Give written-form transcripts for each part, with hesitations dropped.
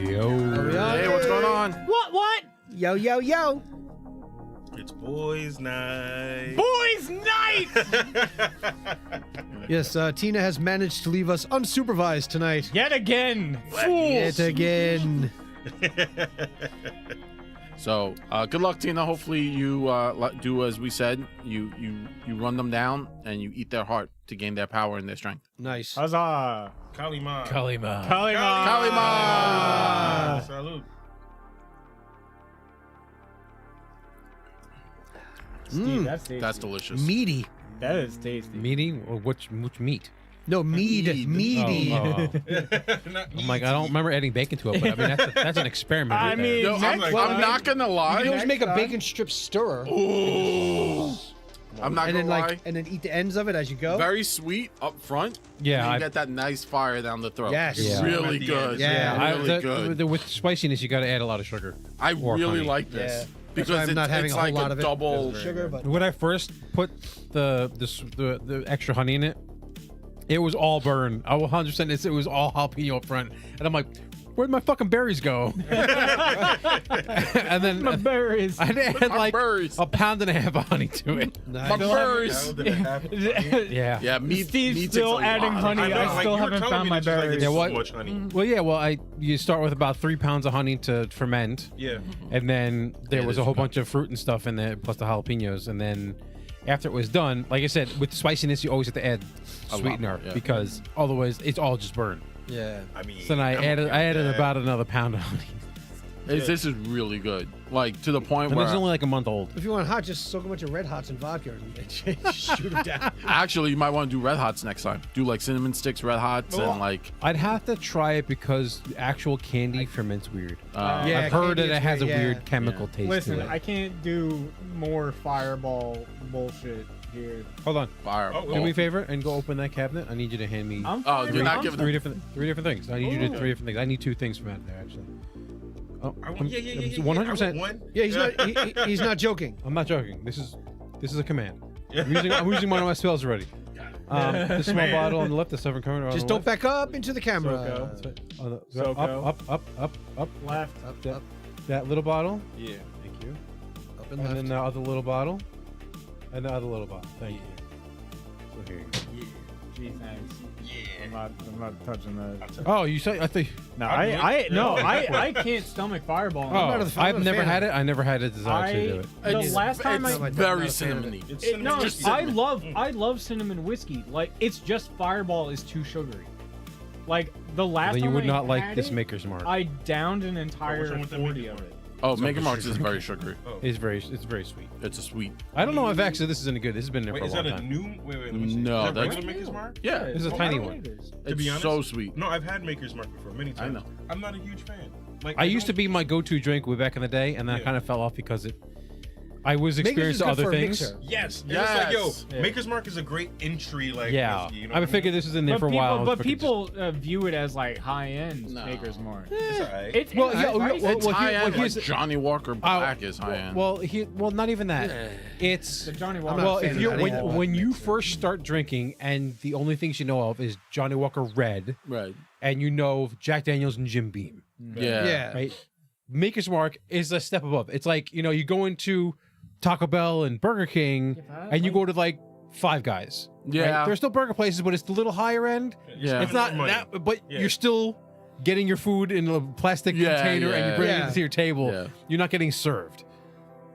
Hey, what's going on? What? Yo, yo, yo. It's boys' night. Boys' night! Yes, Tina has managed to leave us unsupervised tonight. Yet again. Yet again. So, good luck, Tina. Hopefully, you do as we said. You run them down and you eat their heart to gain their power and their strength. Nice. Huzzah. Kalima. Kalima. Salute. Steve, that's tasty. That's delicious. Meaty. That is tasty. Meaty? Or which meat? No, mead. Meaty. I'm like, I don't remember adding bacon to it, but I mean, that's an experiment. I right there. mean, No, I'm not gonna You lie. can always make a time. bacon strip stirrer. Ooh. I'm not And gonna then lie. and then eat the ends of it as you go. Very sweet up front. Yeah, and you I- get that nice fire down the throat. Yes. Yeah. Really At the good. end. Yeah. really good. With spiciness, you got to add a lot of sugar. I or really honey. like this Yeah. That's why because I'm not having it's a whole like lot a of it. double. Sugar, but When I first put the extra honey in it, it was all burn. I 100%. It was all jalapeno up front, and I'm like, where'd my fucking berries go? And then My berries. I had My like berries. a pound and a half of honey to it. nice. My berries. Yeah. Yeah, meat. Steve's meat still takes a adding lot. honey. I still haven't found my berries. Yeah, Yeah, what- so much honey. Well, yeah. Well, you start with about 3 pounds of honey to ferment. Yeah. And then there Yeah, was this a whole is bunch of fruit and stuff in there, plus the jalapenos. And then after it was done, like I said, with the spiciness, you always have to add A lot sweetener more, yeah. because otherwise it's all just burn. Yeah. I mean, So then I I'm added okay with that. about another pound of honey. This is really good. Like to the point And where it's only like a month old. If you want hot, just soak a bunch of Red Hots in vodka and shoot them down. actually you might want to do Red Hots next time. Do like cinnamon sticks, Red Hots, and like I'd have to try it because the actual candy ferments weird. Yeah, I've heard candy that is it has a weird, yeah. weird chemical taste Listen, to it. I can't do more fireball bullshit here. Hold on. fire. Oh, Do me a favor and go open that cabinet. I need you to hand me I'm Oh, fine, you're not I'm giving three different things. I need you to do 3 different things. I need 2 things from out there actually. Oh, I want, yeah. 100%. One. Yeah, he's not joking. I'm not joking. This is a command. I'm using one of my spells already. The small Man. bottle on the left, the 7 corner. Just don't back up into the camera. Soko. Up. left. Up. That little bottle. Yeah. Thank you. Up and And left. then the other little bottle. And the other little bottle. Thank you. So here you go. Gee, thanks. I'm not touching that. Oh, you say I think. No, I'm I can't stomach fireball. Oh, not a fan- I'm I've not a never fan had of it. I never had a desire to do it. The It's- last time it's I very not a fan of it. cinnamony. It's no, just I cinnamon. love cinnamon whiskey. Like it's just Fireball is too sugary. Like the last Then time you would I not like had this it, Maker's Mark. I downed an entire what's wrong with the 40 Maker's of Mark? it. Oh, Mega Marks is sugary. very sugary. Oh. It's very sweet. It's a sweet. I don't know if actually this is any good. This has been there Wait, for a is long that a time. new? Wait, let me see. No, is that that's- regular Maker's Mark? Yeah, This is a Oh, tiny I don't one. like this. To be it's honest, so sweet. No, I've had Maker's Mark before many I times. know. I'm not a huge fan. Like I used to don't- be my go-to drink way back in the day, and then I Yeah. kind of fell off because I was Maker's is experiencing good other for a things. mixer. Yes. And Yes. It's like, yo, Yeah. Maker's Mark is a great entry, like, Yeah, whiskey, you know I what figured this was in there But for a people, while. but Freaking people view it as like high-end No. Maker's Mark. It's alright. It's Well, it's yeah, pricey. well, It's here- high end. here's Like the- Johnny Walker Black is high end. well, not even that. It's the Johnny I'm Walker. not well, a fan if of you're that when, either. when you first start drinking, and the only things you know of is Johnny Walker Red, right. and you know Jack Daniels and Jim Beam, Yeah. Yeah. right? Maker's Mark is a step above. It's like you go into Taco Bell and Burger King, and you go to like Five Guys. Yeah. right? There's still burger places, but it's the little higher end. Yeah. It's not Money. that, but Yeah. you're still getting your food in a plastic Yeah, container and yeah. you're bringing Yeah. it to your table. Yeah. You're not getting served.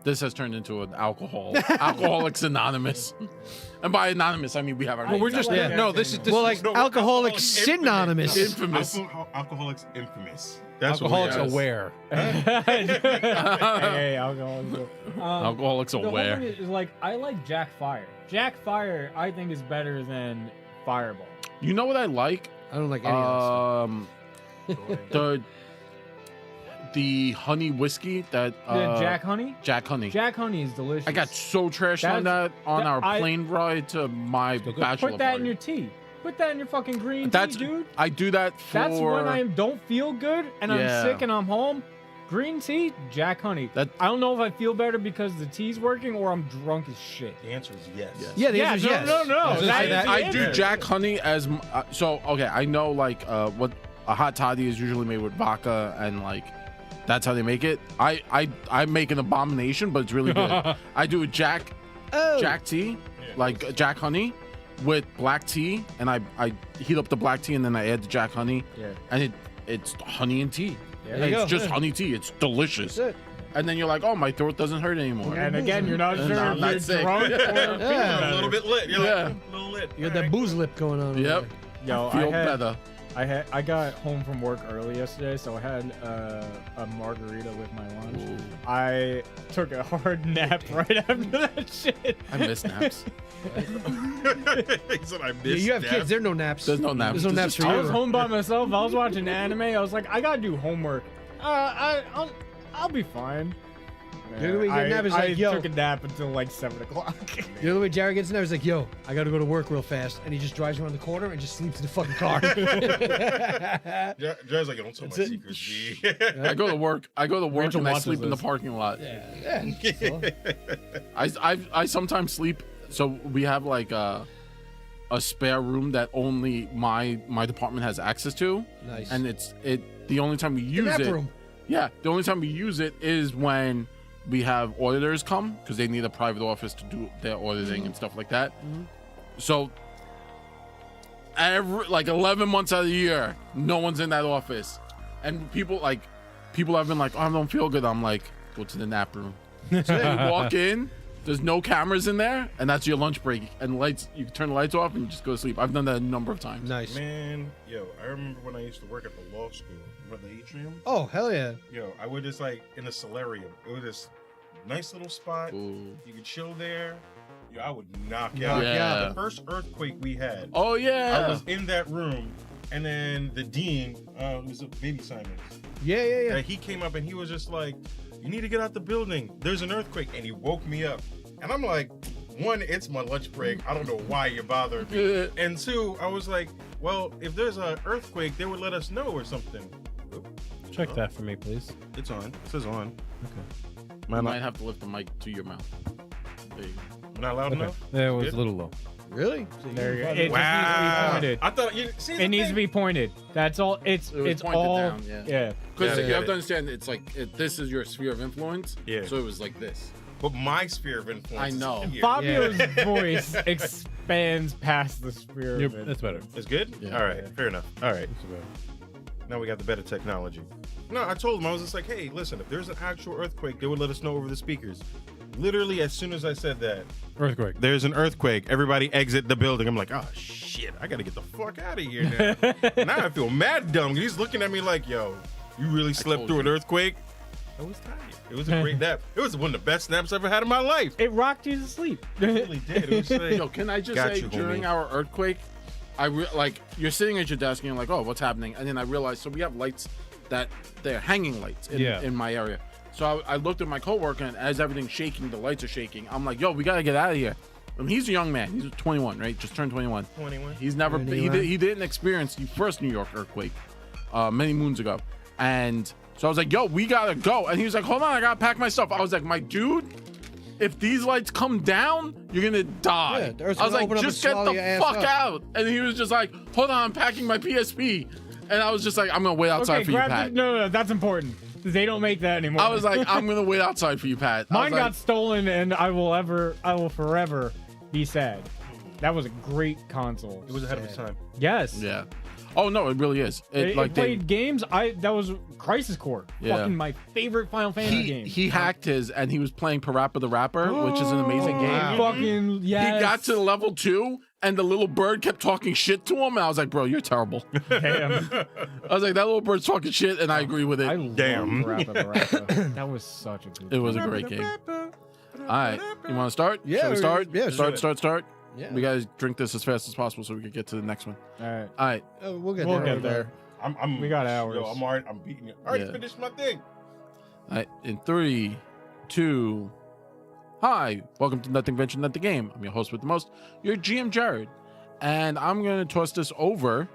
This has turned into an Alcoholics Anonymous. And by anonymous, I mean we have our. Well, we're names just out Yeah. there. no. This is Well, like No, Alcoholics Infamous. Synonymous. Infamous. Alcoholics infamous. That's what Alcoholics we are. Aware. hey, alcohol. Alcoholics The whole Aware. thing is like I like Jack Fire. Jack Fire, I think, is better than Fireball. You know what I like? I don't like any of The honey whiskey that The Jack Honey. Jack Honey. Jack Honey is delicious. I got so trashed on that on our I- plane ride to my Still good. bachelor Put that party. in your tea. Put that in your fucking green That's tea, dude. I do that for. That's when I don't feel good and Yeah. I'm sick and I'm home. Green tea, Jack Honey. That- I don't know if I feel better because the tea's working or I'm drunk as shit. The answer is yes. Yes. Yeah, the Yeah, answer is yes. no. I was gonna That say is that- the I do answer. Jack Honey as so okay. I know like what a hot toddy is usually made with vodka and like that's how they make it. I make an abomination, but it's really good. I do a Jack tea, like Jack honey, with black tea, and I heat up the black tea and then I add the Jack honey, and it's honey and tea. Yeah. And it's just honey tea. It's delicious. That's it. And then you're like, oh, my throat doesn't hurt anymore. And again, you're not And sure I'm if not you're sick. drunk or feeling Yeah. A better. little bit lit. You're Yeah. like, a little lit. You got that booze lip going on. over Yep. there. Yo, Feel better. I got home from work early yesterday, so I had a margarita with my lunch. Ooh. I took a hard nap right after that shit. I miss naps. He said, I Yeah, missed you have that. kids. There are no naps. There's no naps. There's no There's naps just for I you. was home by myself. I was watching anime. I was like, I gotta do homework. I'll be fine. The only way you get a nap is I like, yo. took a nap until like 7 o'clock. The other way Jared gets in there is like, yo, I got to go to work real fast. And he just drives around the corner and just sleeps in the fucking car. Jared's like, don't tell my That's it. secrets, G. I go to work. Rachel And I watches sleep in the this. parking lot. yeah. So, I sometimes sleep. So we have like a spare room that only my department has access to, nice. and the only time we the use nap it. room. Yeah, the only time we use it is when we have auditors come because they need a private office to do their auditing and stuff like that. So every like 11 months out of the year, no one's in that office, and people have been like, oh, I don't feel good. I'm like, go to the nap room. So you walk in. There's no cameras in there, and that's your lunch break. And lights, you can turn the lights off and you just go to sleep. I've done that a number of times. Nice. Man, yo, I remember when I used to work at the law school. Remember the atrium? Oh, hell yeah. Yo, I would just like in a solarium. It was this nice little spot. Ooh. You could chill there. Yo, I would knock Knock out. Yeah. The first earthquake we had, Oh yeah. I was in that room, and then the dean, was a baby Simons. Yeah. He came up and he was just like, you need to get out the building. There's an earthquake. And he woke me up. And I'm like, one, it's my lunch break. I don't know why you bothered me. And two, I was like, well, if there's an earthquake, they would let us know or something. Oop, Check that for me, please. it's on. It says on. Okay. You Am might have to lift the mic to your mouth. There you go. I not loud Okay. enough? That was Good? a little low. Really? So There you go. probably- It just needs to be pointed. I thought you see. It needs to be pointed. That's all. It's It was it's pointed all. down, yeah. Yeah. Because Yeah, you yeah. have to understand, it's like this is your sphere of influence. Yeah. So it was like this. But my sphere of influence. I is know. here. Fabio's voice expands past the sphere. Yep, of it. that's better. It's good. Yeah. All right. Fair enough. All right. That's better. Now we got the better technology. No, I told him, I was just like, hey, listen, if there's an actual earthquake, they would let us know over the speakers. Literally, as soon as I said that, Earthquake. there's an earthquake, everybody exit the building. I'm like, oh shit, I gotta get the fuck out of here now. Now I feel mad dumb. He's looking at me like, yo, you really slept told through an you. earthquake? I was tired. It was a great nap. It was one of the best naps I've ever had in my life. It rocked you to sleep. It really did. It was like, Yo, can I just Got say you, during homie. our earthquake, like you're sitting at your desk and you're like, oh, what's happening? And then I realized, so we have lights that they're hanging lights in my area. So I looked at my coworker, and as everything's shaking, the lights are shaking. I'm like, yo, we gotta get out of here. And he's a young man. He's 21, right? Just turned 21. 21. He's never he 21. didn't experience the first New York earthquake many moons ago. And so I was like, yo, we gotta go. And he was like, hold on, I gotta pack my stuff. I was like, my dude, if these lights come down, you're gonna die. Yeah, the Earth's I was gonna like, open up just and get swallow the your ass fuck up. out. And he was just like, hold on, I'm packing my PSP. And I was just like, I'm gonna wait outside Okay, for you, grab Pat. the, no, that's important. They don't make that anymore. I was like, I'm gonna wait outside for you, Pat. I Mine was got like, stolen, and I will forever be sad. That was a great console. It was ahead of its time. Yes. yeah. Oh no, it really is. It played games. That was Crisis Core. Yeah. Fucking my favorite Final Fantasy game. he hacked his, and he was playing Parappa the Rapper, which is an amazing game. Fucking yes. He got to level 2, and the little bird kept talking shit to him. And I was like, bro, you're terrible. Damn. I was like, that little bird's talking shit, and I agree with I it. love Damn. Parappa the Rapper. That was such a good. It was a great game. All right, you want to start? Yeah, Shall we we're- start? yeah, start. Yeah. We gotta drink this as fast as possible so we can get to the next one. All right. All right, We'll get We'll there. get there. I'm We got hours. Yo, I'm already. I'm beating you. I already Yeah. finished my thing. all right. In 3, 2. Hi, welcome to Nothing Venture, Nothing Game. I'm your host with the most, your GM Jared, and I'm gonna toss this over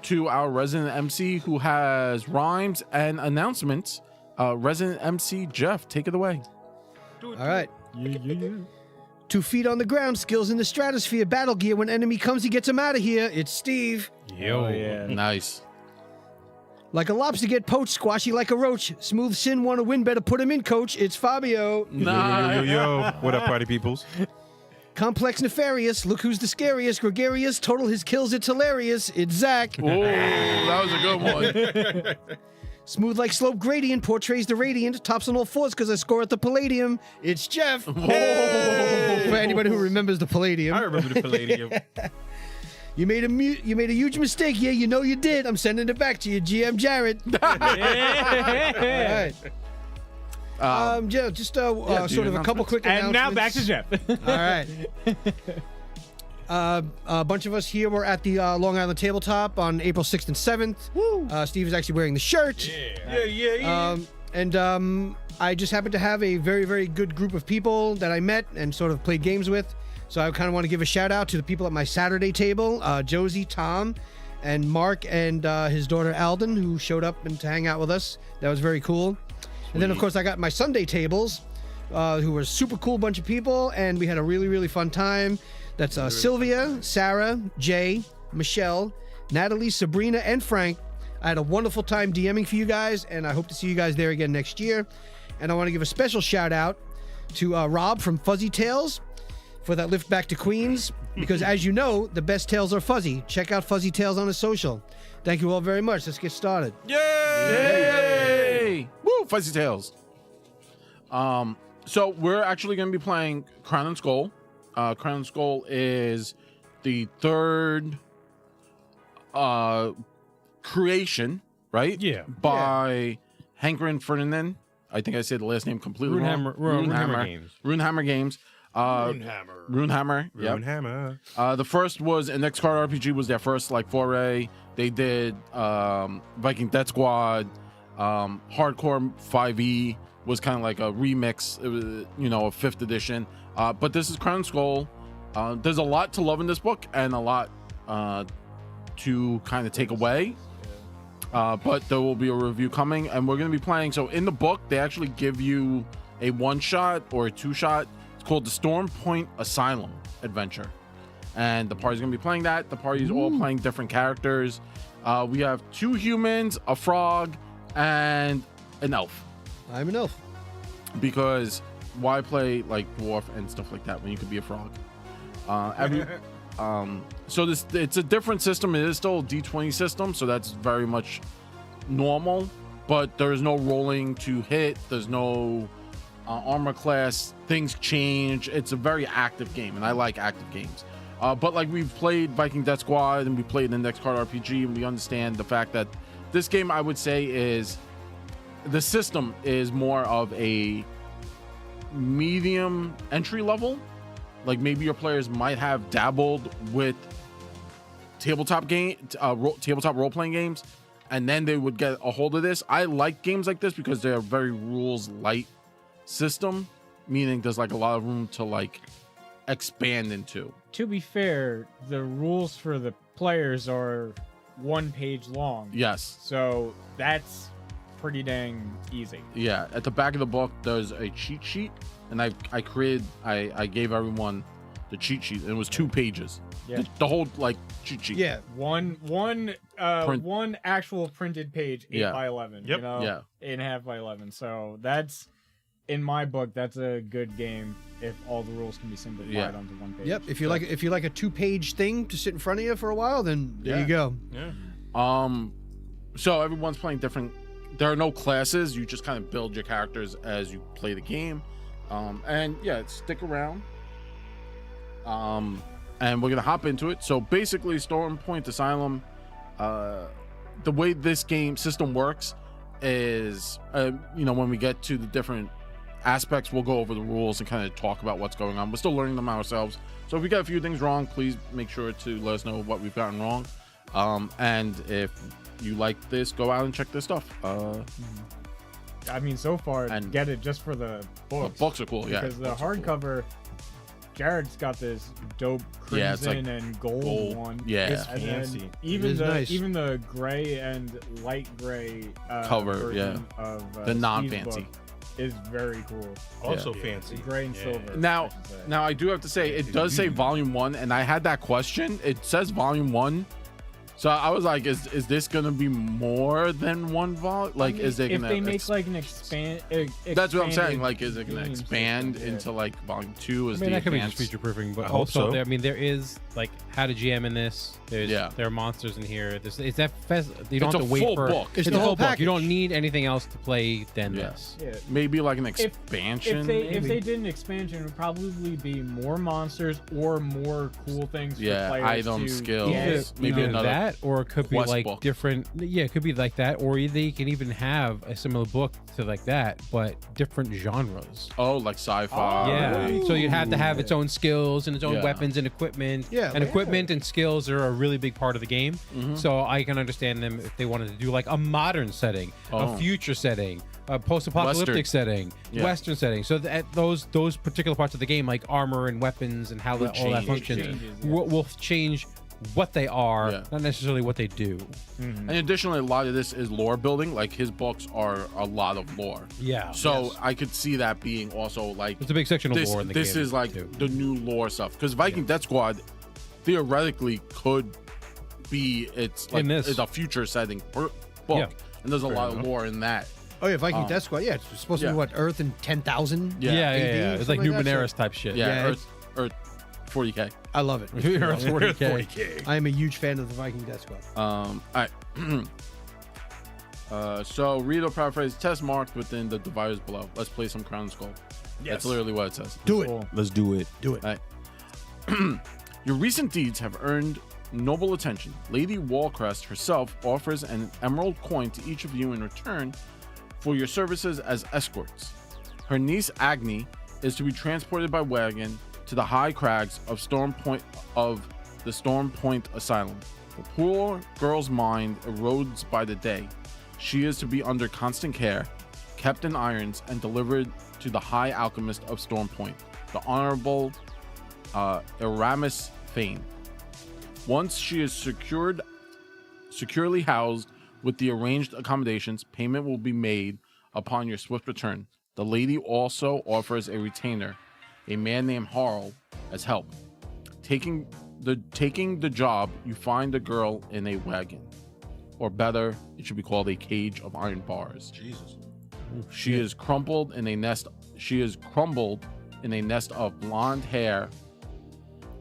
to our resident MC who has rhymes and announcements. Resident MC Jeff, take it away. Do it. All right. Yeah. 2 feet on the ground, skills in the stratosphere, battle gear. When enemy comes, he gets him out of here. It's Steve. Yo. Oh, yeah. Nice. Like a lobster get poached, squashy like a roach. Smooth sin want to win, better put him in, coach. It's Fabio. Yo. What up, party peoples? Complex nefarious. Look who's the scariest. Gregarious. Total his kills. It's hilarious. It's Zach. Oh, that was a good one. Smooth like slope gradient. Portrays the radiant. Tops on all fours because I score at the Palladium. It's Jeff. For anybody who remembers the Palladium. I remember the Palladium. You made a huge mistake. Yeah, you know you did. I'm sending it back to you, GM Jared. All right. Yeah, just sort of a couple quick announcements. And now back to Jeff. All right. A bunch of us here were at the Long Island Tabletop on April 6th and 7th. Steve is actually wearing the shirt. Yeah. I just happened to have a very, very good group of people that I met and sort of played games with. So I kind of want to give a shout out to the people at my Saturday table, Josie, Tom, and Mark and his daughter Alden, who showed up and to hang out with us. That was very cool. And then, of course, I got my Sunday tables, who were a super cool bunch of people, and we had a really, really fun time. That's Sylvia, Sarah, Jay, Michelle, Natalie, Sabrina, and Frank. I had a wonderful time DMing for you guys, and I hope to see you guys there again next year. And I want to give a special shout out to Rob from Fuzzy Tales for that lift back to Queens, because as you know, the best tales are fuzzy. Check out Fuzzy Tales on his social. Thank you all very much. Let's get started. Yay! Woo! Fuzzy Tails. So we're actually going to be playing Crown and Skull. Crown and Skull is the third creation, right? Yeah. By Hankerin Ferdinand. I think I said the last name completely wrong. Runehammer Games. Runehammer Games. Runehammer. Yep. Runehammer. The first was an X Card RPG, was their first like foray. They did Viking Death Squad, Hardcore 5e was kind of like a remix. It was, a 5th edition. But this is Crown Skull. There's a lot to love in this book and a lot to kind of take away. But there will be a review coming, and we're going to be playing. So in the book, they actually give you a 1-shot or a 2-shot. It's called the Storm Point Asylum Adventure. And the party's going to be playing that. The party's all playing different characters. We have 2 humans, a frog, and an elf. I'm an elf. Because why play like dwarf and stuff like that when you could be a frog? So it's a different system. It is still a D20 system, so that's very much normal. But there is no rolling to hit. There's no armor class. Things change. It's a very active game, and I like active games. But like we've played Viking Death Squad and we played the Next Card RPG, and we understand the fact that this game, I would say, is the system is more of a medium entry level. Like maybe your players might have dabbled with tabletop role-playing games, and then they would get a hold of this. I like games like this because they're a very rules light system, meaning there's like a lot of room to like expand into. To be fair, the rules for the players are 1 page long. Yes. So that's pretty dang easy. Yeah. At the back of the book, there's a cheat sheet, and I gave everyone the cheat sheet, and it was 2 pages. Yeah. The whole like cheat sheet. Yeah. One actual printed page, 8 by 11. Yep. 8.5 by 11. So that's, in my book, that's a good game if all the rules can be simplified onto 1 page. Yep. If you like a 2-page thing to sit in front of you for a while, then there you go. Yeah. So everyone's playing different. There are no classes. You just kind of build your characters as you play the game. And yeah, stick around. And we're gonna hop into it. So basically, Storm Point Asylum, the way this game system works is, when we get to the different aspects, we'll go over the rules and kind of talk about what's going on. We're still learning them ourselves. So if we got a few things wrong, please make sure to let us know what we've gotten wrong. And if you like this, go out and check this stuff. I mean, so far, And- get it just for the books. The books are cool, yeah. Because the books are cool. hardcover, Jared's got this dope crimson Yeah, it's like and gold one. Yeah. It's And then fancy. is nice. even the gray and light gray Cover, version of the Steve's non-fancy. book is very cool. Also The fancy. gray and silver. Now, I should say. now I do have to say, it does say Volume 1, and I had that question. It says Volume 1, So I was like, is this gonna be more than one volume? Like, is it if gonna? they make like an expand? That's what I'm saying. Like, is it gonna game expand system, yeah. into like volume 2? Is I mean, the that could be advanced? just future proofing, but I hope also, so. there, I mean, there is like how to GM in this. There's there are monsters in here. It's that you don't It's have a to wait full for book. It's It's the a whole full book. You don't package. need anything else to play than Yeah. this. Yeah. Maybe like an If expansion. if they did an expansion, it would probably be more monsters or more cool things. Yeah, for players item to skills. get, Maybe Either another that, or it could be quest like book. different. Yeah, it could be like that, or they can even have a similar book to like that, but different genres. Oh, like sci-fi. Yeah, so you'd have to have its own skills and its own Yeah. weapons and equipment. Yeah, and like- equipment and skills are a really big part of the game. Mhm. So I can understand them if they wanted to do like a modern setting, Oh. a future setting, a post-apocalyptic Western. setting, Yeah. Western setting. So that those particular parts of the game, like armor and weapons and how Will all that change, functions, yeah. Changes, yeah. will change what they are, Yeah. not necessarily what they do. And additionally, a lot of this is lore building. Like his books are a lot of lore. Yeah. So I could see that being also like It's a big section of this. lore in the This game. is like too. the new lore stuff because Viking Death Squad theoretically could be like In this. it's a future setting book, Yeah. and there's a Fair lot enough. of lore in that. Oh yeah, Viking Death Squad. Yeah, it's supposed to yeah. be what, Earth in 10,000. Yeah. yeah, AD, It's like something New like that, Benares type shit. Yeah, Yeah, Earth 40K. I love it. Earth 40K. I am a huge fan of the Viking Death Squad. All right. So read or paraphrase test marked within the dividers below. Let's play some Crown Skull. That's literally what it says. Do it. Cool. Let's do it. Do it. Your recent deeds have earned noble attention. Lady Wallcrest herself offers an emerald coin to each of you in return for your services as escorts. Her niece Agni is to be transported by wagon to the high crags of the Storm Point Asylum. The poor girl's mind erodes by the day. She is to be under constant care, kept in irons, and delivered to the High Alchemist of Storm Point, the Honorable Aramis Fane. Once she is securely housed with the arranged accommodations, payment will be made upon your swift return. The lady also offers a retainer, a man named Harl, as help. Taking the job, you find a girl in a wagon, or better, it should be called a cage of iron bars. Jesus. She is crumbled in a nest. She is crumbled in a nest of blonde hair,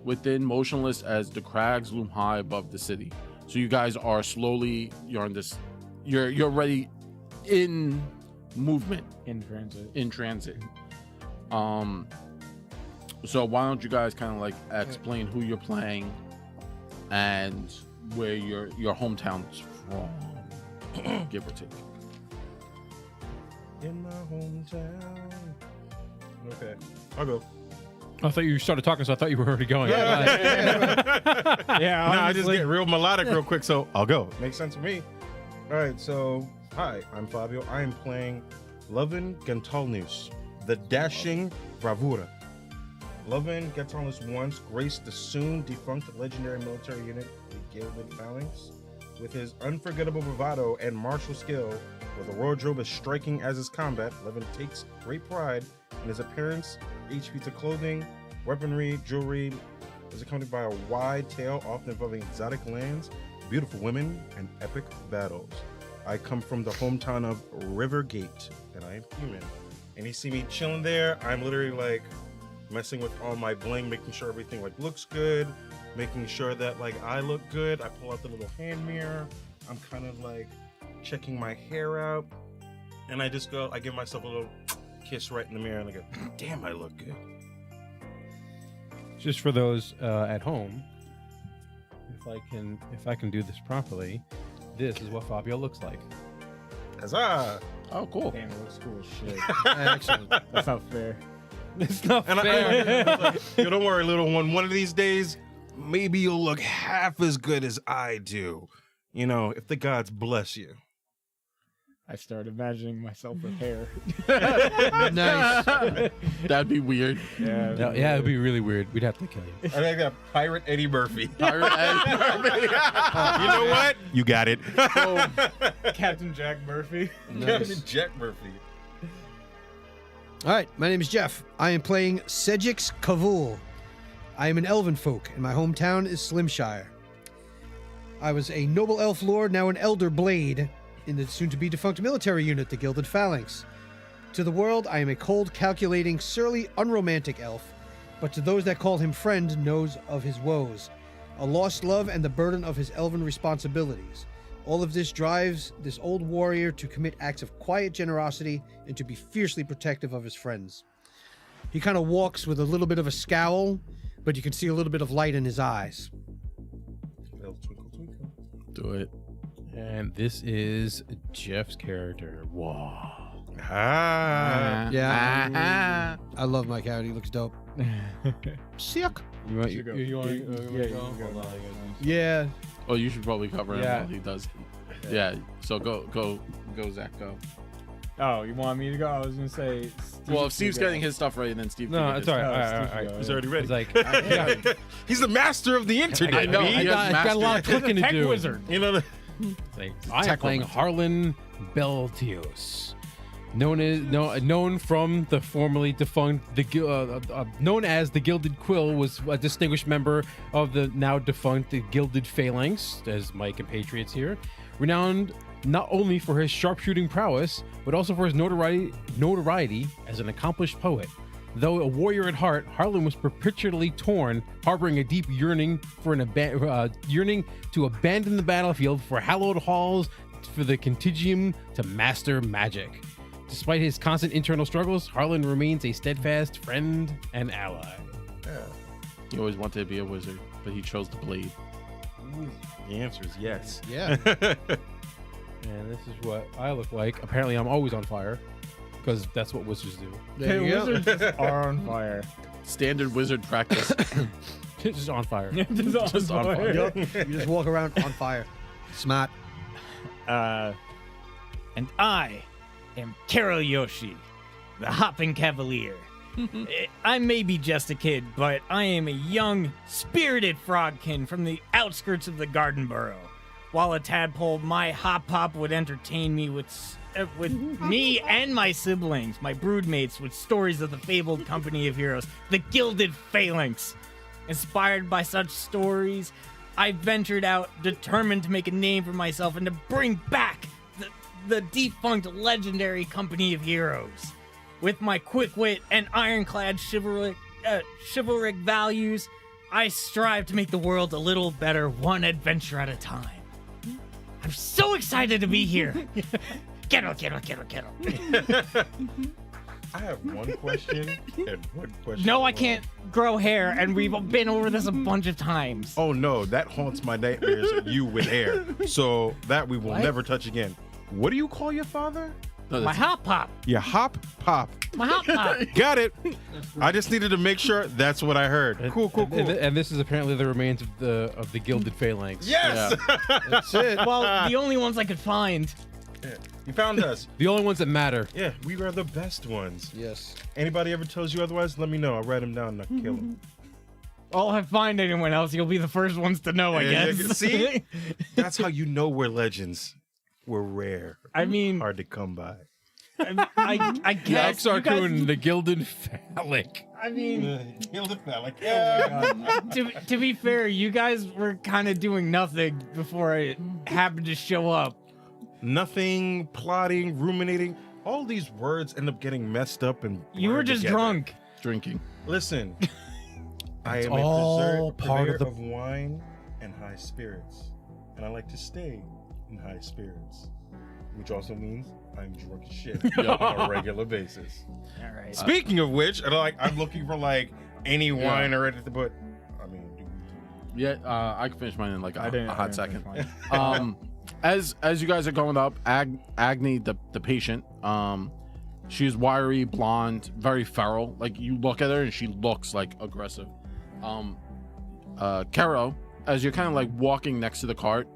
within motionless as the crags loom high above the city. So you guys are slowly. You're on this. You're already in movement, In transit. in transit. So why don't you guys kind of like explain who you're playing and where your hometown is from, give or take. In my hometown. Okay. I'll go. I thought you started talking, so I thought you were already going. Yeah, No, I just honestly. get real melodic real quick, so I'll go. Makes sense to me. All right, so hi, I'm Fabio. I am playing Lovin Gantalnus, the dashing bravura. Lovin Gantalnus once graced the soon defunct legendary military unit, the Gilded Phalanx. With his unforgettable bravado and martial skill, with a wardrobe as striking as his combat, Levin takes great pride in his appearance, HP to clothing, weaponry, jewelry, is accompanied by a wide tale often involving exotic lands, beautiful women, and epic battles. I come from the hometown of Rivergate, and I am human. And you see me chilling there, I'm literally like messing with all my bling, making sure everything like looks good, making sure that like I look good. I pull out the little hand mirror. I'm kind of like checking my hair out, and I just go, I give myself a little kiss right in the mirror, and I go, damn, I look good. Just for those at home, if I can do this properly, this is what Fabio looks like. Huzzah! Oh, cool. Damn, it looks cool as shit. Excellent. That's not fair. It's not And fair. I like, yo, don't worry, little one. One of these days, maybe you'll look half as good as I do. You know, if the gods bless you. I started imagining myself with hair. Nice. That'd be weird. Yeah. No, yeah, it'd be really weird. We'd have to kill you. I think that Pirate Eddie Murphy. Pirate Eddie You know what? You got it. Captain Jack Murphy. Nice. Jack Murphy. All right, my name is Jeff. I am playing Sejix Kavul. I am an elven folk, and my hometown is Slimshire. I was a noble elf lord, now an elder blade, in the soon-to-be defunct military unit, the Gilded Phalanx. To the world, I am a cold, calculating, surly, unromantic elf, but to those that call him friend knows of his woes, a lost love and the burden of his elven responsibilities. All of this drives this old warrior to commit acts of quiet generosity and to be fiercely protective of his friends. He kind of walks with a little bit of a scowl, but you can see a little bit of light in his eyes. Little twinkle, twinkle. Do it. And this is Jeff's character. Wow. Ah. Yeah. I love my character. He looks dope. Sick. You want, should go. you want, Yeah, you can go. Hold on. Yeah. Oh, you should probably cover him Yeah. while he does. Yeah. So go, Zach, go. Oh, you want me to go? I was gonna say. Well, if Steve's getting his stuff ready, then Steve. No, can it's get all his right. Oh, All right, Steve all right. should go. He's already ready. It's like, He's the master of the internet. I know. B. He I has got a lot of clicking to Tech do. wizard. You know, Like, I am Tech playing woman. Harlan Beltios, known from the formerly defunct known as the Gilded Quill, was a distinguished member of the now defunct Gilded Phalanx, as my compatriots here, renowned not only for his sharpshooting prowess but also for his notoriety as an accomplished poet. Though a warrior at heart, Harlan was perpetually torn, harboring a deep yearning for yearning to abandon the battlefield for hallowed halls, for the Contigium to master magic. Despite his constant internal struggles, Harlan remains a steadfast friend and ally. He always wanted to be a wizard, but he chose the blade. the answer is yes. Yeah. And this is what I look like. Apparently, I'm always on fire, because that's what wizards do. There you go. Wizards just are on fire. Standard wizard practice. Just on fire. Just on fire. Yup. You just walk around on fire. Smart. And I am Carol Yoshi, the Hopping Cavalier. I may be just a kid, but I am a young, spirited frogkin from the outskirts of the Garden Burrow. While a tadpole, my hop would entertain me with me and my siblings, my broodmates, with stories of the fabled company of heroes, the Gilded Phalanx. Inspired by such stories, I ventured out, determined to make a name for myself and to bring back the defunct legendary company of heroes. With my quick wit and ironclad chivalric values, I strive to make the world a little better, one adventure at a time. I'm so excited to be here. Get up. I have one question and one question. No, I alone. can't grow hair, and we've been over this a bunch of times. Oh no, that haunts my nightmares of you with hair. So that we will never touch again. What do you call your father? No, My that's- hop. Your hop pop. My hop. Got it. I just needed to make sure that's what I heard. Cool. And this is apparently the remains of the Gilded Phalanx. Yes. That's it. Well, the only ones I could find. You found us. The only ones that matter. Yeah, we are the best ones. Yes. Anybody ever tells you otherwise, let me know. I'll write them down and I'll kill them. Oh, if I find anyone else, you'll be the first ones to know, I Yeah, guess. see? That's how you know we're legends. We're rare. I mean, Hard to come by. I guess. you guys- Exarchun, the Gilded Phallic. I mean, Yeah. to be fair, you guys were kind of doing nothing before I happened to show up. Nothing, plotting, ruminating. All these words end up getting messed up and You were blurred just together. drunk. Drinking. Listen, I am all a dessert part of purveyor the- of wine and high spirits, and I like to stay in high spirits, which also means I'm drunk as shit on a regular basis. All right. Speaking of which, I'm looking for like any wine or anything, but I mean, Yeah, I can finish mine in like I a didn't. hot I didn't second. finish mine. As you guys are going up, Agni, the patient, she's wiry, blonde, very feral. Like you look at her and she looks like aggressive. Caro, as you're kind of like walking next to the cart,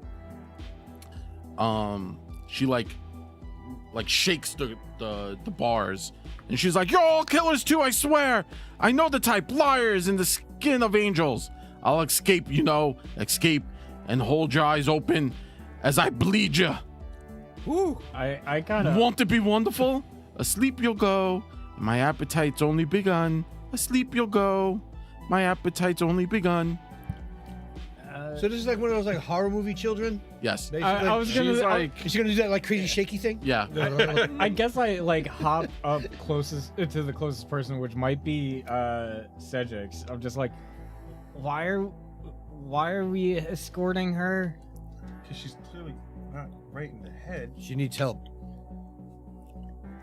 she like shakes the bars and she's like, "You're all killers too, I swear. I know the type, liars in the skin of angels. I'll escape and hold your eyes open as I bleed you. I kind of. Want to be wonderful? Asleep you'll go. My appetite's only begun. Asleep you'll go. My appetite's only begun." So this is like one of those like horror movie children. Yes. Basically. I was gonna She's I- like, Is she gonna do that like crazy shaky thing? yeah. I guess I like hop up closest to the closest person, which might be Cedric's. I'm just like, why are we escorting her? Because she's clearly not right in the head. She needs help.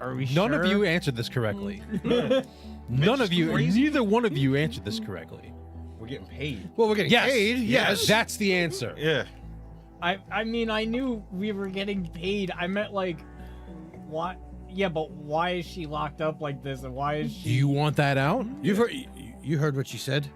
Are we None sure? of you answered this correctly. Yeah. None of you, crazy. neither one of you answered this correctly. We're getting paid. Well, we're getting Yes, paid. Yes. that's the answer. Yeah. I mean, I knew we were getting paid. I meant like, what? Yeah, but why is she locked up like this? And why is Do she? you want that out? You heard what she said.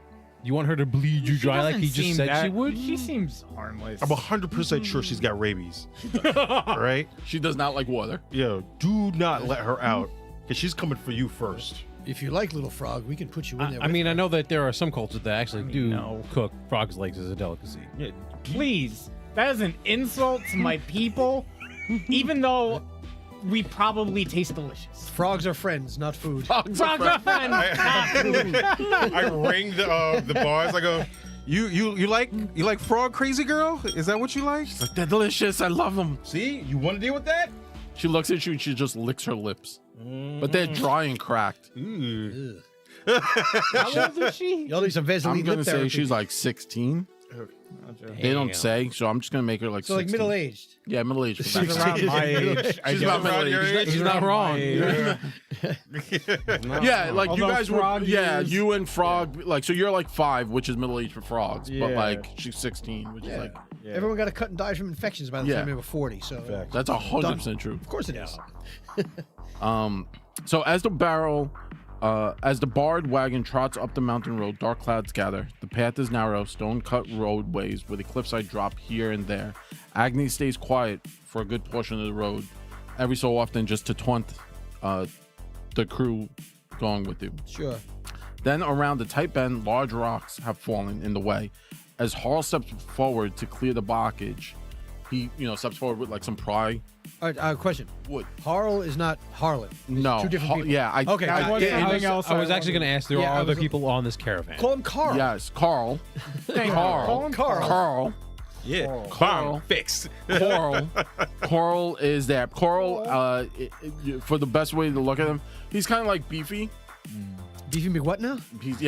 You want her to bleed you She dry like doesn't he just seem said that- she would? She seems harmless. I'm 100% sure she's got rabies. Right? She does not like water. Yo, do not let her out. Because she's coming for you first. If you like Little Frog, we can put you in there. I with mean, her. I know that there are some cultures that actually do no. cook frog's legs as a delicacy. Yeah. Please, that is an insult to my people. Even though we probably taste delicious. Frogs are friends, not food. Frogs are Frogs are friends, not food. I ring the bars. I go, you like frog crazy girl? Is that what you like? Like, they're delicious. I love them. See, you want to deal with that? She looks at you and she just licks her lips. But they're dry and cracked. Ooh. How old is she? Y'all need some Vaseline I'm going to lip say therapy. she's like 16. They don't Damn. say, so I'm just going to make her like so like 16. middle-aged. Yeah, middle-aged. for She's that. around my age. I She's guess. about middle Around your age. age? She's not wrong. Yeah, like you Although guys were. Frog Yeah, is- you and Frog. Like, so you're like 5, which is middle age for frogs. But Yeah. like she's 16, which is Yeah. like Yeah. Everyone got to cut and die from infections by the Yeah. time they were 40. So Facts. that's 100% true. of course it is. So as the barred wagon trots up the mountain road, dark clouds gather. The path is narrow, stone-cut roadways with a cliffside drop here and there. Agni stays quiet for a good portion of the road, every so often just to taunt the crew going with you. Sure. Then around the tight bend, large rocks have fallen in the way. As Harl steps forward to clear the blockage, he, steps forward with like some pry. All right, question. Wood. Harl is not Harlan. It's No. two different people. Yeah. Okay, That was yeah, something else. I was actually going to ask, there Yeah, I are other was- people on this caravan. Call him Carl. Yes. Carl. Thank you. Carl. Call him Carl. Carl. Yeah. Carl. Bomb fixed. Coral is there. Coral, for the best way to look at him, he's kind of like beefy. Beefy McWhat now? He's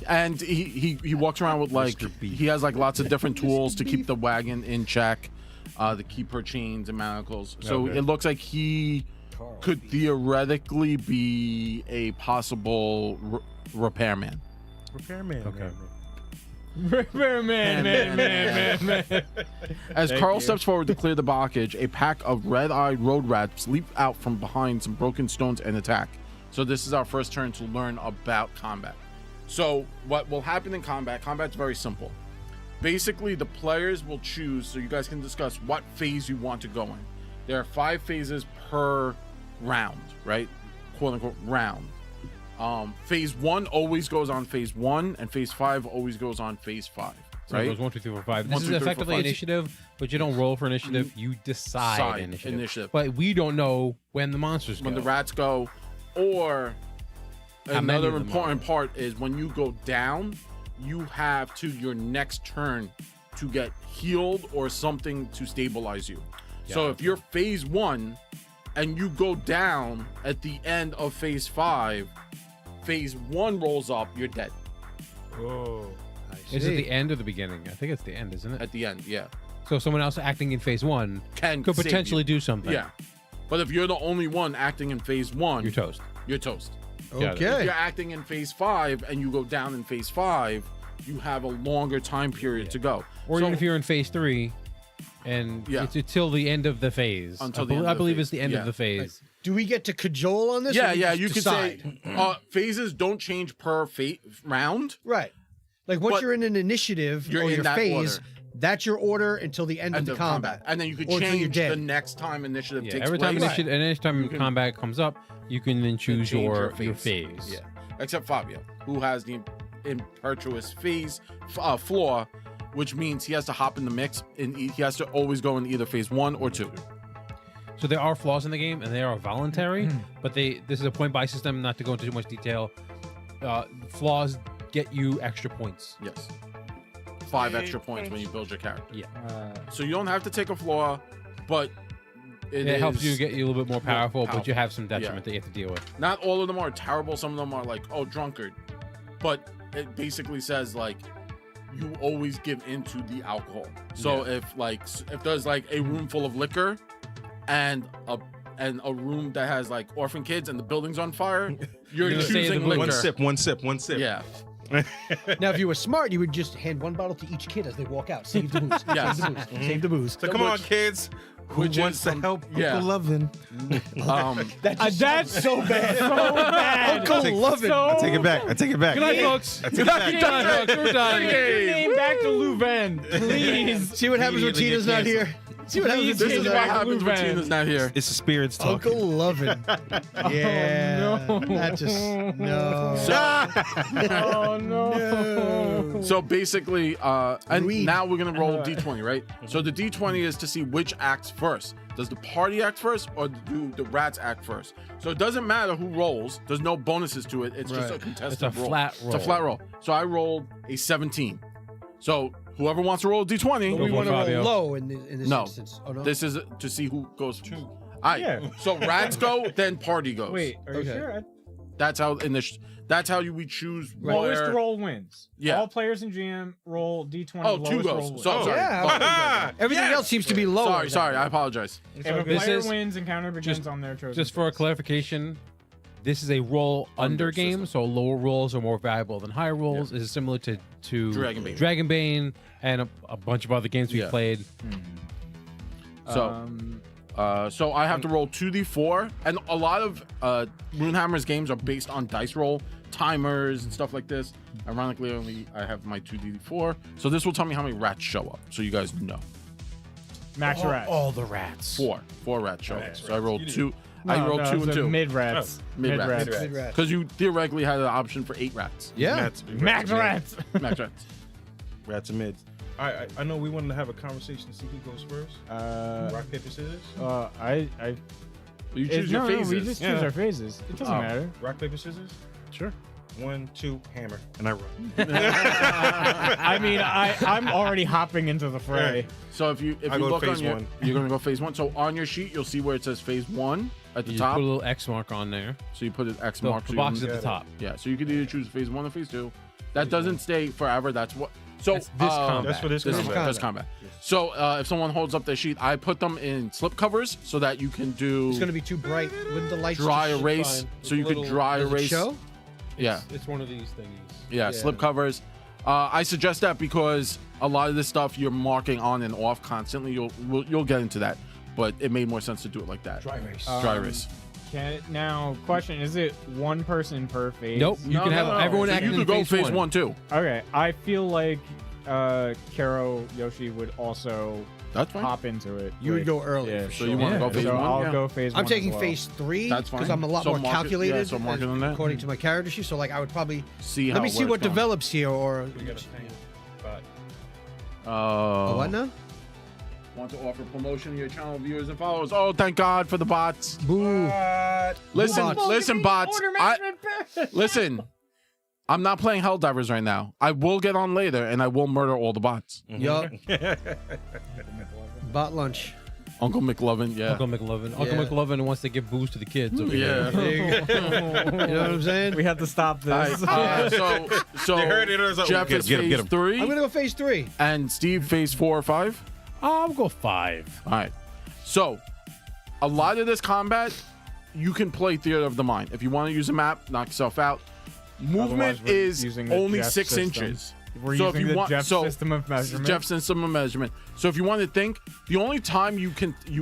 and he walks around with like Mr. Beef. he has like lots of different tools to keep the wagon in check, to keep her chains and manacles. So Okay. it looks like he could theoretically be a possible repairman. Repairman. Okay. man. As Thank Carl you. steps forward to clear the blockage, a pack of red-eyed road rats leap out from behind some broken stones and attack. So this is our first turn to learn about combat. So what will happen in combat? Combat's very simple. Basically, the players will choose, so you guys can discuss what phase you want to go in. There are 5 phases per round, right? Quote unquote round. Phase 1 always goes on phase 1, and phase 5 always goes on phase 5. So it Right? goes 1, 2, 3, 4, 5. This 1, is 2, 3, 4, effectively 5. initiative, but you don't roll for initiative. You decide Decide initiative. But we don't know when the monsters When go. the rats go, or How many another of them important part is when you go down, you have to your next turn to get healed or something to stabilize you. So Yeah. if you're phase 1 and you go down at the end of phase 5, phase 1 rolls up, you're dead Oh. Is it the end or the beginning? I think it's the end, isn't it? at the end. Yeah, So someone else acting in phase 1 can could save potentially you. do something. Yeah, but if you're the only one acting in phase 1, You're toast. you're toast. Got it. If Okay. you're acting in phase 5 and you go down in phase 5, you have a longer time period to go. Or So- even if you're in phase 3 and Yeah. it's until the end of the phase. Until I, the end I of the believe phase. it's the end Yeah. of the phase. Do we get to cajole on this? or Yeah, we yeah, just you could decide? say phases don't change per round. Right. Like once But you're in an initiative you're or in your that phase, order. that's your order until the end of the combat. And then you could Or until you're change dead. the next time initiative Yeah, takes every time place. initiative, and any time You can- combat comes up, you can then choose change your phase. Yeah, except Fabio, who has the impetuous phase floor, which means he has to hop in the mix and he has to always go in either phase 1 or 2. So there are flaws in the game, and they are voluntary, but this is a point buy system. Not to go into too much detail, flaws get you extra points. Yes. 5 extra points when you build your character. Yeah. So you don't have to take a flaw, but It helps you is- get you a little bit more powerful, but you powerful. have some detriment that you have to deal with. Not all of them are terrible. Some of them are like, oh, drunkard. But it basically says like you always give into the alcohol. So if there's like a room full of liquor and a room that has like orphan kids and the building's on fire, you're gonna say choosing the liquor. One sip. Yeah. Now, if you were smart, you would just hand one bottle to each kid as they walk out. Save the booze. Yes. Save the booze. Save the booze. So come on, kids. Who which is wants to from- help yeah. Uncle Lovin'? That's so bad. So bad. Uncle Lovin'. So I take it back. Good night, folks. I take it back. Good night, folks. We're done. Change your name back to Louvain, please. See what happens when Immediately Tina's not get here. See what happens when This Tina's is not what here. happens when Louvain. Tina's not here. It's the spirits talking. Uncle Lovin'. Yeah. no. That just no. Oh no. So basically, and Read. now we're gonna roll d20, right? So the d20 is to see which acts first. Does the party act first, or do the rats act first? So it doesn't matter who rolls. There's no bonuses to it. It's just a Right. contested It's a roll. flat It's a roll. flat roll. So I rolled a 17. So whoever wants to roll a But d20, we for want to roll Fabio. low in this No. instance. Oh no. this is to see who goes. All right. Yeah. So rats go, then party goes. Wait, are you Okay. sure? That's how that's how we choose. Lowest where- roll wins. Yeah. All players in GM roll D20. Oh, lowest 2 roll goes. wins. So Oh, sorry. yeah. Oh, Everything else seems to be lower. sorry. I apologize. If a This player is- wins, encounter begins on their chosen. Just for a clarification, this is a roll under game, so lower rolls are more valuable than higher rolls. This is similar to Dragonbane and a bunch of other games we've Yeah. played. So so I have to roll 2d4, and a lot of Runehammer's games are based on dice roll timers and stuff like this. Ironically, only I have my 2d4, so this will tell me how many rats show up, so you guys know. max rats. All the rats. Four rats show up. So I rolled two. No, I rolled no, 2 it's and a 2. Mid rats. Mid rats. Mid-rat. Because you theoretically had an option for 8 rats. Yeah. Max rats. Max rats. Rats and mids. I know we wanted to have a conversation to see who goes first. Rock, paper, scissors? I You choose your no, phases. we just choose Yeah. our phases. It doesn't Oh. matter. Rock, paper, scissors? Sure. 1, 2, hammer. And I run. I mean, I'm already hopping into the fray. So if you I go look on phase your, 1. you're gonna go phase 1. So on your sheet, you'll see where it says phase 1 at the You top. put a little X mark on there. So you put an X The, mark. the so box you is at the top. Yeah, so you could either choose phase 1 or phase 2. That doesn't stay forever. That's what. So That's this combat. That's for this This combat. is combat. So if someone holds up their sheet, I put them in slip covers so that you can do It's gonna be too bright. Wouldn't the lights dry just- erase. fine. So you could Little- dry Does it erase. show? Yeah, It's one of these thingies. yeah, slip covers. I suggest that because a lot of this stuff you're marking on and off constantly. You'll get into that, but it made more sense to do it like that. Dry erase. Dry erase. Now, question: is it one person per phase? Nope. You can have everyone So acting you in could go phase phase 1 too. Okay, I feel like Karo Yoshi would also That's fine. hop into it. You would Like, go early. Yeah, for So sure. you want to Yeah. go phase So 1? I'll Yeah. go phase one. I'm taking as well. phase 3 That's because fine. I'm a lot So more mark it- yeah, calculated. so mark it on that. according to my character sheet. So like I would probably See how let me see where what it's going. develops here. Or We got a thing. But oh, what now? Want to offer promotion to your channel viewers and followers? Oh, thank God for the bots. Boo. Listen, bots? listen, bots. Listen, I'm not playing Helldivers right now. I will get on later, and I will murder all the bots. Yup. Bot lunch. Uncle McLovin, yeah. Uncle McLovin. Uncle Yeah. McLovin wants to give booze to the kids over Yeah. here. There you go. You know what I'm saying? We have to stop this. So They heard it, it was like, Jeff get is him, get phase him. 3, I'm gonna go phase 3. and Steve phase 4 or 5. I'll go 5. All right. So, a lot of this combat, you can play Theater of the Mind. If you want to use a map, knock yourself out. Movement we're is using the only Jeff 6 system. inches. We're So if using you the want- Jeff so- system of measurement. Jeff system of measurement. So if you want to think, the only time you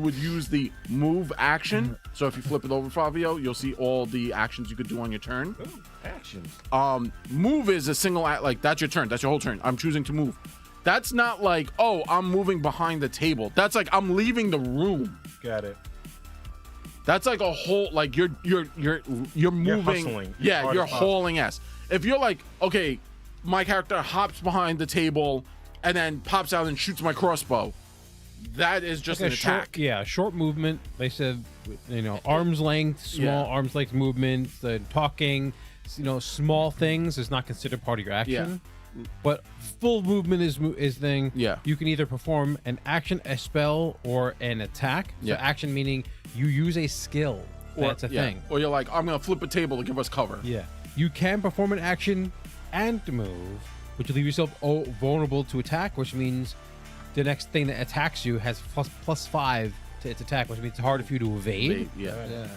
would use the move action. So if you flip it over, Fabio, you'll see all the actions you could do on your turn. Ooh, action. Move is a single act, like that's your turn. That's your whole turn. I'm choosing to move. That's not like, oh, I'm moving behind the table. That's like I'm leaving the room. Got it. That's like a whole, like you're moving. hustling. Yeah, Hard you're as possible. hauling ass. If you're like, okay, my character hops behind the table and then pops out and shoots my crossbow, that is just an attack. Short movement. They said, arm's length, small Yeah. arm's length movements, talking, small things is not considered part of your action. but full movement is thing. Yeah. You can either perform an action, a spell, or an attack. So Yeah. action meaning you use a skill. That's a thing. Or you're like, I'm gonna flip a table to give us cover. Yeah. You can perform an action and move, which will leave yourself vulnerable to attack, which means the next thing that attacks you has +5 to its attack, which means it's harder for you to evade. Yeah. Yeah.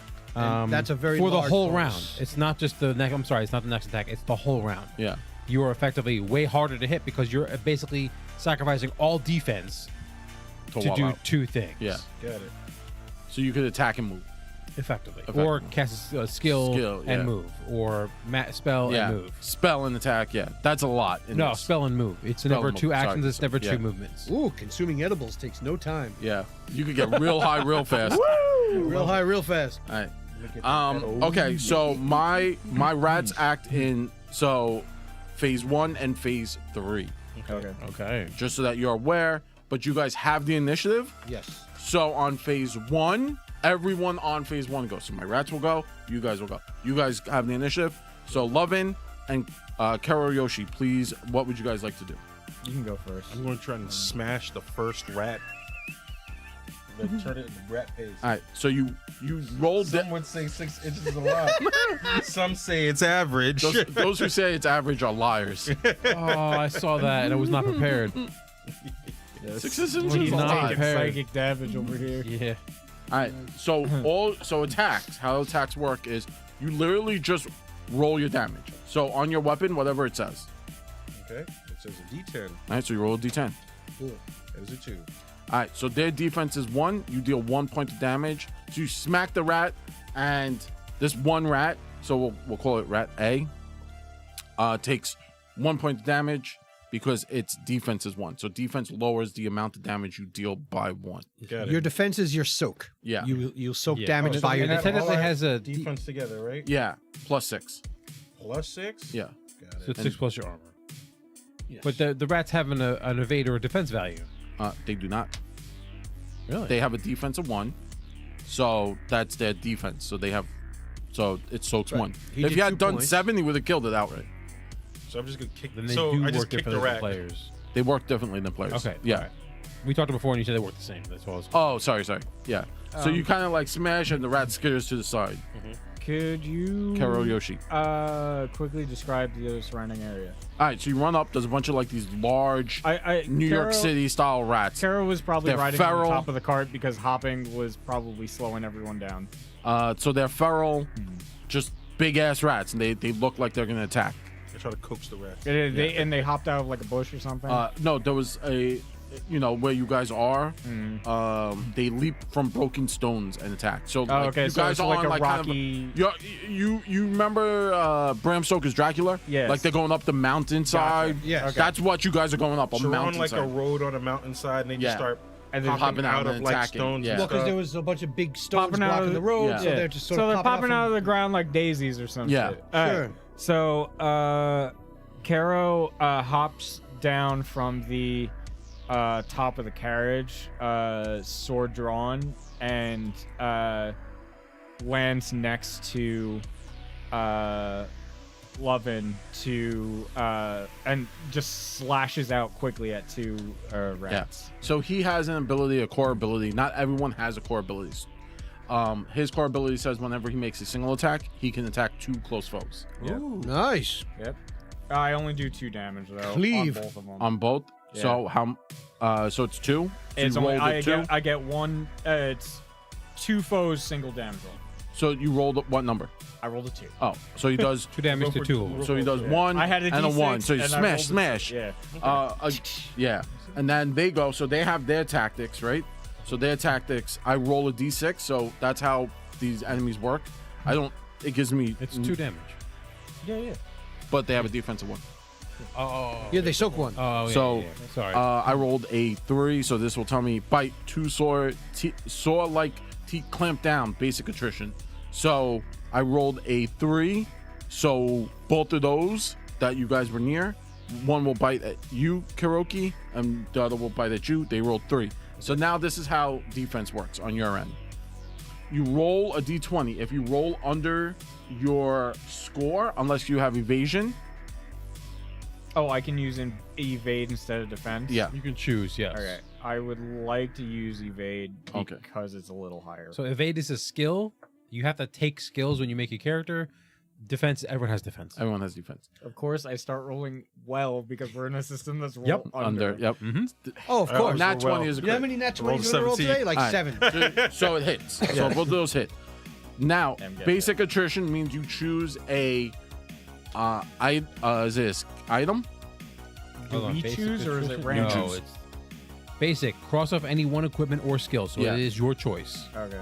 And that's a very for the large whole bonus. round. It's not just the next. I'm sorry, it's not the next attack. It's the whole round. Yeah. You are effectively way harder to hit because you're basically sacrificing all defense to wall do out. 2 things. Yeah. Got it. So you could attack and move. Effectively. Effectively. Or cast a skill yeah. and move, or spell Yeah. and move. Spell and attack. Yeah. That's a lot. In No, this. spell and move. It's Spell never and 2 move. actions. Sorry. It's never Yeah. 2 movements. Ooh, consuming edibles takes no time. Yeah. You could get real high real fast. Real high, real fast. All right. Okay, so my rats act in phase 1 and phase 3, Okay. Okay. just so that you're aware. But you guys have the initiative. Yes. So on phase 1, everyone on phase 1 goes. So my rats will go. You guys will go. You guys have the initiative. So Lovin and Karoyoshi, please. What would you guys like to do? You can go first. I'm going to try and smash the first rat. Turn it into rat paste. All right. So you roll. Some would say 6 inches is a lot. Some say it's average. Those who say it's average are liars. Oh, I saw that and I was not prepared. 6 inches is He's a not lot. taking prepared. psychic damage over here. Yeah. All right. So attacks. How attacks work is you literally just roll your damage. So on your weapon, whatever it says. Okay. It says a D10. All right. So you roll a d10. Cool. There's a 2. All right. So their defense is 1. You deal 1 point of damage. So you smack the rat, and this one rat. So we'll call it Rat A. Takes 1 point of damage because its defense is 1. So defense lowers the amount of damage you deal by 1. Got it. Your defense is your soak. Yeah. You'll soak Yeah. damage Oh, by so your and it defense. technically has a defense together, right? Yeah. Plus 6. Plus 6? Yeah. Got So it. it's 6 plus your armor. But the rats have an evade or a defense value. They do not. Really? They have a defense of 1, so that's their defense. So they have, so it soaks 1. He If did you had 2 done points. 7, he would have killed it outright. So I'm just going to kick. Then they So do I just work kick the differently than rat. players. They work differently than players. Okay. Yeah. alright. We talked before and you said they work the same. That's what I was. Oh, sorry. Yeah. So you kind of like smash and the rat skitters to the side. Could you Karoyoshi. quickly describe the surrounding area? All right. So you run up. There's a bunch of like these large New York City style rats. Kara was probably They're riding on feral. the top of the cart because hopping was probably slowing everyone down. So they're feral, just big ass rats, and they look like they're gonna attack. I try to coax the rat. They hopped out of like a bush or something. No, there was a, where you guys are. They leap from broken stones and attack. So like, okay, you so guys it's are like on a like rocky- kind of you remember Bram Stoker's Dracula? Yes. Like they're going up the mountainside. Gotcha. Yes. Okay. That's what you guys are going up a So we're on mountainside. like a road on a mountainside, and they Yeah. just start And then popping out of and like attacking. stones. Yeah. and Well, because stuff. there was a bunch of big stones Popping out blocking of the road, yeah. so they're just sort so of they're popping popping out of the ground like daisies or something. Yeah. Sure. So Caro hops down from the top of the carriage, sword drawn, and lands next to Lovin to and just slashes out quickly at 2 rats. So he has an ability, a core ability. Not everyone has a core ability. His core ability says whenever he makes a single attack, he can attack 2 close foes Nice. Yep. I only do 2 damage though. Cleave. On both of them. on both. Yeah. So so it's 2. So It's you only rolled a 2. I get 1. It's 2 foes, single damage roll. So you rolled what number? I rolled a 2. Oh, so he does. 2 damage to 2 of them. So he does Yeah. 1 I had a and a D6 1. So you and I rolled smash. Yeah. Yeah. And then they go. So they have their tactics, right? So their tactics. I roll a d6. So that's how these enemies work. I don't. It gives me. It's 2 damage. Yeah. But they have a defensive 1. Oh. Yeah, they soak 1. Oh, yeah. So, yeah. Sorry. I rolled a 3. So this will tell me bite 2 saw like teeth clamp down. Basic attrition. So I rolled a 3. So both of those that you guys were near, one will bite at you, Kiroki, and the other will bite at you. They rolled 3. So now this is how defense works on your end. You roll a d20. If you roll under your score, unless you have evasion, Oh, I can use evade instead of defense. Yeah. You can choose, yes. Okay. I would like to use evade Okay. because it's a little higher. So evade is a skill. You have to take skills when you make a character. Defense, everyone has defense. Everyone has defense. Of course, I start rolling well because we're in a system that's roll Yep, under. Yep. Mm-hmm. Oh, of course. Nat well. 20 is a You know how crit. many nat Rolled 20s you roll 17. today? Like All right. 7. So it hits. So both of those hit. Now, I'm getting basic attrition means you choose a is this item? Do Hold on, we basic choose or is it attrition? random? No, it's basic. Cross off any one equipment or skill, so Yeah. it is your choice. Okay.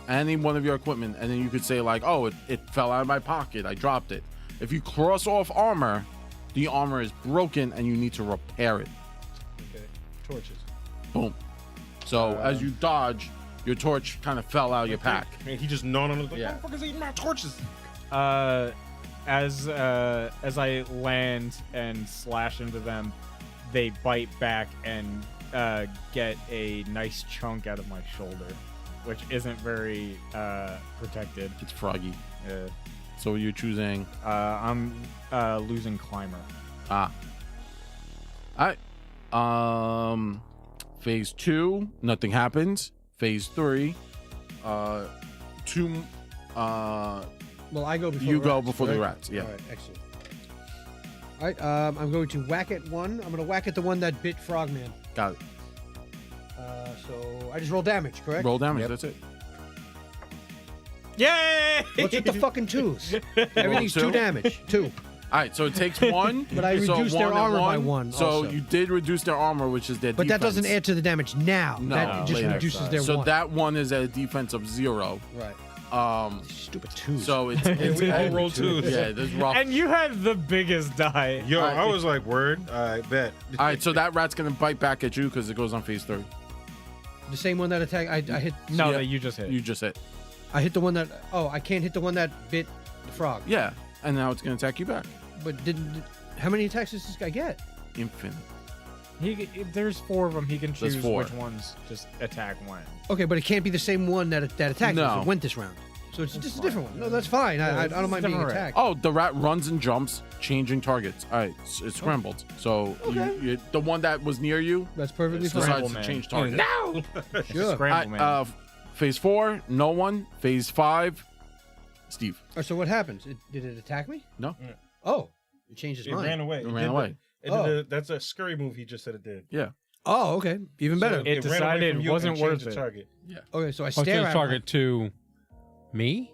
Any one of your equipment, and then you could say like, oh, it fell out of my pocket. I dropped it. If you cross off armor, the armor is broken and you need to repair it. Okay. Torches. Boom. So as you dodge, your torch kind of fell out of your pack. Man, he just gnawed on it. Like, Yeah. motherfuckers eating my torches. As I land and slash into them, they bite back and get a nice chunk out of my shoulder, which isn't very protected. It's froggy. Uh, So you're choosing I'm losing climber. all right. Phase 2, nothing happens. Phase 3, two Well, I go before you the go rats, before the right? rats, yeah. All right, excellent. All right, I'm going to whack at one. I'm going to whack at the one that bit Frogman. Got it. So I just roll damage, correct? Roll damage, that's it. Yay! What's with the fucking twos? Everything's two? 2 damage. 2. All right, so it takes one. But I so reduced their one and armor by 1 So also. you did reduce their armor, which is their But that defense. doesn't add to the damage now. No, that just later. reduces their So 1. that one is at a defense of 0. Right. Stupid 2s. So it's we all roll twos. Yeah, this is rough. And you had the biggest die. Yo, Alright. I was like, word. I bet. All right, so that rat's gonna bite back at you because it goes on phase 3. the same one that attacked. I hit. No, Yeah. that you just hit. You just hit. I hit the one that. Oh, I can't hit the one that bit the frog. Yeah, and now it's gonna attack you back. But didn't. How many attacks does this guy get? Infinite. There's 4 of them. He can choose 4. which ones just attack when. Okay, but it can't be the same one that attacked No. us. It went this round. So it's just a different one. No, that's fine. I don't mind being different rat. attacked. Oh, the rat runs and jumps, changing targets. All right, it's scrambled. So Okay. you, the one that was near you That's perfectly fine. decides to man. change target. No. Sure. Scramble, man. Phase 4, no one. Phase 5, Steve. Oh, so what happens? Did it attack me? No. Yeah. Oh, it changed his It mind. ran away. It It ran did away. that's a scurry move. He just said it did. Yeah. Oh, okay. Even better. So It ran away decided from it you wasn't and changed worth the it. target. Okay, so I Oh, stare change at him. target to me?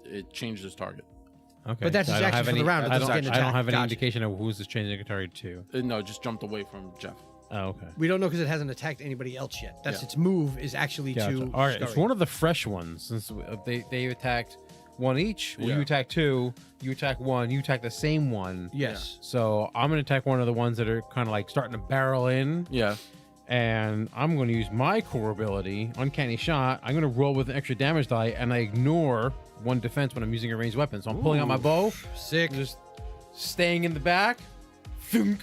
It changed his target. Okay. But that's I his don't action have for the any- round. It I doesn't don't, get an I don't attack. have any Gotcha. indication of who's this changing a target to. No, just jumped away from Jeff. Oh, okay. We don't know because it hasn't attacked anybody else yet. That's Yeah. its move is actually Gotcha. to. All right, it's scurry. one of the fresh ones since they attacked one each. Well, Yeah. you attack 2, you attack 1, you attack the same one. Yes. So I'm gonna attack one of the ones that are kind of like starting to barrel in, Yeah. and I'm gonna use my core ability, Uncanny Shot. I'm gonna roll with an extra damage die, and I ignore 1 defense when I'm using a ranged weapon. So I'm pulling out my bow, Sick. just staying in the back, thunk,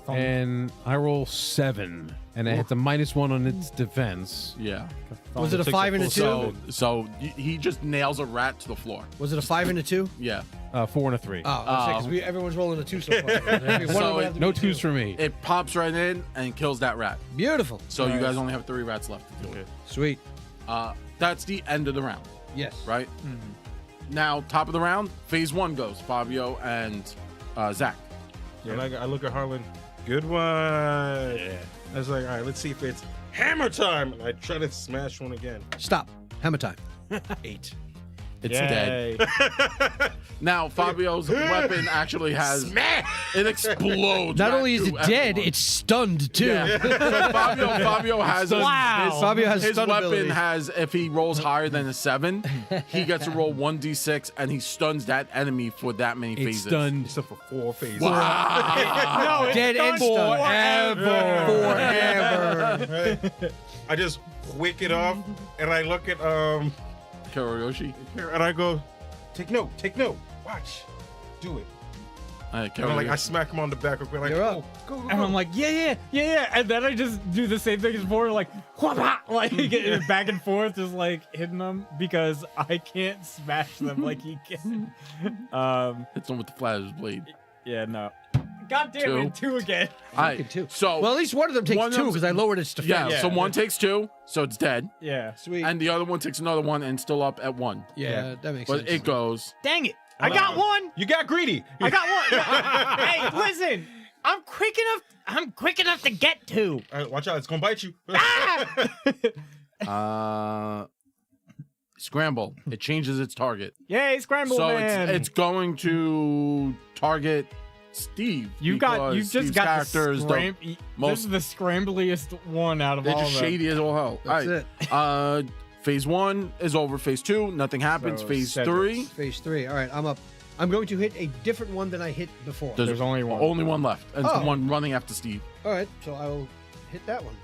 and I roll 7, and it hits a -1 on its defense. Yeah. Was it a Takes 5 and a 2? So he just nails a rat to the floor. Was it a 5 and a 2? Yeah. 4 and a 3. Oh, because everyone's rolling a 2 so far. One of them So would have to No be a 2s 2. for me. It pops right in and kills that rat. Beautiful. So you Nice. guys only have 3 rats left to deal with. Sweet. That's the end of the round, Yes. right? Now, top of the round, phase 1 goes Fabio and Zach. And I look at Harlan. Good one. I was like, all right, let's see if it's hammer time. And I try to smash one again. Stop. Hammer time. 8. It's dead. Yay. Now, Fabio's weapon actually has. It explodes. Not right only is it through dead, everyone. it's stunned too. Yeah. So Fabio has Wow. Fabio has his stun weapon ability. has, if he rolls higher than a 7, he gets to roll 1d6 and he stuns that enemy for that many It's phases. done. Except for 4 phases. No, it's Dead and done stunned. forever. Forever. I just wick it off and I look at Karayoshi. and I go, take note, watch, do it. And I'm like, I smack him on the back. We're like, You're up. Go. And I'm like, yeah. And then I just do the same thing as before, like, like back and forth, just like hitting them because I can't smash them like he can. Hits him with the flat of his blade. Yeah, no. God damn it, 2 again. All right. Two. So Well, at least one of them takes One of 2 them's- because I lowered its defense. yeah, Yeah. so one takes 2, so it's dead, Yeah. Sweet. and the other one takes another one and still up at 1. yeah, that makes But sense. it goes. Dang it! I got one. You got greedy. I got one. Hey, listen! I'm quick enough. I'm quick enough to get 2. All right, watch out. It's gonna bite you. Scramble. It changes its target. Yay, Scramble So Man. it's going to target Steve. You because just Steve's got character is the This most- is the scrambliest one out of they're all just of them. shady as all hell. That's All it. right. Phase 1 is over. Phase 2, nothing happens. So Phase Cedric's. 3, Phase 3. All right, I'm up. I'm going to hit a different one than I hit before. There's only one. Only one left. And it's Oh. the one running after Steve. All right, so I will hit that one.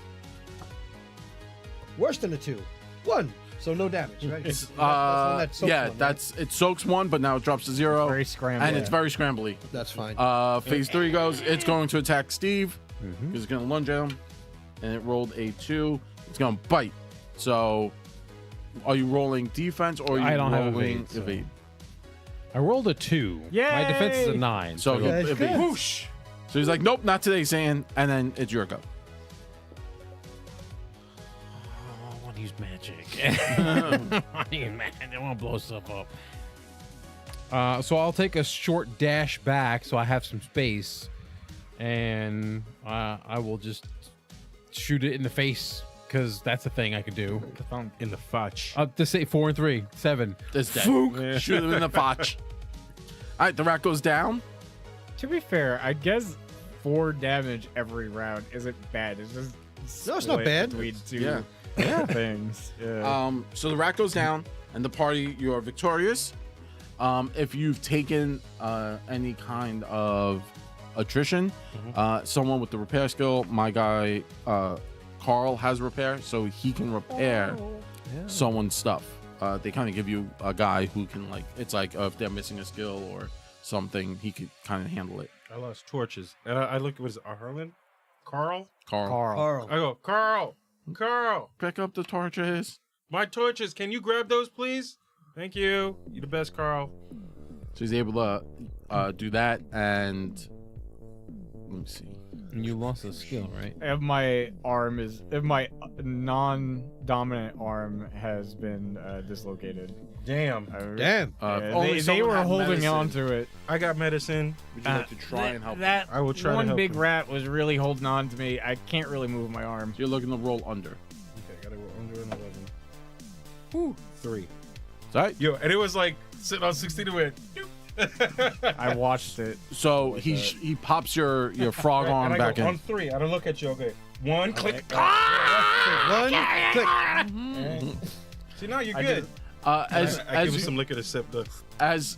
Worse than a 2. 1. So no damage, right? That's the one that soaks Yeah, one, right? that's it soaks 1, but now it drops to 0. Very scrambly. And it's very scrambly. That's fine. Phase 3 goes, it's going to attack Steve. Mm-hmm. It's going to lunge at him. And it rolled a 2. It's going to bite. So, are you rolling defense or are you I don't have rolling evade, so- evade? I rolled a 2. My defense is a Yay! 9. So, he Yeah, it's evades. good. Whoosh. So he's like, nope, not today, Saiyan. And then it's your go. I want to use magic. I want to blow stuff up. So I'll take a short dash back so I have some space, and I will just shoot it in the face because that's a thing I could do. In the fudge. To say 4 and 3, 7. It's dead. Shoot him in the fotch. All right, the rat goes down. To be fair, I guess 4 damage every round isn't bad. It's just No, it's not split bad. between 2 Yeah. things. Yeah. So the rat goes down, and the party, you are victorious. If you've taken any kind of attrition, someone with the repair skill, my guy Carl has repair, so he can repair someone's stuff. They kind of give you a guy who can, like, it's like if they're missing a skill or something, he could kind of handle it. I lost torches. And I look, what is it, Harlan? Carl? Carl, Carl. I go, Carl, pick up the torches. my torches. Can you grab those, please? Thank you. You're the best, Carl. So he's able to do that, and let me see. And you lost a skill, right? If my non-dominant arm has been dislocated. Damn. Damn. Yeah, If only they someone were had holding medicine. on to it. I got medicine. Would you like to try and help? That I will try to one help big him. rat was really holding on to me. I can't really move my arm. You're looking to roll under. Okay, gotta go under an 11. 3. Is that right? Yo, and it was like sitting on 60 to win. I watched it. So he pops your frog arm and I back go, in. on 3. I don't look at you. Okay. 1, click. One click. See, now you're I good. just- As I give him you, some liquor to sip. as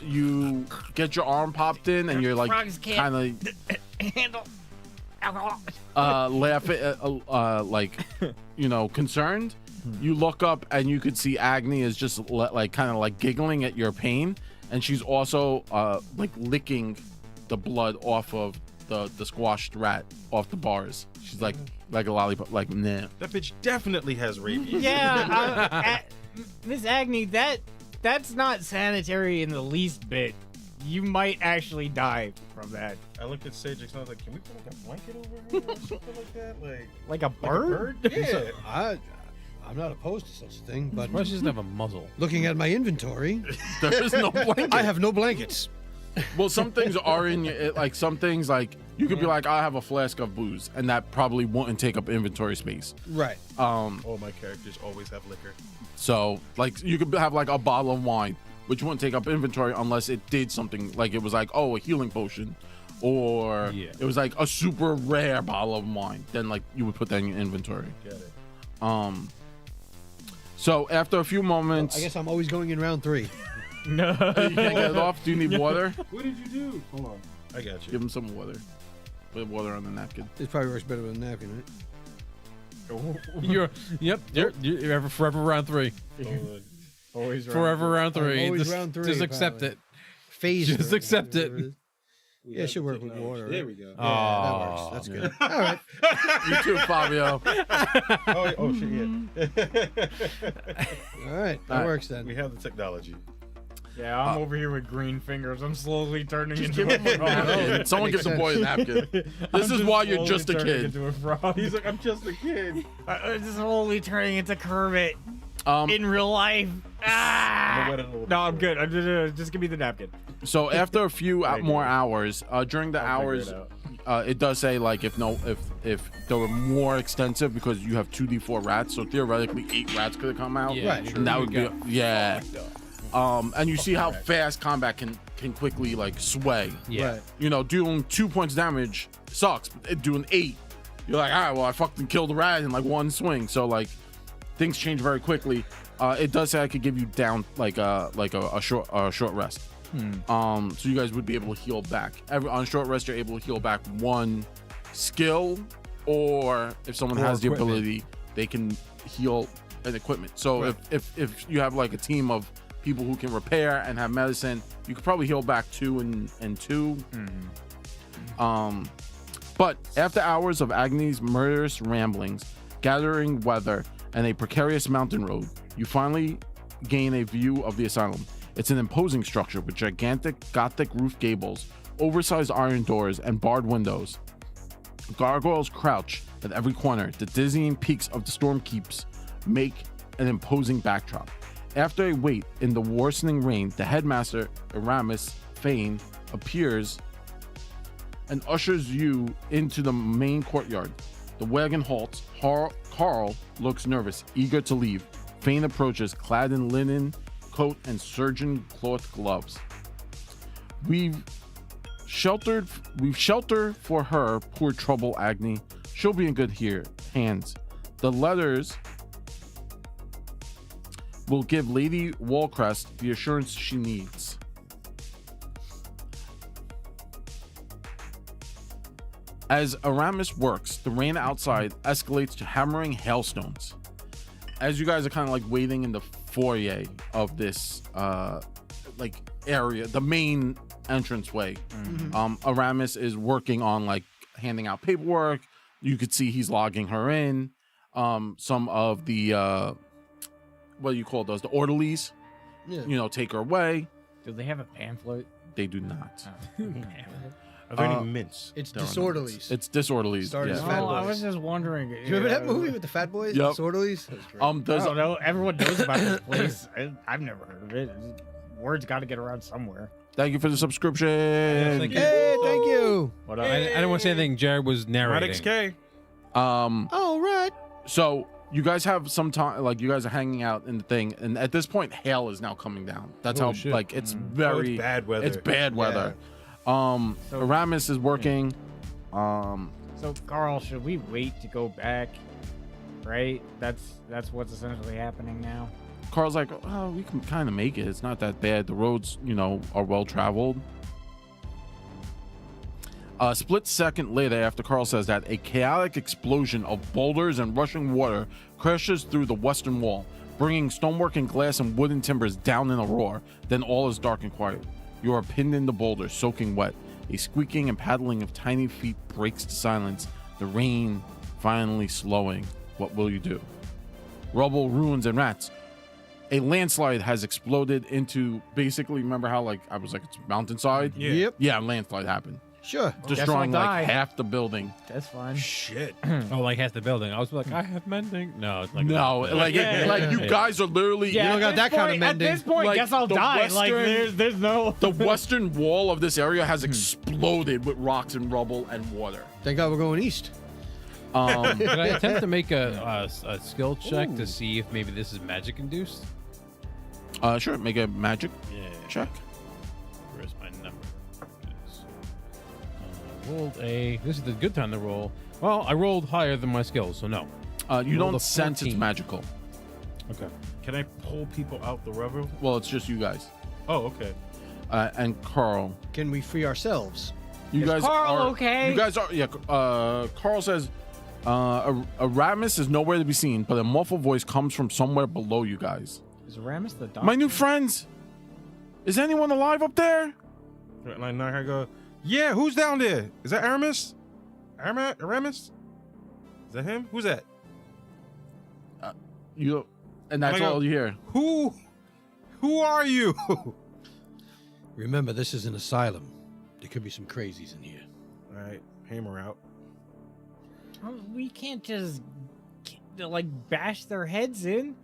you get your arm popped in and you're like Frogs can't- kind Handle. Alcohol. of laughing, like concerned. You look up and you could see Agni is just like kind of like giggling at your pain, and she's also like licking the blood off of the squashed rat off the bars. She's like a lollipop, like nah. That bitch definitely has rabies. Yeah, Miss Agni, that's not sanitary in the least bit. You might actually die from that. I looked at Sage and I was like, can we put like a blanket over her or something like that? Like Like a a bird? bird? Yeah. I'm not opposed to such a thing, but Well, she doesn't have a muzzle. looking at my inventory, There is no blanket. I have no blankets. Well, some things are in your, like some things like you could be like, I have a flask of booze, and that probably wouldn't take up inventory space. Right. All my characters always have liquor. So like you could have like a bottle of wine, which wouldn't take up inventory unless it did something like it was like, oh, a healing potion, or Yeah. it was like a super rare bottle of wine. Then like you would put that in your inventory. Get it. So after a few moments, I guess I'm always going in round 3. No. you can't get it off. Do you need water? What did you do? Hold on. I got you. Give him some water. Put water on the napkin. It probably works better with a napkin, right? You're ever forever round 3. Hold on. Always Forever round 3. always Just, round 3, just accept apparently. it. Phaser. Just accept it. whatever is. Yeah, it should work with water. There Right? we go. Yeah, that works. That's good. All right. You too, Fabio. Oh shit, yeah. All right. That All right. works then. We have the technology. Yeah, I'm over here with green fingers. I'm slowly turning into give a him a frog. napkin. Someone give the boy a napkin. This is why you're just a kid. Into a frog. He's like, I'm just a kid. I'm slowly turning into Kermit Um, in real life. Ah! No, I'm good. Just give me the napkin. so after a few Figure more it. hours, during the I'll figure hours, it out. it does say like if they were more extensive because you have 2d4 rats, so theoretically 8 rats could have come out. Yeah, Right. And that would be and you see how fast combat can quickly like sway. Yeah. Right. You know, doing 2 points damage sucks, but doing 8, you're like, all right, well I fucking killed a rat in like one swing. So like things change very quickly. It does say I could give you down like a short rest. So you guys would be able to heal back. On short rest, you're able to heal back 1 skill, or if someone Or has the equipment. ability, they can heal an equipment. So Right. if you have like a team of people who can repair and have medicine, you could probably heal back 2 and 2. But after hours of Agni's murderous ramblings, gathering weather, and a precarious mountain road, you finally gain a view of the asylum. It's an imposing structure with gigantic Gothic roof gables, oversized iron doors, and barred windows. Gargoyles crouch at every corner. The dizzying peaks of the storm keeps make an imposing backdrop. After a wait in the worsening rain, the headmaster, Aramis Fane, appears and ushers you into the main courtyard. The wagon halts. Carl looks nervous, eager to leave. Fane approaches, clad in linen coat and surgeon cloth gloves. We've shelter for her, poor trouble Agni. She'll be in good hands. The letters will give Lady Walcrest the assurance she needs. As Aramis works, the rain outside escalates to hammering hailstones. As you guys are kind of like waiting in the foyer of this like area, the main entranceway, Aramis is working on like handing out paperwork. You could see he's logging her in. Some of the what do you call those? The orderlies, Yeah. take her away. Do they have a pamphlet? They do not. Are there Uh, any mints? It's There are no disorderlies. mints. It's disorderlies. Started yeah. as Fat Oh, I Boys. was just wondering. Do you remember that movie with the Fat Boys? Yep. Disorderlies? That was great. I Does don't know. Everyone knows about this place. I've never heard of it. Word's got to get around somewhere. thank you for the subscription. Thank you. Hey, thank you. What I didn't want to say anything. Jared was narrating. XK. All right. So you guys have some time, like you guys are hanging out in the thing, and at this point, hail is now coming down. That's Oh, how shit. like it's very it's bad weather. It's bad weather. Aramis is working. So, Carl, should we wait to go back? Right? That's what's essentially happening now. Carl's like, oh, we can kind of make it. It's not that bad. The roads, are well traveled. A split second later, after Carl says that, a chaotic explosion of boulders and rushing water crashes through the western wall, bringing stonework and glass and wooden timbers down in a roar. Then all is dark and quiet. You are pinned in the boulders, soaking wet. A squeaking and paddling of tiny feet breaks the silence. The rain finally slowing. What will you do? Rubble, ruins, and rats. A landslide has exploded into basically. Remember how I was like it's mountainside? Yeah. Yep. Yeah, a landslide happened, Sure. destroying I'll like die. half the building. That's fine. Shit. Oh, like half the building. I was like, I have mending. No, it's like No, like you Yeah. guys are literally don't at got this that kind of point- mending. At this point, Like, guess I'll the die. Like Western- there's no. the western wall of this area has exploded with rocks and rubble and water. Thank God we're going east. Can I attempt to make a skill check to see if maybe this is magic induced? Sure, make a magic Yeah. check. Where's my number? Rolled a. This is the good time to roll. Well, I rolled higher than my skills, so no. You Rolled don't a sense it's 14. magical. Okay. Can I pull people out the rubber? Well, it's just you guys. Oh, okay. And Carl. Can we free ourselves? You Is guys Carl are okay? You guys are. Yeah. Carl says, Aramis is nowhere to be seen, but a muffled voice comes from somewhere below you guys. Is Ramus the doctor? My new friends. Is anyone alive up there? And I go, yeah, who's down there? Is that Aramis? Aramis? Is that him? Who's that? And that's Oh my God. all you hear. Who are you? Remember, this is an asylum. There could be some crazies in here. All right, hammer out. We can't just like bash their heads in.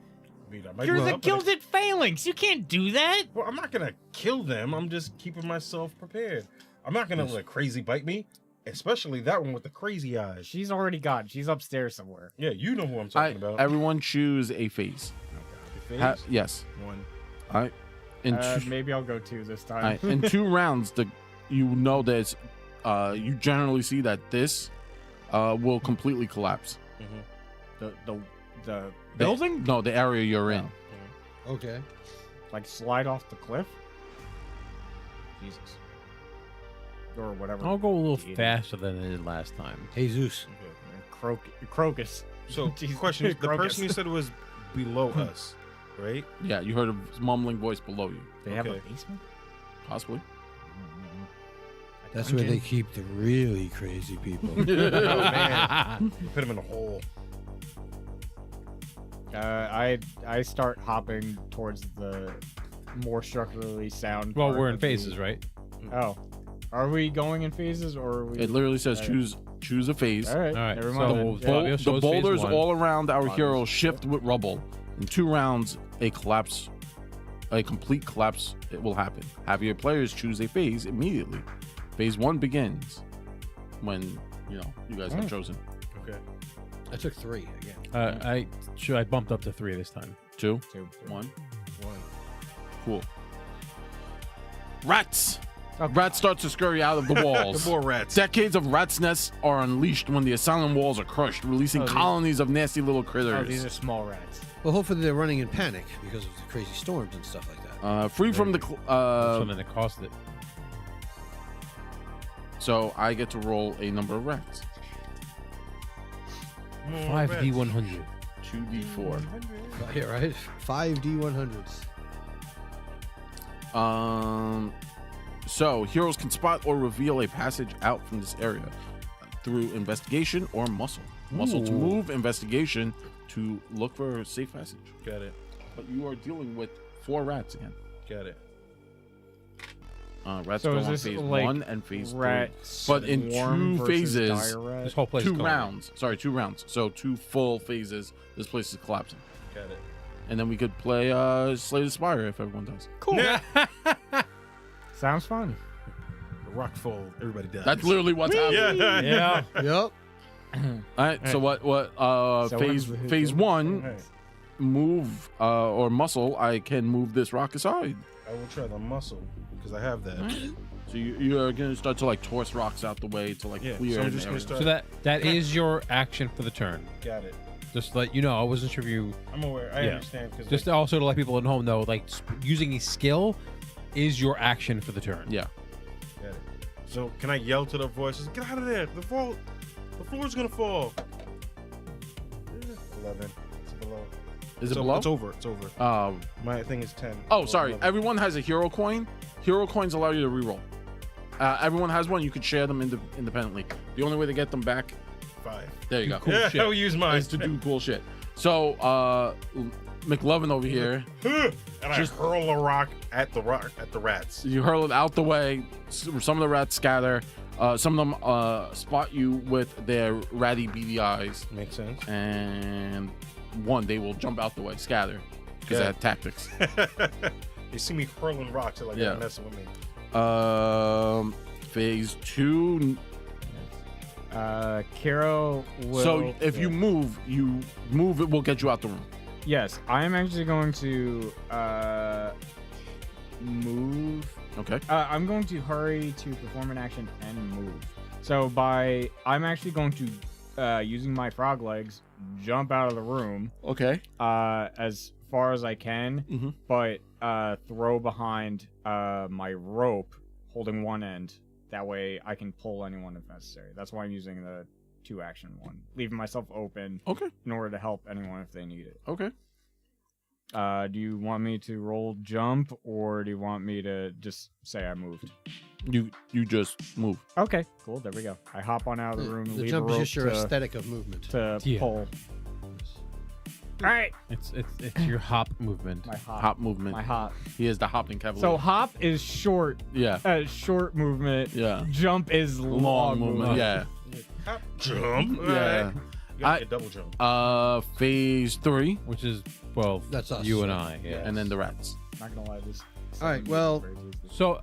I mean, I might You're go the up and- gilded phalanx. You can't do that. Well, I'm not gonna kill them. I'm just keeping myself prepared. I'm not gonna let crazy bite me, especially that one with the crazy eyes. She's already gone. She's upstairs somewhere. Yeah, you know who I'm talking about. Everyone choose a phase. Your face? Yes. One. All right. In Maybe I'll go 2 this time. all right, in 2 rounds, you know there's you generally see that this will completely collapse. The building No, the area you're in. Okay. like slide off the cliff. Jesus. Or whatever. I'll go a little Idiot. faster than I did last time. Jesus. Crocus. So, Jesus, question: the Crocus. person you said was below us, right? Yeah, you heard a mumbling voice below you. They have a Okay. basement. Possibly. That's where they keep the really crazy people. Oh man, you put him in a hole. I start hopping towards the more structurally sound. Well, part we're in of the- phases, right? Oh, are we going in phases or are we? It literally says All right. choose a phase. All right, All right, never so mind. we'll- then. Fabio The shows phase boulders one. all around our Obvious. hero shift with rubble. In 2 rounds, a complete collapse, it will happen. Have your players choose a phase immediately. Phase 1 begins when you guys have chosen. Okay. I took 3 again. I bumped up to 3 this time. 2, 2. 1, One. cool. Rats. Oh, Rats start to scurry out of the walls. The more rats. Decades of rats' nests are unleashed when the asylum walls are crushed, releasing Oh, these- colonies of nasty little Oh, critters. these are small rats. Well, hopefully they're running in panic because of the crazy storms and stuff like that. Free from the Something that cost it. so I get to roll a number of rats. More 5D100. 2d4. Yeah, right? 5D100s. So heroes can spot or reveal a passage out from this area through investigation or muscle. Muscle to Ooh. move, investigation to look for a safe passage. Got it. But you are dealing with 4 rats again. Got it. Rats So go is on this phase like 1 and phase 3. Rats But in swarm 2 versus phases, dire rat? This whole place 2 is going. rounds. Sorry, 2 rounds. So 2 full phases. This place is collapsing. Got it. And then we could play Slay the Spire if everyone does. Cool. Sounds fun. The rock fall. Everybody dies. That's literally what's happening. Yeah. Yeah. Yep. All right. So what So phase what is the- phase 1 Alright. move or muscle, I can move this rock aside. I will try the muscle because I have that. So you're gonna start to like toss rocks out the way to like Yeah, clear. so I'm an just gonna area. start- So that is your action for the turn. Got it. Just to let you know, I wasn't sure if you. I'm aware. I Yeah. understand. Because Just also to let people at home know, like using a skill is your action for the turn. Yeah. Got it. So can I yell to the voices? Get out of there! The floor's gonna fall. 11. It's below. Is it So below? It's over. It's over. My thing is 10. Oh, Or sorry. 11. Everyone has a hero coin. Hero coins allow you to reroll. Everyone has one. You could share them independently. The only way to get them back, 5. there you go, Cool Yeah, shit. I will use mine. is to do cool shit. So McLovin over here, and I just- hurl a rock at the rats. you hurl it out the way. Some of the rats scatter. Some of them spot you with their ratty beady eyes, Makes sense. and they will jump out the way, scatter, because they Yeah. have tactics. They see me hurling rocks. They're like, Yeah. they're messing with me. Phase 2. Kiro will. So if you move, it will get you out the room. Yes, I am actually going to move. Okay. I'm going to hurry to perform an action and move. So I'm actually going to, using my frog legs, jump out of the room Okay. as far as I can, Mhm. but throw behind my rope, holding one end. That way I can pull anyone if necessary. That's why I'm using the 2-action one, leaving myself open Okay. in order to help anyone if they need it. Okay. Do you want me to roll jump, or do you want me to just say I moved? You just move. Okay, cool. There we go. I hop on out of the room and The leave jump a is rope just your to, aesthetic of movement. to Yeah. pull. right. It's your hop movement. My hop. Hop movement. My hop. He is the hopping cavalier. So hop is short. yeah, Short movement. yeah. Jump is Long movement. Yeah, Hop, jump. yeah. Alright. You gotta get double jump. Phase 3, Which is, well, That's us. you and I. Yeah. and then the rats. Not gonna lie, this. All right, well- So,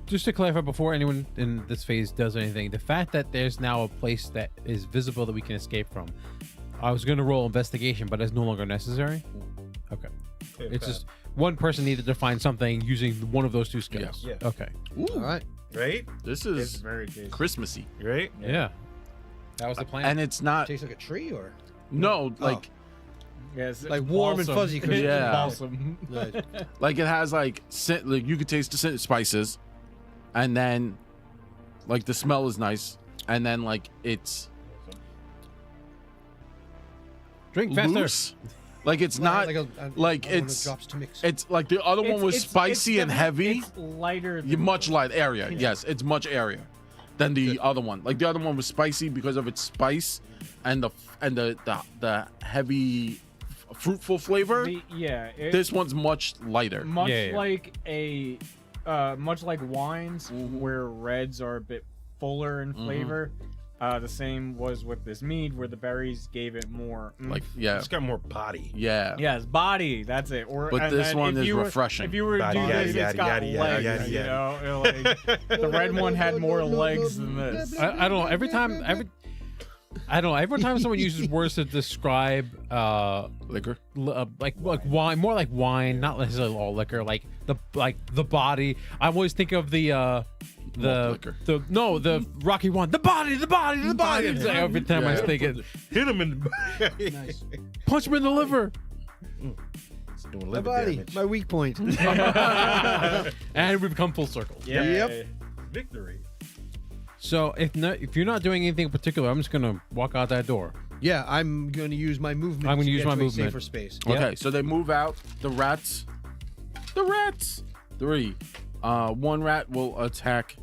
just to clarify, before anyone in this phase does anything, the fact that there's now a place that is visible that we can escape from, I was going to roll investigation, but it's no longer necessary. Okay. Clear It's path. just one person needed to find something using one of those two skills. Yeah. Okay. All right. right. This It's is very tasty. Christmassy, Right. Yeah. That was the plan. and it's not. Tastes like a tree, or No, like Yes, it's Like warm and balsam. fuzzy Christmas. Yeah. Balsam. like it has like scent, like you could taste the scent spices, and then like the smell is nice, and then like it's Drink faster. loose. Like it's not like, it's drops to mix. it's like the other one was spicy and heavy. It's lighter. You Than much light area. Yes, it's much area than the other one. Like the other one was spicy because of its spice and the heavy fruitful flavor. Yeah. This one's much lighter. much Yeah, yeah. like a much like wines where reds are a bit fuller in flavor. The same was with this mead where the berries gave it more Like yeah, It's got more body. yeah. yes, body, that's it. Or But and this then one if is you were- refreshing. If you were to do Yada, this, yada, it's got yada, legs, yada, you yada. know? Like, the red one had more legs than this. I don't know. Every time someone uses words to describe Liquor. like wine, more like wine, not necessarily all liquor, like the body. I always think of the liquor. the Rocky one, the body. It's like every time I Yeah. think it, Hit him in the Nice. punch him in the liver, It's doing My liver body, damage. my weak point. and we become full circle. Yeah. Yep. Victory. So if you're not doing anything in particular, I'm just gonna walk out that door. Yeah, I'm going to use my movement. I'm gonna to use get my to a movement. safer space. Okay, so they move out. The rats. 3. One rat will attack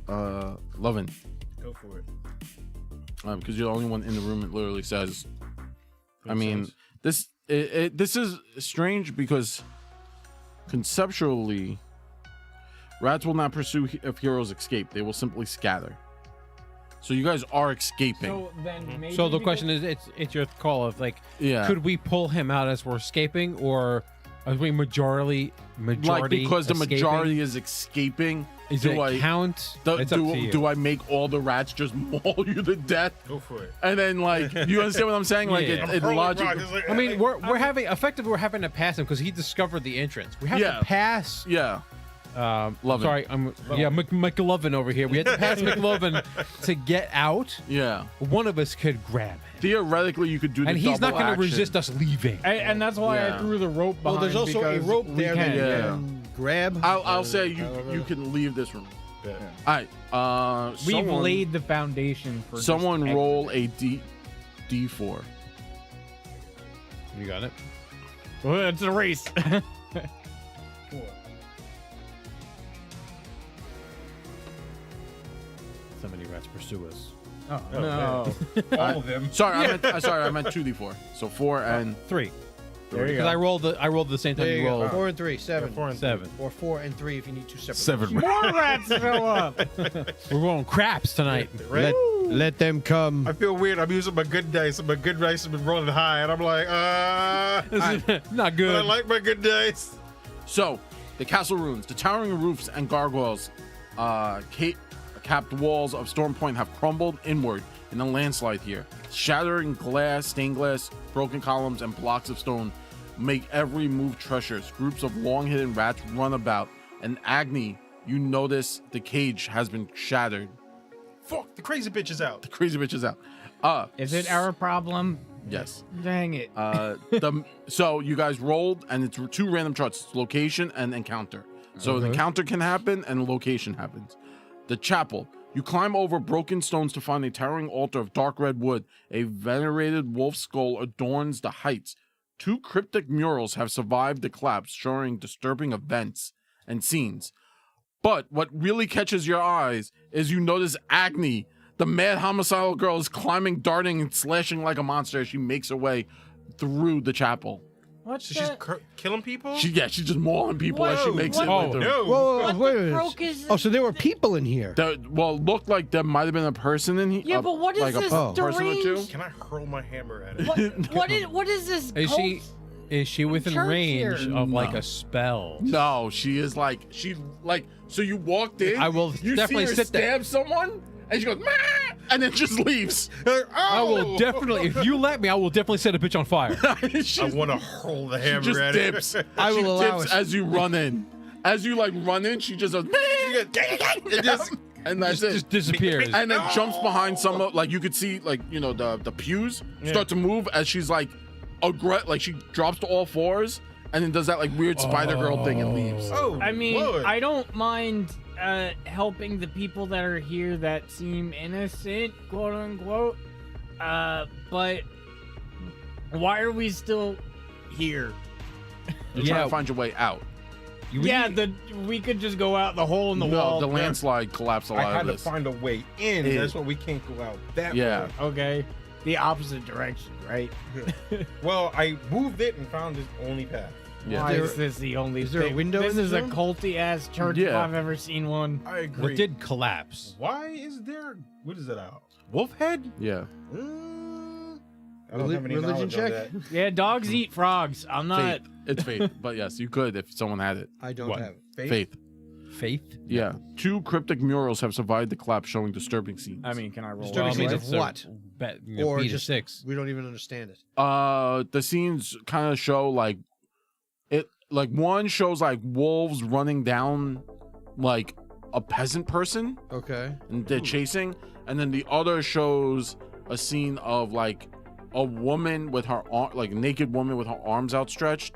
Lovin. Go for it. Because you're the only one in the room. It literally says. I Makes mean, sense. this is strange because conceptually, rats will not pursue if heroes escape. They will simply scatter. So you guys are escaping. So then maybe So the question is, it's your call of like, Yeah. could we pull him out as we're escaping, or are we majority like because the escaping? majority is escaping. Is do it I count? do, It's up to you. do I make all the rats just maul you to death? Go for it. And then like you understand what I'm saying? Like Yeah. it Hurling logic. rock is like- I mean, we're having to pass him because he discovered the entrance. We have Yeah. to pass. Yeah. Lovin. Sorry, McLovin over here. We had to pass McLovin to get out. Yeah. One of us could grab him, Theoretically, you could do the and he's not double going to action. resist us leaving. And that's why Yeah. I threw the rope behind. Well, there's also a because rope we there can, that you yeah. can grab. I'll say you can leave this room. Yeah. All right. We've Someone, laid the foundation for. just someone exiting. roll a D4. You got it. Well, it's a race. So many rats pursue us. Oh, Oh, no. All of them. Sorry, I meant 2D4. So 4 and 3. There you Because go. I rolled the same time There you you go. rolled. 4 and 3, 7. 4 and 7. Or 4 and 3 if you need 2 separate. 7. More rats show up. We're rolling craps tonight. Right? Let them come. I feel weird. I'm using my good dice, and my good dice have been rolling high, and I'm like, Not but good. I like my good dice. So, the castle ruins, the towering roofs and gargoyles, capped walls of Storm Point have crumbled inward in a landslide here. Shattering glass, stained glass, broken columns, and blocks of stone make every move treacherous. Groups of long-hidden rats run about, and Agni, you notice the cage has been shattered. Fuck, the crazy bitch is out. The crazy bitch is out. Is it our problem? Yes. Dang it. So you guys rolled, and it's 2 random charts: location and encounter. So the encounter can happen, and location happens. The chapel. You climb over broken stones to find a towering altar of dark red wood. A venerated wolf skull adorns the heights. 2 cryptic murals have survived the collapse, showing disturbing events and scenes. But what really catches your eyes is you notice Agni, the mad homicidal girl, is climbing, darting, and slashing like a monster as she makes her way through the chapel. What's So she's that? killing people? She's just mauling people as she Whoa, makes what? it. Oh, like through. No. Whoa, What wait a the minute. croak is Oh, so there were people in here. Well, it looked like there might have been a person in here. Yeah, but what is like this a person or two. deranged- Can I hurl my hammer at it? What is this? Is she within church range here? of like No. a spell? No, she is like so you walked in. I will you definitely see her sit there. stab someone, and she goes, "Mah!" and then just leaves. I will definitely, if you let me, I will definitely set a bitch on fire. She I want to hurl the hammer just at dips. it. I will she allow dips it. as you run in. As you like run in, she just goes, It just- and that's it. Just disappears. And then jumps behind some of, like you could see, like the pews start to move as she's like like she drops to all fours and then does that like weird Spider Girl thing and leaves. Oh, I mean, Lord. I don't mind helping the people that are here that seem innocent, quote unquote. But why are we still here? You're trying to find your way out. We could just go out the hole in the No, wall. the landslide collapsed a I lot had of to this. find a way in. Yeah. That's why we can't go out that Yeah. way. Okay, the opposite direction, right? Well, I moved it and found this only path. Yeah. Why There- is this the only? is there a thing? window This in the is a room? culty ass church if Yeah. I've ever seen one. I agree. What did collapse? Why is there? What is it? A wolf head? Yeah. I don't have any Religion knowledge check? on that. Yeah, dogs eat frogs. I'm not. Faith. It's faith. But yes, you could if someone had it. I don't What? have it. Faith. Faith? Yeah. 2 cryptic murals have survived the collapse showing disturbing scenes. I mean, can I roll? Disturbing one? scenes it's of what? Or B to just 6. We don't even understand it. The scenes kind of show like one shows like wolves running down like a peasant person Okay. and they're chasing, and then the other shows a scene of like a woman with her like a naked woman with her arms outstretched,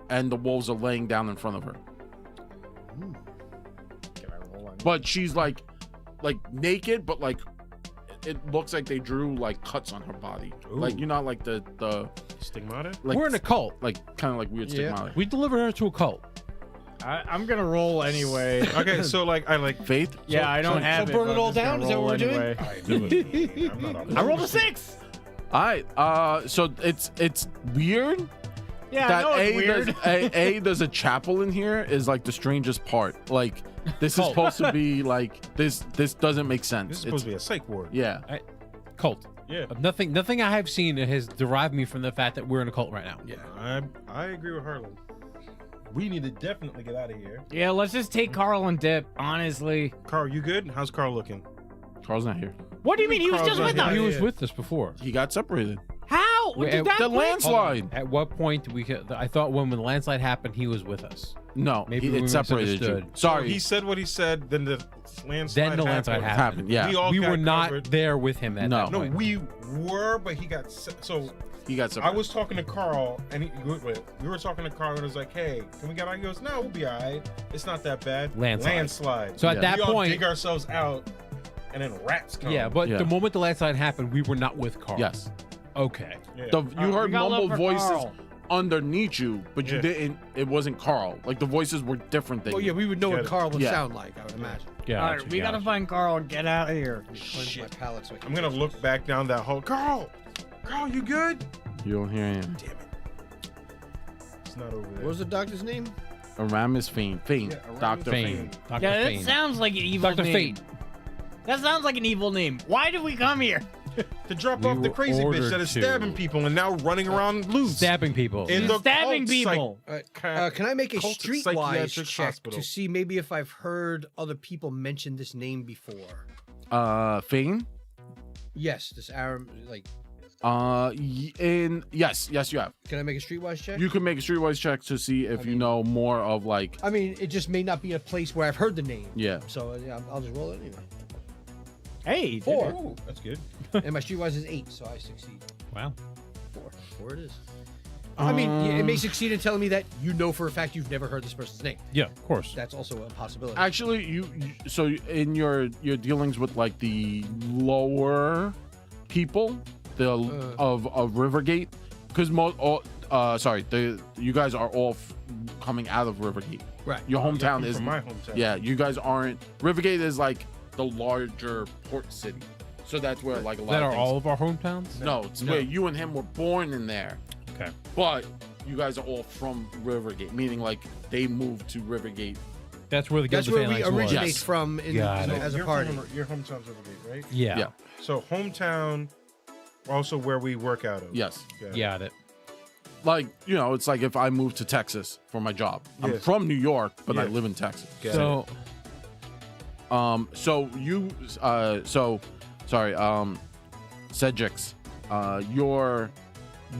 and the wolves are laying down in front of her. Can I roll one? But she's like naked, but like it looks like they drew like cuts on her body, like Ooh. you know, like the Stigmata? like We're in a cult. like kind of like weird Yeah. stigmata. We delivered her to a cult. I'm gonna roll anyway. Okay, so like I like. Faith. Yeah, I don't have so it. burn but it I'm all just gonna down? Is that what roll we're doing? anyway. I do it. I'm not a I rolled a 6. All right. So it's weird Yeah, I that know it's weird. there's a chapel in here is like the strangest part. Like this is supposed to be like this doesn't make sense. This is It's- supposed to be a psych ward. yeah. Cult. Yeah. Nothing I have seen has derived me from the fact that we're in a cult right now. Yeah. I agree with Harlan. We need to definitely get out of here. Yeah, let's just take Carl and dip. Honestly, Carl, you good? How's Carl looking? Carl's not here. what do you mean he was Carl's just not with here. us? He was yeah. with us before. He got separated. How? Wait, Did that The quick? landslide. At what point we could, I thought when the landslide happened, he was with us. No, Maybe it we separated you. misunderstood. Sorry. He said what he said, then the landslide Then the landslide happened. happened. Yeah. We all We got were not covered. there with him at No. that No, point. we were, but he got so. He got I separated. was talking to Carl, and we were talking to Carl, and it was like, "Hey, can we get out?" He goes, "No, we'll be all right. It's not that bad." Landslide. So at Yeah. that we all point, dig ourselves out, and then rats come. yeah, but Yeah. the moment the landslide happened, we were not with Carl. Yes. Okay. Yeah. You We heard got love mumbled for voices Carl. underneath you, but you Yeah. didn't. It wasn't Carl. Like the voices were different than Oh you. yeah, we would know Get what it. Carl would Yeah. sound like. I would imagine. Yeah. All right, we gotta find Carl and get out of here. Cleanse my palate so I can- I'm gonna look back down that hole. Carl, you good? You don't hear him. Damn it. It's not over there. What was the doctor's name? Aramis Fane. Fane. Yeah, Aramis Dr. Fane. Fane. Dr. Yeah, that Fane. sounds like an evil Dr. name. Fate. That sounds like an evil name. Why did we come here? To drop We off the were crazy bitch ordered that is to. stabbing people and now running around loose. Stabbing people. In the Stabbing cult people. All right. Can I make a Cult streetwise psychiatric check hospital. to see maybe if I've heard other people mention this name before? Fane. Yes, this Aram. Like, Yes, you have. can I make a streetwise check? You can make a streetwise check to see if you mean- know more of like. I mean, it just may not be a place where I've heard the name. Yeah. So yeah, I'll just roll it anyway. Hey, 4. Ooh, that's good. And my streetwise is 8, so I succeed. Wow. 4 it is. I mean, it Um, may succeed in telling me that you know for a fact you've never heard this person's name. Yeah, of course. That's also a possibility. Actually, so in your dealings with like the lower people, of Rivergate, because you guys are all coming out of Rivergate. Right. Your hometown I'm is from my hometown. Yeah, you guys aren't. Rivergate is like the larger port city, so that's where like a lot That of are things. all of our hometowns? No, it's No. where you and him were born in there. Okay. but you guys are all from Rivergate, meaning like they moved to Rivergate. That's where the Guild That's of where we Phalanx was. originate Yes. from Got it. as a You're party. from- your hometown's Rivergate, right? Yeah. Yeah. So hometown, also where we work out of. Yes. Okay. Got it. Like, it's like if I moved to Texas for my job. I'm Yeah. from New York, but I Yeah. live in Texas. Got So So you, sorry, Cedrix,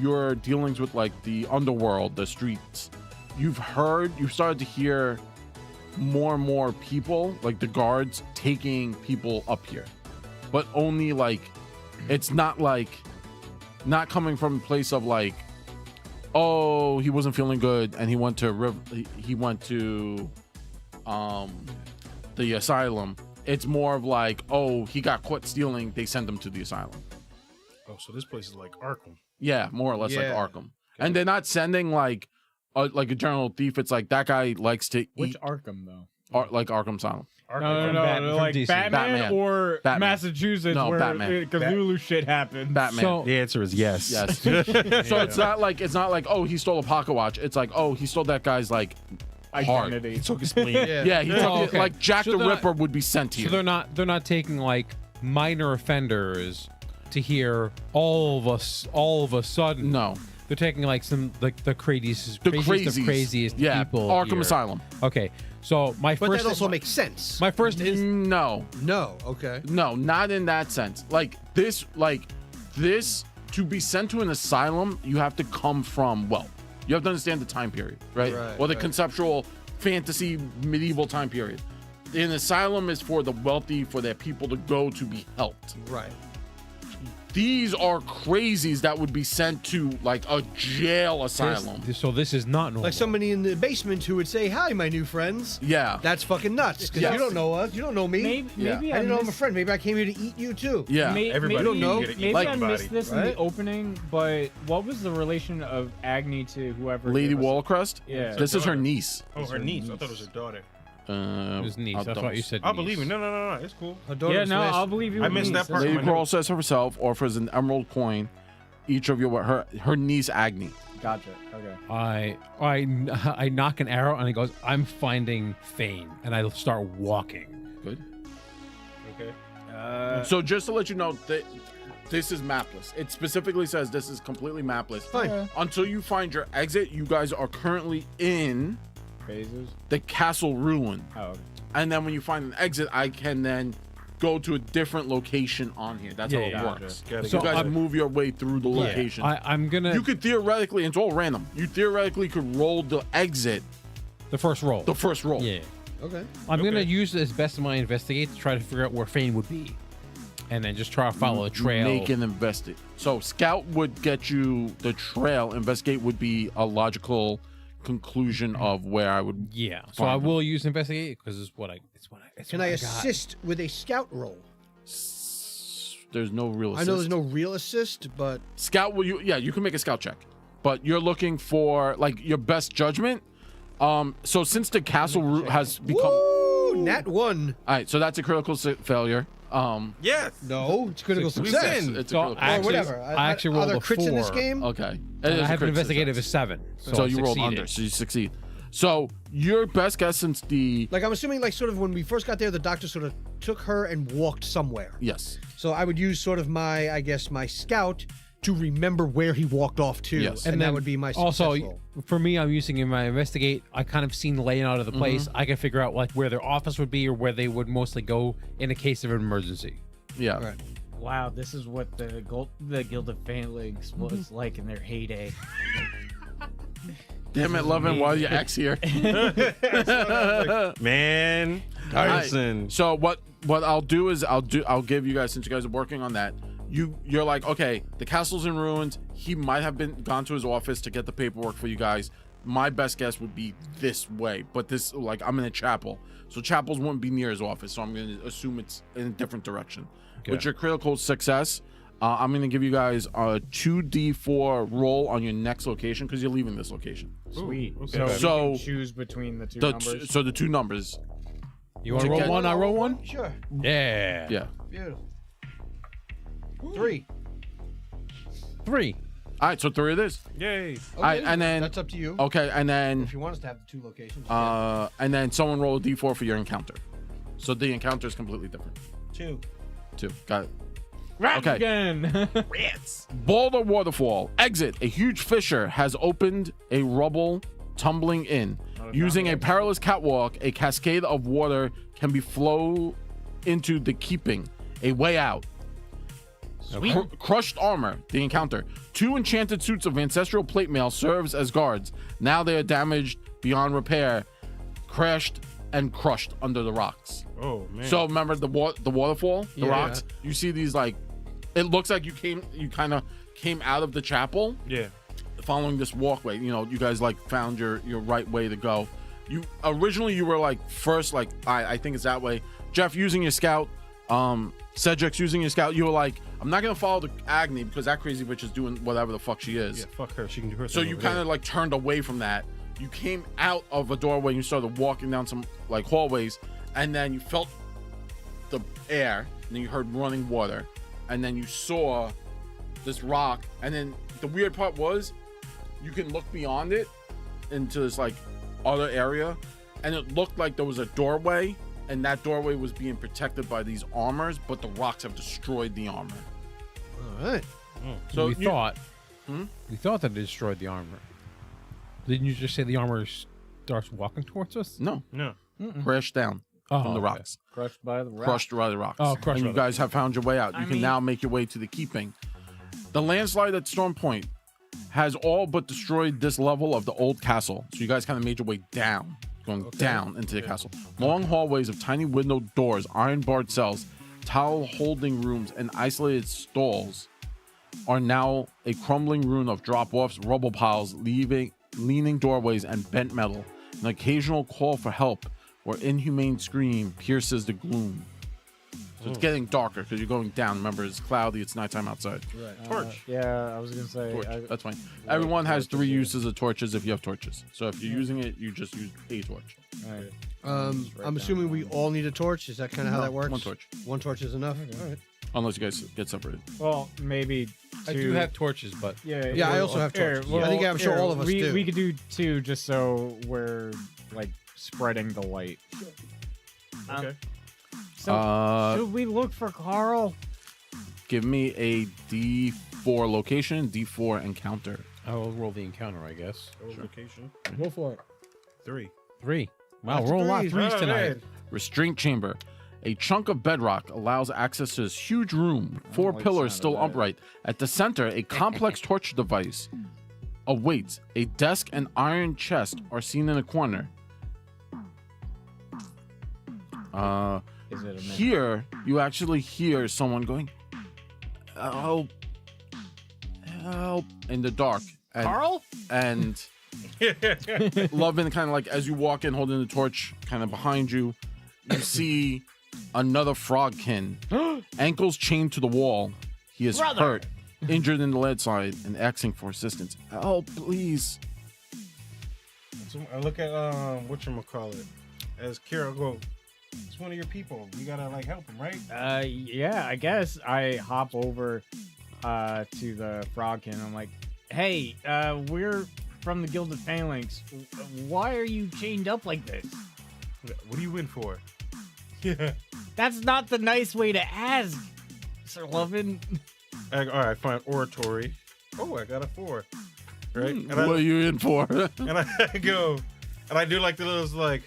your dealings with like the underworld, the streets, you've started to hear more and more people, like the guards, taking people up here, but only like, it's not coming from a place of like, oh, he wasn't feeling good and he went to the asylum. It's more of like, oh, he got caught stealing, they send him to the asylum. Oh, so this place is like Arkham. Yeah, more or less Yeah. like Arkham. And they're not sending like a general thief. It's like that guy likes to Which eat Arkham though? like Arkham Asylum. Arkham. No, from like DC. Batman, Batman. or Batman. Massachusetts, No, where Batman. Cthulhu shit happened. Batman. So The answer is yes. Yes. So it's not like, oh, he stole a pocket watch. It's like, oh, he stole that guy's like heart. Identity. took his spleen. Yeah, he took Oh, it, okay. like Jack So the they're not- Ripper would be sent so here. they're not taking like minor offenders to hear all of a sudden. No, They're taking like some like the craziest the craziest craziest, of craziest yeah, people. Arkham here. Asylum. Okay. So my But first that also makes sense. my first is No, No, okay. no, not in that sense. Like this to be sent to an asylum, you have to come from, well, you have to understand the time period, right? Right, Or the right. conceptual fantasy medieval time period. An asylum is for the wealthy, for their people to go to be helped. Right. These are crazies that would be sent to like a jail asylum. so this is not normal. Like somebody in the basement who would say, "Hi, my new friends." Yeah. That's fucking nuts. Because Yes. you don't know us. You don't know me. Maybe, Yeah. maybe I didn't know I'm a missed- friend. Maybe I came here to eat you too. Yeah. Everybody don't know. can get it. Maybe Like- I missed this in right? the opening, but what was the relation of Agni to whoever? Lady gave us- Wallercrest? Yeah. This is her daughter. niece. Oh, her niece. I thought it was her daughter. It was niece. I'll I thought you double- said I'll niece. believe you. No. It's cool. Her daughter Yeah, was no, last- I'll believe you. I with missed me. that part. Lady my notes. Quarrel says herself offers an emerald coin, each of your her niece Agni. Gotcha. Okay. I knock an arrow and it goes, I'm finding Fane, and I start walking. Good. Okay. So just to let you know that this is mapless. It specifically says this is completely mapless. Fine. Until you find your exit, you guys are currently in Phases. the castle ruin. Oh. Okay. And then when you find an exit, I can then go to a different location on here. That's Yeah, how it yeah. works. Gotcha. So You guys I'm- move your way through the location. I'm gonna You could theoretically, it's all random. You theoretically could roll the exit the first roll. the first roll. Yeah. Okay. I'm gonna Okay. use as best of my investigate to try to figure out where Fane would be, and then just try to follow a trail. Make an investigate. So scout would get you the trail. Investigate would be a logical conclusion of where I would. Yeah. So I Find will use investigate because it's what I. Can I assist with a scout roll? There's no real. I Assist. know there's no real assist, but Scout. Will you? Yeah, you can make a scout check, but you're looking for like your best judgment. So since the castle route has become, woo, nat 1. all right. So that's a critical failure. Yes. No, it's critical We success. win. It's a So critical. I Or actually, whatever. I actually Are rolled there a crits in this 4. game? Okay. It And is I a have an critical investigative success. of 7. So I you rolled succeeded. under, so you succeed. So your best guess since the Like I'm assuming, like sort of when we first got there, the doctor sort of took her and walked somewhere. yes, So I would use sort of my, I guess, my scout to remember where he walked off to, Yes. and that then would be my success also roll. for me. I'm using in my investigate. I kind of seen the layout of the place. I can figure out like where their office would be or where they would mostly go in a case of an emergency. yeah. Right. Wow, this is what the Guild of Phalanx was like in their heyday. Damn it, Lovin, why are you X here? Man, Carson. So what I'll do is I'll give you guys, since you guys are working on that, you're like, okay, the castle's in ruins. He might have gone to his office to get the paperwork for you guys. My best guess would be this way, but this, like, I'm in a chapel, so chapels wouldn't be near his office, so I'm gonna assume it's in a different direction. With your critical success, I'm gonna give you guys a 2d4 roll on your next location because you're leaving this location. Sweet. okay. So, So- we can choose between the two The numbers. so the two numbers, You want to To roll get- one? I roll one. Sure. Yeah. yeah. Beautiful. 3. 3. All right, so 3 it is. Yay. Okay, All right, and then that's up to you. okay, and then If you want us to have the 2 locations. and then someone roll a d4 for your encounter. So the encounter is completely different. 2. 2. Got it. Rat Okay. again. Boulder Waterfall. Exit. A huge fissure has opened a rubble tumbling in. Using a perilous catwalk, a cascade of water can be flow into the keeping. A way out. Crushed armor. The encounter. 2 enchanted suits of ancestral plate mail serves as guards. Now they are damaged beyond repair, crashed and crushed under the rocks. Oh man. So remember the waterfall, the Yeah. rocks. You see these like, it looks like you kind of came out of the chapel, yeah. following this walkway. You know, you guys like found your right way to go. You originally you were like first like I think it's that way. Jeff using your scout, Cedric's using your scout. You were like, I'm not gonna follow the Agni because that crazy bitch is doing whatever the fuck she is. Yeah. Fuck her. She can do her. So thing you over kind of there. like turned away from that. You came out of a doorway and you started walking down some like hallways, and then you felt the air, and then you heard running water, and then you saw this rock, and then the weird part was you can look beyond it into this like other area, and it looked like there was a doorway, and that doorway was being protected by these armors, but the rocks have destroyed the armor. All right. So we you- thought. Hmm? We thought that it destroyed the armor. Didn't you just say the armor starts walking towards us? No, No. crashed down Oh, from the okay. rocks. Crushed by the rock. Crushed by the rocks. Oh, crushed and by you the guys have found your way out. You I can mean- now make your way to the keeping. The landslide at Storm Point has all but destroyed this level of the old castle. So you guys kind of made your way down, going down into the castle. Long hallways of tiny window doors, iron barred cells, towel holding rooms, and isolated stalls are now a crumbling ruin of drop-offs, rubble piles, leaning doorways, and bent metal. An occasional call for help or inhumane scream pierces the gloom. So it's getting darker because you're going down. Remember, it's cloudy. It's nighttime outside. Torch. Yeah, I was gonna say. Torch. That's fine. Everyone has 3 uses of torches if you have torches. So if you're using it, you just use a torch. I'm assuming we all need a torch. Is that kind of how that works? One torch. One torch is enough. All right. Unless you guys get separated. Well, maybe. I two- do have torches, but Yeah, Yeah, I also have torches. I think I'm sure all of us do. We could do 2 just so we're like spreading the light. Okay. So should we look for Carl? Give me a D4 location, D4 encounter. I'll roll the encounter, I guess. Location. Go for it. 3. 3. Wow, That's we're rolling a lot of threes. threes tonight. Restraint chamber. A chunk of bedrock allows access to this huge room. 4 like pillars the sound still of that. upright. At the center, a complex torch device awaits. A desk and iron chest are seen in a corner. Is it a Here, you actually hear someone going, "Help, help," in the dark. And, Carl? And Lovin, kind of like as you walk in holding the torch kind of behind you, you see another frogkin, ankles chained to the wall. He is Brother. hurt, injured in the landslide, and asking for assistance. Help, please. So I look at whatchamacallit. As Kira go, it's one of your people. You gotta like help him, right? Yeah, I guess I hop over to the frogkin. I'm like, hey, we're from the Gilded Phalanx. Why are you chained up like this? What are you in for? Yeah. That's not the nice way to ask, Sir Lovin. All right, fine. Oratory. Oh, I got a 4. Right? And What are you in for? and I go, and I do like the little like,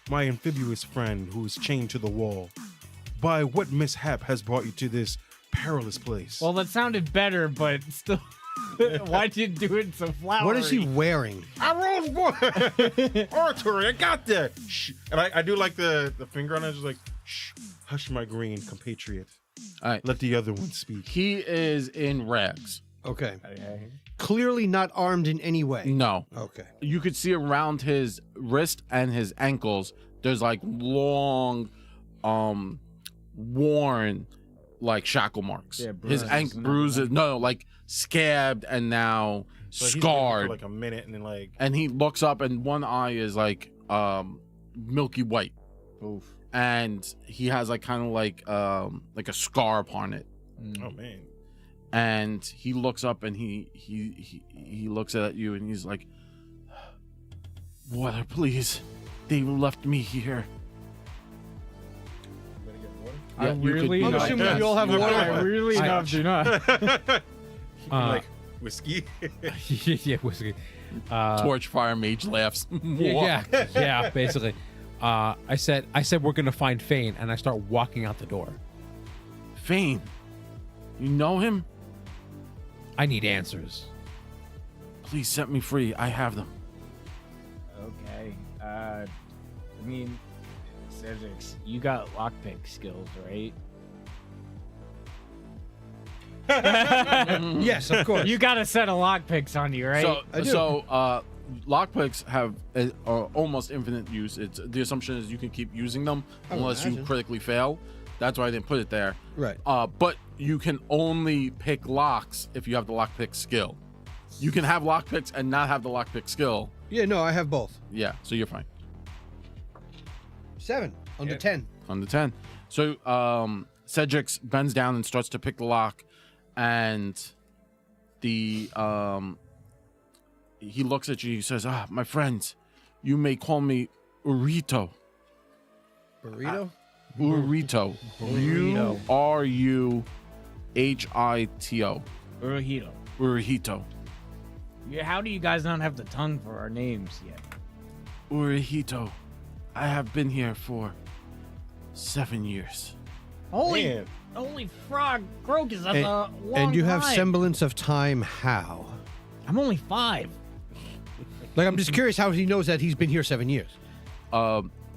my amphibious friend who is chained to the wall. By what mishap has brought you to this perilous place? Well, that sounded better, but still, why'd you do it so flowery? What is he wearing? I rolled 4. Oratory, I got that. Shh. And I do like the finger on it, just like, shh, hush, my green compatriot. All right. Let the other one speak. He is in rags. Okay. Okay. Clearly not armed in any way. No. Okay. You could see around his wrist and his ankles, there's like long, worn, like shackle marks. Yeah, His bruises. bruises, no, like scabbed and now So he's been there scarred. for like a minute, and then like, And he looks up, and one eye is like milky white, Oof. and he has like kind of like a scar upon it. oh man. and he looks up and he looks at you and he's like, "Water, please. They left me here." I Yeah, you could- really I'm you assuming know, you all have Yes. water. I really I- do not. Like whiskey. Yeah, whiskey. Torchfire mage laughs. Yeah, basically. I said we're gonna find Fane, and I start walking out the door. Fane, you know him? I need answers. Please set me free. I have them. Okay. I mean, Cedric, you got lockpick skills, right? Yes, of course. You got a set of lockpicks on you, right? I do. So lockpicks have almost infinite use. It's the assumption is you can keep using them I would unless you imagine. critically fail. That's why I didn't put it there. Right. But you can only pick locks if you have the lockpick skill. You can have lockpicks and not have the lockpick skill. Yeah, no, I have both. Yeah, so you're fine. 7 under Yep. 10. On the 10. So Cedric bends down and starts to pick the lock, and the he looks at you. He says, my friends, you may call me Urito. Burrito? Urito. Uruhito. Uruhito. Urihito. Yeah, how do you guys not have the tongue for our names yet? Urihito. I have been here for 7 years. Holy Man. frog, Grog is up And- a long And you have time. semblance of time how? I'm only 5. Like, I'm just curious how he knows that he's been here 7 years.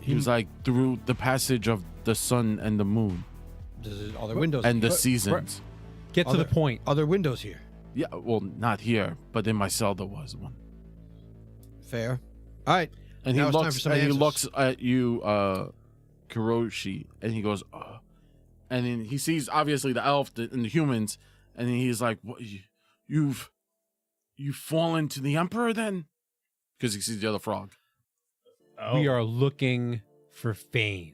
He was like through the passage of the sun and the moon Are there windows? and the here? seasons. Get to the point. Are there windows here? Yeah, well, not here, but in my cell there was one. Fair. All right. And Now he it's time looks for some and he answers. looks at you, Kuroshi, and he goes, and then he sees obviously the elf and the humans, and then he's like, "What? You've fallen to the emperor then?" Because he sees the other frog. We are looking for Fane.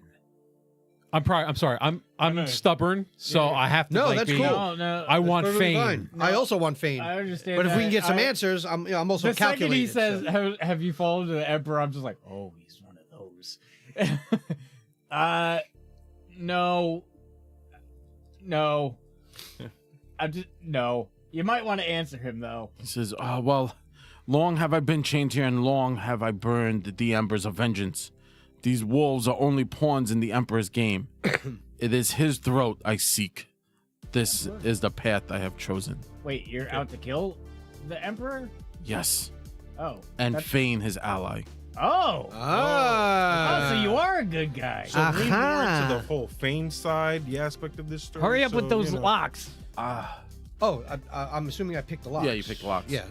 I'm sorry. I'm stubborn, so I have to. No, like, that's be- cool. No, I want Perfectly Fane. fine. I also want Fane. I understand. But if we can that. get some answers, I'm also The second calculating. he says, "Have you fallen to the emperor?" I'm just like, "Oh, he's one of those." No. No. You might want to answer him though. He says, well, long have I been chained here, and long have I burned the embers of vengeance. These wolves are only pawns in the emperor's game. It is his throat I seek. This is the path I have chosen. Wait, you're out to kill the emperor? Yes, Oh. and that's- Fane, his ally. Oh. Ah. Oh, so you are a good guy. So lean more into Aha. the whole Fane side, the aspect of this story. Hurry up so, with those you know. locks. Oh, I'm assuming I picked the locks. Yeah, you picked the locks. Yeah,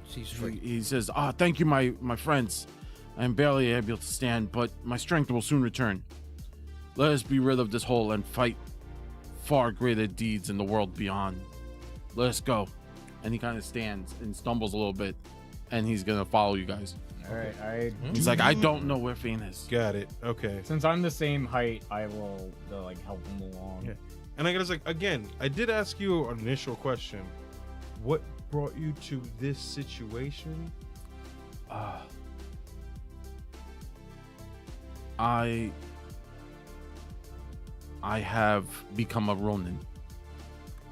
he's free. He says, thank you, my friends. I am barely able to stand, but my strength will soon return. Let us be rid of this hole and fight far greater deeds in the world beyond. Let us go. And he kind of stands and stumbles a little bit, and he's gonna follow you guys. All right. He's like, I don't know where Fane is. Got it. Okay. Since I'm the same height, I will help him along. Yeah. And I gotta like again, I did ask you an initial question. What brought you to this situation? I have become a Ronin.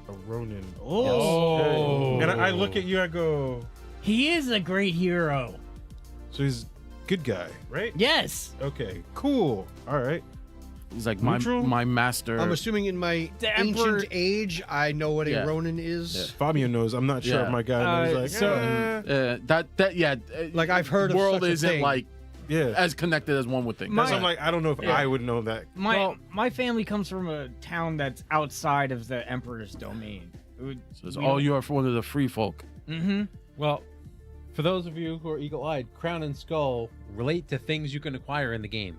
A Ronin. Oh. And I look at you, I go, He is a great hero. so he's good guy, right? Yes. Okay, cool. All right. He's like Neutral? my master. I'm assuming in my The ancient Emperor- age, I know what Yeah. a Ronin is. Yeah. Fabio knows. I'm not sure Yeah. if my guy knows. Like, so- Like, I've heard of world such a isn't thing. like yeah. as connected as one would think. That's My- I'm like, I don't know if Yeah. I would know that. My family comes from a town that's outside of the emperor's domain. Says, you are one of the free folk. Mm-hmm. Well, for those of you who are eagle-eyed, crown and skull relate to things you can acquire in the game.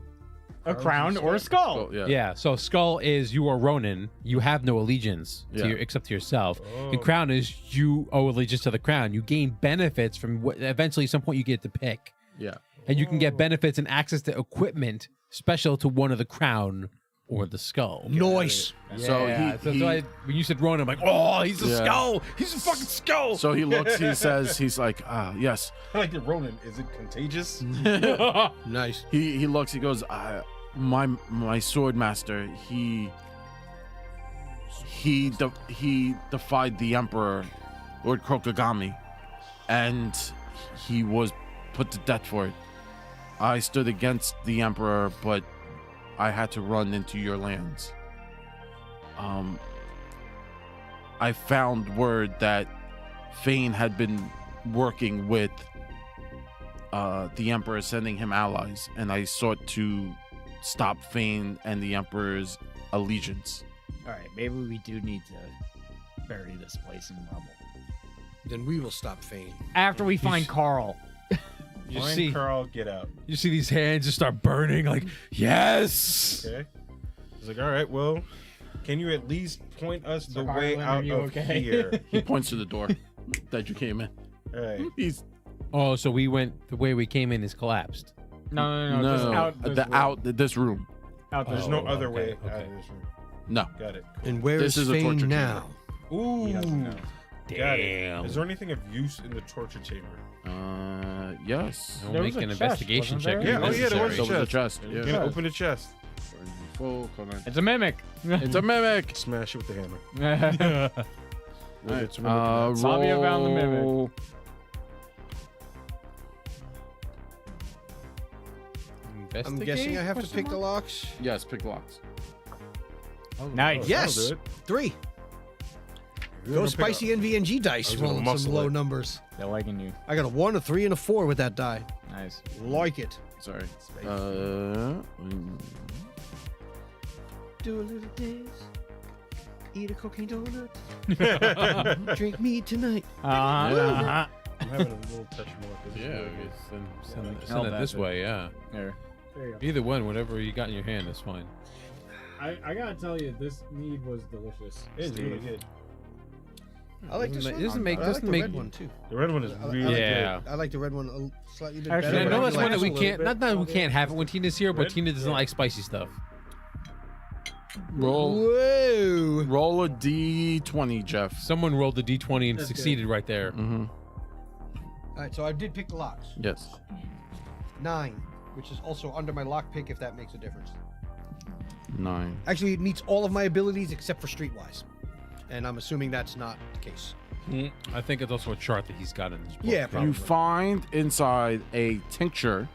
A crown or a skull. Oh, yeah. Yeah. So skull is you are Ronin. You have no allegiance to Yeah. except to yourself. Oh. And crown is you owe allegiance to the crown. You gain benefits from what eventually at some point you get to pick. Yeah. And you can get benefits and access to equipment special to one of the crown or the skull. Noise. So Yeah, he- when you said Ronan, I'm like, oh, he's a Yeah. skull. He's a fucking skull. So he looks. He says, he's like, yes. I like the Ronan. Is it contagious? Nice. He looks. He goes, my sword master. He defied the Emperor, Lord Krokugami, and he was put to death for it. I stood against the Emperor, but I had to run into your lands. I found word that Fane had been working with the Emperor, sending him allies, and I sought to stop Fane and the Emperor's allegiance. All right, maybe we do need to bury this place in rubble. Then we will stop Fane. After we find Carl. You Find see, Carl, get out. you see these hands just start burning. Like, yes. Okay. He's like, all right, well, can you at least point us the So way Harlan, are out you of okay? here? He points to the door that you came in. All right. He's Oh, so we went the way we came in is collapsed. No, just out this room. Out There's this no room. other okay, way out okay. of this room. No. Got it. And where This is is a torture Fane chamber. now? Ooh. He doesn't know. Got it. Is there anything of use in the torture chamber? Yes. We'll There make was a an chest, investigation wasn't check. there? if Yeah, oh yeah, there was necessary. There was a chest. chest. You Yeah. can open the chest. Full comment. It's a mimic. It's a mimic. Smash it with the hammer. With its mimic. Savia found the mimic. roll. I'm guessing I have to pick the locks. Yes, pick locks. Nice. Yes. That'll do it. 3. You're Go gonna spicy pick NVNG I dice, was gonna rolling some muscle low it. numbers. They're liking you. I got a 1, a 3, and a 4 with that die. Nice. Like it. Sorry. Do a little dance. Eat a cocaine donut. Drink me tonight. Uh-huh. I'm having a little touch more. 'cause Yeah, it's send really- Send it that's this it. way, yeah. There. There you go. Either one, whatever you got in your hand, is fine. I gotta tell you, this mead was delicious. It's really good. I like this Doesn't one. ma- doesn't make- I like doesn't the make- red one too. The red one is I like really Yeah. I like the red one slightly bit Actually, better. I Yeah, know but that's like one that we this a little can't. bit. Not that we can't have it when Tina's here, but Red? Tina doesn't Yeah. like spicy stuff. Roll. Whoa. Roll a d20, Jeff. Someone rolled the d20 and That's succeeded right there. Mm-hmm. All right, so I did pick the locks. Yes. 9, which is also under my lock pick if that makes a difference. 9. Actually, it meets all of my abilities except for streetwise. And I'm assuming that's not the case. I think it's also a chart that he's got in his book. Yeah, probably. You find inside a tincture.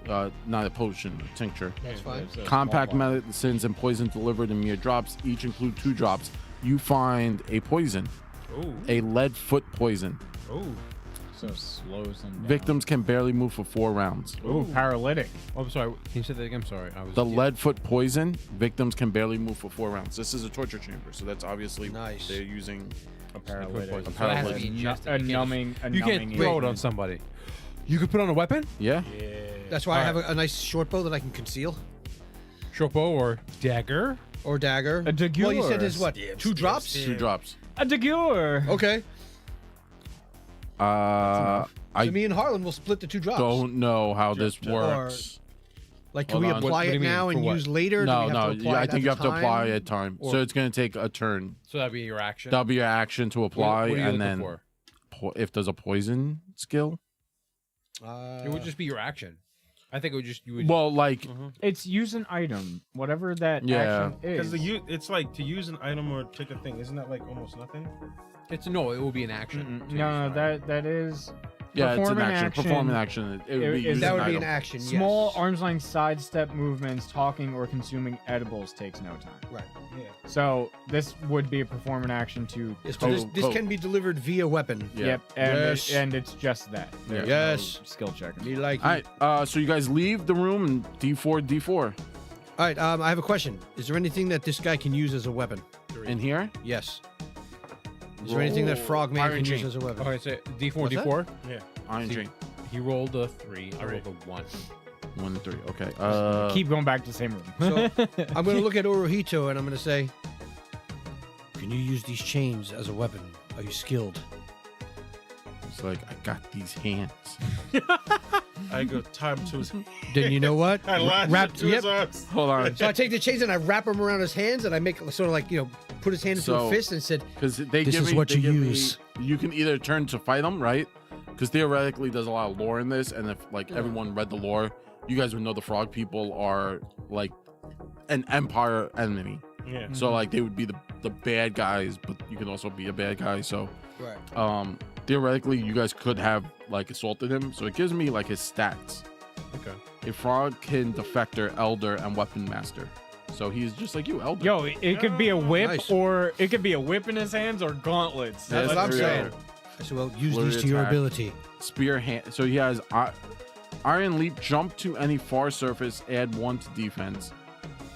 Not a potion, a tincture. That's fine. It's a Compact small bottle. medicines and poison delivered in mere drops. Each include 2 drops. You find a poison, Ooh. a lead foot poison. Ooh. So slows them down. Victims can barely move for 4 rounds. Ooh, paralytic. Oh, I'm sorry. Can you say that again? I'm sorry. I was The lead foot poison, victims can barely move for 4 rounds. This is a torture chamber, so that's obviously Nice. they're using. A paralytic. poison. So that has to be A ingested. a You can't numbing. A You numbing can't throw it agent. on somebody. You could put on a weapon, Yeah. Yeah. That's why I have Alright. a nice short bow that I can conceal. short bow or dagger. Or dagger. A dagger. Well, you said is what? Stab, 2 stab, drops? stab. 2 drops. A dagger. Okay. I So me and Harlan will split the 2 drops. don't know how this Just- works. Like, can Hold we on. apply What do it you mean? now For and what? use later? No, Do we no. have to apply I it think at you have the to apply time? at time. Or- So it's going to take a turn. So that'd be your action. That'll be your action to apply, what are you and looking then for? if there's a poison skill. It would just be your action. I think it would just you would. Well, like It's use an item, whatever that Yeah. action is. Because it's like to use an item or take a thing. Isn't that like almost nothing? it's no. It will be an action. No, that is yeah, it's perform an an action. action. Perform an action. It would be Is- using That would an be item. an action, small yes. arm's length sidestep movements. Talking or consuming edibles takes no time. Right. Yeah. So this would be a perform an action to. Yes, so this Cool. can be delivered via weapon. Yeah. Yep, and Yes. and it's just that. There's Yes. no skill check. Me like All it. right. So you guys leave the room and D4. All right, I have a question. Is there anything that this guy can use as a weapon? In here, Yes. Is there anything that Frogman Iron can chain. use as a weapon? Okay, so D4, What's that? D4. Yeah. iron See, chain. He rolled a 3. I rolled a 1. 1 and 3. Okay. Keep going back to the same room. So I'm going to look at Orohito and I'm going to say, can you use these chains as a weapon? Are you skilled? It's like I got these hands. I go tie him to his. Then you know what? I latch Wrap- it to yep. his arms. Hold on, So I take the chains and I wrap them around his hands and I make sort of like, put his hand into So- a fist and said, because they This give is me, what they you give me- use. you can either turn to fight them, right? Because theoretically, there's a lot of lore in this, and if like everyone read the lore, you guys would know the frog people are like an empire enemy. Yeah. So like they would be the bad guys, but you can also be a bad guy. So right. theoretically, you guys could have like assaulted him. So it gives me like his stats. Okay. A frogkin defector, elder, and weapon master. So he's just like you, elder. Yo, it could be a whip, Nice. or it could be a whip in his hands, or gauntlets. That's what I'm true. saying. I said, well, use Flurry these to your attack. ability. Spear hand. So he has iron leap, jump to any far surface, add 1 to defense.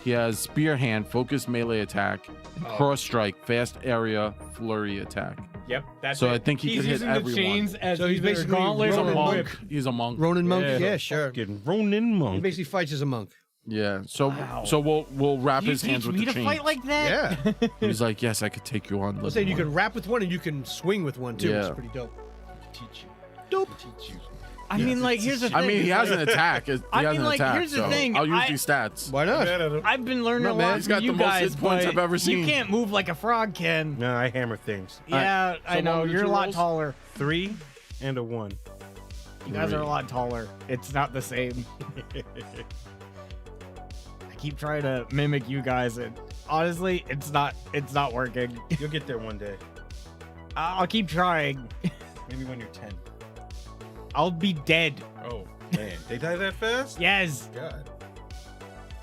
He has spear hand, focus melee attack, cross strike, fast area, flurry attack. Yep, that's So it. I think he he's could hit using everyone. the chains as So he's either basically gauntlets He's a or Ronin whip. monk. He's a monk. Ronin monk? Yeah. Yeah, sure. Getting Ronin He monk. basically fights as a monk. Yeah. So Wow. so we'll wrap You his hands teach with me the to chains. fight like that? Yeah. He's like, yes, I could take you on. I'm saying you can rap with one and you can swing with one too. It's Yeah. pretty dope. Teach you. Dope. Teach you. I mean, like, here's the thing. I mean, he is, has like, an attack. He I has mean, an like, attack. here's the so thing, I'll use I- these stats. Why not? Mad at him. I've been learning No, a man. lot He's from got you the most guys, hit points but I've ever seen. You can't move like a frog can. No, I hammer things. Yeah, so I what know. were the You're a two lot rolls? taller. 3 and a 1. You guys are a Three. lot taller. It's not the same. I keep trying to mimic you guys, and honestly, it's not working. You'll get there one day. I'll keep trying. Maybe when you're 10. I'll be dead. Oh, man. They die that fast? Yes. God.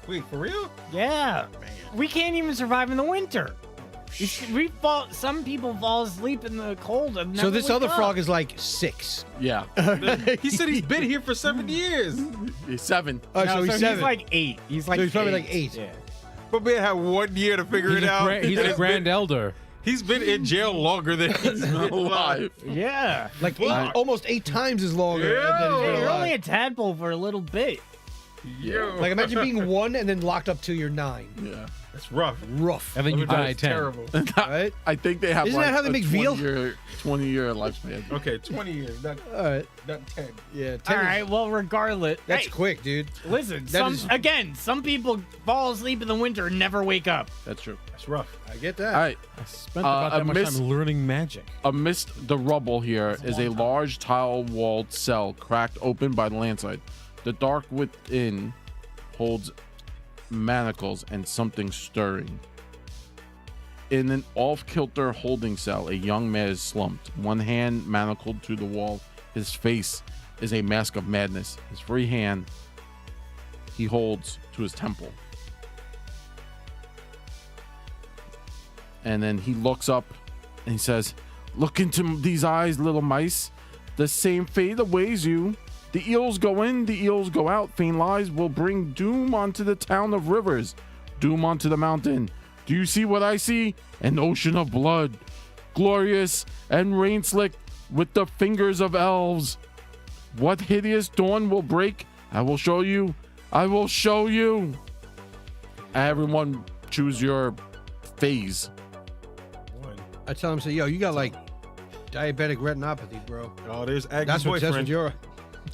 Wait, for real? Yeah. Man. We can't even survive in the winter. We fall. Some people fall asleep in the cold. And So never this wake other up. frog is like 6. Yeah. He said he's been here for 7 years. He's 7. Oh, No, so he's 7. He's like 8. He's like. So he's probably 8. like 8. Yeah. But man had 1 year to figure He's it out. he's a And grand elder. He's been in jail longer than he's been alive. Yeah. Like Fuck. almost 8 times as long. Yeah. than he's been Hey, you're alive. only a tadpole for a little bit. Yo. Like imagine being 1 and then locked up till you're 9. Yeah. That's rough. Rough. And then you That's die at 10. terrible. Right? I think they have Isn't like that how they a make veal? 20-year lifespan. Okay, 20 years, not All right. 10. Yeah. 10 All is- right. Well, regardless. That's hey, quick, dude. listen. That is- Some people fall asleep in the winter and never wake up. That's true. That's rough. I get that. All right. I spent about that much amidst- time learning magic. Amidst the rubble here is a large tile-walled cell cracked open by the landslide. The dark within holds manacles and something stirring. In an off-kilter holding cell, a young man is slumped, one hand manacled to the wall. His face is a mask of madness. His free hand he holds to his temple. And then he looks up and he says, "Look into these eyes, little mice. The same fate awaits you. The eels go in, the eels go out. Faint lies will bring doom onto the town of rivers, doom onto the mountain. Do you see what I see? An ocean of blood, glorious and rain-slicked with the fingers of elves. What hideous dawn will break? I will show you. I will show you." Everyone choose your phase. 1. I tell him, say, yo, you got like diabetic retinopathy, bro. Oh, there's Agnes' That's what boyfriend. you're.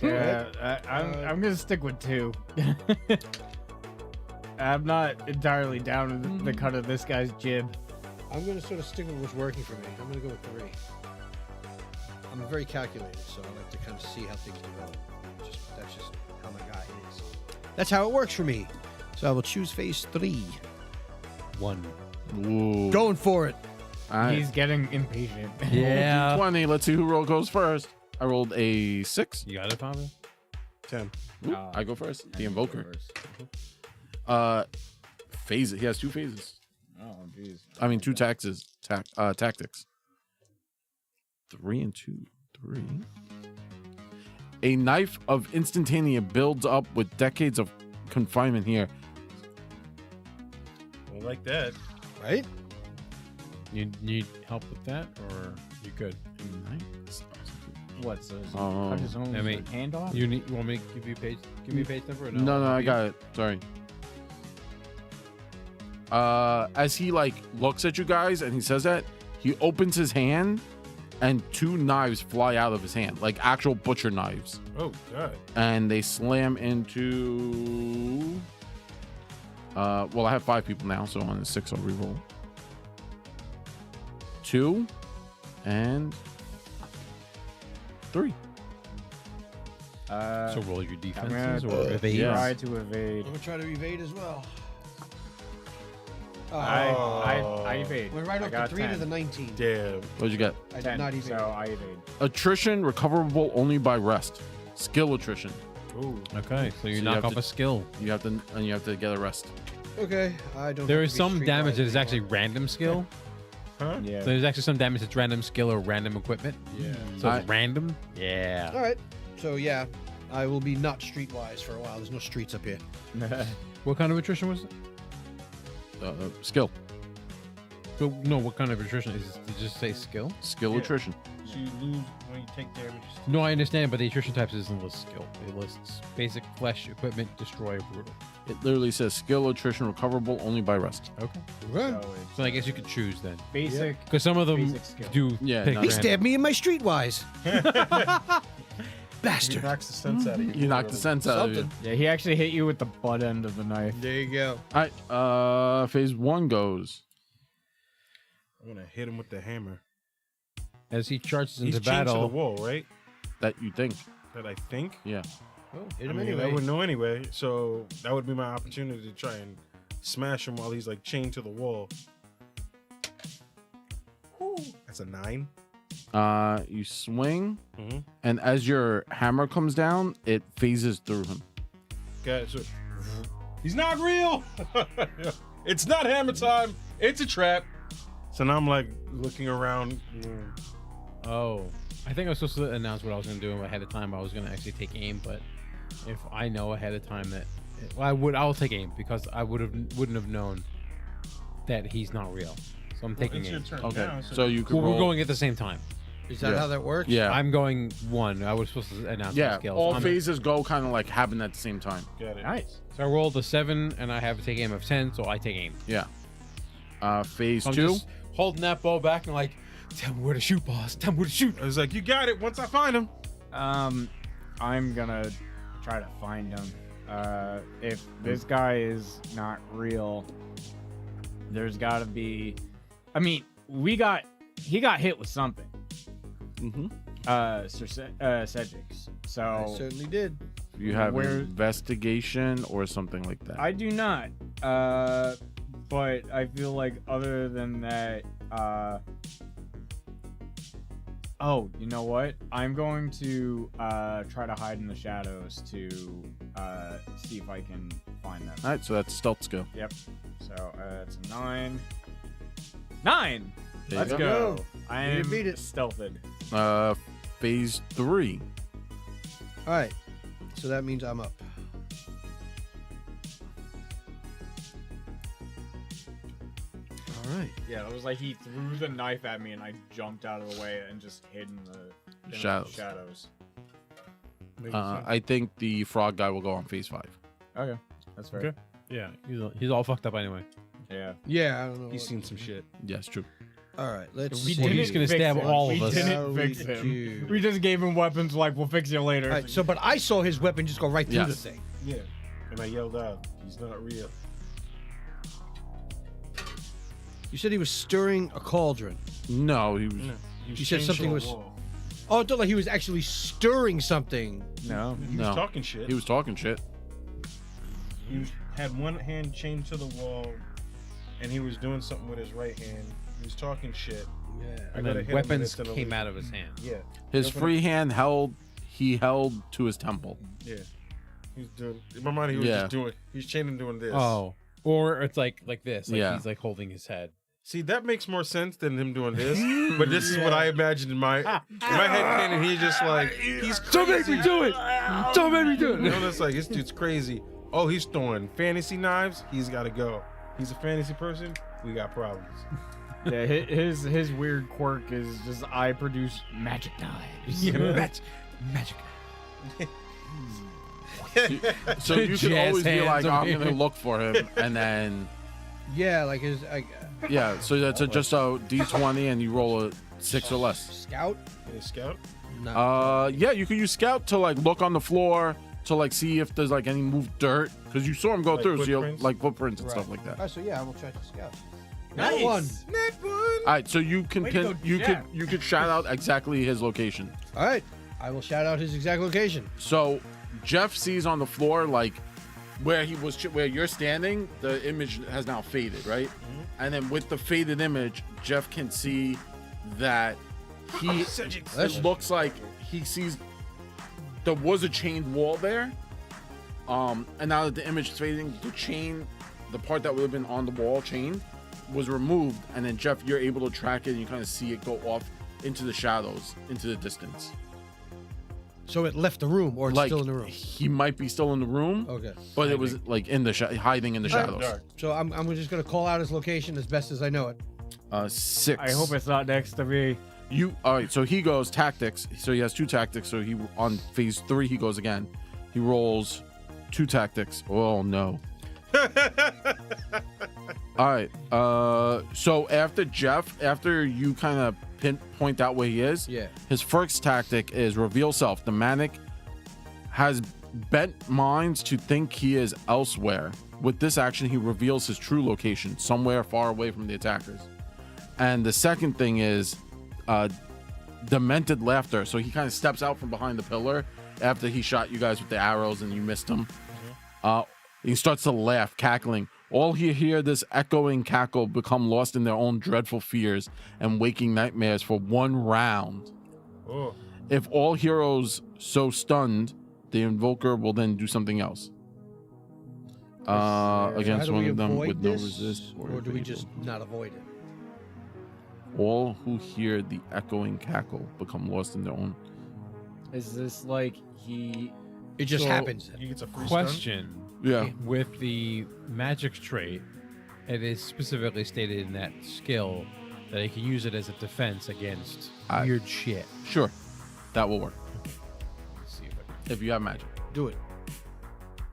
Yeah, I'm gonna stick with 2. I'm not entirely down with the cut of this guy's jib. I'm gonna sort of stick with what's working for me. I'm gonna go with 3. I'm very calculated, so I like to kind of see how things develop. That's just how my guy is. That's how it works for me. So I will choose phase 3. 1. Ooh. Going for it. All right. He's getting impatient. Yeah. 20. Let's see who goes first. I rolled a 6. You got it, Papa? 10. Ooh, I go first. The invoker. Phase. He has 2 phases. Oh, jeez. I mean, 2 taxes. Tactics. 3 and 2. 3. A knife of instantanea builds up with decades of confinement here. Don't like that. Right? You need help with that, or you good? What? So Um, cut his own I mean, like, hand off? You want me to give you page? Give me a page number? Or no, No, I got it. Sorry. As he like looks at you guys and he says that, he opens his hand and 2 knives fly out of his hand, like actual butcher knives, Oh God. and they slam into. Well, I have 5 people now, so on the 6 I'll reroll. 2 and 3. So roll your I'm defenses gonna or evade. Yeah. try to evade. I'm gonna try to evade as well. Oh, I evade. went right I off got the 3 to 10. the 19. Damn. What'd you get? I did 10, not evade. So I evade. Attrition recoverable only by rest. Skill attrition. Ooh. Okay, so you you knock have off to- a skill. You have to get a rest. Okay, I don't. There have is to be some damage that is streetwise actually anymore. random skill. Huh? Yeah. So there's actually some damage that's random skill or random equipment. Yeah. So it's random. Yeah. All right, so yeah, I will be not streetwise for a while. There's no streets up here. What kind of attrition was it? Skill. But no, what kind of attrition is it? Did you just say skill? Skill Yeah. attrition. So you lose when you take damage. No, I understand, but the attrition types doesn't list skill. It lists basic, flesh, equipment, destroy, brutal. It literally says skill attrition recoverable only by rest. Okay. Okay. So it's So I guess you could choose then, basic. because some of them Basic skill. do. Yeah, pick no, He He random. stabbed me in my streetwise. He Bastard. knocks the sense out of you. You knocked the sense out of you. Something. Yeah, he actually hit you with the butt end of the knife. There you go. All right. Phase 1 goes. I'm gonna hit him with the hammer. As he charges He's into chained to the battle. wall, right? That you think. That I think. Yeah. Oh, hit I him mean, I anyway. wouldn't know anyway, so that would be my opportunity to try and smash him while he's like chained to the wall. Whew. That's a 9. You swing, Mm-hmm. and as your hammer comes down, it phases through him. Okay, so he's not real. It's not hammer time. It's a trap. So now I'm like looking around. Oh, I think I was supposed to announce what I was going to do ahead of time. I was going to actually take aim, but if I know ahead of time that, well, I'll take aim because I wouldn't have known that he's not real. So I'm taking It's your aim. turn Okay. now, So you could Well, roll. we're going at the same time. Is that Yeah. how that works? Yeah. I'm going 1. I was supposed to announce my Yeah. skills. All I'm- phases go kind of like happen at the same time. Got it. Nice. So I rolled a 7, and I have to take aim of 10, so I take aim. Yeah. Phase So I'm 2. just holding that bow back and like, tell me where to shoot, boss. Tell me where to shoot. I was like, you got it once I find him. I'm gonna try to find him. If this guy is not real, there's gotta be. I mean, he got hit with something. Mm-hmm. Sir Cedric's. I So certainly did. You have Where- investigation or something like that. I do not. But I feel like other than that, oh, you know what? I'm going to try to hide in the shadows to see if I can find them. All right. So that's stealth skill. Yep. So it's a 9. 9. There Let's you go. go. I You am beat it. stealthed. Phase 3. All right, so that means I'm up. All right. Yeah, it was like he threw the knife at me and I jumped out of the way and just hid in the Shadows. shadows. I think the frog guy will go on phase 5. Okay, that's fair. Okay. Yeah, he's all fucked up anyway. Yeah. Yeah, I don't know. He's what- seen some shit. Yes, true. All right, let's. We see. didn't- he's gonna stab all of We us. didn't Shall fix we him. do? We just gave him weapons like we'll fix you later. All right, so but I saw his weapon just go right through the Yes. thing. Yeah. And I yelled out, he's not real. You said he was stirring a cauldron. No, he was. No, he was You said chained something to a was- wall. Oh, I thought like he was actually stirring something. no. He was No. talking shit. He was talking shit. Had one hand chained to the wall, and he was doing something with his right hand. He was talking shit. Yeah. I And gotta then hit him weapons and it's came gonna out of his hand. Yeah. His That's what free hand he held to his temple. Yeah. He's doing. In my mind, he was Yeah. just doing. He's chaining doing this. Oh, or it's like this. Like Yeah. he's like holding his head. See, that makes more sense than him doing this. But this is what I imagined in my head canon. He's just like he's crazy. Don't make me do it. Don't make me do You know, it's like this dude's crazy. Oh, he's throwing fantasy knives. He's got to go. He's a fantasy person. We got problems. Yeah, his weird quirk is just I produce magic knives. Magic. So you could Jazz always be hands like, over I'm gonna here. look for him, and then Yeah, like his Yeah, so that's just a D20 and you roll a 6 or less. scout. Any scout? No. Yeah, you could use scout to like look on the floor to like see if there's like any moved dirt because you saw him go Like through, so you footprints? like footprints and Right. stuff like that. All right, so yeah, I will try to scout. Nice. One. All right, so you can Way to go, Jeff. you could shout out exactly his location. All right, I will shout out his exact location. So Jeff sees on the floor like where he was where you're standing, the image has now faded, right? And then with the faded image, Jeff can see that he it looks like he sees there was a chained wall there. And now that the image is fading, the chain, the part that would have been on the wall chained, was removed. And then Jeff, you're able to track it and you kind of see it go off into the shadows, into the distance. So it left the room, or it's Like still in the room. he might be still in the room, Okay. but it was like in the hiding in the shadows. Dark. So I'm just gonna call out his location as best as I know it. 6. I hope it's not next to me. You all right? So he goes tactics. So he has 2 tactics. So he on phase 3 he goes again. He rolls 2 tactics. Oh no! All right. So after Jeff, after you kind of pinpoint out where he is, Yeah. his first tactic is reveal self. The manic has bent minds to think he is elsewhere. With this action, he reveals his true location, somewhere far away from the attackers. And the second thing is demented laughter. So he kind of steps out from behind the pillar after he shot you guys with the arrows and you missed him. He starts to laugh, cackling. All he hear this echoing cackle become lost in their own dreadful fears and waking nightmares for one round. Oh, If all heroes so stunned, the invoker will then do something else. How Against do one we of them avoid with no this, resist or do we evade. just not avoid it? All who hear the echoing cackle become lost in their own. Is this like he? It just So- happens. he gets a free Question. Yeah. With the magic trait, it is specifically stated in that skill that he can use it as a defense against weird shit. Sure. That will work Let's see if I can. if you have magic. Do it.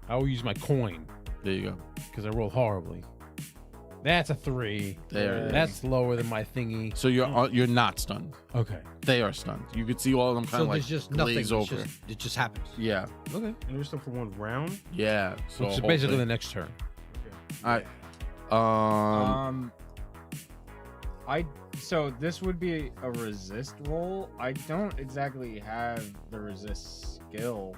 I will use my coin There you go. because I rolled horribly. That's a 3. There it is. That's lower than my thingy. So you're not stunned. Okay. They are stunned. You could see all of them kind So of like there's just nothing. glaze It's over. just, it just happens. Yeah. Okay. And you're still for 1 round. Yeah. So Which is whole basically the thing. next turn. All right. So this would be a resist roll. I don't exactly have the resist skill.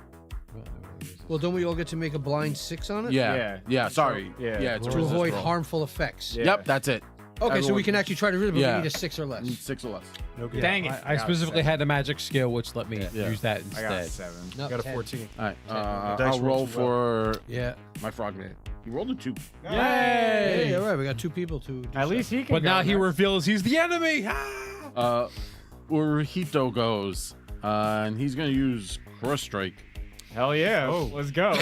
Well, don't we all get to make a blind 6 on it? Yeah. Yeah. Yeah. Sorry. Yeah. Yeah. It's a To resist avoid roll. harmful effects. Yeah. Yep. That's it. Okay, so Everyone- we can actually try to rid of it, but Yeah. we need a 6 or less. 6 or less. Okay. Dang it! I specifically had a magic skill, which let me Yeah. use that I got instead. 7. No, Got a 10. 14. All right. Dice I'll roll rolls well. for Yeah. my frogman. He rolled a 2. Hey, Yay! all right, we got 2 people to. do At least he can. But go now he next. reveals he's the enemy. Urahito goes, and he's gonna use cross strike. Hell yeah! Oh. Let's go.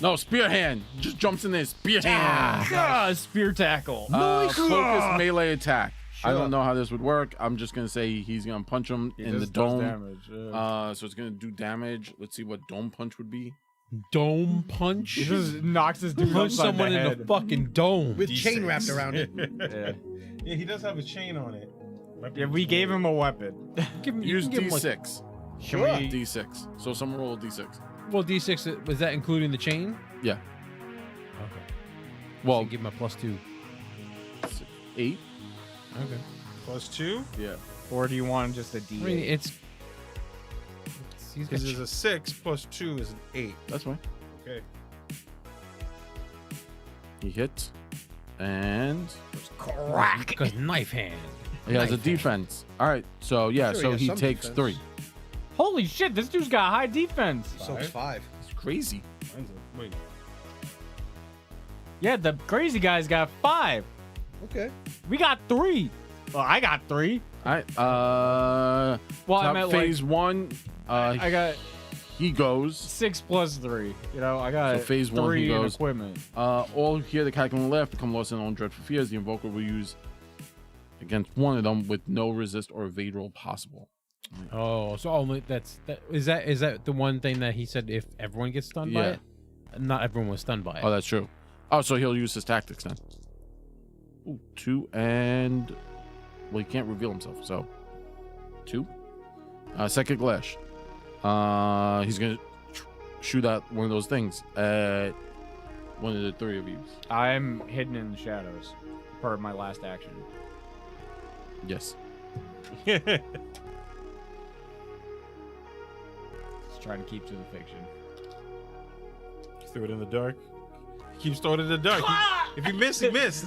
No, spear hand. Just jumps in there. Spear hand. Ah, spear tackle. Focus melee attack. I Sure. don't know how this would work. I'm just gonna say he's gonna punch him He in the just does dome. damage, yeah. So it's gonna do damage. Let's see what dome punch would be. Dome punch. He just knocks his dude Punch upside someone the in head. the fucking dome. With D6. chain wrapped around it. Yeah. Yeah, he does have a chain on it. Might be Yeah, we gave him a weapon. Give him, you Use can give him, like, D6. Can Sure. we? D6. So someone roll a D6. well, D6 was that including the chain? Yeah. Okay. Well, So give him a +2. 8. Okay. +2. Yeah. Or do you want just a I mean, D8? it's he's got Because there's a 6 + 2 is an 8. That's fine. Okay. He hits, and crack. Cause knife hand. he has a Knife hand. defense. All right. So yeah. Sure, he So has he some takes defense. 3. Holy shit! This dude's got high defense. So it's 5. It's crazy. Mine's a, wait. Yeah, the crazy guy's got 5. Okay. We got 3. Well, I got 3. All right. Well, I top meant phase 1. I got He goes. 6 plus 3. You know, I got So phase 1, 3 he in goes. equipment. All who hear the cackling laugh become lost in their own dreadful fears. The invoker will use against one of them with no resist or evade roll possible. Oh, so only is that the one thing that he said if everyone gets stunned by Yeah. it? Not everyone was stunned by it. Oh, that's true. Oh, so he'll use his tactics then. Ooh, 2 and well, he can't reveal himself. So 2. Second Glash. He's gonna shoot at one of those things at one of the 3 of you. I'm hidden in the shadows. Per my last action. Yes. Just trying to keep to the fiction. Threw it in the dark. Keeps throwing it in the dark. If you miss, you miss.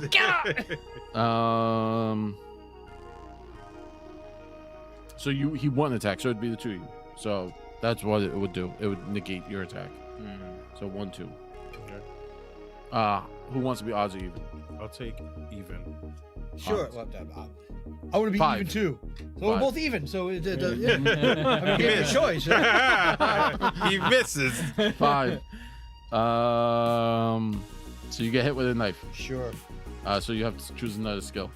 So he won attack, so it'd be the 2 of you. So that's what it would do. It would negate your attack. So 1, 2. Okay. Who wants to be odds or even? I'll take even. Sure. Well, I want to be 5. even too. So we're 5. both even. So yeah. I mean, give me a choice. He misses. 5. So you get hit with a knife. Sure. So you have to choose another skill.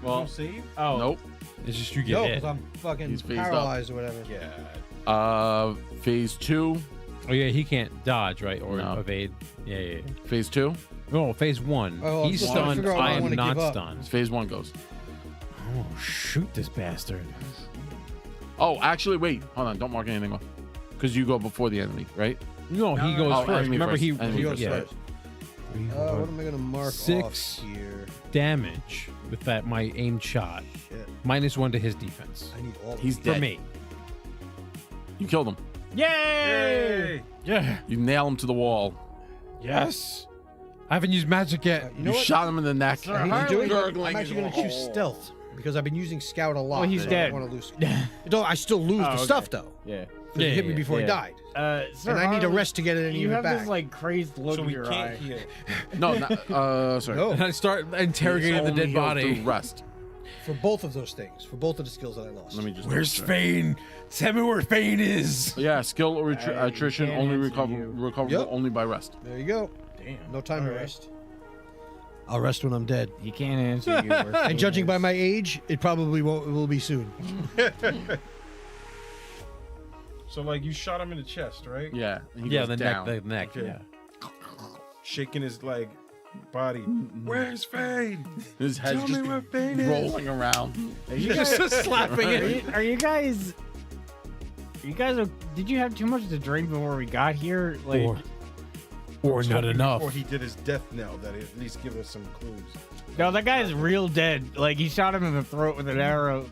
Well, save. oh, Nope. It's just you get No, hit. because I'm fucking He's phased up. paralyzed or whatever. Yeah. Phase 2. Oh yeah, he can't dodge, right, or No. evade. Yeah. Phase 2. No, phase 1. Oh, I'm He's just trying to stunned. figure out what I I am wanna not give up. stunned. Phase 1 goes. Oh, shoot this bastard. Oh, actually, wait. Hold on. Don't mark anything off. Because you go before the enemy, right? No, he No, goes oh, first. enemy Remember, first. he Enemy He goes yeah. first. What am I gonna mark 6 off here? damage with that my aimed shot. Shit. -1 to his defense. I need all. He's For dead. me. You killed him. yay! Hey. Yeah. You nail him to the wall. Yes. I haven't used magic yet. You know You what? shot him in the neck. I hate to do it, but Gurgling I'm actually in gonna the choose hole. stealth because I've been using scout a lot. Well, he's so dead. I don't want to lose. No, I still lose Oh, the okay. stuff though. Yeah. 'Cause he hit me Yeah, before he yeah. died, Sir and I need a Harley, rest to get it You even have back. this like crazed look So in we your can't eye. heal. No, sorry. No. And I start interrogating the It's dead only healed body. through rest. For both of those things, for both of the skills that I lost. Let me just. Where's check. Fane? Tell me where Fane is. Yeah, skill or attrition can't only answer recoverable you. Yep. only by rest. There you go. Damn. No time to All right. rest. I'll rest when I'm dead. He can't answer you. And judging by my age, it probably will be soon. So like you shot him in the chest, right? Yeah. and he Yeah, goes the down. neck. The neck. Okay. Yeah. Shaking his like body. Where's Fane? His head's Tell just me where Fane is. rolling around. Are you guys slapping Are you guys? Did you have too much to drink before we got here? Like, Or not enough. Before he did his death knell, that at least give us some clues. no, that guy's real dead. Like, he shot him in the throat with an arrow.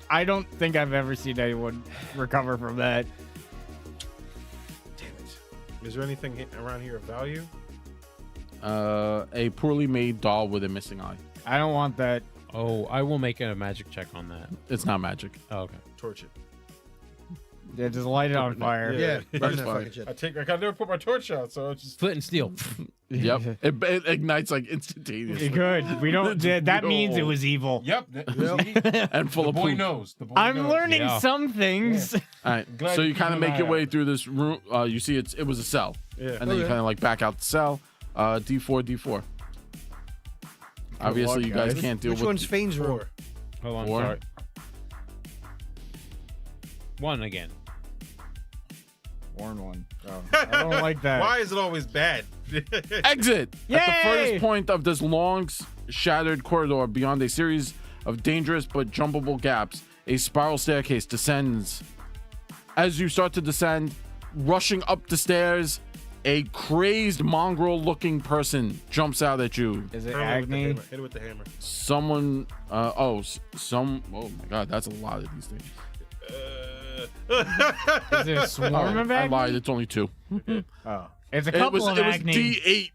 I don't think I've ever seen anyone recover from that. Damn it. Is there anything around here of value? A poorly made doll with a missing eye. I don't want that. Oh, I will make a magic check on that. It's not magic. Oh, okay. Torch it. Yeah, just light it on fire. Yeah, burn that fine. fucking shit. I never put my torch out, so it's just Flint and steel. Yep. It ignites like instantaneously. Good. We don't. That means it was evil. Yep. And full of poop. knows. The boy I'm learning Yeah. some things. All right. Glad So you you kind of keep an make your eye way out. through this room. You see it was a cell. Yeah. And then you Okay. kind of like back out the cell. D4. Obviously, luck, you guys guys. can't deal Which with one's Fane's room? Four. Hold on. 4. Sorry. 1 again. Warn one. Oh, I don't like that. Why is it always bad? Exit! At the Yay! furthest point of this long, shattered corridor beyond a series of dangerous but jumpable gaps, a spiral staircase descends. As you start to descend, rushing up the stairs, a crazed mongrel-looking person jumps out at you. Is it Hit Agni? it with the hammer. Someone, oh my god, that's a lot of these things. Is it a swarm of I Agni? lied, it's only 2. Oh, it's a It couple was of Agni. D8.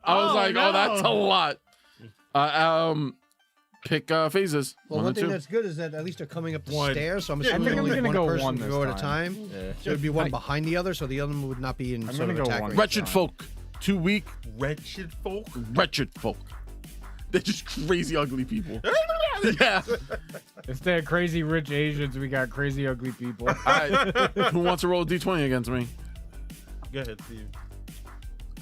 I was Oh, like, oh, that's a no. lot. Pick phases. Well, 1 one and thing 2. that's good is that at least they're coming up the One. stairs, so I'm Yeah, I assuming think I'm only gonna one go person one can this go at a time. time. Yeah. So it'd be one behind the other, so the other one would not be in I'm sort of gonna go attack one. range. Wretched folk. Too weak. Wretched folk. Wretched folk. They're just crazy ugly people. Yeah. If they're crazy rich Asians, we got crazy ugly people. All right. Who wants to roll a d20 against me? Go ahead, Steve.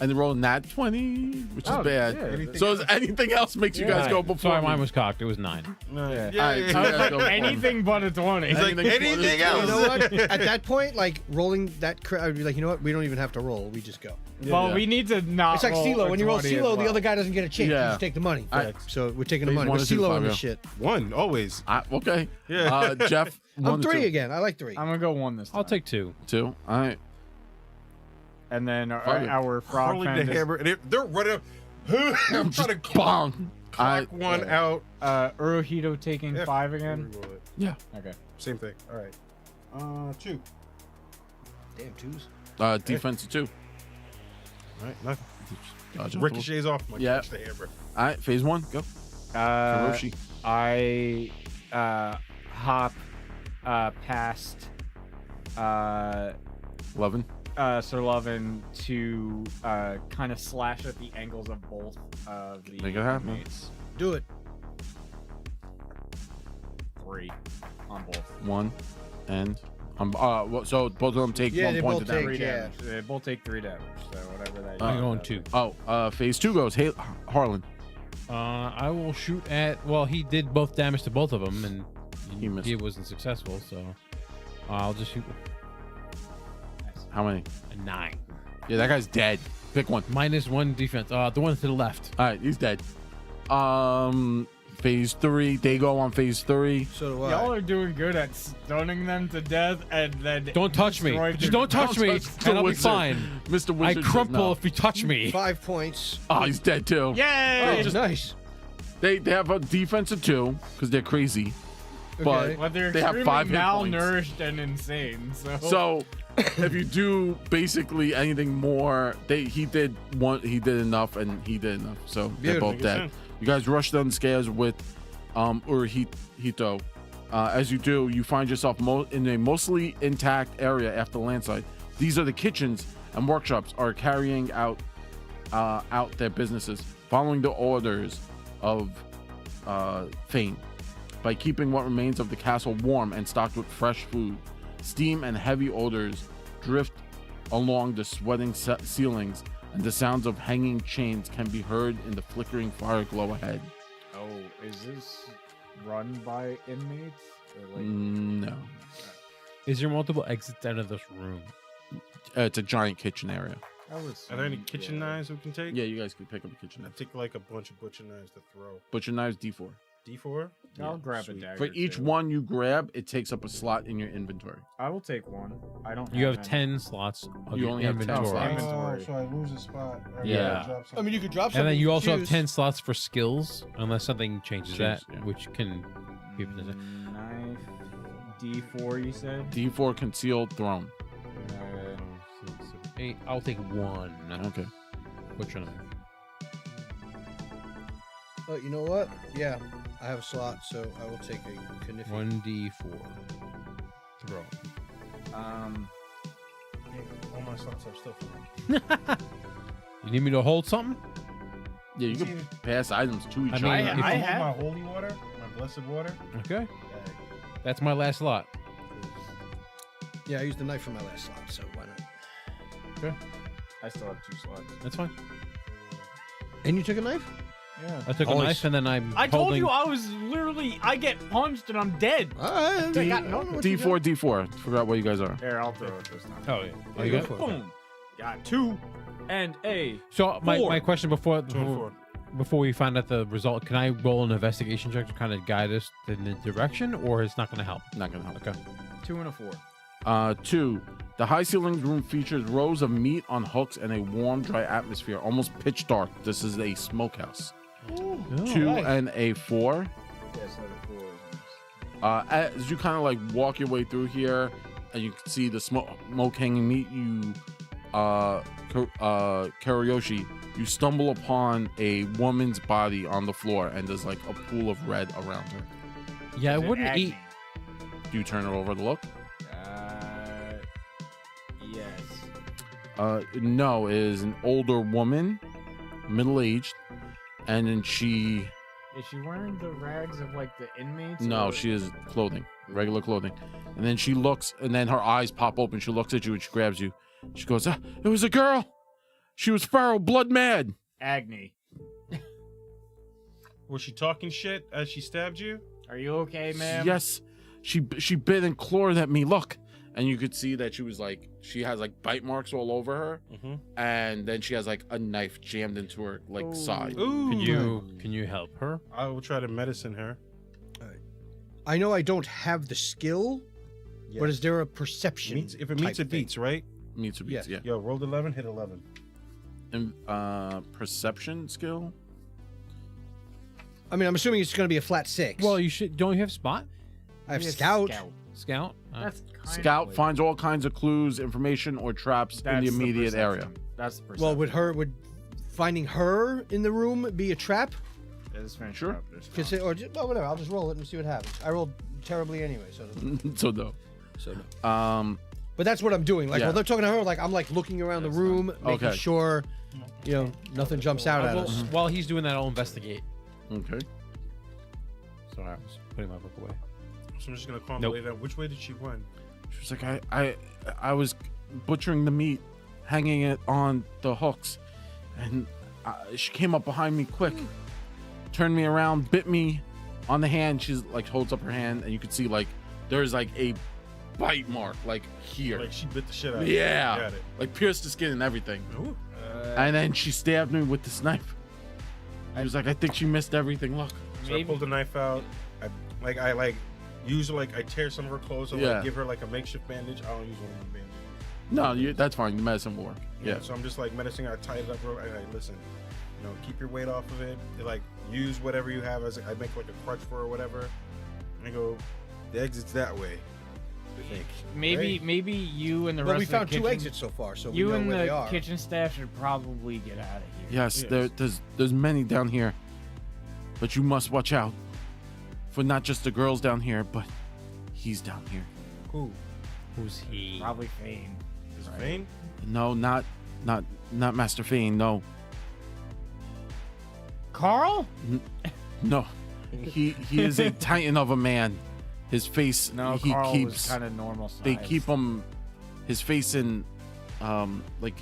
and they roll a nat 20, which is Oh, bad. yeah. So is anything else makes you guys Yeah. go before Sorry, me? mine was cocked. It was 9. Yeah, All right, so you guys go before me. Anything but a 20. He's like, anything else? You know what? At that point, like rolling that, I'd be like, you know what? We don't even have to roll. We just go. Well, Yeah. we need to not. It's like roll CeeLo. a When you roll 20 as CeeLo, the well. other guy doesn't get a chance. Yeah. You just take the money. I- So we're taking the Phase money. one We're is two, CeeLo in Fabio. this shit. One, always. Okay. Yeah. Jeff, I'm 1 to 3 2. again. I like 3. I'm gonna go 1 this time. I'll take 2. 2. All right. And then Fabio. our frog Hurling friend the is, hammer. And they're running up. I'm trying to clock Bong. All right. one out. Urohito taking Yeah. 5 again. Reroll it. Yeah. Okay. Same thing. All right. 2. Damn, 2s. Defense 2. All right, nothing. Dodge it. Ricochets off. I'm like, Yeah. catch the hammer. All right. Phase 1. Go. Hiroshi. I hop past 11. Sir Lovin to kind of slash at the angles of both of the Make it happen. inmates. Do it. 3 on both. 1. And. So both of them take Yeah, 1 they point both of damage. 3 yeah. damage. They both take 3 damage. So whatever that. I'm Uh, going 2. Phase 2 goes. Hey, Harlan. I will shoot at. Well, he did both damage to both of them, and He missed. He wasn't successful, so I'll just shoot How many? a 9. Yeah, that guy's dead. Pick one. -1 defense. The one to the left. All right, he's dead. Phase 3. They go on phase 3. So do I. Y'all are doing good at stunning them to death and then Don't touch me. destroy Just their- don't touch me, touch the and I'll be wizard. fine. Mr. I Wizard says crumple no. if you touch me. 5 points. Oh, he's dead too. Yay! Oh, nice. They have a defensive 2 because they're crazy. But Okay. But they're they have extremely 5 hit points. malnourished and insane. So if you do basically anything more, he did enough, and he did enough. So they're Beautiful. both dead. You guys rush down the stairs with Urohito. As you do, you find yourself in a mostly intact area after the landslide. These are the kitchens and workshops are carrying out their businesses, following the orders of Fane. By keeping what remains of the castle warm and stocked with fresh food, steam and heavy odors drift along the sweating ceilings, and the sounds of hanging chains can be heard in the flickering fire glow ahead. Oh, is this run by inmates? Or like, No, Is there multiple exits out of this room? it's a giant kitchen area. Are there any kitchen knives we can take? Yeah, you guys can pick up a kitchen I knife. take like a bunch of butcher knives to throw. Butcher knives D4. D4? I'll grab a sweet. dagger. For each too. one you grab, it takes up a slot in your inventory. I will take one. I don't. You have any. 10 slots of You your only have 10 inventory. slots. Inventory. so I lose a spot. Yeah. I mean, you could drop something. And then you also have choose. 10 slots for skills, unless something changes that, yeah. which can give it a Knife. D4. You said. D4 concealed throne. 8. I'll take 1. Okay. Butcher knife. Oh, you know what? Yeah, I have a slot, so I will take a Kniffy. 1d4. Throw. All my slots are still full. You need me to hold something? Yeah, you can pass items to each I other. mean, I if I you- have- my holy water, my blessed water. Okay. That's my last slot. Yeah, I used the knife for my last slot, so why not? I still have 2 slots. That's fine. And you took a knife? Yeah. I took a Always. knife and then I'm I told holding... you I was literally. I get punched and I'm dead. All right. I got D4, D4. Forgot what you guys are. Here, I'll throw it this time. Oh, yeah. Oh, you go got for it. Boom. Got 2 and a. So my 4. question before 2 and 4. before we find out the result, can I roll an investigation check to kind of guide us in the direction, or it's not going to help? Not gonna help. Okay. 2 and a 4. 2. The high ceilinged room features rows of meat on hooks and a warm, dry atmosphere, almost pitch dark. This is a smokehouse. 2 and a 4. Yes, I have 4. As you kind of like walk your way through here, and you can see the smoke hanging meat, you, Karayoshi, you stumble upon a woman's body on the floor, and there's like a pool of red around her. Yeah, I Is it wouldn't Aggie? eat. Do you turn her over to look? Yes. No, it is an older woman, middle-aged, and then she. Is she wearing the rags of like the inmates? No, or- she is clothing, regular clothing. And then she looks, and then her eyes pop open. She looks at you and she grabs you. She goes, "It was a girl. She was feral, blood mad. Agni, Was she talking shit as she stabbed you? are you okay, ma'am? Yes, she bit and clawed at me. Look, and you could see that she has like bite marks all over her, Mm-hmm. and then she has like a knife jammed into her like Ooh. side. Ooh. Can you help her? I will try to medicine her. I know I don't have the skill, but is there a perception? If it meets, type it beats, right? Meets a beats, yeah. Yeah. Yo, rolled 11, hit 11. And perception skill. I mean, I'm assuming it's going to be a flat 6. Well, you should. Don't you have spot? I have Yes, scout. Scout. That's kind Scout of finds all kinds of clues, information, or traps in the immediate area. That's the perception. Well, would finding her in the room be a trap? Let's finish Sure. up this Cause well, whatever. I'll just roll it and see what happens. I rolled terribly anyway, so. So no. No. But that's what I'm doing. Like Yeah. while they're talking to her, like I'm like looking around the room, making Okay. sure, nothing jumps out at us. While he's doing that, I'll investigate. Okay. Sorry, I was putting my book away. So I'm just gonna calm Nope. the way down. Which way did she run? She was like, I was butchering the meat, hanging it on the hooks, and she came up behind me quick, turned me around, bit me on the hand. She's like holds up her hand, and you could see like there's like a bite mark like here. Like she bit the shit out of you. Yeah, Got it. like pierced the skin and everything. Ooh. And then she stabbed me with this knife. I was like, I think she missed everything. Look. So I pulled the knife out. I tear some of her clothes and Yeah. like give her like a makeshift bandage. I don't use one of my bandages. No, that's fine. The medicine will work. Yeah. So I'm just like medicine. I tie it up. Listen, keep your weight off of it. Like use whatever you have as I make like a crutch for her or whatever. And I go, the exit's that way. I think. Maybe you and the Well, rest we of the found kitchen, 2 exits so far, so You we know and where they the are. kitchen staff should probably get out of here. Yes, Yes. there's many down here, but you must watch out for not just the girls down here, but he's down here. Who? Who's he? Probably Fane. Is Vane? No, not Master Fane. No, Carl? no, he is a titan of a man. His face, No, he Carl was keeps. kind of normal size. They keep him, his face in, like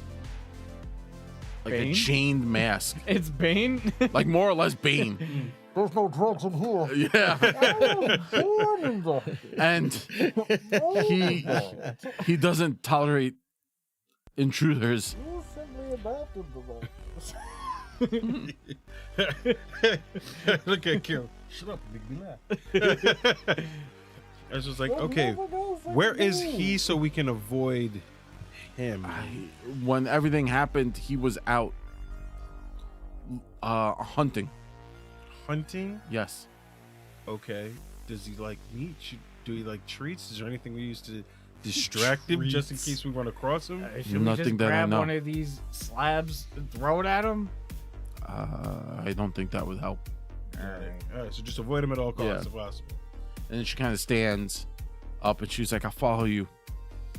a Bane? chained mask, It's Bane. like more or less Bane. There's no drugs in here. Yeah. And he doesn't tolerate intruders. Look at Kiro. Shut up, make me laugh. I was just like, okay, where is he so we can avoid him? When everything happened, he was out hunting. Hunting? Yes. Okay. Does he like meat? Do he like treats? Is there anything we use to distract him just in case we run across him? Should we Nothing just that I grab know. one of these slabs and throw it at him? I don't think that would help. All right, so just avoid him at all costs Yeah. if possible. And then she kind of stands up and she's like, I'll follow you.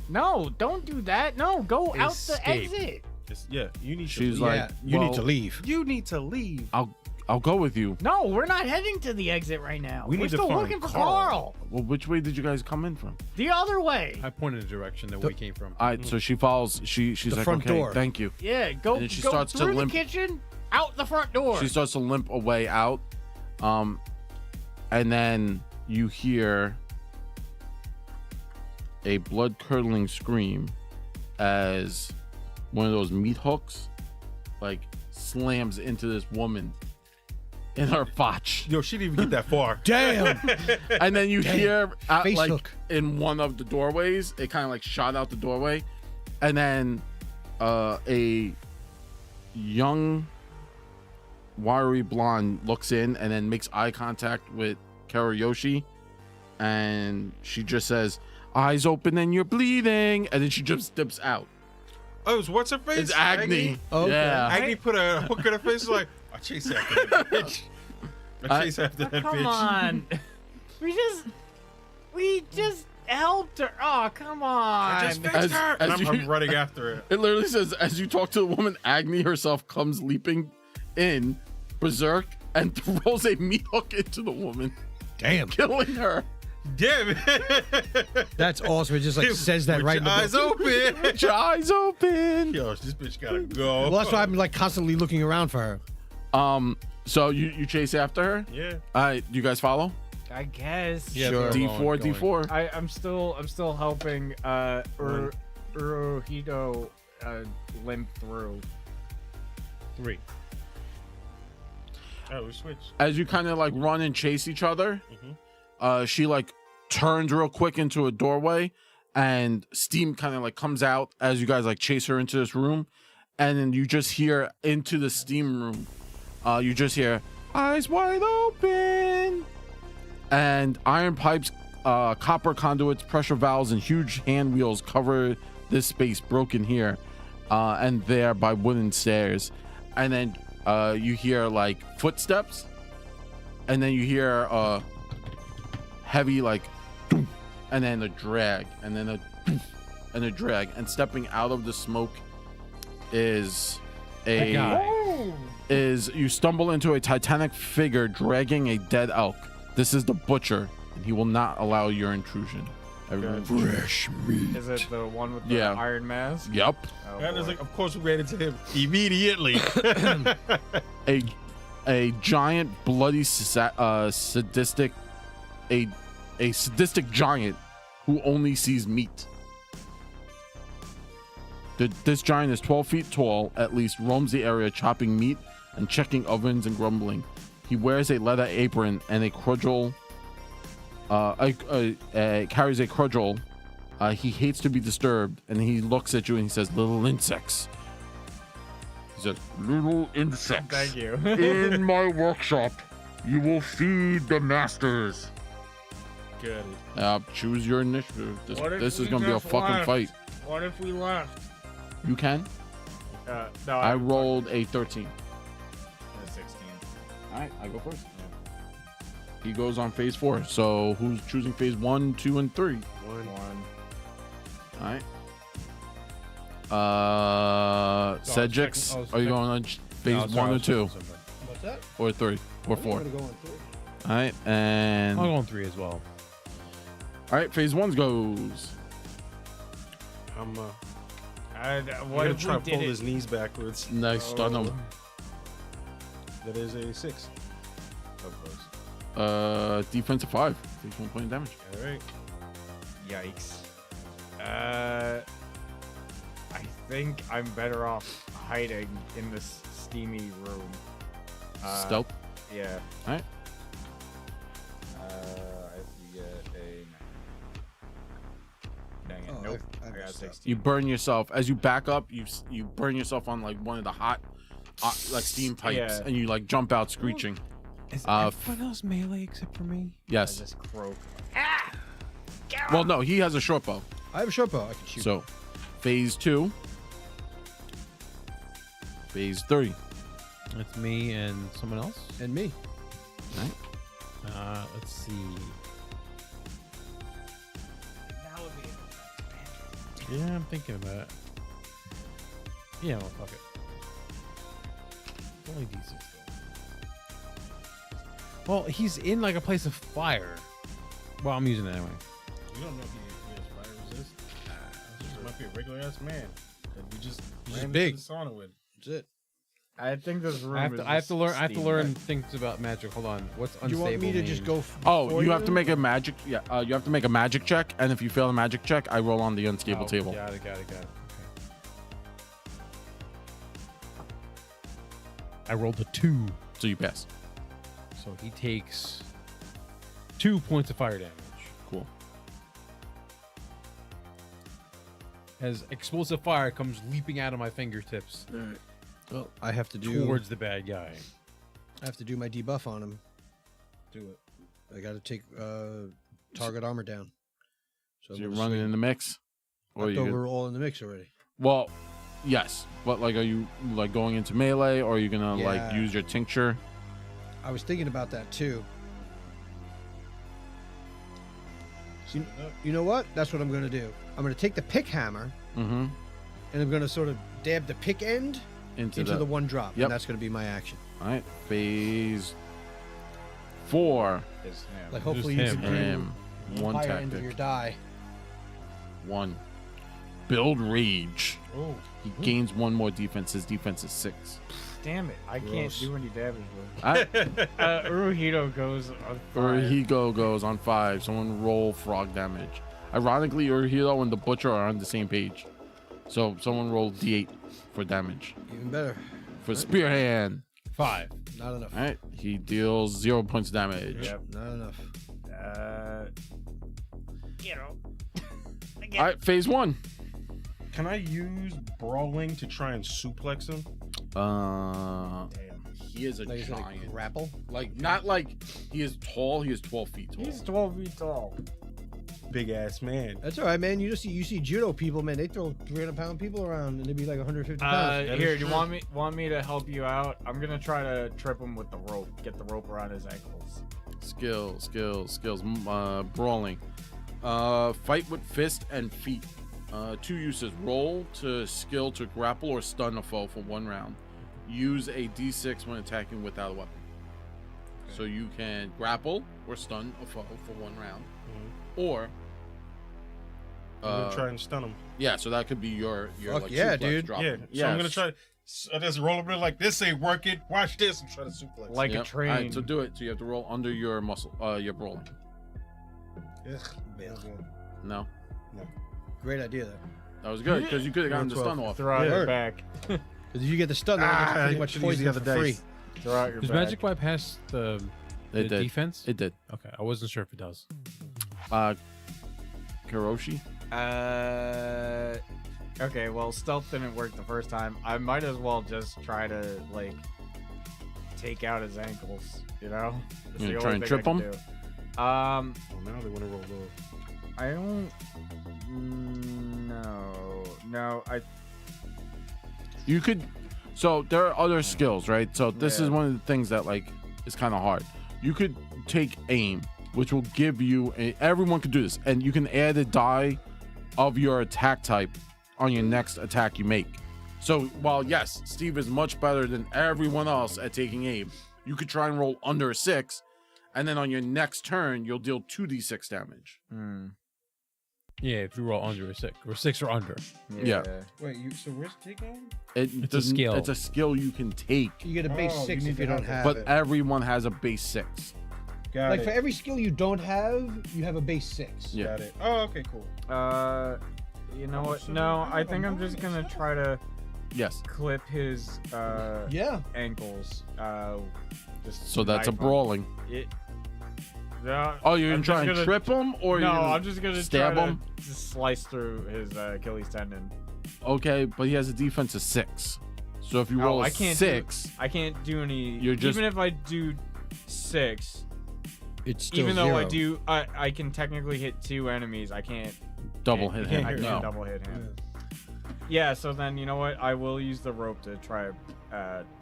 No, don't do that. No, go out the Escape. exit. Yeah, you need She's to leave. like, you need "Well, to leave. You need to leave. I'll go with you. No, we're not heading to the exit right now. We We're need to still find looking for Carl. Carl. Well, which way did you guys come in from? The other way. I pointed the direction that we came from. All right, so she follows. She's The like, front okay, door. thank you. Yeah, go, And then she go starts to through the limp. kitchen, out the front door. She starts to limp away out, and then you hear a blood-curdling scream as one of those meat hooks like slams into this woman in her fotch. Yo, she didn't even get that far. Damn. And then you hear Face like hook. in one of the doorways, it kind of like shot out the doorway, and then a young wiry blonde looks in and then makes eye contact with Karayoshi, and she just says, "Eyes open and you're bleeding," and then she just steps out. Oh, what's her face? It's Agni. Okay. Yeah. Agni put a hook in her face. Like, I chase after that bitch. I chase after that Come bitch. on. we just helped her. Oh, come on. I just fixed As- her. as And I'm you- running after her. It literally says, as you talk to the woman, Agni herself comes leaping in, berserk, and throws a meat hook into the woman, Damn. killing her. Damn it. That's awesome. It just like says that Put right in your the eyes book. open. Put your eyes open. Yo, this bitch gotta go. Well, that's why I'm like constantly looking around for her. So you chase after her. Yeah. All right, do you guys follow? I guess. Yeah, Sure. they're D4, going. D4. I'm still helping Urohito limp through. 3. Oh, we switched. As you kind of like run and chase each other, Mhm. she like turns real quick into a doorway, and steam kind of like comes out as you guys like chase her into this room, and then you just hear into the steam room. You just hear eyes wide open, and iron pipes, copper conduits, pressure valves, and huge hand wheels cover this space, broken here and there by wooden stairs. And then you hear like footsteps, and then you hear heavy like doom, and then a drag, and then a doom, and a drag, and stepping out of the smoke is That guy. is you stumble into a titanic figure dragging a dead elk. This is the butcher, and he will not allow your intrusion. Everyone, fresh meat. Is it the one with the Yeah. iron mask? Yep. Oh, And it's boy. like, of course, we ran into him immediately. A giant bloody sadistic a sadistic giant who only sees meat. This giant is 12 feet tall, at least, roams the area chopping meat and checking ovens and grumbling. He wears a leather apron and a cudgel. Carries a cudgel. He hates to be disturbed, and he looks at you and he says, "Little insects." He says, "Little insects. Thank you. In my workshop, you will feed the masters." Got it. Choose your initiative. What if This is we gonna be a just fucking left? fight. What if we left? You can. No, I rolled a 13. a 16. All right, I go first. He goes on phase 4. So who's choosing phase 1, 2, and 3? One. All right. Cedric, second- are you going on phase 1 or 2 What's that? or 3 or 4? I'm gonna go on 3. All right, and I'll all go on 3 as well. right, phase 1 goes. I'm What gonna if try we to pull did his it? knees backwards. Next, stun him. That is a 6. Of course. Defensive 5. Takes 1 point of damage. All right. Yikes. I think I'm better off hiding in this steamy room. Stealth. Yeah. All right. I have to get a. Dang it! Oh, Nope. I I got messed up. 16. You burn yourself as you back up. You burn yourself on like one of the hot, like steam pipes, Yeah. and you like jump out screeching. Is everyone else melee except for me? I Yes. just croak. Well, no, he has a short bow. I have a short bow. I can shoot. So, phase 2. Phase 3. It's me and someone else. and me. Let's see. Yeah, I'm thinking about it. Yeah, well, fuck it. It's only D6 though. Well, he's in like a place of fire. Well, I'm using it anyway. You don't know if he has fire resist. This might be a regular ass man that we just He's ran big. into the sauna with. That's it. I think this room. I have is to. I have to learn. I have to steamy. learn things about magic. Hold on. What's Do unstable? you want me to just names? go? Oh, before you have to make a magic. Yeah, you have to make a magic check, and if you fail a magic check, I roll on the unstable Oh, table. Got it. Okay. I rolled a 2, So you pass. so he takes 2 points of fire damage. Cool. As explosive fire comes leaping out of my fingertips Well, I have to do. towards the bad guy. I have to do my debuff on him. Do it. I got to take target armor down. So you're running in the mix, or I you? thought we were all in the mix already. Well, yes, but like, are you like going into melee, or are you gonna like Yeah. use your tincture? I was thinking about that too. You know what? That's what I'm going to do. I'm going to take the pick hammer Mm-hmm. and I'm going to sort of dab the pick end Into, into the one drop. Yep. And that's going to be my action. All right, phase 4. Is him. Like hopefully Just you him, can do Him. One higher end of tactic. your die. 1. Build Rage. Oh, He gains 1 more defense. His defense is 6. Damn it! I can't Gross. do any damage. I, Uruhito goes on fire. Urahiko goes on 5. Someone roll frog damage. Ironically, Urahito and the Butcher are on the same page. So someone roll D8 for damage. Even better. For Spear Hand. 5. Not enough. All right. He deals 0 points of damage. Yep. Not enough. You know. All right. Phase 1. can I use brawling to try and suplex him? Damn. He is a Like, is it a giant. grapple? Like, not like he is tall. He is 12 feet tall. He's 12 feet tall. Big ass man. That's all right, man. You see judo people, man. They throw 300-pound people around, and they be like 150 pounds. That Here, is do you true. want me to help you out? I'm gonna try to trip him with the rope. Get the rope around his ankles. Skills. Brawling. Fight with fist and feet. 2 uses. Roll to skill to grapple or stun a foe for 1 round. Use a D6 when attacking without a weapon. So you can grapple or stun a foe for 1 round, or I'm gonna try and stun him. yeah. So that could be your Fuck like yeah, suplex dude. drop. Yeah, so I'm gonna try. I just roll a bit like this. Say work it. Watch this. I'm trying to suplex. Like a Yep. train. All right, so do it. So you have to roll under your muscle. Your brawling. Ugh, No, Great idea, though. that was good because you could have gotten the 12. stun off. Throw out Yeah. your back. Because if you get the stun, then I get pretty much could've used the poison other for free. dice. Throw out your Does back. Magic bypass the It did. defense? It did. Okay, I wasn't sure if it does. Kiroshi. Okay, well, stealth didn't work the first time. I might as well just try to, like, take out his ankles, you know? That's You the gonna try only and thing I trip can him? do. Oh, now they want to roll low. I don't... No, You could. So there are other skills, right? So this Yeah. is one of the things that like is kind of hard. You could take aim, which will give you. Everyone could do this, and you can add a die of your attack type on your next attack you make. So while yes, Steve is much better than everyone else at taking aim, you could try and roll under a 6, and then on your next turn you'll deal 2d6 damage. Yeah, if you roll under a 6 or 6 or under. Yeah. Wait, so where's taking? It's a skill. It's a skill you can take, You get a base Oh, 6 you if need you to don't have have but it. everyone has a base 6. Got Like it. for every skill you don't have, you have a base 6. Yeah. Got it. Oh, okay, cool. You know Oh, what? so No, you I have think a I'm just gonna bonus try to Yes. clip his Yeah. ankles. Just So that's a knife him. brawling. Yeah. Oh, you're I'm gonna try just and gonna- trip him, or No, you're gonna I'm just gonna stab try him? to just slice through his Achilles tendon. Okay, but he has a defense of 6. So if you roll a I can't 6, I can't do any. You're just- even if I do 6, It's still even though zero. I do, I can technically hit 2 enemies. I can't double hit him. I can't No. double hit him. Yeah. So then you know what? I will use the rope to try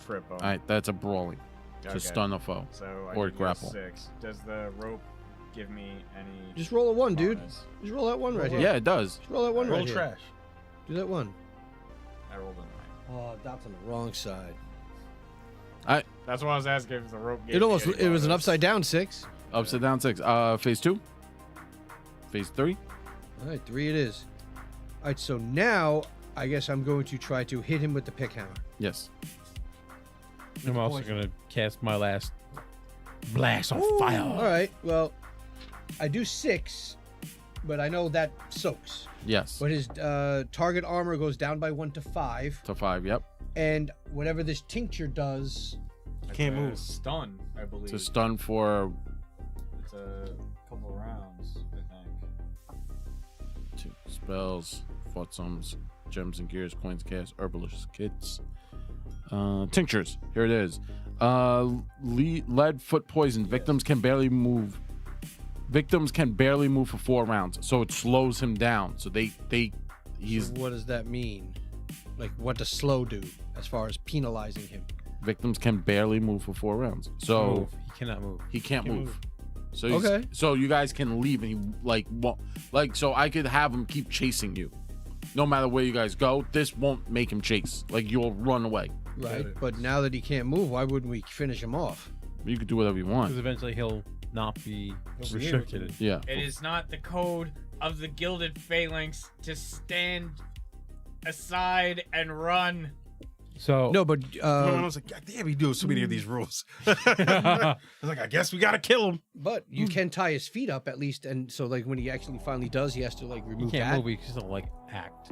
trip him. All right, that's a brawling to Okay. stun a foe. So I or can use grapple. 6. Does the rope give me any? Just roll a 1, dude. bonus? Just roll that 1 right here. Yeah, it does. Just roll that 1 Roll right here. trash. Do that 1. I rolled a 9. Oh, that's on the wrong side. That's why I was asking if the rope. Gave It me almost any it was an bonus. upside down 6. Upside down 6. Phase 2. Phase 3. All right, 3 it is. All right, so now I guess I'm going to try to hit him with the pick hammer. Yes. I'm also poison. gonna cast my last blast on fire. All right, well, I do 6, but I know that soaks. Yes. But his target armor goes down by 1 to 5, To 5. Yep. and whatever this tincture does, It's Can't a move. Stun, I believe. To stun for It's a couple rounds, I think. 2 spells, footsomes, gems and gears, coins, cast, herbalist kits, tinctures. Here it is. Lead foot poison. Victims can barely move. Victims can barely move for 4 rounds, so it slows him down. So he's what does that mean? Like, what does slow do as far as penalizing him? victims can barely move for 4 rounds. So Move. He cannot move. he can't Can't move. move. So he's, Okay. so you guys can leave, and he won't, so I could have him keep chasing you, no matter where you guys go. This won't make him chase. Like, you'll run away. Right, it. but now that he can't move, why wouldn't we finish him off? You could do whatever you want. Because eventually he'll not be Be restricted. Yeah. It is not the code of the Gilded Phalanx to stand aside and run. So No, but I was like, God damn, he doing so many of these rules. I was like, I guess we gotta kill him. but you can tie his feet up at least, and so like when he actually finally does, he has to like you remove can't that. move. You can still like act.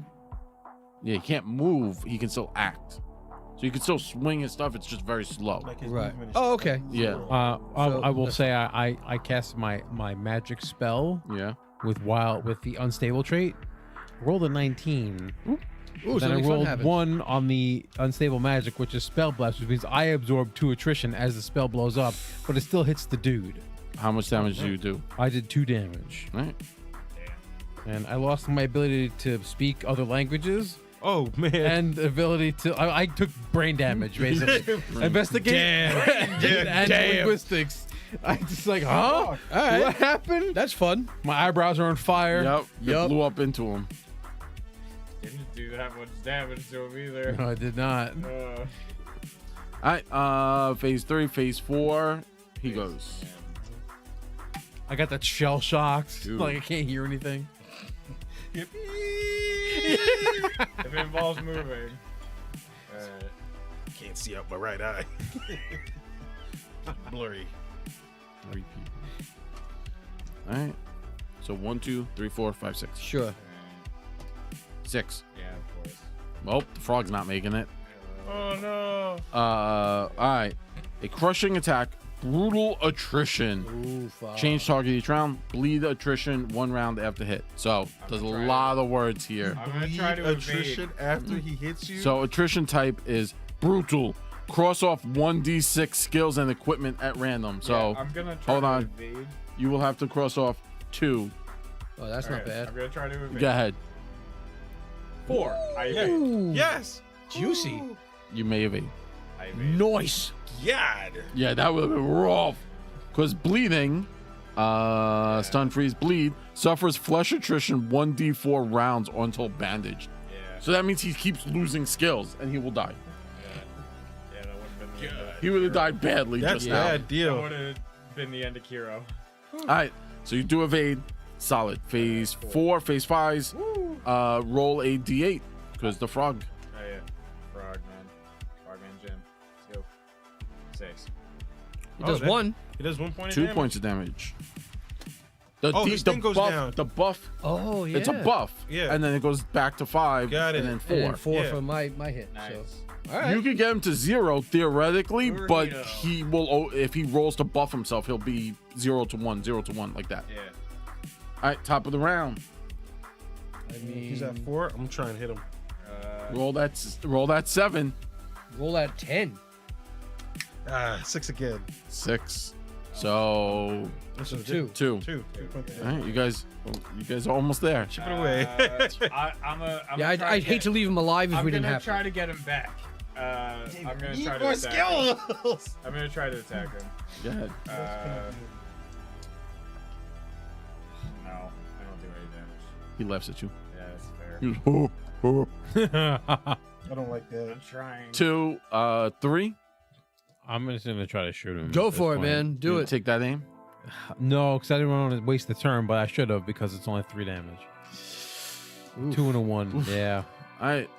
Yeah, he can't move. He can still act. So you can still swing his stuff. It's just very slow. Like his Right. movement is Oh, okay. Yeah. So I will that's- say I cast my magic spell Yeah. with the unstable trait. Rolled a 19. Ooh, Then I something fun rolled happens. 1 on the unstable magic, which is spell blast, which means I absorb 2 attrition as the spell blows up, but it still hits the dude. How much damage do you do? I did 2 damage, All right. and I lost my ability to speak other languages Oh man. and the ability to. I took brain damage basically. Investigate and linguistics. I just like, huh? All right. What happened? That's fun. My eyebrows are on fire. Yep. It Yup. blew up into him. Didn't do that much damage to him either. No, I did not. All right. Phase 3, phase 4. He goes. I got that shell shocked. Dude. Like I can't hear anything. If it involves moving. Can't see out my right eye. Blurry. 3 people. All right. So 1, 2, 3, 4, 5, 6. Sure. 6. Yeah, of course. Well, the frog's not making it. Oh no. All right. A crushing attack, brutal attrition. Ooh, fuck. Change target each round, bleed attrition 1 round after hit. So there's a trying lot of words here. I'm gonna try to attrition evade. after he hits you. So attrition type is brutal. Cross off 1d6 skills and equipment at random. So Yeah, I'm gonna try hold to on. evade. you will have to cross off 2. Oh, that's Alright, not bad. I'm gonna try to evade. Go ahead. 4. I evade. Ooh, yes. juicy. You may evade. I evade. Nice. God. Yeah, that would have been rough. Because bleeding, stun, freeze, bleed, suffers flesh attrition 1d4 rounds until bandaged. Yeah. So that means he keeps losing skills and he will die. Yeah, that would have been the end of He would have died badly That's just now. bad That deal. would have been the end of Kiro. All right, so you do evade. Solid. Phase 4, phase 5, roll a d8 because the frog. Oh yeah. Frogman. Frogman Jim. Let's go. 6. It does that- one. It does 1 point of 2 damage. points of damage. The, Oh, his thing goes buff, down. The buff, Oh, yeah. it's a buff. Yeah. And then it goes back to 5. Got it. And then And 4. then 4 Yeah. for my hit. Nice. So, all right. You could get him to 0 theoretically, but Burrito. he will, if he rolls to buff himself, he'll be 0 to 1, 0 to 1, like that. Yeah. All right, top of the round. I mean, He's at 4. I'm trying to hit him. Roll that 7. roll at 10. 6 again. 6. So That's So a 2. 2. 2. 2 points of All right, you guys are almost there. Chip it away. I'm Yeah, I'd hate to leave him alive if I'm we didn't gonna have try to. to get him back. I'm gonna Need try to more attack him. skills. I'm gonna try to attack him. Go ahead. No, I don't do any damage. He laughs at you. Yeah, that's fair. He goes, oh, oh. I don't like that. I'm trying. 2, 3. I'm just gonna try to shoot him. Go at this for it, point. man. Do You it. Take that aim. No, because I didn't want to waste the turn, but I should have because it's only 3 damage. 2 and a 1. Yeah. All right.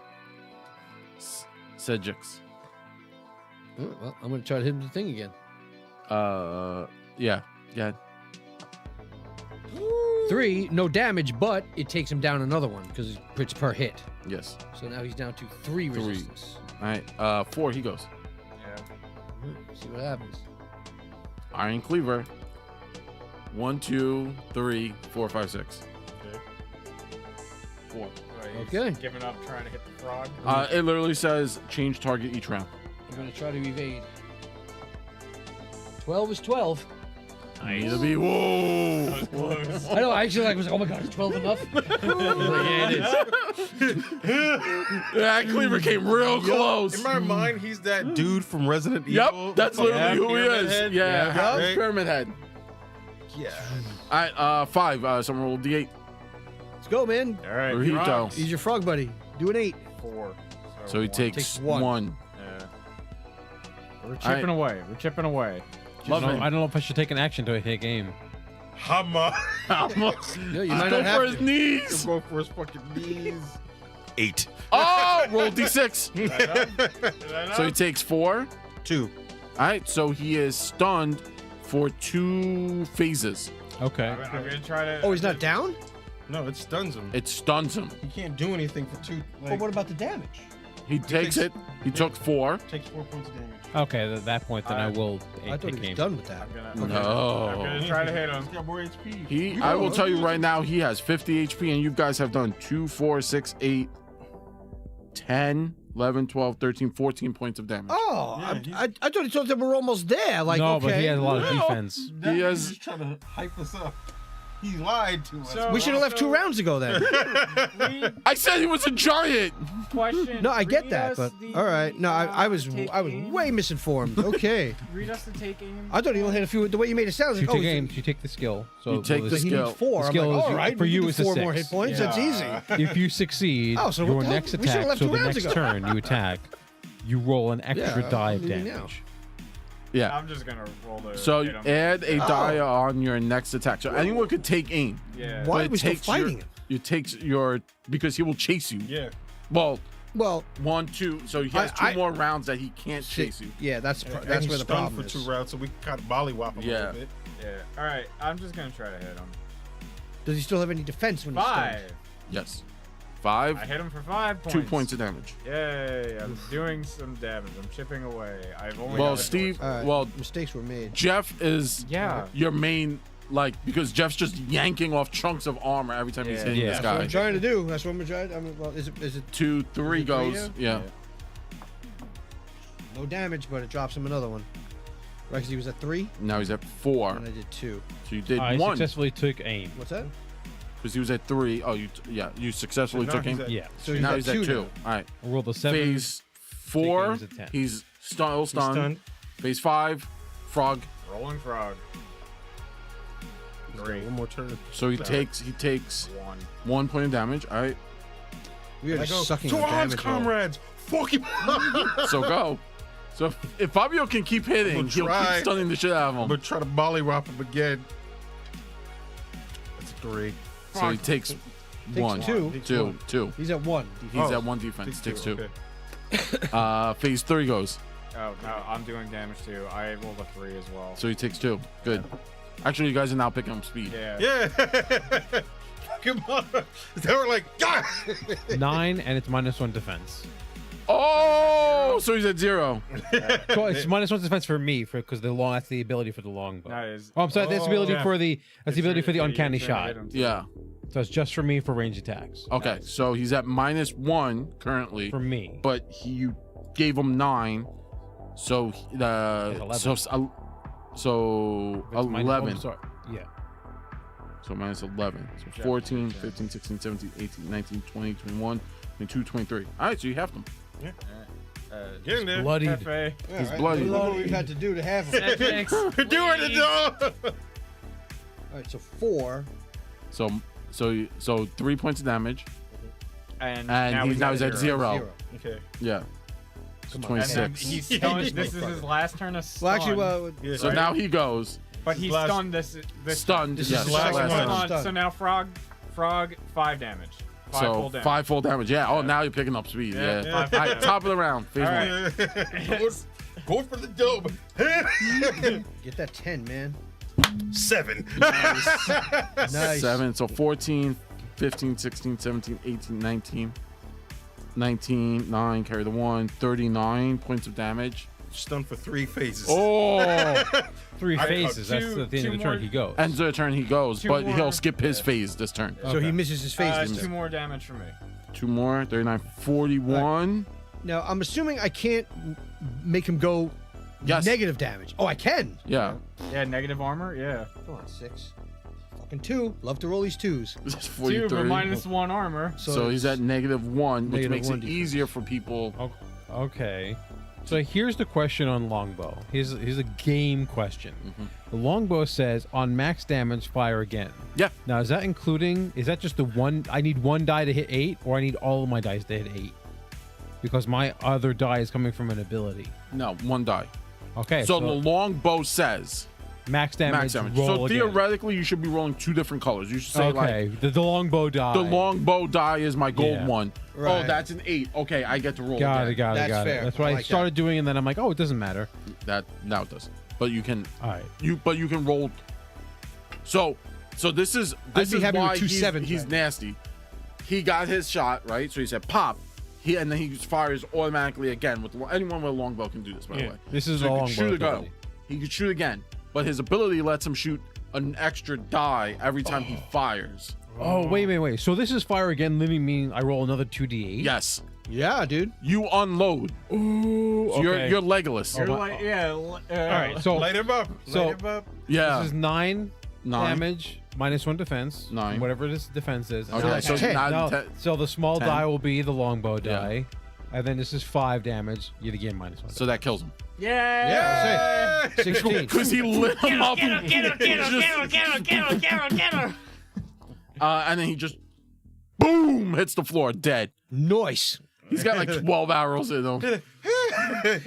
Cedrix. Oh, well, I'm going to try to hit him the thing again. Yeah. Yeah. 3, no damage, but it takes him down another one because it's per hit. Yes. So now he's down to 3 resistance. All right. 4. He goes. Yeah. See what happens. Iron Cleaver. 1, 2, 3, 4, 5, 6. 4. Okay. Giving up trying to hit the frog. It literally says change target each round. I'm going to try to evade. 12 is 12. Need to be. Whoa. That was close. I know. I actually was like, oh my god, is 12 enough? I was like, yeah, it is. That Cleaver came real close. In my mind, he's that dude from Resident Yep, Evil. that's From literally who he Pyramid is. Head. Yeah, Right? Pyramid Head. Yeah. All right, 5. Someone roll D8. Let's go, man. All right. Burrito. He's your frog buddy. Do an 8. 4. So he takes Takes one. 1. Yeah. We're chipping away. We're chipping away. Love it. I don't know if I should take an action to hit game. Hammer. Almost. No, you might Go not have for his to. knees. Go for his fucking knees. 8. Oh, roll d6. So he takes 4. 2. All right, so he is stunned for 2 phases. Okay. I'm gonna try to. Oh, he's not down? No, it stuns him. It stuns him. He can't do anything for 2. But Like, what about the damage? He takes it. He took 4. takes 4 points of damage. Okay, at that point, then I will I thought take he was game. done with that. I'm gonna No. try to hit him. He's got more HP. He. I will tell you right now, he has 50 HP, and you guys have done 2, 4, 6, 8, 10, 11, 12, 13, 14 points of damage. Oh, Yeah, I thought he told them we're almost there. Like, no, okay. but he has a lot of No. defense. He has- He's trying to hype us up. He lied to us. So- We should have left 2 rounds ago then. Read I said he was a giant. question. No, I get read that, us but the, all right. No, I was take game. way misinformed. Okay, Read us the taking. I thought he only had a few. The way you made it sound, You like, take oh, game. You take the skill. So You take well, the he skill. needs 4. The I'm skill like, is all you- right, for we you can do it's a 4 more 6. hit points. That's easy. If you succeed, Oh, so your what the hell? next We should've attack. left So 2 the rounds next ago. turn you attack, you roll an extra Yeah, die I'm of leaving now. damage. Yeah. I'm just gonna roll the. So hit him. add a Oh. die on your next attack. So anyone could take aim. Yeah. Why but are it we still takes your- fighting him? It takes your because he will chase you. Yeah. Well, Well, 1, 2. So he has 2 I- more rounds that he can't chase you. yeah, that's And that's he's where the stunned problem for is. 2 rounds, so we kind of bollywop him a Yeah. little bit. Yeah. All right. I'm just gonna try to hit him. Does he still have any defense when he's stunned? 5. Yes. I 5. hit him for 5 points. 2 points of damage. Yay! I'm doing some damage. I'm chipping away. I've only. Well, got a Steve. sword. All right, Well, mistakes were made. Jeff is Yeah. your main because Jeff's just yanking off chunks of armor every time he's Yeah. hitting Yeah. this That's what guy. I'm trying to do. That's what I'm trying. I mean, well, is it 2, 3 Is it goes. 3, Yeah. no damage, but it drops him another one? Right, because he was at 3, Now he's at 4. and I did 2. So you did I 1 successfully took aim. What's that? because he was at 3. Oh, you successfully So now took he's him. at- Yeah. So he's Now at he's at 2 2. now. All right. I rolled a 7. Phase 4. He's at 10. He's still He's stunned. stunned. Phase 5. Frog. Rolling frog. He's got 3. one more turn. So he Sorry. takes 1. 1 point of damage. All right. We are I just go, sucking to on arms, damage. roll. comrades. Fuck him. So go. So if Fabio can keep hitting, I'm he'll gonna try. keep stunning the shit out of I'm him. gonna try to bollywop him again. That's a 3. So he takes Takes 1, 2. Takes 2, one. 2. He's at 1. He's Oh, at 1 defense. Takes 2. Okay. Phase 3 goes. Oh no, I'm doing damage too. I rolled a 3 as well. So he takes 2. Good. Actually, you guys are now picking up speed. Yeah. Yeah. Fuck him up. They were like, God. 9, and it's -1 defense. Oh, so he's at 0. So it's -1 defense for me, because that's the ability for the longbow. That is. Oh, I'm sorry. That's the ability yeah. for the uncanny You're trying shot. to hit him, too. Yeah. So it's just for me for range attacks. Okay. So he's at -1 currently, For me. but you gave him 9. So It's 11. so It's minus- 11. oh, sorry. Yeah. So minus 11. So Yeah, 14, yeah. 15, 16, 17, 18, 19, 20, 21, 22, 23. All right, so you have them. Get in there. Bloodied. Hefe. He's bloody. Look what we've had to do to have him. Ethics, We're doing it, please. dog. All right, so 4. So 3 points of damage, And and he's now he's at 0. 0. Okay. Yeah. So Come on. And then 26. he's stunned. This is his last turn of stun. Well, actually, well, Yeah. So now he goes but he's last- stunned this. stunned. This is yes, his last second one. one. So now frog, 5 damage. 5 So full damage. 5 full damage. Yeah. Oh, now you're picking up speed. Yeah, Yeah. 5 All right, top of the round. Phase All 1. right. Go for the dub. get that 10, man. 7. Nice. 7. So 14, 15, 16, 17, 18, 19. 19, 9, carry the 1, 39 points of damage. Stunned for 3 phases. Oh! 3 I- phases. That's two- the end of two the turn more- he goes. Ends the turn he goes, Two but more. he'll skip his phase this turn. So he Okay. misses his phase. this 2 time. more damage from me. 2 more, 39, 41. Now, I'm assuming I can't make him go Yes. negative damage. Oh, I can. Yeah. Yeah, negative armor. Yeah. Come on, 6. Fucking 2. Love to roll these 2s. This is 2, 43. but -1 armor. So he's at -1, which negative makes 1 it defense. easier for people. Okay. So here's the question on longbow. Here's a game question. The longbow says on max damage, fire again. Yeah. Now is that including? Is that just the one? I need 1 die to hit 8, or I need all of my dice to hit 8? Because my other die is coming from an ability. No, 1 die. Okay. So the longbow says max damage. max damage. Roll So again. theoretically, you should be rolling 2 different colors. You should say Okay. like The longbow die. the longbow die is my gold Yeah. one. Oh, Right. that's an 8. Okay, I get to roll Got again. it. Got it. That's Got fair. it. That's I what I like started doing, and then I'm like, oh, it doesn't matter. That now it does. But you can All right. you can roll. So this is I'd be happy with why 2 he's, sevens he's right nasty. He got his shot right, so he said pop. And then he fires automatically again with anyone with a longbow can do this. By the way, This is so a he longbow could shoot a go. ability. He could shoot again, but his ability lets him shoot an extra die every time he fires. Oh, wait. So this is fire again, living meaning I roll another 2d8. Yes, Yeah, dude. you unload. Ooh. So Okay. you're Legolas. You're like, yeah. All All right. So Light him up. So- Light him up. Yeah, this is 9 9. damage minus 1 defense. 9. Whatever this defense is. Okay, that's so 10. not No, 10. so the small 10. die will be the longbow Yeah. die, and then this is 5 damage. Yet again minus 1. So that kills him. Yeah. Yeah, 16. Because he lit him up. Get him. And then he just boom hits the floor dead. Nice. He's got like 12 arrows in him.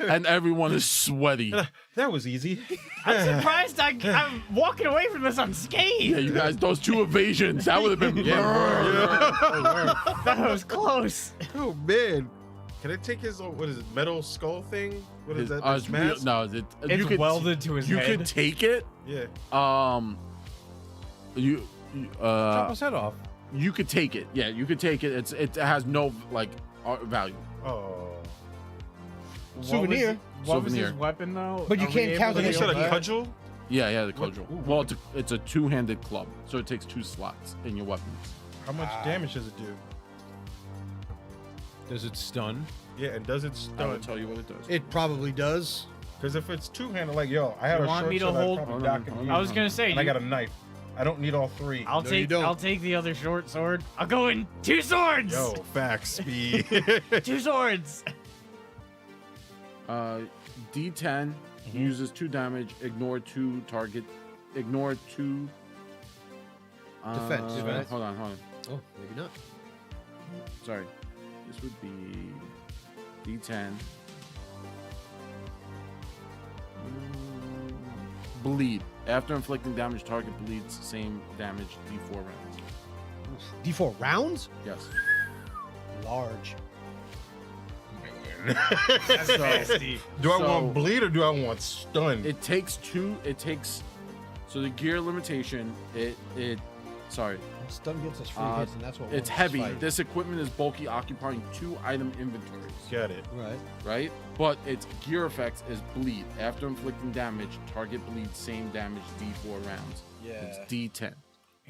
And everyone is sweaty. That was easy. I'm surprised I'm walking away from this unscathed. Yeah, you guys, those 2 evasions, that would have been That was close. Oh man. Can I take his what is it, metal skull thing? What is that? His it's real, mask? no, It's you could welded to his you head. could take it. Yeah. Chop his head off. You could take it. Yeah, you could take it. It has no like value. Oh. Souvenir. What was his Souvenir. weapon though? But you Are we can't able count to it You as get said a that? cudgel? Yeah, the cudgel. Ooh. Well, it's a 2-handed club, so it takes 2 slots in your weapons. How much damage does it do? Does it stun? Yeah, and does it I will stun? tell you what it does. It probably does. Because if it's two-handed, like yo, I had You a want short me to sword, I'd hold- probably Hold dock on, and hold I was on. gonna say and I you- got a knife. I don't need all 3. I'll No, you take don't. I'll take the other short sword. I'll go in 2 swords. Yo, facts, speed. 2 swords. D10 uses 2 damage. Ignore 2 target. Ignore 2. Defense. Defense. Hold on. Oh, maybe not. Sorry. This would be D10. Bleed. After inflicting damage, target bleeds same damage D4 rounds. D4 rounds? Yes. Large. That's nasty. Do I So- want bleed or do I want stun? It takes 2. So the gear limitation. Sorry. Stun gets us free Uh, hits, and that's what It's wants heavy. fight. This equipment is bulky, occupying 2 item inventories. Got it. Right. Right? But its gear effects is bleed. After inflicting damage, target bleeds same damage D4 rounds. It's D10.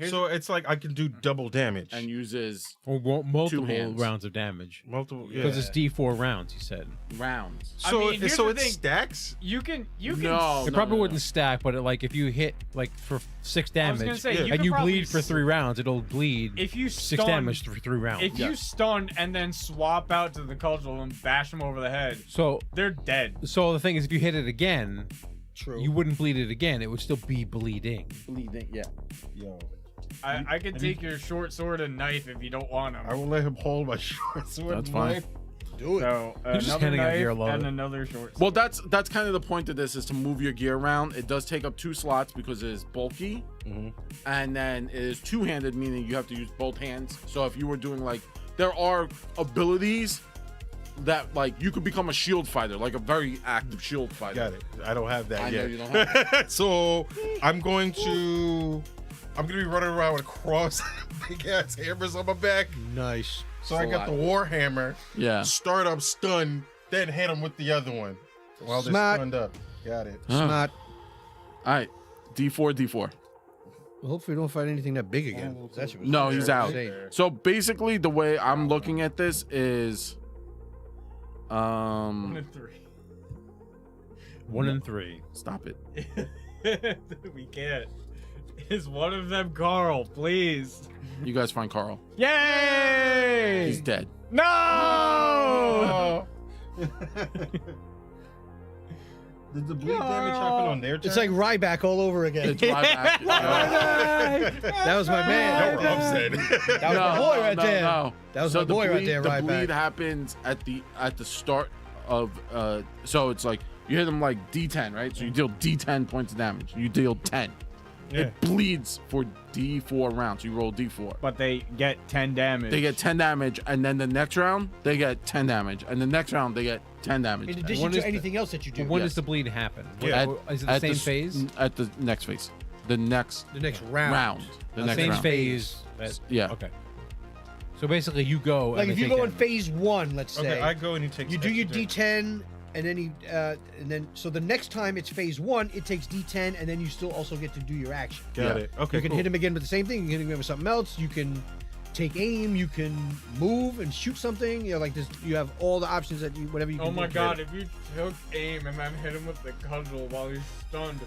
So it's like I can do double damage. And uses Or multiple hands. rounds of damage. multiple. Yeah. Because it's D4 rounds, he said. rounds. I So mean, here's so the it thing. stacks. You can No. It probably wouldn't stack, but like if you hit like for 6 I damage was gonna say, Yeah. you and could you probably bleed for 3 rounds, it'll bleed if you 6 stun, damage for 3 rounds. If you stun and then swap out to the cudgel and bash them over the head, So they're dead. the thing is, if you hit it again, True. you wouldn't bleed it again. It would still be bleeding. Bleeding, yeah. Yo, I could take your short sword and knife if you don't want them. I will let him hold my short sword. That's fine. knife. Do it. So You're just another handing out knife gear, I love and it. another short. Well, that's kind of the point of this is to move your gear around. It does take up 2 slots because it is bulky, and then it is 2-handed, meaning you have to use both hands. So if you were doing like, there are abilities that like you could become a shield fighter, like a very active shield fighter. Got it. I don't have that I know yet. you don't have So I'm going to be running around with cross big ass hammers on my back. Nice. So I It's a got the lot. war hammer, Yeah. start up stun, then hit him with the other one while they're Smart. stunned up. Got it. Huh. Not. All right. D4. Well, hopefully, we don't find anything that big again. That's what No, he's out. insane. So basically, the way I'm looking at this is, 1 and 3. 1 and 3. stop it. We can't. Is one of them Carl? Please. You guys find Carl. Yay! He's dead. No! Did the bleed damage happen on their turn? It's like Ryback all over again. It's Ryback. That was my Y'all man. were upset. That was my boy right there. No. That was So my boy the right bleed, there, The Ryback. bleed happens at the start of so it's like You hit him like D10, right? So you deal D10 points of damage. You deal 10. Yeah. It bleeds for D4 rounds. You roll D4. But they get 10 damage. They get 10 damage, and then the next round they get 10 damage, and the next round they get 10 damage. In addition When to is the- anything else that you do. When Yes. does the bleed happen? Yeah. Is it the same phase? At the next phase. The next The next round. round. The next Same round. phase. Yeah. Okay. So basically, you go. Like and if they you take go in damage. phase 1, let's say. Okay, I go and he takes. You do your extra D10, and then so the next time it's phase 1, it takes D10, and then you still also get to do your action. Got Yeah. it. Okay. You can cool. hit him again with the same thing. You can hit him with something else. You can take aim. You can move and shoot something. You know, like this. You have all the options that you whatever you can. Oh my do. god, if you took aim and then hit him with the cudgel while he's stunned,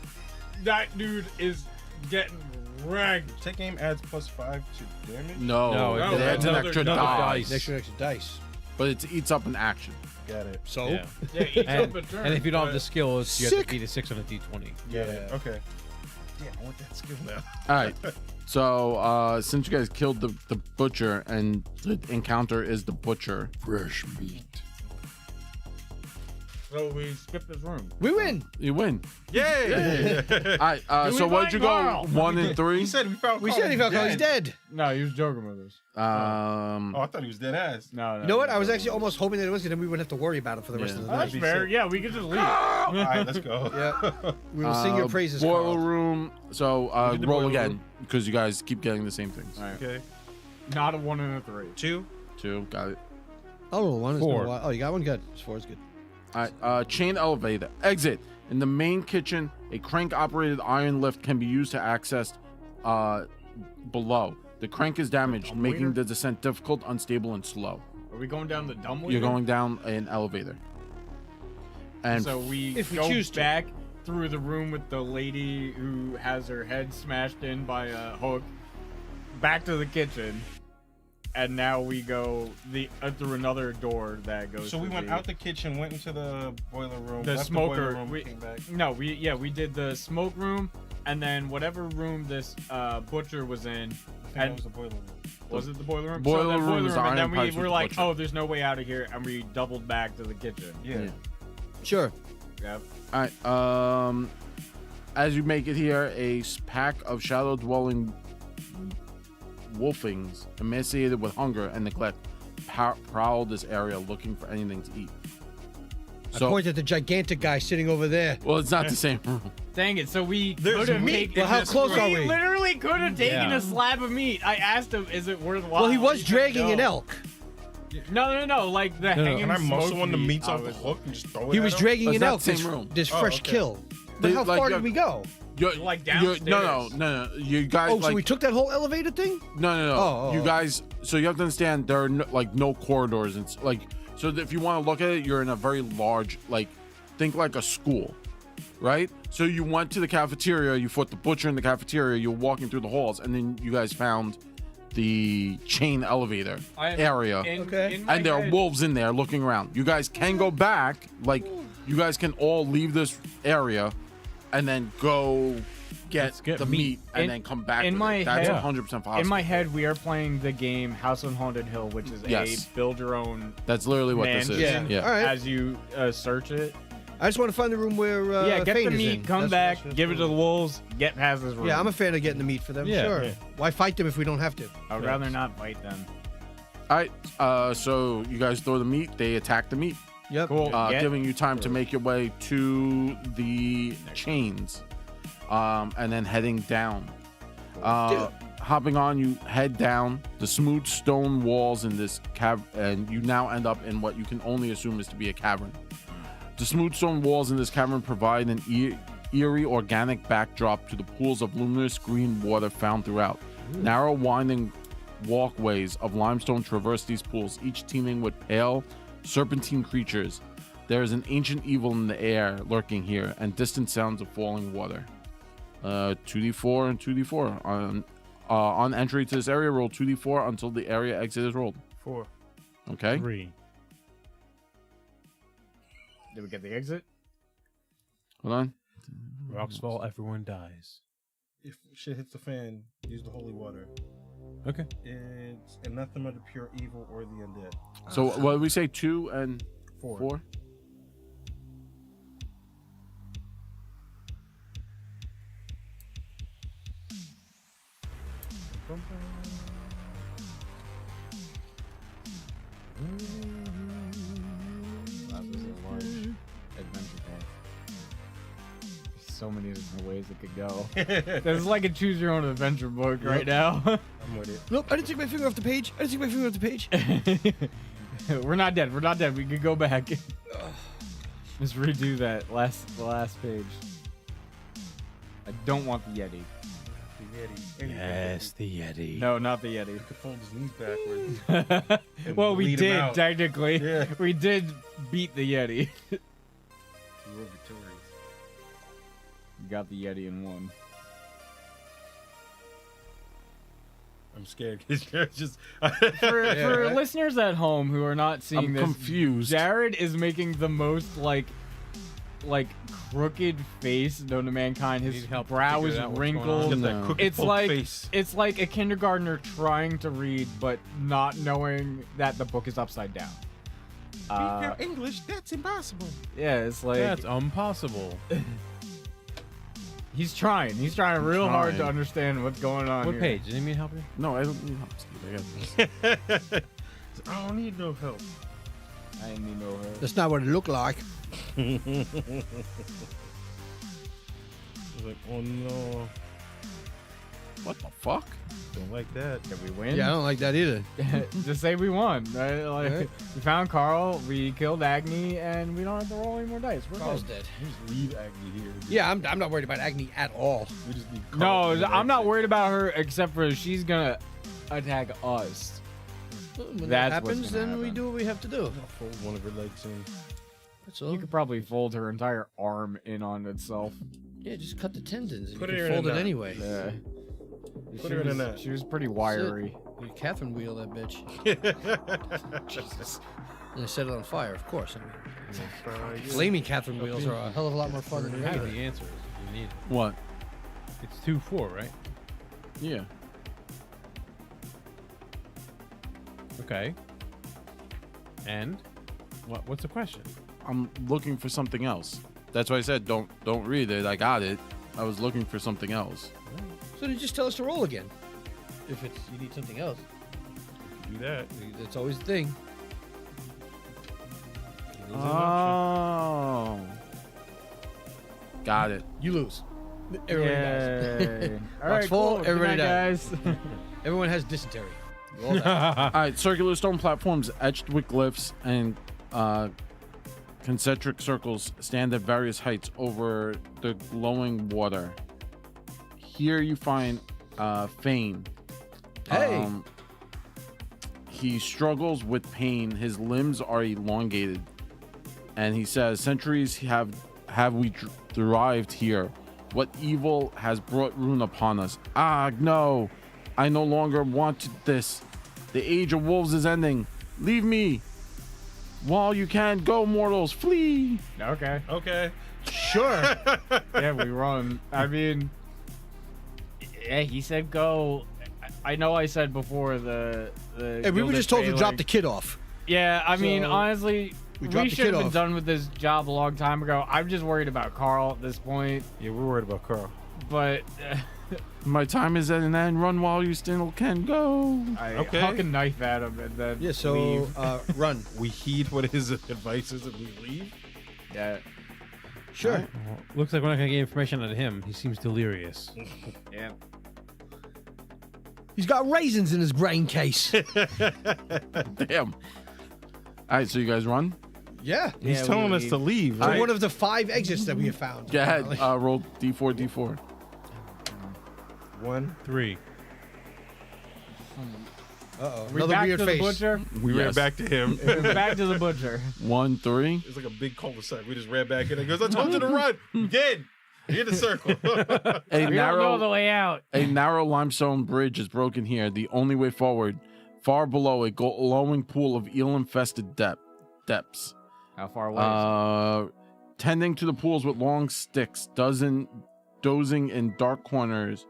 that dude is getting wrecked. Take aim adds +5 to damage. No, No, it adds an another extra another dice. dice. Extra dice. But it eats up an action. Got it. So Yeah. Yeah, each And, up a turn. and if you don't have but- the skills, you have Sick. to beat a 6 on a d20. Got it. Okay. Yeah, I want that skill now. All right. So since you guys killed the butcher and the encounter is the butcher. Fresh meat. So we skip this room. we win. You win. Yay! All right. Do So we what'd you go? find Carl? 1 and 3. He said we found. We Carl. said he felt he's dead. No, he was joking with us. Oh, I thought he was dead ass. No, no. You know what? he I was joking actually with almost hoping that it was, because then we wouldn't have to worry about it for the rest Yeah. of the us. night. That's fair. Yeah, we could just leave. All right, let's go. Yeah. We will sing your praises, Boiler Carl. room. So We did the roll boiler again room. because you guys keep getting the same things. All right. Okay. Not a 1 and a 3. 2. 2. Got it. I'll roll one. It's Four. no while. Oh, you got one? Good. 4 is good. All right. Chain elevator. Exit. In the main kitchen, a crank-operated iron lift can be used to access below. The crank is damaged, Dumb making waiter? the descent difficult, unstable, and slow. Are we going down the dumb way? You're going down an elevator. And So we If we go choose to. back through the room with the lady who has her head smashed in by a hook, back to the kitchen, and now we go through another door that goes. So we to went out the kitchen, went into the boiler room, the left smoker. the boiler room, we, came back. No, we did the smoke room, and then whatever room this butcher was in. I think And that was the boiler room. was it the boiler room? Boiler so the room boiler is room, and iron then we pipes with were the like, butcher. oh, there's no way out of here, and we doubled back to the kitchen. Yeah. Yeah. Sure. Yep. all right. As you make it here, a pack of shadow-dwelling wolfings, emaciated with hunger and neglect, prowl this area looking for anything to eat. I So, point at the gigantic guy sitting over there. well, it's not the same room. Dang it! So we There's could have meat. taken. Well, how this- close are we? literally could have taken Yeah. a slab of meat. I asked him, "Is it worthwhile?" Well, he was said dragging no. an elk. No. Like the No, no. hanging. Can I muscle smoked one of the meat, meats I off the was- hook and just throw it He at was him? dragging It's an not elk. the same This, room. this Oh, fresh okay. kill. But They- how like, far you're- did we go? Like No. downstairs. You guys Oh, like so we took that whole elevator thing? no. Oh, You oh. guys. So you have to understand there are no corridors. It's like so if you want to look at it, you're in a very large think like a school, right? So you went to the cafeteria, you fought the butcher in the cafeteria, you're walking through the halls, and then you guys found the chain elevator area. In And there are wolves in there looking around. You guys can go back, you guys can all leave this area and then go get get the meat. meat and In- then come back. in with my it. That's head- 100% possible. In my head, we are playing the game House on Haunted Hill, which is Yes. a build your own That's literally what this is. mansion. Yeah. All right. as you search it. I just want to find the room where Yeah, get Fane the is meat, in. come That's- back, give it to the wolves, get past this room. Yeah, I'm a fan of getting the meat for them. Yeah, Sure. yeah. Why fight them if we don't have to? I would rather not fight them. All right. So you guys throw the meat. They attack the meat, Yep. Cool. Get- giving you time to make your way to the chains, and then heading down. Hopping on, you head down the smooth stone walls in this cave, and you now end up in what you can only assume is to be a cavern. The smooth stone walls in this cavern provide an eerie organic backdrop to the pools of luminous green water found throughout. Narrow, winding walkways of limestone traverse these pools, each teeming with pale, serpentine creatures. There is an ancient evil in the air lurking here, and distant sounds of falling water. 2d4 and 2d4. On entry to this area, roll 2d4 until the area exit is rolled. 4. Okay? 3. Did we get the exit? Hold on. Rocks fall, everyone dies. If shit hits the fan, use the holy water. Okay. It's anathema to pure evil or the undead. So what did we say? 2 and 4. 4? That was a large adventure path. There's so many different ways it could go. There's like a choose your own adventure book right now. I'm with it. Nope, I didn't take my finger off the page. I didn't take my finger off the page. We're not dead. We're not dead. We could go back. Just redo that the last page. I don't want the Yeti. The Yeti. Anything. Yes, the Yeti. No, not the Yeti. He could fold his knees backwards. and Well, we bleed him did out. technically. Yeah. We did beat the Yeti. We were victorious. We got the Yeti in one. I'm scared because you're just. For listeners at home who are not seeing I'm this, confused. Jared is making the most like crooked face known to mankind. His Need help brow figure is out what's going on. wrinkled. Get that No. crooked It's folk like face. it's like a kindergartner trying to read but not knowing that the book is upside down. English, that's impossible. Yeah, it's like That's impossible. he's trying. He's trying real hard to Trying. understand what's going on. What here. page? Did you mean help you? No, I don't need help, Steve. I got this. I don't need no help. I didn't even know her. That's not what it looked like. I was like, oh no, What the fuck? don't like that. Did we win? Yeah, I don't like that either. Just say we won. Right? Like Right. we found Carl, we killed Agni, and we don't have to roll any more dice. We're Carl's good. dead. Just leave Agni here. Yeah, I'm not worried about Agni at all. We just need No, Carl to I'm not exit. worried about her except for she's gonna attack us. When That's that what's happens, gonna then we happen. do what we have to do. I'll fold one of her legs in. That's all. You could probably fold her entire arm in on itself. Yeah, just cut the tendons. Put you her can in fold a it knot. anyway. Yeah. Put her in a knot. She was pretty wiry. You Catherine wheel that bitch. Jesus. And I set it on fire, of course. I mean, Yeah. flaming Catherine wheels are a hell of a lot more fun than I have regular. the answers if you need it. What? It's 2-4, right? Yeah. Okay. And what's the question? I'm looking for something else. That's why I said don't read it. I got it. I was looking for something else. So then just tell us to roll again. If it's you need something else, Do that. that's always the thing. It is an option. Oh. Got it. You lose. Everybody dies. Yay. All right, full, cool. Good everybody night, guys. Everyone has dysentery. You all die. All right, circular stone platforms etched with glyphs and concentric circles stand at various heights over the glowing water. Here you find Fane. Hey. He struggles with pain. His limbs are elongated, and he says, "Centuries have we thrived here. What evil has brought ruin upon us? Ah, no! I no longer want this. The age of wolves is ending. Leave me while you can. Go, mortals, flee!" Okay. Okay. Sure. Yeah, we run. I mean, yeah, he said go. I know I said before the And we were Gilded just told to drop Failing. the kid off. Yeah, I mean, So, honestly, we we dropped the should have kid been off. done with this job a long time ago. I'm just worried about Carl at this point. Yeah, we're worried about Carl. But My time is at an end. Run while you still can. Go. I Okay. huck a knife at him and then Yeah, so leave. run. We heed what his advice is and we leave. Yeah, Sure. Well, looks like we're not gonna get information out of him. He seems delirious. yeah. He's got raisins in his brain case. Damn. All right, so you guys run. Yeah. He's Yeah, telling we us to leave. So Right? one of the 5 exits that we have found. Go ahead. Roll D4, D4. 1. 3. Uh-oh. We Another back weird to face. the butcher. We ran Yes. back to him. Back to the butcher. 1, 3. It's like a big cul-de-sac. We just ran back in. He goes, I told you to run. You did. You're in the circle. A We don't know the narrow, way out. a narrow limestone bridge is broken here. The only way forward. Far below, a glowing pool of eel-infested depths. How far away? is Tending to the pools with long sticks, dozing in dark corners,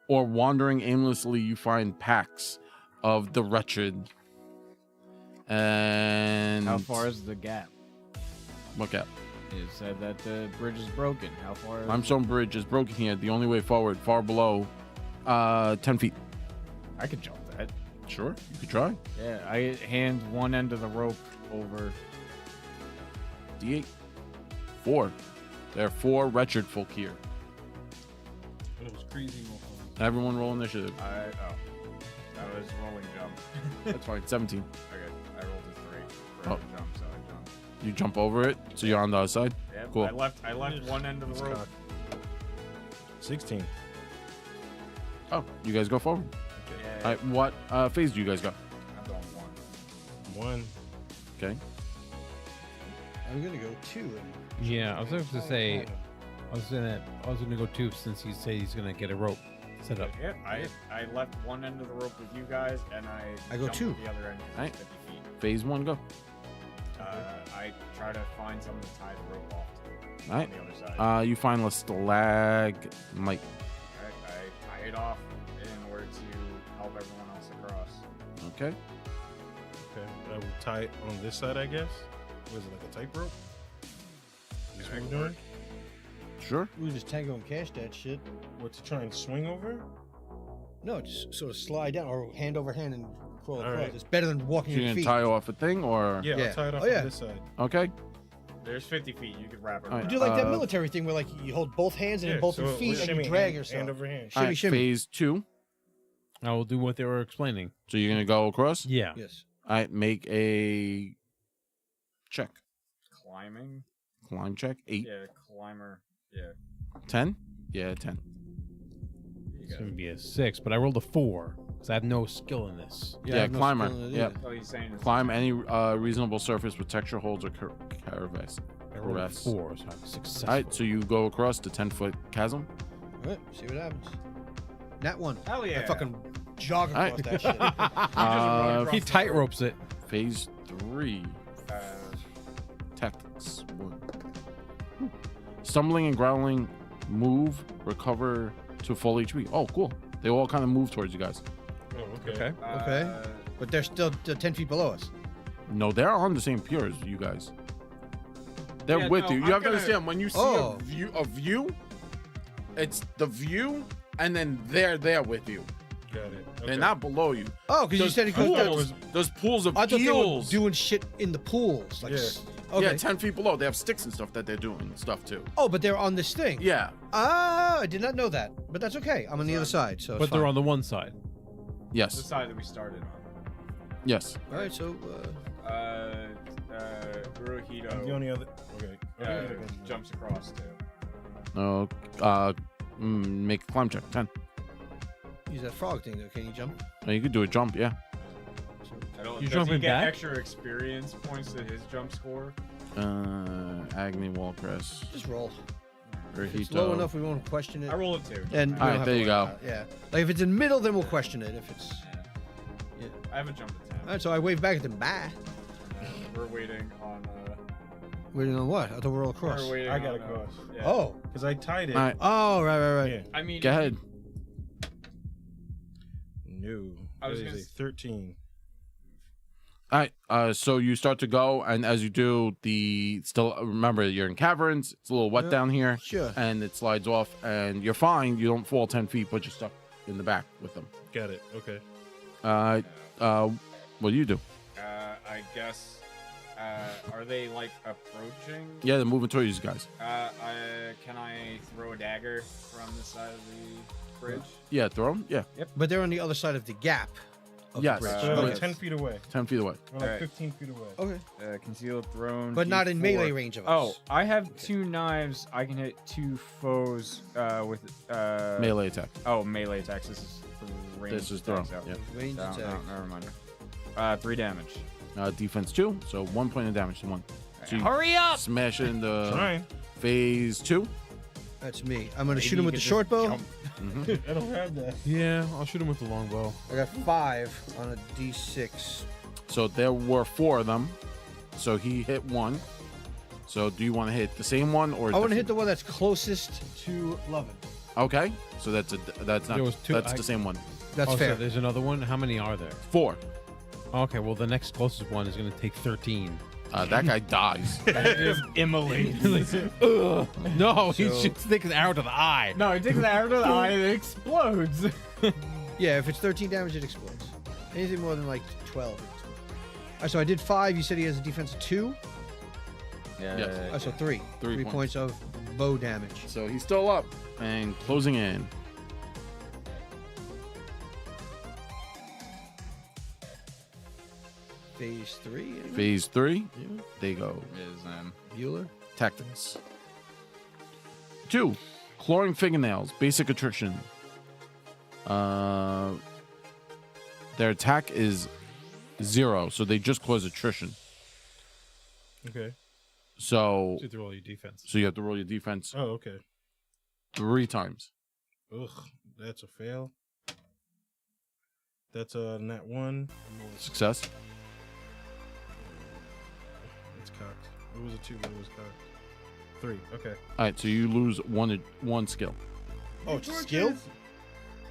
or wandering aimlessly, you find packs of the wretched. And it? How far is the gap? What gap? It said that the bridge is broken. How far? Is Limestone bridge is broken here. The only way forward, far below, 10 feet. I could jump that. Sure, you could try. Yeah, I hand one end of the rope over. D8. 4. There are 4 wretched folk here. It was crazy. motherfucker. Everyone roll initiative. That was rolling jump. That's fine. 17. Okay, I rolled a 3 for Oh. a jump, so I jumped. You jump over it, so you're on the other side. Yeah, Cool. I left one end of the rope. Cock. 16. Oh, you guys go forward. Yeah, All right, what phase do you guys got? I'm going 1. 1. Okay. I'm gonna go 2. Yeah, I was going to say, I was gonna go 2 since he said he's gonna get a rope set up. Yep, I left one end of the rope with you guys, and I go jumped 2. The other end, 'cause it's Alright. 50 feet. Phase 1, go. I try to find something to tie the rope off to All right. on the other side. You find a stalagmite. I tie it off in order to help everyone else across. Okay. Okay. I will tie it on this side, I guess. Was it like a tightrope? Is this what we're doing? Sure. We just Tango and Cash that shit. What, to try and swing over? No, just sort of slide down or hand over hand and crawl All across. right. It's better than So walking you're your gonna feet. tie off a thing, or Yeah, Yeah. I'll tie it off Oh, yeah. on this side. okay. There's 50 feet. You could wrap it All right. around. You do like that Uh, military thing where like you hold both hands and then both your so feet and shimmy, you drag hand, yourself. hand over hand. All Shimmy, right, shimmy. phase 2. I will do what they were explaining. So you're gonna go across. Yeah. Yes. All right, make a check. Climbing. Climb check. 8. Yeah, climber. Yeah. 10. Yeah, 10. You It's got gonna it. be a 6, but I rolled a 4 because I have no skill in this. I Yeah, have no climber. skill in it Yeah. either. Oh, he's saying it's Climb any reasonable surface with texture holds or crevice. I rolled a Caress. 4, so I'm successful. All right, so you go across the 10-foot chasm. All right, see what happens. That one. Hell yeah. I fucking jog across Alright. that shit. Uh, He tight ropes it. phase 3. Uh, Tactics 1. Stumbling and growling, move, recover to full HP. Oh, cool. They all kind of move towards you guys. Oh, okay. Okay. But they're still 10 feet below us. No, they're on the same pier as you guys. They're Yeah, with no, you. You I'm have to gonna- understand when you see Oh. a view, it's the view, and then they're there with you. Got it. Okay. They're not below you. Oh, because you Those said it pools, goes down. those pools of I thought they were eels. doing shit in the pools. Like, Yeah. okay. Yeah, 10 feet below. They have sticks and stuff that they're doing and stuff too. Oh, but they're on this thing. Yeah. Ah, I did not know that. But that's okay. I'm on the other side, so But it's they're fine. on the one side. the Yes. side that we started on. Yes. All right, so Guruhito I'm the only other. Okay. jumps across too. No. Make a climb check. 10. use that frog thing though. Can you jump? Oh, you could do a jump. Yeah. I don't, You does jumping he get back? extra experience points to his jump score? Agni Wallcrest. Just roll. If it's Burrito. low enough, we won't question it. I roll it too. And we All don't right, have there to you worry go. about it. Yeah. Like if it's in middle, then we'll question it. If it's yeah. I have a jump at 10. All right, so I wave back at them. Bye. We're waiting on. Waiting on what? I thought we're all across. We're waiting I got on, across. yeah. Oh. Because I tied it. All right. Oh, right. Yeah. I mean, Go ahead. No. I was That gonna is a s- 13. All right. So you start to go, and as you do, still remember you're in caverns. It's a little wet Yeah. down here, Sure. and it slides off, and you're fine. You don't fall 10 feet, but you're stuck in the back with them. Got it. Okay. What do you do? I guess. Are they like approaching? Yeah, they're moving towards you guys. Can I throw a dagger from the side of the bridge? Yeah, throw them. Yeah, But they're on the other side of the gap. Of Yes. The bridge. So they're like yes. 10 feet away. 10 feet away. We're like Alright. 15 feet away. Okay. Concealed thrown. But not in D4. melee range of Oh, us. I have 2 knives. I can hit 2 foes with Melee attack. Oh, melee attacks. This is for range. This is throw. attacks, Yeah. Range No, attack. no, never mind. 3 damage. Defense 2, so 1 point of damage to 1. So you Hurry up! smash it into Trying. phase 2. That's me. I'm gonna Maybe shoot him you with the could short just bow. jump. Mm-hmm. I don't have that. Yeah, I'll shoot him with the longbow. I got 5 on a D6. So there were 4 of them. So he hit 1. So do you want to hit the same one or? I want to hit the one that's closest to Lovin. Okay, so that's not There was 2 that's the same one. That's oh, fair. So there's another one. How many are there? 4. Okay, well the next closest one is gonna take 13. That guy dies. That is immolated. No, he So- shoots an arrow to the eye. No, it takes an arrow to the eye and it explodes. Yeah, if it's 13 damage, it explodes. Anything more than like 12, it explodes. All right, so I did 5. You said he has a defense of 2. Yes. So 3. 3 3 points of bow damage. So he's still up and closing in. Phase 3. Anyone? Phase 3. They go. Is Bueller. Tactics. 2. Clawing fingernails. Basic attrition. Their attack is 0, so they just cause attrition. Okay. So So roll your defense. you have to roll your defense Oh, okay. 3 times. Ugh, that's a fail. That's a nat 1. Success. It's cocked. It was a 2, but it was cocked. 3. Okay. All right, so you lose one skill. Oh, it's skill?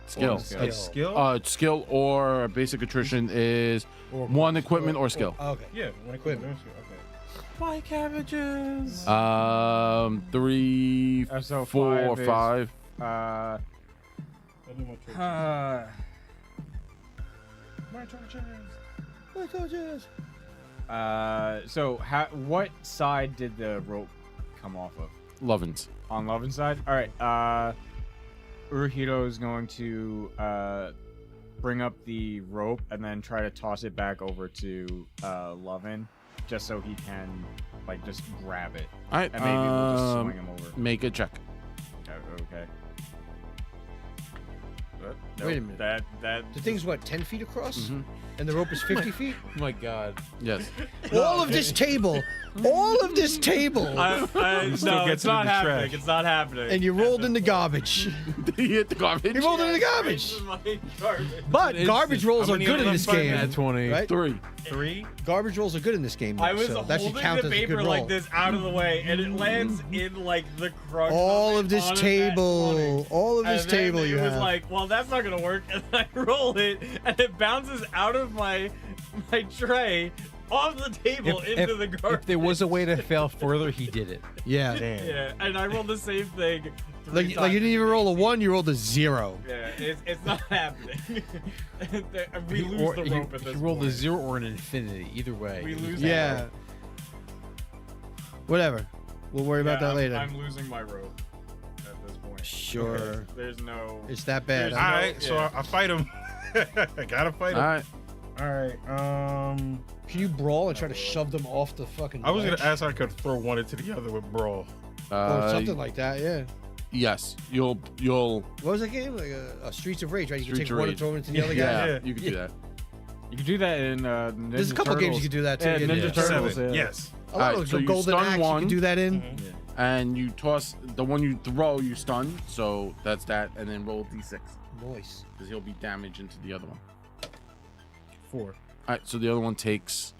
Skill. skill. It's skill? Skill or basic attrition is Or 1 equipment or skill. Oh, okay. Yeah, one equipment. Okay. Why cabbages? 3, So 4, 5 is- 5. I'll do my torches. My torches. So what side did the rope come off of? Lovins. On Lovin's side? All right. Uruhito is going to bring up the rope and then try to toss it back over to Lovin, just so he can like just grab it, All right. and maybe we'll just swing him over. Make a check. Okay. Wait a minute. That The thing's what, 10 feet across? Mhm. And the rope is 50 feet? Oh my god. Yes. All of this table, no, Still it's gets not into the happening. trash. It's not happening. and you rolled in the garbage. He hit the garbage. You rolled in the garbage. Garbage. But It's- garbage rolls how are many good of in them this find game. At 20. Right? 3. 3? Garbage rolls are good in this game. I though, was so that should holding count the as a good paper roll. like this out of the way, and it lands in like the crux. All of of this on a nat table, 20. all of this And then table you it was have. like, well, that's not gonna work, and I roll it, and it bounces out of my tray off the table into the garbage. If there was a way to fail further, he did it. Yeah. Damn. Yeah, and I rolled the same thing. Like you didn't even roll a 1, you rolled a 0. Yeah, it's not happening. We lose Or the he- rope at this he rolled point. a 0 or an infinity. Either way. We lose. Yeah. the rope. Whatever. We'll worry about Yeah, that later. I'm losing my rope at this point. Sure. There's no. It's that bad. There's huh? All no- right, so yeah. I fight him. I gotta fight All him. right. All right. Can you brawl and try to shove them off the fucking I was gonna ledge? ask how I could throw one into the other with brawl. Or something like that, yeah. Yes. You'll. What was that game? Like a Streets of Rage, right? You can Streets take of one Rage. and throw it into the other Yeah, guy. Yeah. you can do that. You can do that in Ninja There's a couple games you can do that too. Yeah, Yeah, Ninja yeah. Turtles. 7. Yeah. Yes. A lot Alright, of so you Golden stun Axe, one. you can do that in. Mhm. And you toss the one you throw, you stun. So that's that, and then roll d6 Nice. because he'll be damaged into the other one. 4. All right. So the other one takes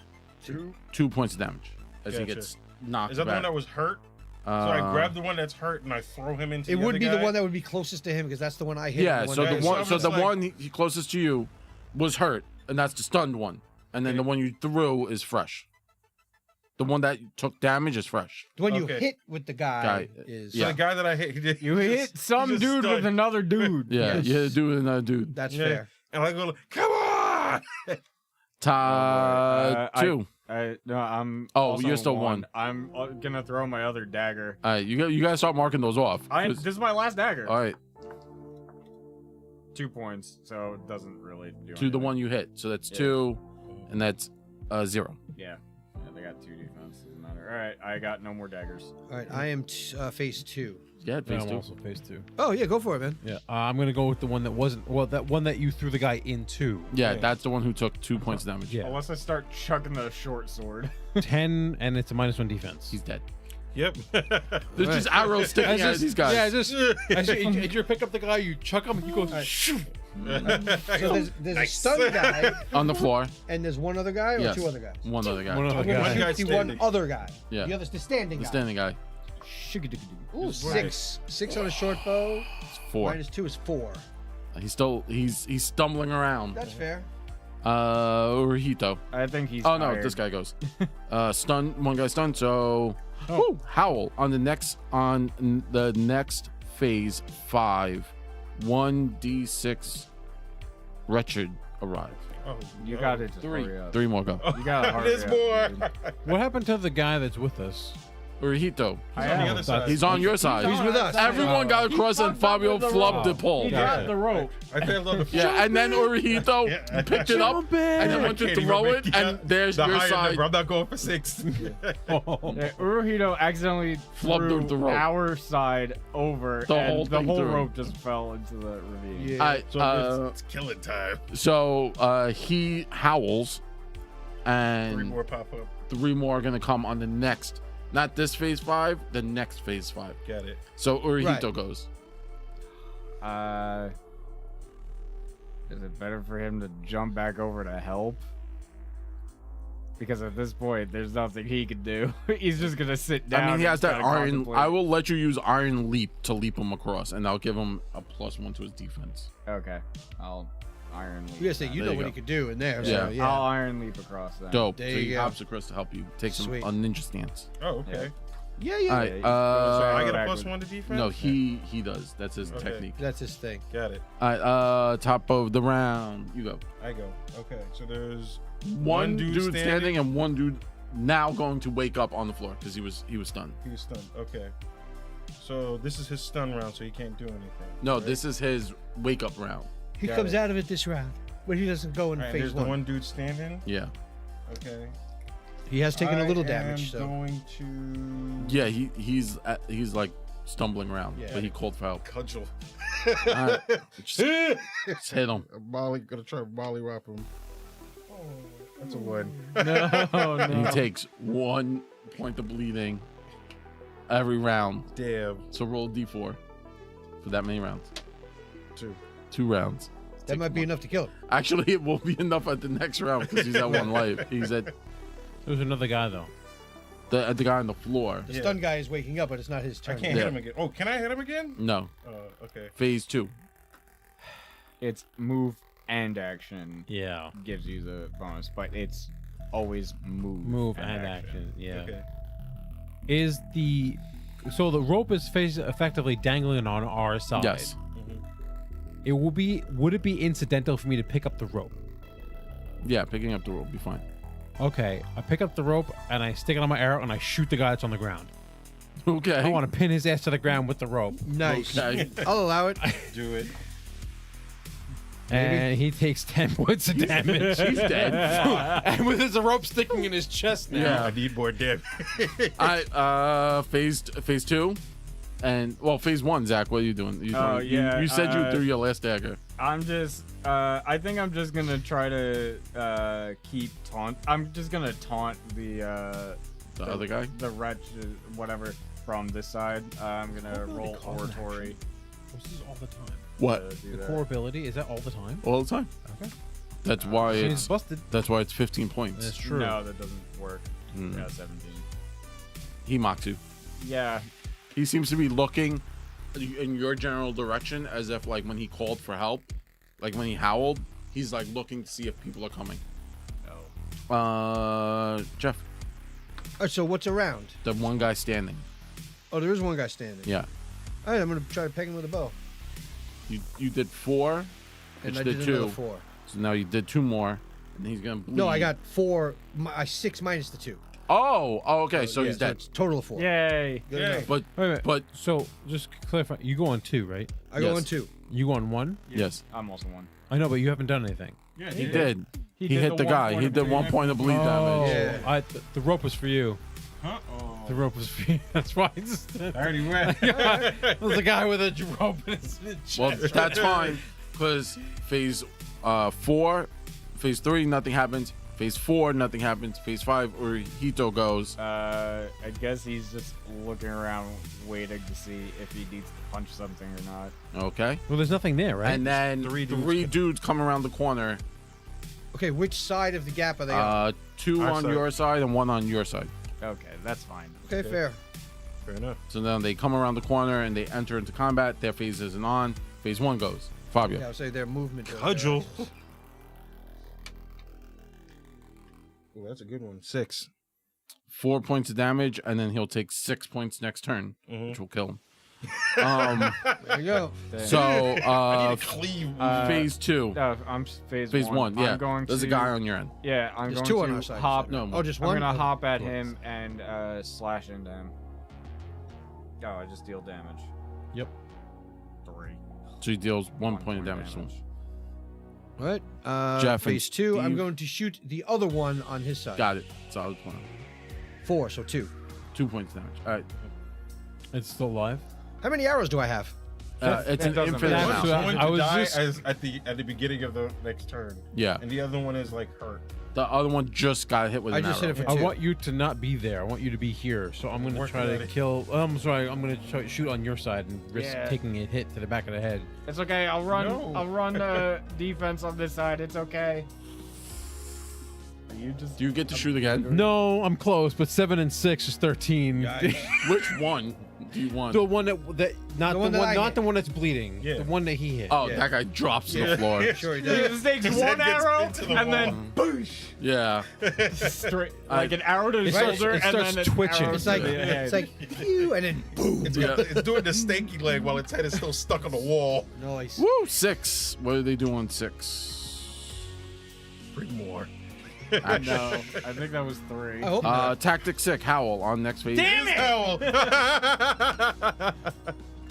2 points of damage as he Gotcha. gets knocked Is that the back. one that was hurt? So I grab the one that's hurt and I throw him into It the would other be guy? the one that would be closest to him because that's the one I hit. Yeah. and So the so one, I'm so just the like- one he closest to you was hurt, and that's the stunned one. And then the one you threw is fresh. The one that took damage is fresh. The one you Okay. hit with the guy, Guy, is. So yeah. the guy that I hit, he did. You he hit just- some he just dude with stunned. another dude. Yeah. Yes. Yeah. Dude, another dude. That's Yeah. fair. And I go, come on! Todd I- 2. No, I'm. Oh, also you're still one. I'm gonna throw my other dagger. All right. You guys start marking those off. This is my last dagger. All right. 2 points, so it doesn't really do To the anything. one you hit. So that's Yeah. 2, and that's 0. Yeah. They got 2 defense. Doesn't matter. All right, I got no more daggers. All right, I am phase 2. Yeah, Yeah, phase I'm 2. also phase 2. Oh, yeah, go for it, man. Yeah. I'm gonna go with the one that wasn't. Well, that one that you threw the guy into. Yeah, Yeah. that's the one who took 2 points of damage. Yeah. Unless I start chucking the short sword. 10, and it's a -1 defense. He's dead. Yep. There's just arrows sticking As out of this- these guys. Yeah, just as you pick up the guy, you chuck him, he goes. Shoo. So there's a stun guy, On the floor. and there's one other guy or Yes. 2 other guys? One other guy. One other I'm gonna guy. One guy shoot the one standing. other guy. Yeah. The other's the standing The guy. standing guy. Ooh, 6. 6 on a short bow. It's 4. -2 is 4. He's stumbling around. That's fair. Urahito. I think he's. Oh no, tired. this guy goes. Stun. One guy stunned. So, woo, Howl on the next phase 5. 1d6 Wretched arrive. Oh, You no. got to just Three. hurry up. 3 more go. You got to hurry There's up, more. dude. What happened to the guy that's with us? Urahito. I He's on the am. other side. He's on your side. He's with us. Everyone got across and Fabio flubbed the He pole. dropped the rope. I failed on the Yeah, and then Urahito Yeah. picked it up and then went to Can't even throw make it, and there's the your higher side. number. I'm not going for 6. Yeah, Uruhito accidentally Flubbed threw the rope. our side over, The and whole the thing whole through. rope just fell into the ravine. Yeah. Alright, So it's killing time. so he howls, 3 and more pop up. 3 more are gonna come on the next, not this phase 5, the next phase 5. Got it. So Urahito Right. goes. Is it better for him to jump back over to help? Because at this point, there's nothing he can do. He's just gonna sit down. I mean, he and has that kinda iron. contemplate. I will let you use Iron Leap to leap him across, and I'll give him a +1 to his defense. Okay, I'll iron leap. You gotta say, then. you There know you what go. he could do in there. Yeah. So, yeah. I'll iron leap across then. Dope. There so you he go. hops across to help you. Takes him Sweet. a ninja stance. Oh, okay. Yeah, All yeah. right. you- So I get a Backwards. +1 to defense? No, he does. That's his Okay. technique. That's his thing. Got it. All right. Top of the round. You go. I go. Okay. So there's One dude standing and one dude now going to wake up on the floor because he was stunned. He was stunned. Okay. So this is his stun round, so he can't do anything. No, right? this is his wake up round. He Got comes it. out of it this round, but he doesn't go in All right, phase there's one. the one dude standing. Yeah. Okay. He has taken a little I damage, am so going to Yeah. He's like stumbling around, Yeah. but he called for help. cudgel. All right. Just hit him. Molly gonna try to molly wrap him. Oh, that's a 1. No, And he no. takes 1 point of bleeding every round. Damn. So roll D4 for that many rounds. 2. 2 rounds. that might be enough to kill him. Actually, it will be enough at the next round because he's at 1 life. He's at There's another guy though. the guy on the floor. The Yeah. stun guy is waking up, but it's not his I turn. can't Yeah. hit him again. Oh, can I hit him again? No, Okay. phase 2. It's move and action Yeah. gives you the bonus, but it's always Move and action. Yeah. Okay. Is the so the rope is effectively dangling on our side? Yes. It will be. Would it be incidental for me to pick up the rope? Yeah, picking up the rope will be fine. Okay, I pick up the rope and I stick it on my arrow and I shoot the guy that's on the ground. Okay. I want to pin his ass to the ground with the rope, Nice. Okay. I'll allow it. Do it. and he takes 10 points of damage. He's dead. And with his rope sticking in his chest now. Yeah. I need more damage. Phase 2, and well, phase 1. Zach, what are you doing? Oh, yeah, You said you threw your last dagger. I'm just, I think I'm just gonna try to keep taunt. I'm just gonna taunt the Other guy. the wretch, whatever, from this side. I'm gonna roll call an oratory. This is all the time. What? to do The that. core ability is that all the time? All the time. Okay. That's why He's it's busted. 15 points. That's true. No, that doesn't work. Hmm. Yeah, 17. He mocked you. Yeah, He seems to be looking in your general direction as if like when he called for help, like when he howled, he's like looking to see if people are coming. no. Jeff, All right, so what's around? the one guy standing. Oh, there is one guy standing. Yeah. All right, I'm gonna try to peg him with a bow. You did 4, And which I did did 2. another 4. So now you did 2 more, and he's gonna bleed. No, I got 4. 6 minus the 2. Oh, okay. So yeah, he's dead. it's total of 4. Yay! Good Yay. enough. But Wait a minute. but So just to clarify, you go on 2, right? I go yes. on 2. You go on 1? yes, I'm also one. I know, but you haven't done anything. Yeah, he did. He hit the one guy. point He of did bleed 1 damage. point of bleed damage. Yeah. The rope was for you. Huh? Oh. The rope was for you. That's why. It's I already went. There's a guy with a rope in his chest. Well, that's fine, because phase 4, phase 3, nothing happens. Phase 4, nothing happens. Phase 5, Urahito goes. I guess he's just looking around, waiting to see if he needs to punch something or not. Okay. Well, there's nothing there, right? And then Three three dudes. dudes come around the corner. Okay, which side of the gap are they on? 2 Our on side. your side and 1 on your side. Okay, that's fine. Okay, fair. Fair enough. So then they come around the corner and they enter into combat. Their phase isn't on. Phase 1 goes. Fabio. Yeah, I'll say their movement. Cudgel. Ooh, that's a good one. 6. 4 points of damage, and then he'll take 6 points next turn, Mhm. which will kill him. There you go. So I need to cleave. phase 2. I'm phase Phase 1, yeah. I'm going There's to, a guy on your end. Yeah, I'm There's going two to on our side. hop. No, Oh, just I'm one. gonna hop at Close. him and slash into him. Oh, I just deal damage. Yep. 3. So he deals 1 point of damage to him. What? Jeff and phase 2. I'm Steve. going to shoot the other one on his side. Got it. Solid plan. 4, so 2. 2 points damage. All right. It's still alive. How many arrows do I have? It's It an doesn't infinite matter. amount. So One's I going to was die just- as at the beginning of the next turn, Yeah. and the other one is like hurt. The other one just got hit with I an just hit arrow. it for I 2. want you to not be there. I want you to be here. So I'm gonna Working try at to it. kill. I'm sorry. I'm gonna try, shoot on your side and risk Yeah. taking a hit to the back of the head. It's okay. I'll run. No. I'll run defense on this side. It's okay. Are you just? Do you get to shoot again? No, I'm close, but 7 and 6 is 13. Which one do you want? The one that not The the one that I not hit. the one that's bleeding. Yeah. The one that he hit. Oh, Yeah. that guy drops to the floor. Sure he He does. just takes His one head gets arrow into the and wall. then boosh, Yeah. straight like an arrow to the It starts- shoulder it and starts then an twitching. arrow It's to like the head. it's like phew, and then boom. It's doing the stanky leg while its head is still stuck on the wall. Nice. Woo, 6. What do they do on 6? Bring more. No, I think that was 3. I hope not. Tactic sick, Howl on next phase. Damn it! Hell.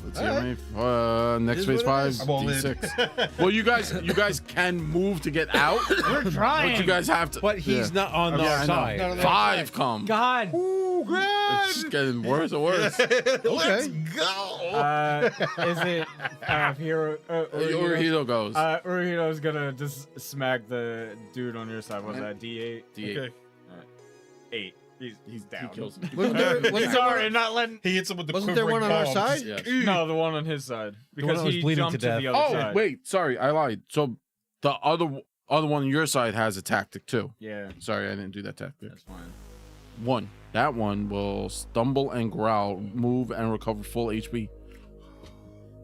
Let's see how many. Next Is phase what it 5, is. I'm all in. D6. Well, you guys can move to get out, We're trying. but you guys have to. But he's yeah. not on Yeah, I our know. side. No, no, no. 5 come. God. It's just getting worse and worse. Let's go. Is it Hero? Urahito goes. Urahito's gonna just smack the dude on your side. What's that? D8. D8. Okay. 8. He's down. He kills him. Wasn't there Sorry, one, not letting. He hits him with the wasn't there quivering one on our palm. side? Yes. No, the one on his side one because that was he bleeding jumped to death. the other Oh, side. wait. Sorry, I lied. So the other one on your side has a tactic too. Yeah, Sorry, I didn't do that tactic. that's fine. One. That one will stumble and growl, move and recover full HP.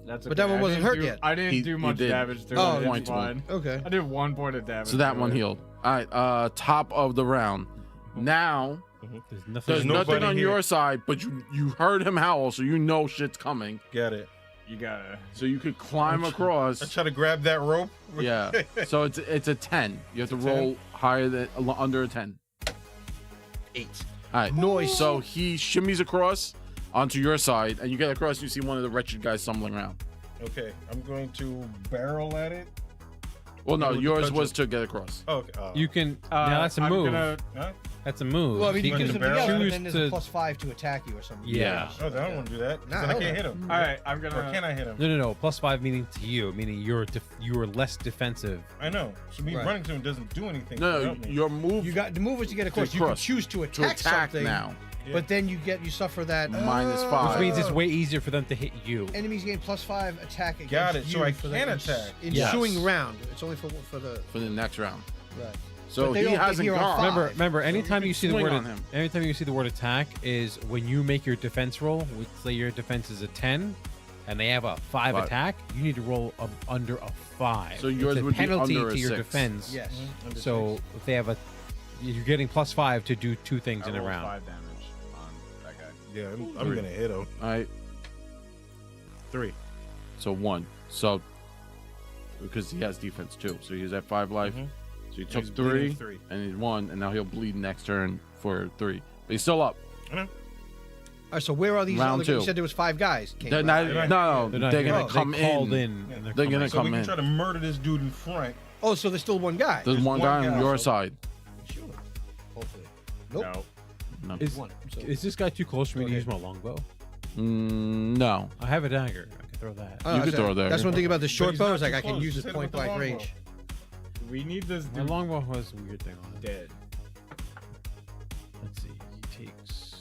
That's okay. But that one I wasn't didn't hurt do- yet. I didn't He- do he much did. damage to Oh, it. point It's to fine. Okay. I did 1 point of damage. So that to one it. healed. All right. Top of the round. Now There's nothing. there's nobody nothing on here. your side, but you heard him howl, so you know shit's coming. Got it. You gotta. So you could climb I across. try to grab that rope. Yeah. So it's a 10. You have to It's a roll higher than under a 10. 8. All right. Noise. So he shimmies across onto your side, and you get across. And you see one of the wretched guys stumbling around. Okay, I'm going to barrel at it. Well, no, With the yours touch was of- to get across. Oh, okay. You can. now that's a I'm move. Gonna, Huh? That's a move. Well, I mean, He you can do can something barrel. else, and choose then there's to. a +5 to attack you or something. Yeah. Oh, then I don't want to do that. 'cause Nah, then I hell can't no. hit him. all right, I'm Or gonna. can I hit him? No. +5 meaning to you, meaning you're less defensive. I know. So me Right. running to him doesn't do anything. No, to no, help me. your move You got the move is to get across. You can cross. choose to to attack, attack something now. Yeah. but then you suffer that Minus Which 5. means it's way easier for them to hit you. enemies gain +5 attack against Got it, you so I for can the attack. Yes. ensuing round. It's only for the for the next round. right. So But they he don't get hasn't here on gone. five. Remember, anytime you see the swing word on him. anytime you see the word attack is when you make your defense roll. Which say your defense is a 10, and they have a 5 Five. attack. You need to roll under a 5. So yours it's a would be penalty under a to your 6. defense. Yes. Under So six. if they have you're getting +5 to do 2 things I in a rolled round. 5 damage on that guy. Yeah, I'm gonna hit him. All right. 3. So 1. So because he has defense too. So he's at 5 life. Mhm. So he took He's 3, bleeding 3. and he's 1, and now he'll bleed next turn for 3. But he's still up. All right. So where are these? Round other, two. You said there was 5 guys. Came They're out. not, no, They're not they're here. gonna They come called in. in. and They're coming. gonna So come we can in. try to murder this dude in front. Oh, so there's still one guy. There's one one guy guy on your also. side. Sure. Hopefully. Nope. No. No. Is, One. So- is this guy too close for me to Okay. use my longbow? No. I have a dagger. I can throw that. Oh, You could that's- throw there. That's one thing about the But short he's bow not is like too I can close. use Just it hit him with point the blank longbow. range. We need this My dude longbow has a weird thing on it. dead. Let's see. He takes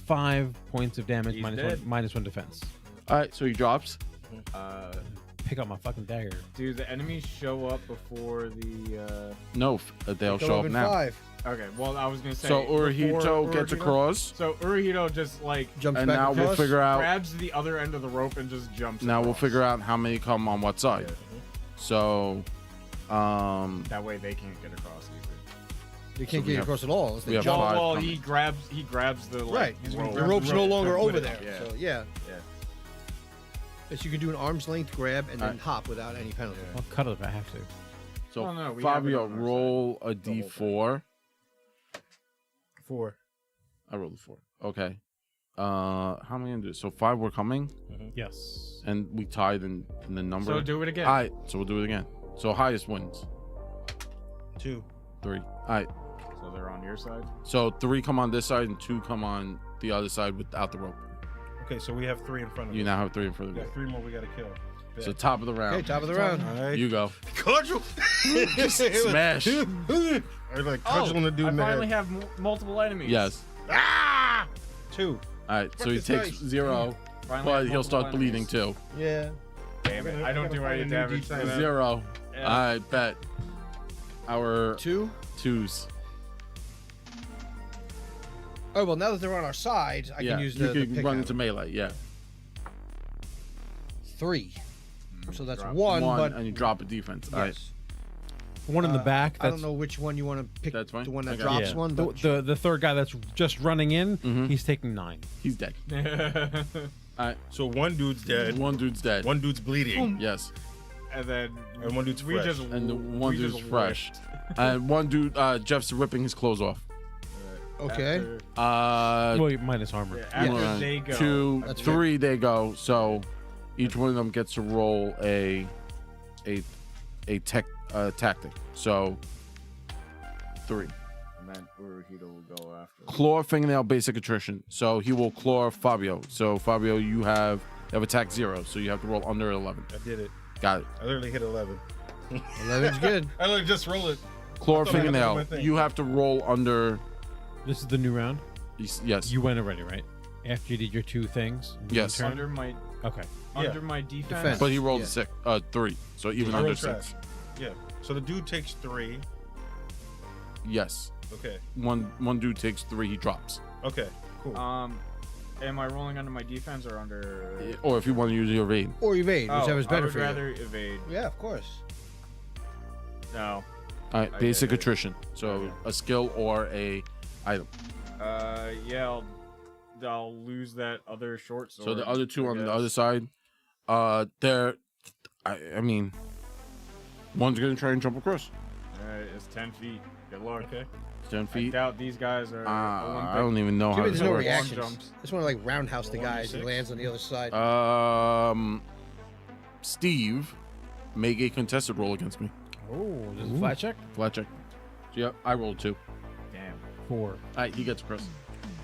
5 points of damage, He's minus dead. one defense. All right. So he drops. Pick up my fucking dagger. Do the enemies show up before the? No, they'll show up now. 5. Okay. Well, I was gonna say. So before Urahito gets Urahito- across, So Urahito just like Jumps and back now we'll across. figure out. grabs the other end of the rope and just jumps. Now we'll across. figure out how many come on what side. Yeah. So, That way they can't get across They So can't we get have- across at all unless we they have jump. five Well, coming. he grabs the like, Right. rope. The rope's no longer over there. Yeah. So yeah. Yeah. Yes, you can do an arm's length grab and then Alright. hop without any penalty. I'll cut it if I have to. So Oh, no, we have it Fabio, on our roll a The whole d4. 4. I rolled a 4. Okay. How am I gonna do this? So 5 were coming, Yes. and we tied in the number. So do it again. All right. So we'll do it again. So highest wins. 2. 3. All right. So they're on your side. So 3 come on this side and 2 come on the other side without the rope. Okay, so we have 3 in front of You us. now have 3 in front of We you. got 3 more we gotta kill. So top of the round. Okay, top of the round. All right. You go. Cudgel. Smash. I like cudgeling the dude I in the finally head. have multiple enemies. Yes. Ah! 2. All right. So he this takes dice. 0, Finally but have he'll start multiple bleeding enemies. too. Yeah. Damn it! I don't do gotta any find a new damage. to D10. them. 0. Yeah. I bet. Our 2. 2s. Oh well, now that they're on our side, I Yeah. can use you the can pick run out. into melee. Yeah. 3. So that's Drop 1, but and you drop a defense. All right. yes. One in the back. I That's, don't know which one you want to pick. That's fine. The one that Okay. drops yeah. one. The, But the third guy that's just running in, Mhm. he's taking 9. He's dead. All right. So one dude's dead. One dude's dead. One dude's bleeding. Yes. and then And one dude's we fresh. just And the one we dude's just fresh. whipped. And one dude, Jeff's ripping his clothes off. okay. After, Well, minus armor. yeah, after one, they go. 2, That's fair. 3, they go. So each one of them gets to roll a tactic. So 3. And then Uruhito will go after. Claw, fingernail, basic attrition. So he will claw Fabio. So Fabio, you have attack 0. So you have to roll under 11. I did it. Got it. I literally hit 11. 11's good. I literally just roll it. Claw, I thought I had to do fingernail. my thing. You have to roll under. This is the new round. Yes. You went already, right? After you did your 2 things. Yes. Turn? Under my Okay. under my defense. Defense. But he rolled Yeah. 3. So even I under rolled 6. trash. Yeah. So the dude takes 3. Yes. Okay. One dude takes 3. He drops. Okay. Cool. Am I rolling under my defense or under? Or if you want to use your evade. Or evade, whichever's I better would for you. rather evade. Yeah, of course. No. All right. Basic yeah. attrition. So Okay. a skill or a item. Yeah. I'll lose that other short sword. So the other 2 I on the guess. other side, they're. I mean, one's gonna try and jump across. Alright, it's 10 feet. Good luck. Okay. 10 I feet. doubt these guys are. I don't even know Too how bad this there's no works. reactions. jumps. Just want to like roundhouse the Roll guys. He 1d6. lands on the other side. Steve, make a contested roll against me. Oh, just a flat check? Flat check. Yep, I rolled 2. Damn. 4. All right, he gets across.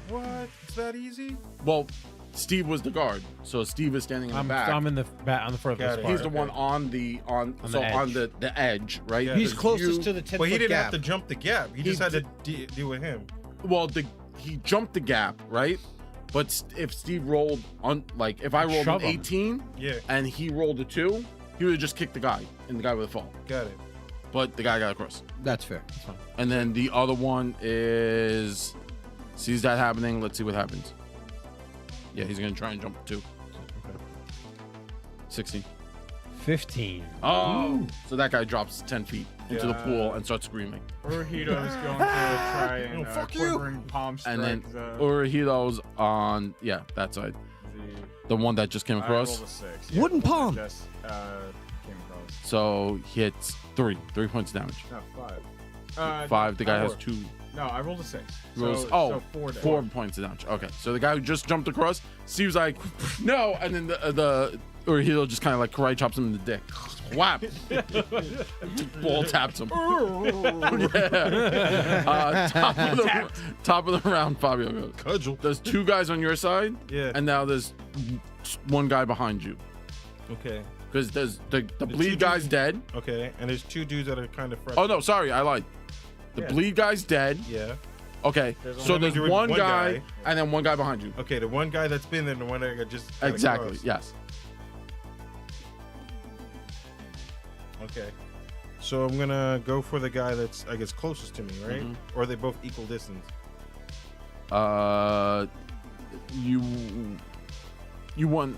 What? It's that easy? Well, Steve was the guard, so Steve is standing in the back. I'm in the on the furthest Got it. part. He's the one on the On the edge, right? Yeah. He's Because closest you- to the 10 But he foot didn't gap. have to jump the gap. He He just had to deal with him. Well, he jumped the gap, right? But if Steve rolled on, like, if I rolled Shove an him. 18 Yeah. and he rolled a 2, he would have just kicked the guy, and the guy would have fallen. Got it. But the guy got across. That's fair. And then the other one is sees that happening. Let's see what happens. Yeah, he's gonna try and jump 2. 16. 15. Oh, so that guy drops 10 feet into the Yeah. pool and starts screaming. Uruhito is going to try and fuck you. quivering palm strike And then the, Urahito's on, that side. The one that just came I across. rolled a 6. Wooden the one palm. that Just, came across. So he hits 3 points damage. No, 5. 5. The guy has four. 2. No, I rolled a 6. Rolls, So 4 damage. 4 points of damage. Okay, so the guy who just jumped across, Steve's like, no, and then the Urahito just kind of like karate chops him in the dick. Whap! Ball taps him. Yeah. Top of the round, Fabio goes. Cudgel. There's 2 guys on your side, Yeah. and now there's 1 guy behind you. Okay. Because there's the two bleed guy's dudes- dead. Okay. And there's 2 dudes that are kind of fresh. Oh no, sorry, I lied. The Yeah. bleed guy's dead. Yeah. Okay, There's so only there's one one guy, guy. and then 1 guy behind you. Okay. The one guy that's been there, and the one that got just got Exactly. across. Yes. Okay. So I'm gonna go for the guy that's, I guess, closest to me, right? Mhm. Or are they both equal distance? You want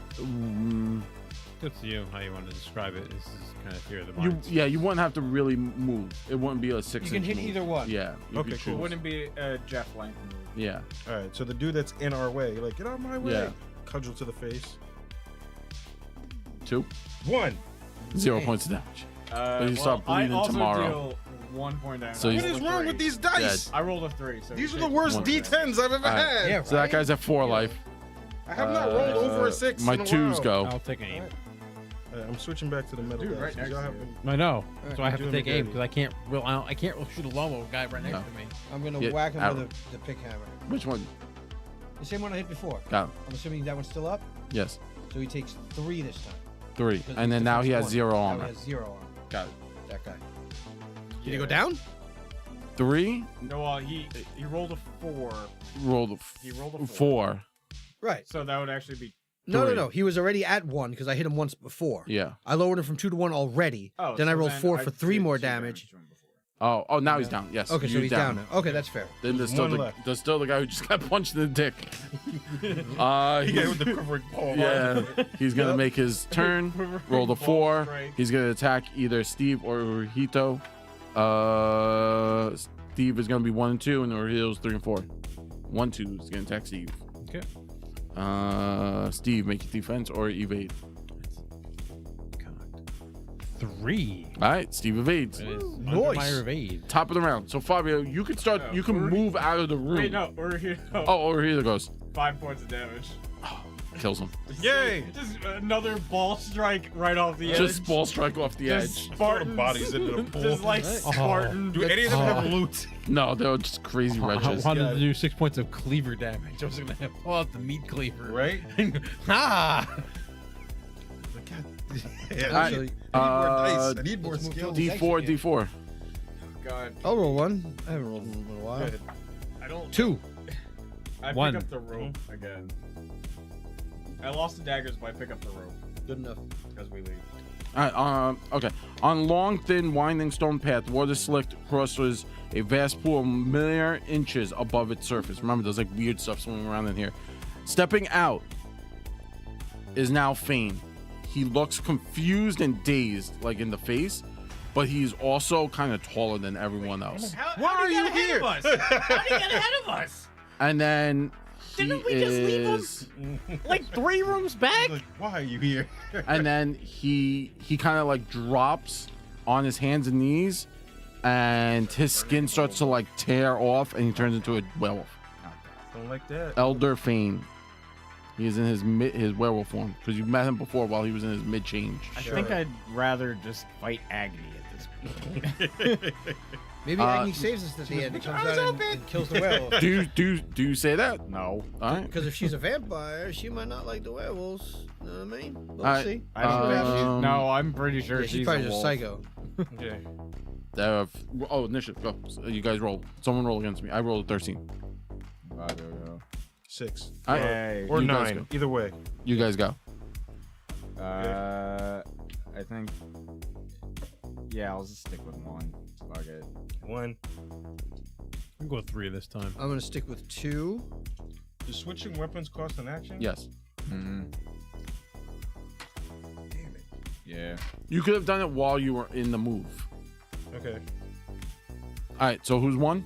It's up to you how you want to describe it. This is kind of fear of the You minds. yeah, you wouldn't have to really move. It wouldn't be a 6 You can hit either one. Yeah. You Okay, could cool. choose. Wouldn't be a Jeff Lang move. Yeah. All right, so the dude that's in our way, like, get out of my way. Yeah. Cudgel to the face. 2. 1. 0 Damn. points of damage. But you start bleeding I also tomorrow. Deal 1 point damage. So I you- What rolled is a wrong 3. with these dice? I rolled a 3. So These you are the take worst one D10s I've ever All right. had. Yeah, So that right? guy's at 4 life. I have not rolled over a 6. My in a 2s while. go. I'll take aim. I'm switching back to the metal Dude, dice, right 'cause y'all next to have you. I know. Alright. So I have Doing to take me aim dirty. because I can't shoot a lawnmower guy right next No. to me. I'm gonna Yeah, whack him arrow. with the pick hammer. Which one? The same one I hit before. Got him. I'm assuming that one's still up, Yes. so he takes 3 this time. 3. because And he's then now he defense has 1. 0 Now armor. he has 0 armor. Got it. That guy. Did he go down? 3. No, he rolled a 4. Rolled He rolled a 4. 4. Right. So that would actually be. No, no, Three. no. He was already at 1 because I hit him once before. Yeah. I lowered him from 2 to 1 already. Oh, then I so rolled 4 I for 3 did more 2 damage. to him before. Oh, now he's down. Yes. Okay, so you're he's down now. Okay, that's fair. Then there's still One the left. guy who just got punched in the dick. He got he's- with the quivering paw. yeah, he's gonna Yep. make his turn. Roll the Ball 4. strike. He's gonna attack either Steve or Urhito. Steve is gonna be 1 and 2, and Urhito's 3 and 4. 1, 2 is gonna attack Steve. Okay. Steve, make your defense or evade. 3. All right, Steve evades. It is Nice. under my evade. Top of the round. So Fabio, you can start. Oh, You can Urhi- move out of the room. Wait, no, we're here. No. Oh, Urhito goes. 5 points of damage. Kills him. Yay! Just another ball strike right off the edge. Just ball strike off the Just edge. Spartan bodies into the pool. Just like Nice. Spartan. Do any of them have loot? No, they're just crazy I wretches. wanted God. to do 6 points of cleaver damage. I was gonna pull out the meat cleaver. Right? Ah! Yeah, Actually, I need more Uh, dice. I need more let's move skills. to D4, D4. God, I'll roll 1. I haven't rolled 1 in a while. Go ahead. I don't. 2. I 1. pick up the rope again. I lost the daggers, but I pick up the rope Good enough. as we leave. All right, okay. On long, thin, winding stone path, water slicked crosses a vast pool mere inches above its surface. Remember, there's like weird stuff swimming around in here. Stepping out is now Fane. He looks confused and dazed, like in the face, but he's also kind of taller than everyone else. Why are you here? How did he get ahead of us? And then he Didn't we just leave him? is, Like 3 rooms back? Like, why are you here? and then he kind of like drops on his hands and knees, and his skin starts to like tear off, and he turns into a werewolf. Don't like that. Elder Fane. He is in his werewolf form because you met him before while he was in his mid change. I Sure. think I'd rather just fight Agni at this point. Maybe Agni saves us at the end. He comes out and kills the werewolf. Do you say that? No. All right. Because if she's a vampire, she might not like the werewolves. You know what I mean? We'll Alright. see. I don't think she's, Um, no, I'm pretty sure Yeah, she's she's probably a just wolf. psycho. Yeah. Initiative. Go. So you guys roll. Someone roll against me. I rolled a 13. I don't know. 6. All right. Yay. Or You guys 9. go. Either way. You guys go. I think. Yeah, I'll just stick with 1. Fuck it. 1. I'm going 3 this time. I'm gonna stick with 2. Does switching weapons cost an action? Yes. Mm-hmm. Damn it. Yeah. You could have done it while you were in the move. Okay. All right. So who's won?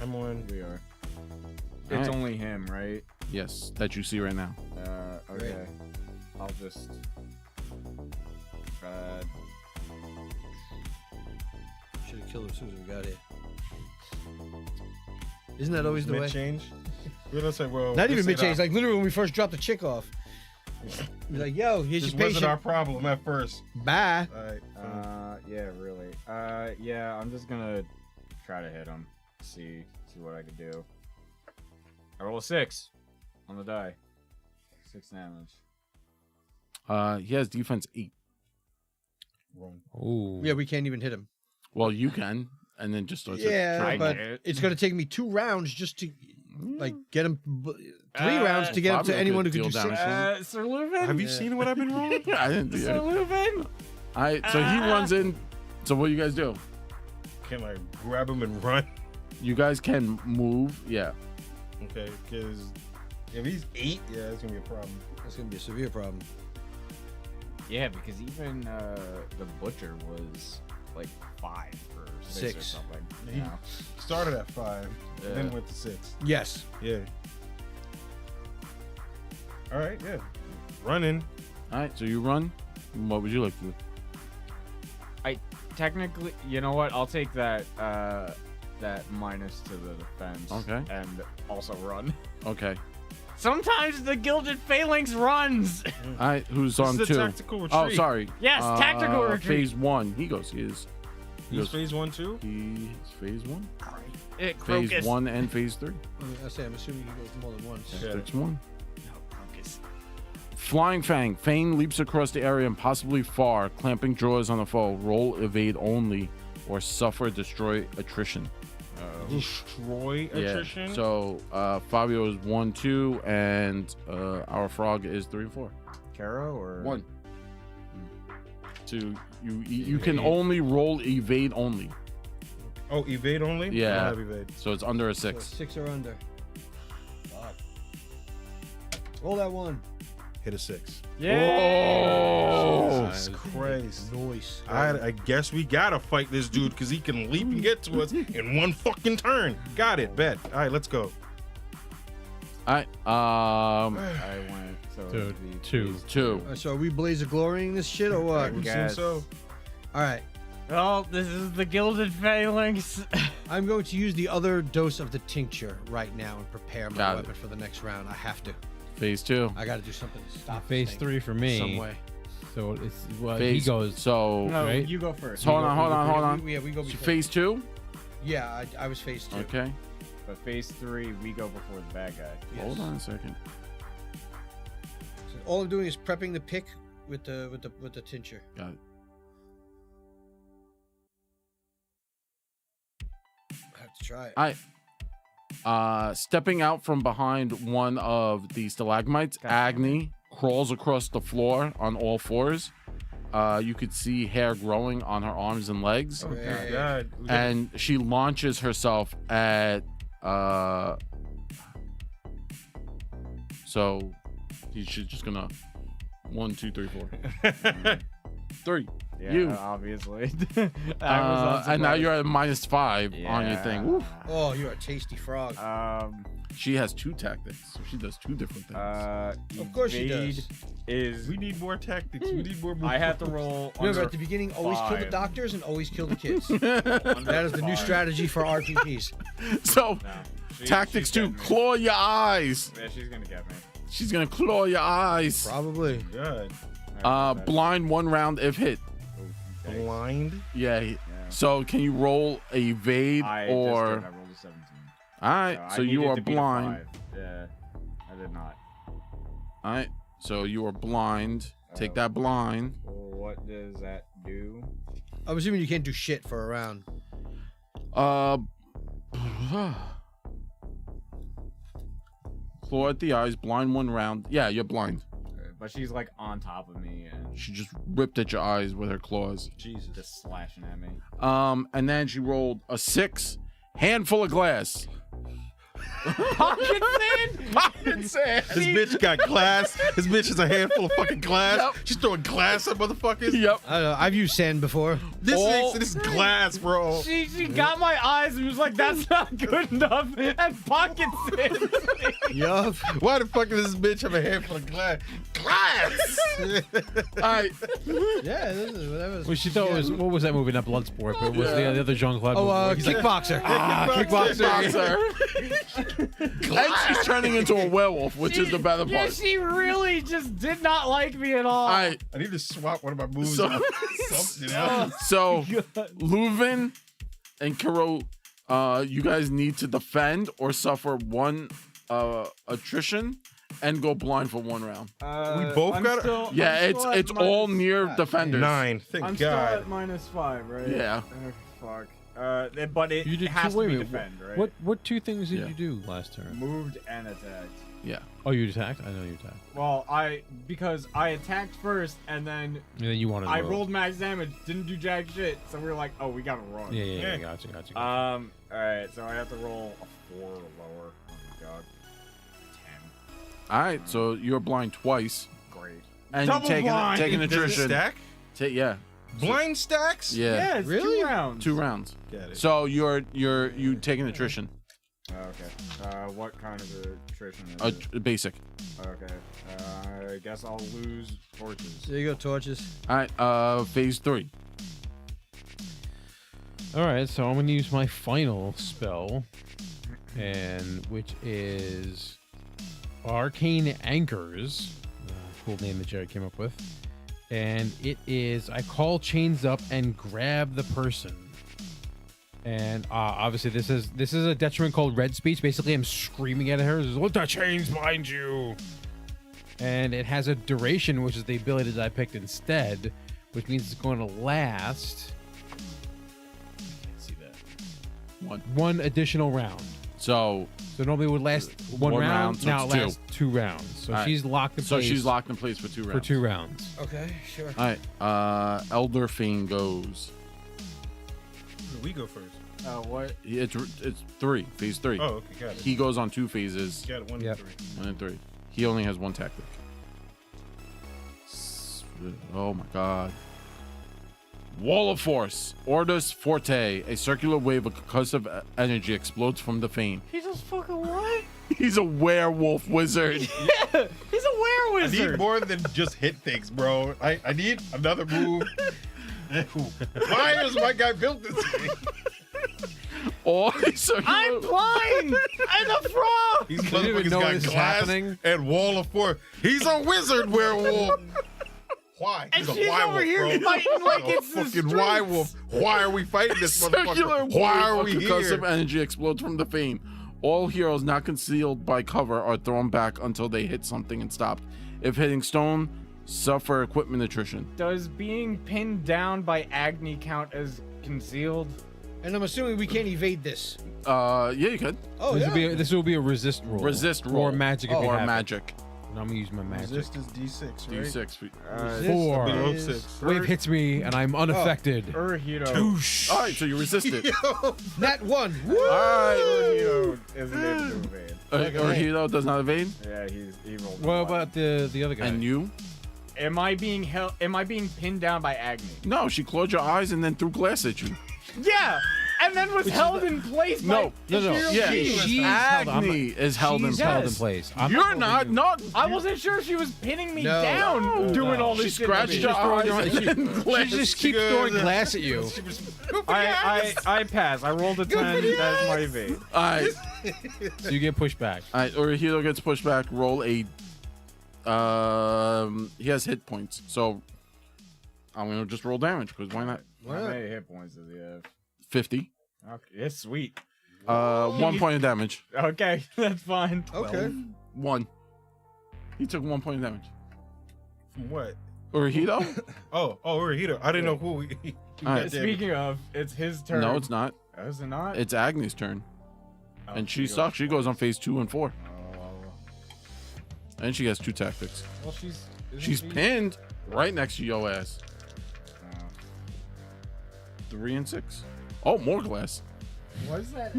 I'm on. We are. All It's right. only him, right? Yes, that you see right now. Okay. I'll just. Should have killed him as soon as we got here. Isn't that always the way? Mid-change? We're gonna say, well, Not this even ain't mid-change. our- Like literally when we first dropped the chick off. Be like, yo, here's This your wasn't patient. our problem at first. Bye. Alright. Yeah, really. Yeah, I'm just gonna try to hit him. See what I can do. I roll a 6 on the die. 6 damage. He has defense 8. Wrong. Ooh. Yeah, we can't even hit him. Well, you can, and then just starts. Yeah, try but it. it's gonna take me 2 rounds just to like get him. 3 Uh, rounds to get him Fabio to anyone who could can do deal 6. damage. Sir Leuven? Have you seen what I've been rolling? I didn't do Sir it. Leuven? All right. So he runs in. So what do you guys do? Can I grab him and run? You guys can move. Yeah. Okay, because if he's 8, yeah, it's gonna be a problem. That's gonna be a severe problem. Yeah, because even the butcher was like 5 or 6 or Six. something. He Yeah. started at 5, Yeah. and then went to 6. Yes. Yeah. All right, yeah. Running. All right, so you run. What would you like to do? Technically, you know what? I'll take that that minus to the defense. Okay. And also run. Okay. Sometimes the Gilded Phalanx runs. All right, who's on This is a 2? tactical retreat. Oh, sorry. Yes, tactical retreat. Phase 1. He goes. He is. He's phase 1 too. He's phase 1. Phase Crocus. 1 and phase 3. I say, I'm assuming he goes more than once. Yeah. Phase 1. No, Crocus. Flying Fang. Fang leaps across the area and possibly far, clamping jaws on the foe. Roll evade only or suffer destroy attrition. Destroy attrition. Yeah. So Fabio is 1, 2, and our frog is 3 and 4. Caro or 1. 2. You can only roll evade only. Oh, evade only. Yeah. I don't have evade. So it's under a So 6. 6 or under. Fuck. Roll that 1. Hit a 6. Oh! Jesus Christ. Nice. I guess we gotta fight this dude because he can leap and get to us in one fucking turn. Got it. Bet. All right, let's go. All right. I went so Dude, it'd be 2. 2. So are we blazer glorying this shit or what? Would seem guess. so. All right. Oh, this is the Gilded Phalanx. I'm going to use the other dose of the tincture right now and prepare my Got it. weapon for the next round. I have to. Phase 2. I got to do something to stop this Phase thing 3 for me. some way. So it's well, Phase, he goes. So, No, Right? you go first. hold on. Yeah, we go So before. phase 2? Yeah, I was phase 2. Okay. But phase 3, we go before the bad guy. Yes. Hold on a second. So all I'm doing is prepping the pick with the tincture. Got it. I have to try it. Stepping out from behind one of the stalagmites, Agni crawls across the floor on all fours. You could see hair growing on her arms and legs. Oh Okay. God. And she launches herself at so she's just gonna 1, 2, 3, 4. 3. Yeah, You. obviously. And now you're at -5 on your thing. Woo. Oh, you're a tasty frog. She has 2 tactics, so she does 2 different things. Of course she evade does. Is We need more tactics. We need more. I have to roll. Remember, under at the beginning, always kill the 5. doctors and always kill the kids. Under That is the new 5. strategy for RPGs. So No, tactics she's 2, getting me. claw your eyes. Yeah, she's gonna get me. She's gonna claw your eyes. Probably. God. Blind 1 round if hit. Okay. Blind. Yeah. Yeah. So can you roll evade I or? just did. I rolled a 17. All right. I So you needed are to beat a blind. 5. Yeah, I did not. All right. So you are blind. Take that blind. Well, what does that do? I'm assuming you can't do shit for a round. Claw at the eyes. Blind 1 round. Yeah, you're blind. But she's like on top of me and She just ripped at your eyes with her claws. Jesus. just slashing at me. And then she rolled a 6. Handful of glass. Pocket sand? Pocket sand. This bitch got glass. This bitch is a handful of fucking glass. Yep. She's throwing glass at motherfuckers. Yep. I don't know. I've used sand before. This is glass, bro. She got my eyes and was like, that's not good enough. And pocket sand. Yup. Why the fuck does this bitch have a handful of glass? Glass. All right. Yeah, this is whatever. Well, she thought it was what was that movie? Not Bloodsport, but it was the other Jean-Claude Oh, movie. He's like, kickboxer. Boxer. And she's turning into a werewolf, which is the better Yeah, part. she really just did not like me at all. All right. I need to swap one of my moves. So- out with something else. So, Leuven and Kiro, you guys need to defend or suffer 1 attrition and go blind for 1 round. We both got it? Yeah, it's all near defenders. 9. Thank I'm still God. at -5, right? Yeah. Oh, fuck. But it You did has wait to a be minute, defend, right? What 2 things did Yeah. you do last turn? Moved and attacked. Yeah. Oh, you attacked? I know you attacked. Well, because I attacked first and then And then you wanted to I roll. rolled max damage, didn't do jack shit, so we were like, oh, we gotta run. Yeah, gotcha. Alright, so I have to roll a 4 or lower. Oh my god. 10. All right. So you're blind twice. Great. and Double you're blind. taking Does it attrition. stack? Yeah. Blind stacks? Yeah. Yeah, it's Really? 2 rounds. 2 rounds. Got it. So you taking attrition. Okay. What kind of attrition is it? Basic. Okay. I guess I'll lose torches. There you go, torches. All right. Phase 3. All right, so I'm gonna use my final spell, and which is Arcane Anchors. Cool name that Jared came up with. And it is I call chains up and grab the person. And obviously this is a detriment called red speech. Basically, I'm screaming at her, "Let the chains bind you!" And it has a duration, which is the ability that I picked instead, which means it's going to last. Can't see that. One additional round. So Normally it would last one One round. round, so Now it's it lasts 2 rounds. So All right. she's locked in so place. she's locked in place for 2 rounds. for 2 rounds. Okay, sure. All right. Elder Fiend goes. We go first. What? It's 3. Phase 3. Oh, okay, got it. He goes on 2 phases. Got it. 1 Yep. and 3. 1 and 3. He only has 1 tactic. Oh my god. Wall of Force. Ordus Forte. A circular wave of concussive energy explodes from the Fiend. He just fucking what? He's a werewolf wizard. He's a I need werewizard. more than just hit things, bro. I need another move. Why is my guy built this way? All circular. I'm blind. I'm a frog. These didn't even motherfuckers know got this is glass happening. and wall of force. He's a wizard werewolf. Why? And He's a she's Y-wolf, over here bro. fighting like He's a it's the fucking streets. Y-wolf. Why are we fighting this Circular motherfucker? wave Why are of we concussive here? energy explodes from the Fiend. All heroes not concealed by cover are thrown back until they hit something and stopped. If hitting stone, suffer equipment attrition. Does being pinned down by Agni count as concealed? And I'm assuming we can't evade this. Yeah, you could. Oh, This will be a resist roll. Resist roll. Or magic if you Or have it. magic. And I'm gonna use my magic. Resist is D6, right? D6. 4. Below is- 6. Wave hits me and I'm unaffected. Urahito. All right, so you resist it. Nat 1. Woo! All right. Urahito isn't able to evade. Hero does not evade. Yeah, he rolled. What about the other guy? And you? Am I being pinned down by Agni? No, she closed your eyes and then threw glass at you. Yeah, and then was held in place. No, by Imperial Yeah, King. she's held- I'm- Agni is held in She's place. held in place. I'm You're holding not. you. Not. I wasn't sure if she was pinning me No. down, doing all She this shit. to scratched me. your eyes She- and then glass. She just keeps throwing glass at you. I pass. I rolled a 10. That's my evade. All right. So you get pushed back. All right. Urahito gets pushed back. Roll a. He has hit points, so I'm gonna just roll damage because why not? How many hit points does he have? 50. Okay, it's sweet. 1 point of damage. Okay, that's fine. Okay. 1. He took 1 point of damage. From what? Urahito? Oh, Urahito. I didn't know who he All right. got damage. Speaking of, it's his turn. No, it's not. Oh, is it not? It's Agni's turn, Oh, and she goes sucks. She goes on first. phase 2 and 4, Oh, and she has 2 tactics. well, isn't She's she- pinned right next to your ass. Oh. 3 and 6. Oh, more glass. What is that?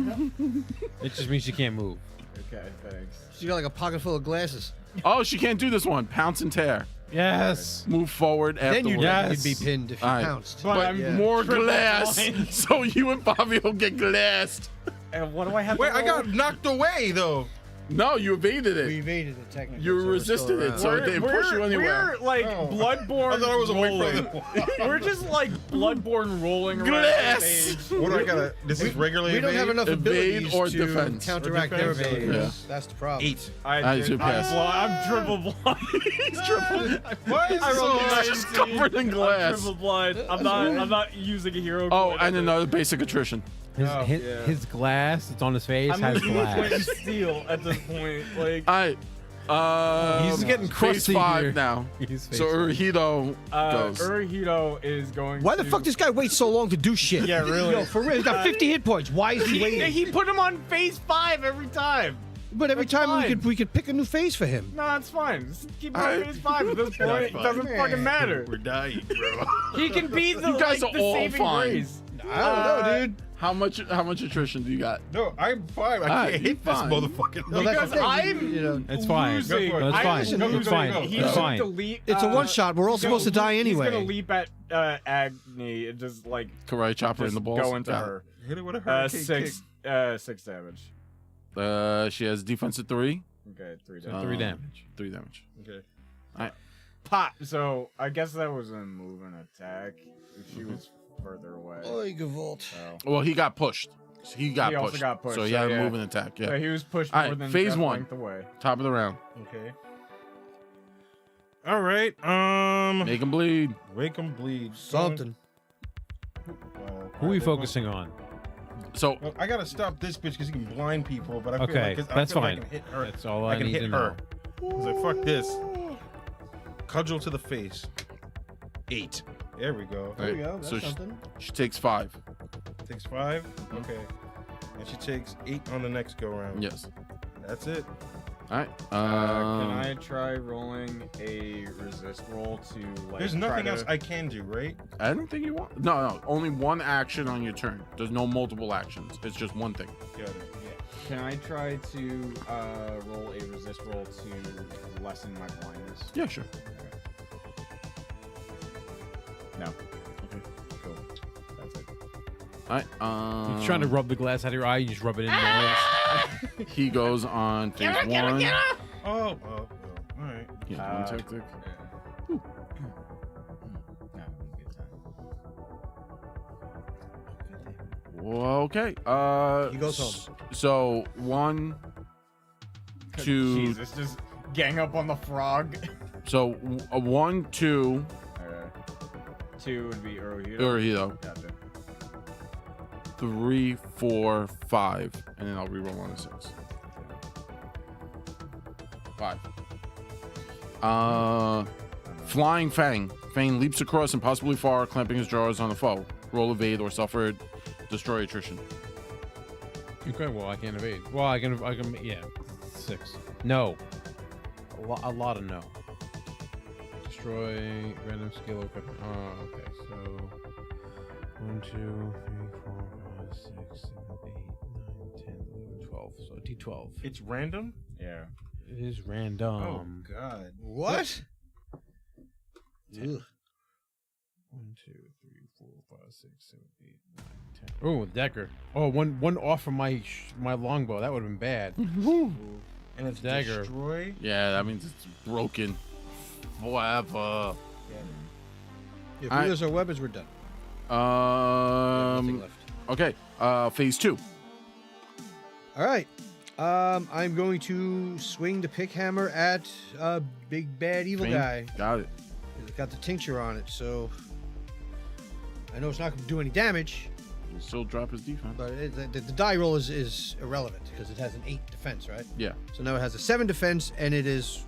It just means she can't move. Okay, thanks. She got like a pocket full of glasses. Oh, she can't do this one. Pounce and tear. Yes. Move forward Then afterwards. you'd Yes. be pinned if you All right. pounced. But Yeah. more triple glass, blind. so you and Bobby will get glassed. And what do I have Wait, to I roll? got knocked away though. No, you evaded We it. evaded it technically. You so we're still resisted it, around. so it didn't push you anywhere. We're like Oh. bloodborne. I thought I was away rolling. from We're just like bloodborne rolling around Glass! the stage. What do I gotta? This is regularly. We don't have enough Evade abilities or to defense. counteract Or their defense. abilities. That's the problem. 8. I should pass. I'm triple blind. He's triple. Why is I rolled a She's 19. covered in I'm glass. triple blind. I'm not using a hero. Oh, point and on another basic attrition. His, Oh, his, yeah. his glass that's on his face I'm has losing a point in glass. steel at this point. Like, All right. He's getting phase crusty 5 here. now. He's So facing- Urahito goes. Urahito is going. Why the to... fuck this guy wait so long to do shit? Yeah, really. Yo, for real, he's got 50 hit points. Why is he waiting? He put him on phase 5 every time. But every That's time fine. we could pick a new phase for him. No, that's fine. Just keep him on Alright. phase 5 at this point. It doesn't fucking matter. We're dying, bro. He can be the, You guys like, are the all saving fine. grace. I don't know, dude. How much attrition do you got? No, I'm fine. I Alright, can't you're hit this fine. motherfucker. Well, that's Because the thing, I'm you know, It's fine. losing. Go for it. That's I fine. listen, It's fine. He It's should fine. delete. It's a one-shot. We're all he's supposed to die He's gonna anyway. leap at Agni and just like Karate chopper in just the balls. go into Got it. her. Hit it with a hurricane Six damage. She has defensive 3. Okay, 3 So damage. 3 damage. 3 damage. kick. Okay. Pop. So I guess that was a move and attack. She was further away. Oy, Gavolt. So. Well, he got pushed. He got He also pushed. got pushed, So he so had yeah. to move and attack. Yeah. So he was pushed All more right, than phase Jeff 1. length away. Top of the round. Okay. All right. Make him bleed. Wake 'em bleed. Something. Who are we focusing on? So Well, I gotta stop this bitch because he can blind people. But I feel Okay, like that's I fine. can hit her. That's all I I can need hit to her. know. I was like, fuck this. Cudgel to the face. 8. There we go. There we go. Right, That's so something. she takes 5. Takes 5. Okay. And she takes 8 on the next go round. Yes. That's it. All right. Can I try rolling a resist roll to like? There's try nothing to- else I can do, right? Anything you want? No. Only one action on your turn. There's no multiple actions. It's just one thing. Got it. Can I try to roll a resist roll to lessen my blindness? Yeah, sure. No. Okay. Cool. That's it. All right. You're trying to rub the glass out of your eye, you just rub it in your lens. He goes on phase 1. Oh, well, all right. Yeah, one tick, tick. No, good time. Well, okay. He goes home. So 1, 2. Jesus, just gang up on the frog. So 1, 2. 2 would be Urohito. Urohito. Gotcha. 3, 4, 5, and then I'll reroll on a 6. 5. Flying Fang. Fang leaps across and possibly far, clamping his jaws on the foe. Roll evade or suffer destroy attrition. Okay, well, I can't evade. Well, I can, yeah. 6. No. A lot of no. Destroy random skill or weapon. Oh, okay, so 1, 2, 3, 4, 5, 6, 7, 8, 9, 10, 11, 12. So D12. It's random? Yeah. It is random. Oh, God. What? Ugh. 1, 2, 3, 4, 5, 6, 7, 8, 9, 10. Oh, Decker. Oh, one off from my longbow. That would have been bad. And it's Dagger. destroy? Yeah, that means it's broken forever. If All right. we lose our weapons, we're done. Nothing left. Okay. Phase 2. All right. I'm going to swing the pick hammer at big bad evil Fang. guy. Got it. It's got the tincture on it, so I know it's not going to do any damage, He'll still drop his defense. but the die roll is irrelevant because it has an 8 defense, right? Yeah. So now it has a 7 defense, and it is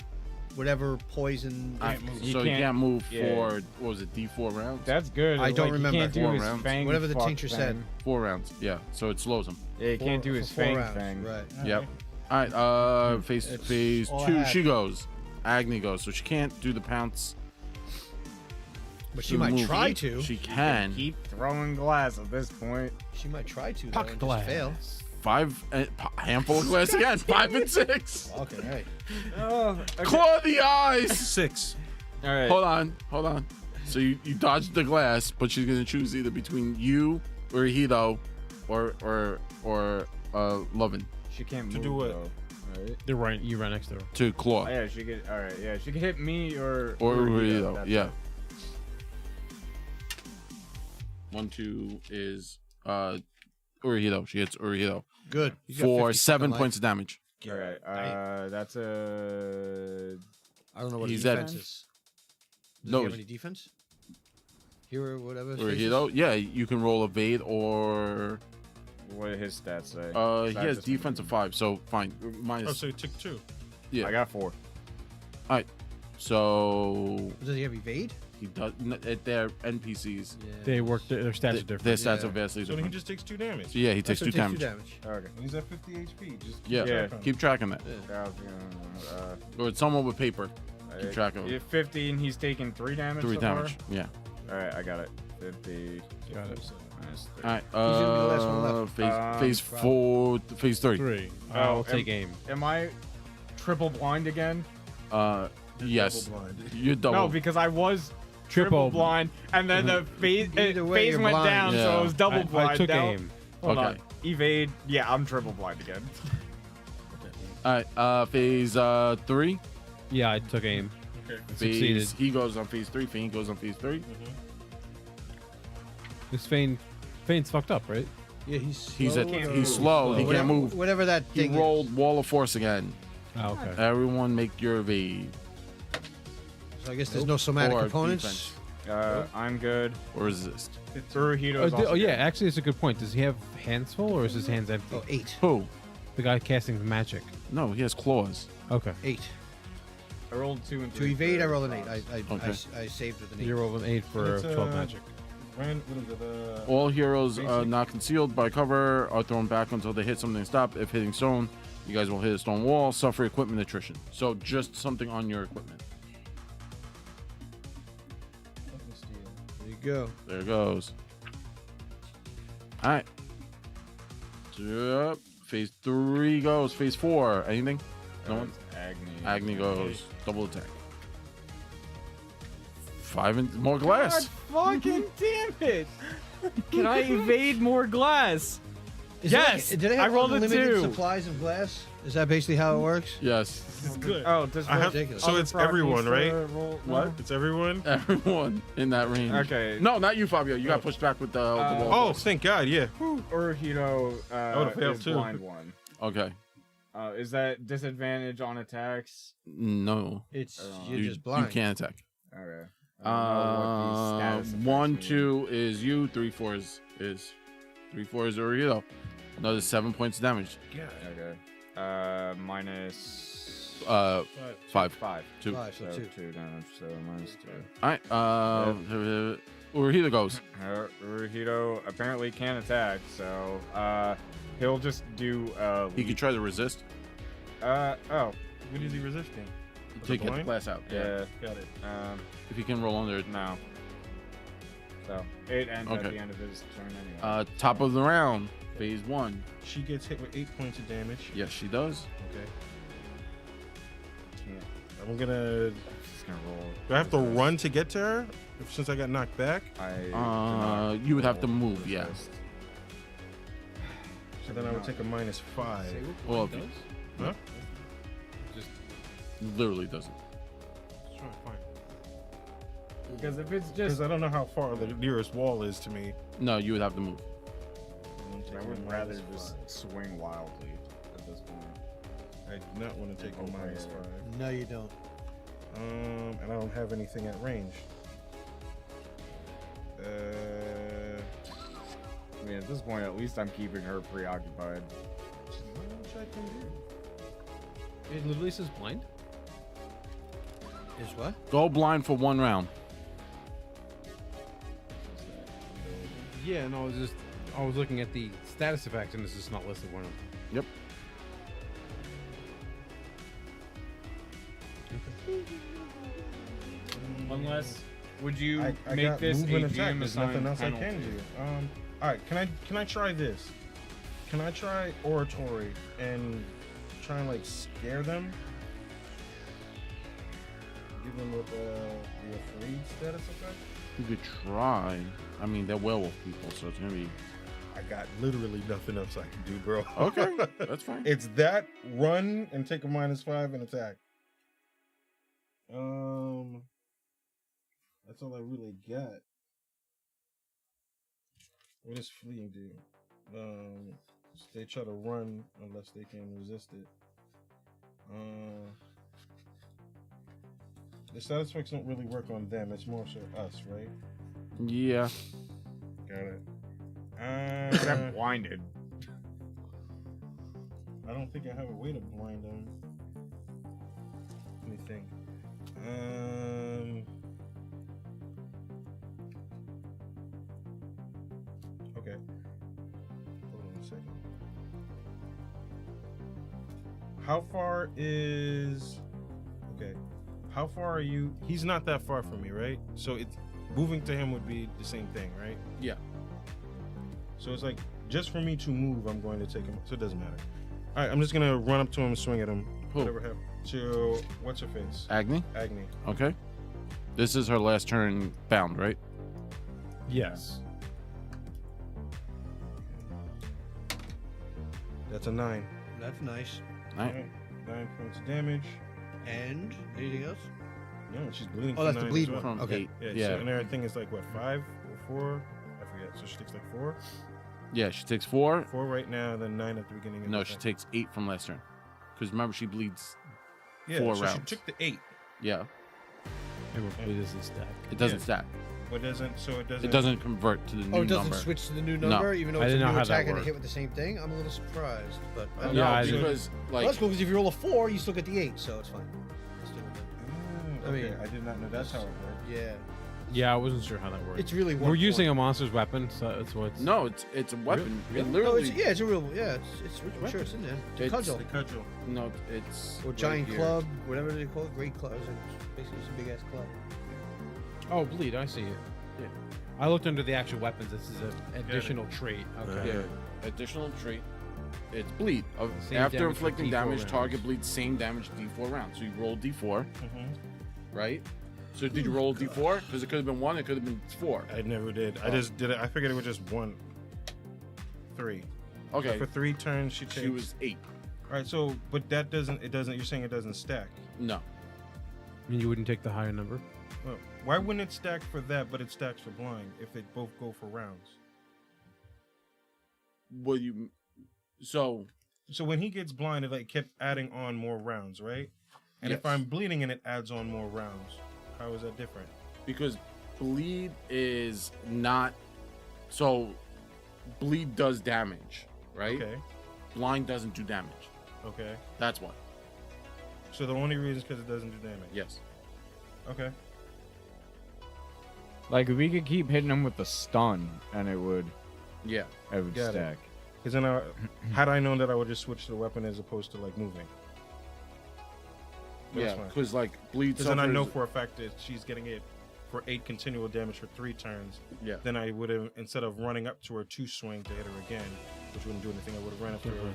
whatever poison. Alright, move. so You you can't move yeah. for, what was it, D4 rounds? That's good. I don't Like, remember. He can't do 4 his rounds. fang Whatever the fuck tincture said. thing. 4 rounds. Yeah. So it slows him. Yeah, he can't do his for 4 fang rounds, thing. Right. Yep. All right. Phase It's phase all I 2. had. She goes. Agni goes. So she can't do the pounce. But to she might move. try to. She can. Keep throwing glass at this point. She might try to. Though, Puck and glass. just fail. 5 handful of glass again. 5 and 6. Okay, right. Oh, okay. Claw the eyes. 6. All right. Hold on. So you dodged the glass, but she's gonna choose either between you or Hito or Lovin She can't To move do what? though. Right? You right next to her. to claw Oh, yeah, she could. All right. Yeah, she could hit me or or Hito, Hito. that's Yeah. it. 1, 2 is Urihito. She hits Urihito Good. He's got for 50 7 life. points of damage. All right. That's a. I don't know what He's his at- defense is. Does No, he have any defense? Hero, whatever. his face is? Urihito. Yeah, you can roll evade or What did his stats say? he Besides has this defense of 5. So fine, Oh, minus. so you took 2. Yeah. I got 4. So Does he have evade? he does. They're NPCs. Yeah. Their stats are different. Their stats Yeah. are vastly So he different. just takes 2 damage. So yeah, he takes So 2 it damage. Okay. And he's at 50 HP. Just Yeah. Yeah. track on Keep track of that. I was gonna, Or it's someone with paper. Keep track of it. 50, and he's taking 3 damage. 3 so damage. Far? Yeah. All right, I got it. 50. Got it. Minus 3. All right. gonna be the last one left? Phase four, phase 3. 3. Oh, I'll take aim. Am I triple blind again? Yes. Double blind. You're double. No, because I was triple blind, and then the phase Either way, phase you're went blind. down, so Yeah. it was double blind. I took Now- aim. Hold Okay. on. Evade. Yeah, I'm triple blind again. All right. Phase 3. Yeah, I took aim. Okay. Succeeded. Phase. He goes on phase 3. Fiend goes on phase 3. This Fane's fucked up, right? Yeah, he's He's slow at. or- He's slow. He whatever, can't move. Whatever that He thing rolled is. Wall of Force again. Oh, okay. Everyone make your evade. So I guess there's no somatic Or components. defense. I'm good. Or resist. Furuhito's Oh, also yeah, good. actually, it's a good point. Does he have hands full or is his hands empty? Oh, 8. Who? The guy casting the magic. No, he has claws. Okay. 8. I rolled 2 and To 3. evade, I for roll an 8. cross. I saved with an 8. You rolled an 8 for It's, 12 magic. What is it? All heroes Basic. not concealed by cover are thrown back until they hit something and stop. If hitting stone, you guys will hit a stone wall, suffer equipment attrition. So just something on your equipment. There you go. There it goes. All right. Yep. Phase 3 goes. Phase 4. Anything? No one? It's Agni. Agni goes. Double attack. 5 and more glass. God fucking damn it! Can I evade more glass? Is Yes! Did I I have rolled a unlimited 2. supplies of glass? Is that basically how it works? Yes. It's good. Oh, does I have, ridiculous. so it's everyone, right? What? It's everyone. Everyone in that range. Okay. No, not you, Fabio. You got pushed back with the wall. Oh, thank God, yeah. Uruhito would've failed is too. blind 1. Okay. Is that disadvantage on attacks? No. It's Uh, you're you, just blind. You can't attack. Okay. I don't know what these status effects 1, mean. 2 is you. 3, 4 is 3, 4 is Urito. Another 7 points of damage. Okay. Minus 5. 5. 2. 5, so 2. 2 damage, so minus 2. All right. Urito goes. Uruhito apparently can attack, so he'll just do He could try to resist. oh What is he resisting? To get the blind? glass out. yeah. Got it. If he can roll under it. No. So it ends at Okay. the end of his turn anyway. Top of the round. Phase 1. She gets hit with 8 points of damage. Yes, she does. Okay. Can't. I'm gonna. Just gonna roll. Do I have to run to get to her? Since I got knocked back. I do not You would have to roll move, yeah. resist. So then I would take a -5. Well, if Huh? Just literally doesn't. Just trying to find. Because if it's Because just, I don't know how far the nearest wall is to me. No, you would have to move. I would rather just swing wildly at this point. I do not want to take a -5. No, you don't. And I don't have anything at range. I mean, at this point, at least I'm keeping her preoccupied. What else I can do? it literally says blind. Is what? Go blind for 1 round. Yeah, no, I was looking at the status effects and this is not listed one of them. Yep. Unless, would you I make got this a movement attack. GM There's nothing assigned else penalty? I can do. All right. Can I try this? Can I try oratory and try and like scare them? Give them with the afraid status effect. You could try. I mean, they're werewolf people, so it's gonna be I got literally nothing else I can do, bro. okay. That's fine. It's that run and take a -5 and attack. That's all I really got. What does fleeing do? They try to run unless they can resist it. The status effects don't really work on them. It's more so us, right? Yeah. Got it. Except blinded. I don't think I have a way to blind them. Let me think. Okay. Hold on a second. How far is? Okay. How far are you? He's not that far from me, right? So moving to him would be the same thing, right? Yeah. So it's like just for me to move, I'm going to take him. So it doesn't matter. All right, I'm just gonna run up to him and swing at him. Who? Whatever happened to what's her face? Agni. Agni. Okay. This is her last turn bound, right? Yes. That's a 9. That's nice. All right. Alright, 9 points of damage. And anything else? No, she's bleeding. Oh, for that's the 9 bleed as well. one. From Okay. 8. Yeah. Yeah. So, and everything is like what 5 or 4? I forget. So she takes like 4. Yeah. She takes 4. 4 right now, then 9 at the beginning. Of No, the she thing. takes 8 from last turn. Because remember, she bleeds. yeah, 4 so rounds. She took the 8. Yeah. It doesn't stack. It doesn't Yeah. stack. But doesn't. So it doesn't. It doesn't convert to the new Oh, it doesn't number. switch to the new No. number, even though I it's a didn't know new how that attack and a worked. hit with the same thing. I'm a little surprised, but Oh, No, Yeah, I didn't- because well, like that's cool because if you roll a 4, you still get the 8, so it's fine. Let's do it. Oh, I mean, okay, I did not know that's how it worked. Yeah, Yeah, I wasn't sure how that worked. it's really. We're using a monster's weapon, so that's what's. no, it's a weapon. It No, literally it's a real. Yeah, it's I'm sure it's in there. It's a It's- cudgel The cudgel. no, it's or right giant here. club, whatever they call it. Great club. It's like basically just a big ass club. Oh, bleed. I see it. Yeah. I looked under the actual weapons. This is an additional trait. Okay. Yeah. Additional trait. It's bleed. Same After damage for inflicting D4 damage, rounds. target bleeds same damage D4 rounds. So you roll D4, Mm-hmm. right? So did you roll D4? Because it could have been 1. It could have been 4. I never did. I Oh. just did it. I figured it was just 1. 3. Okay. So for 3 turns, she takes. She was 8. All right. So, but that doesn't. It doesn't. You're saying it doesn't stack. No. And you wouldn't take the higher number. Well, why wouldn't it stack for that, but it stacks for blind if they both go for rounds? Well, you. So So when he gets blind, it like kept adding on more rounds, right? And if Yes. I'm bleeding and it adds on more rounds, how is that different? because bleed is not. So bleed does damage, right? Okay. Blind doesn't do damage. Okay. That's why. So the only reason is because it doesn't do damage. Yes. Okay. Like we could keep hitting him with the stun, and it would Yeah. Got it. stack. Because then, had I known that, I would just switch to the weapon as opposed to like moving. But Yeah. that's fine. Because like bleed. Because then I know suffers- for a fact that she's getting it for 8 continual damage for 3 turns. Yeah. Then I would have, instead of running up to her to swing to hit her again, which wouldn't do anything, I would have ran up to her.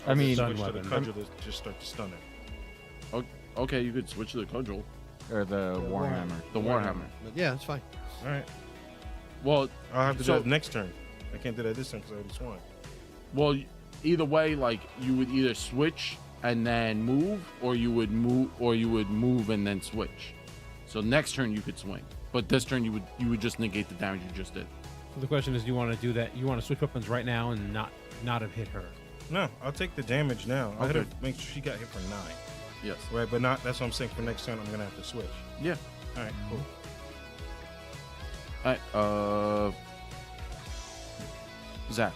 I mean, Stun switch to the weapon. cudgel to just start to stun her. Okay, you could switch to the cudgel, or the Warhammer. the warhammer. But yeah, it's fine. All right. Well, I'll have to So- do that next turn. I can't do that this turn because I already swung. well, either way, like you would either switch and then move, or you would move and then switch. So next turn you could swing, but this turn you would just negate the damage you just did. So the question is, do you want to do that? You want to switch weapons right now and not have hit her? No, I'll take the damage now. I Okay. had to make sure she got hit for 9. Yes. Right, but not. That's what I'm saying. For next turn, I'm gonna have to switch. Yeah. All right, cool. All right. Zach,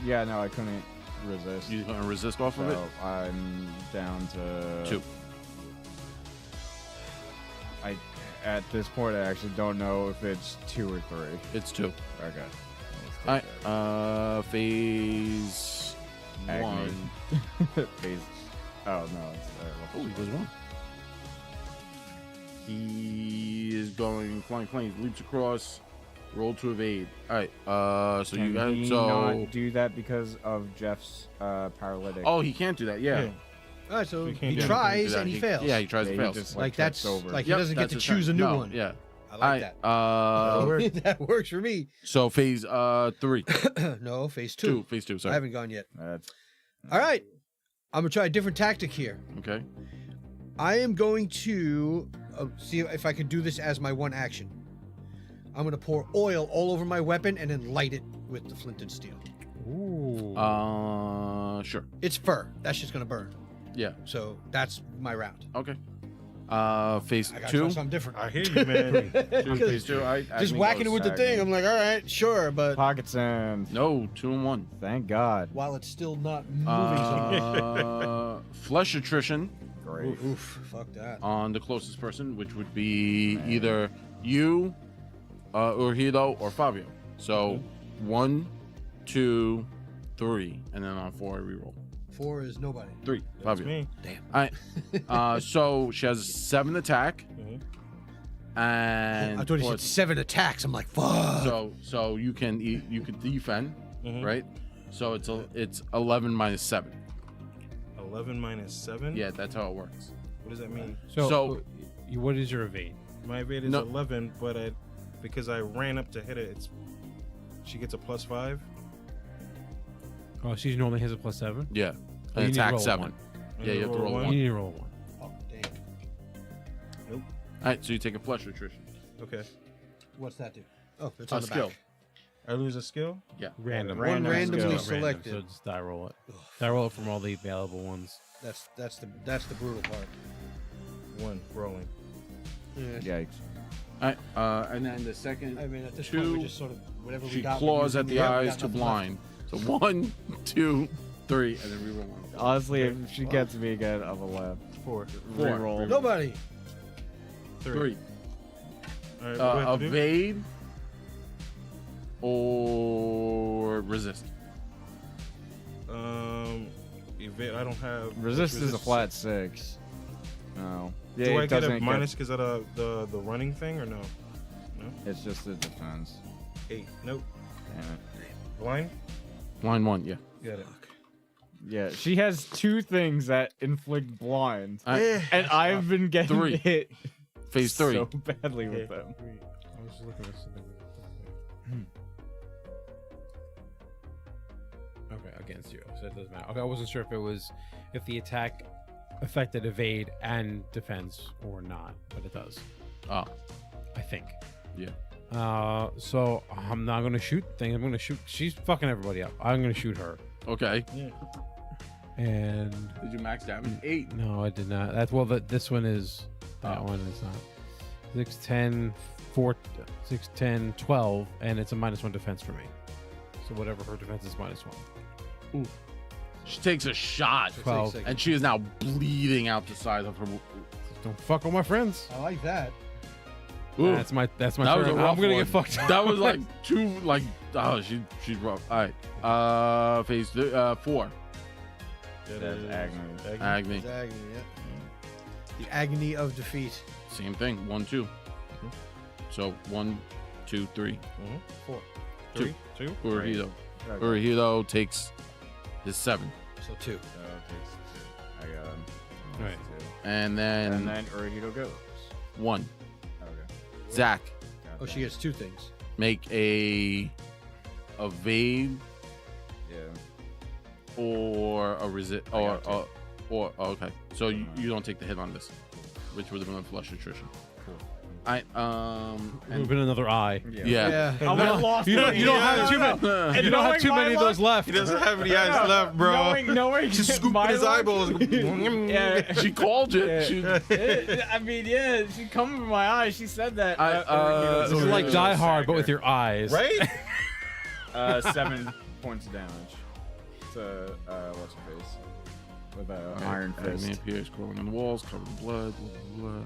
Yeah, no, I couldn't resist. you gonna resist off of it? So I'm down to 2. At this point, I actually don't know if it's 2 or 3. It's 2. Okay. All right. Phase Agni. 1. Phase. Oh no, it's Oh, he goes 1. He is going flying planes, leaps across, roll to evade. All right. So you Can he guys. So. not do that because of Jeff's paralytic? Oh, he can't do that. Yeah. All right, so We can't he do tries that. and he fails. Yeah, he tries Yeah, and he fails. just, like trips that's over. like Yep, he doesn't get that's to his choose turn. a new No, one. Yeah. I like that. That works for me. So phase 3. No, phase 2. Phase 2. I Sorry. haven't gone yet. That's All right, I'm gonna try a different tactic here. Okay. I am going to see if I can do this as my one action. I'm gonna pour oil all over my weapon and then light it with the flint and steel. Ooh. Sure. It's fur. That's just gonna burn. Yeah. So that's my round. Okay. Phase I gotta 2. try something different. I hear you, man. Phase 2. All right. Just Agni whacking it goes. with the thing. I'm like, all right, sure, but pocket sand. No, 2 and 1. Thank God. while it's still not moving, so Flesh attrition Great. oof, fuck that. on the closest person, which would be either you, Urhido, or Fabio. So 1, 2, 3, and then on 4 I reroll. 4 is nobody. 3. That's Fabio. me. Damn. All right. So she has 7 attack, Mhm. And I thought he or- said 7 attacks. I'm like, fuck. so you can defend, right? So it's 11 minus 7. 11 minus 7. Yeah, that's how it works. What does that mean? So- what is your evade? My evade is No. 11, but because I ran up to hit it, she gets a +5. Oh, she normally has a +7. Yeah, Oh, you and need to attack roll 7. one. Yeah, you have to roll You one. need to roll 1. Oh, dang. All right, so you take a flesh attrition. Okay. What's that do? Oh, it's A on the skill. back. I lose a skill. Yeah. Random. One randomly skill. selected. So just die roll it. Die roll it from all the available ones. That's the brutal part. 1 rolling. Yeah. Yikes. All right, and then the second, I mean, at this point, Two. we just sort of whatever we she got. claws at the we eyes got to nothing blind. So 1, 2, 3, and then reroll 1. Honestly, if she gets me again, I'm allowed. 4. Reroll. left. Nobody. 3. All right. What do I have to do? Evade or resist. Evade. I don't have. Resist is a flat 6. No. Yeah, Do I it get a doesn't minus because of the running thing or no? It's just a defense. 8. Nope. Damn it. Blind. Line 1, yeah. Got it. Yeah, she has 2 things that inflict blind, All right, and I've been getting 3. hit phase 3. so badly with them. I was looking at something. Okay, against 0, so it doesn't matter. Okay, I wasn't sure if the attack affected evade and defense or not, but it does. Oh, I think. yeah. So I'm not gonna shoot thing. I'm gonna shoot. She's fucking everybody up. I'm gonna shoot her. Okay. And Did you max damage? 8. no, I did not. That's well. This one is. That Oh. one is not. 6, 10, 4, 6, 10, 12, and it's a -1 defense for me. So whatever her defense is -1. She takes a shot, 12. and she is now bleeding out the side of her. Don't fuck with my friends. I like that. Ooh, That's my that was turn. a rough I'm gonna one. get fucked up. That was like she's rough. All right. Phase 4. That That's is Agony. Agony. It's agony, yeah. The agony of defeat. Same thing. 1, 2. So 1, 2, 3. 4. 3. 2. Urahito. Okay. Urahito takes his 7, So 2. I got him. Right. and then, And then Urahito goes. 1. Okay. Zach, Oh, she gets 2 things. make a evade Yeah. or a resist I or got okay. So you don't take the hit on this, which would have been a flush attrition. Cool. I Would have been another eye. yeah. I would have lost. You don't have too many. And You don't have knowing too my many of luck- those left. He doesn't have any eyes left, bro. Knowing Just scooping my his luck- eyeballs. Yeah. She called it. Yeah. She, I mean, yeah, she come in my eye. She said that. This is like Die Hard, but with your eyes. Right? 7 points of damage. To what's her face? With an iron Agony fist. appears crawling on the walls, covered in blood. Blah, blah, blah.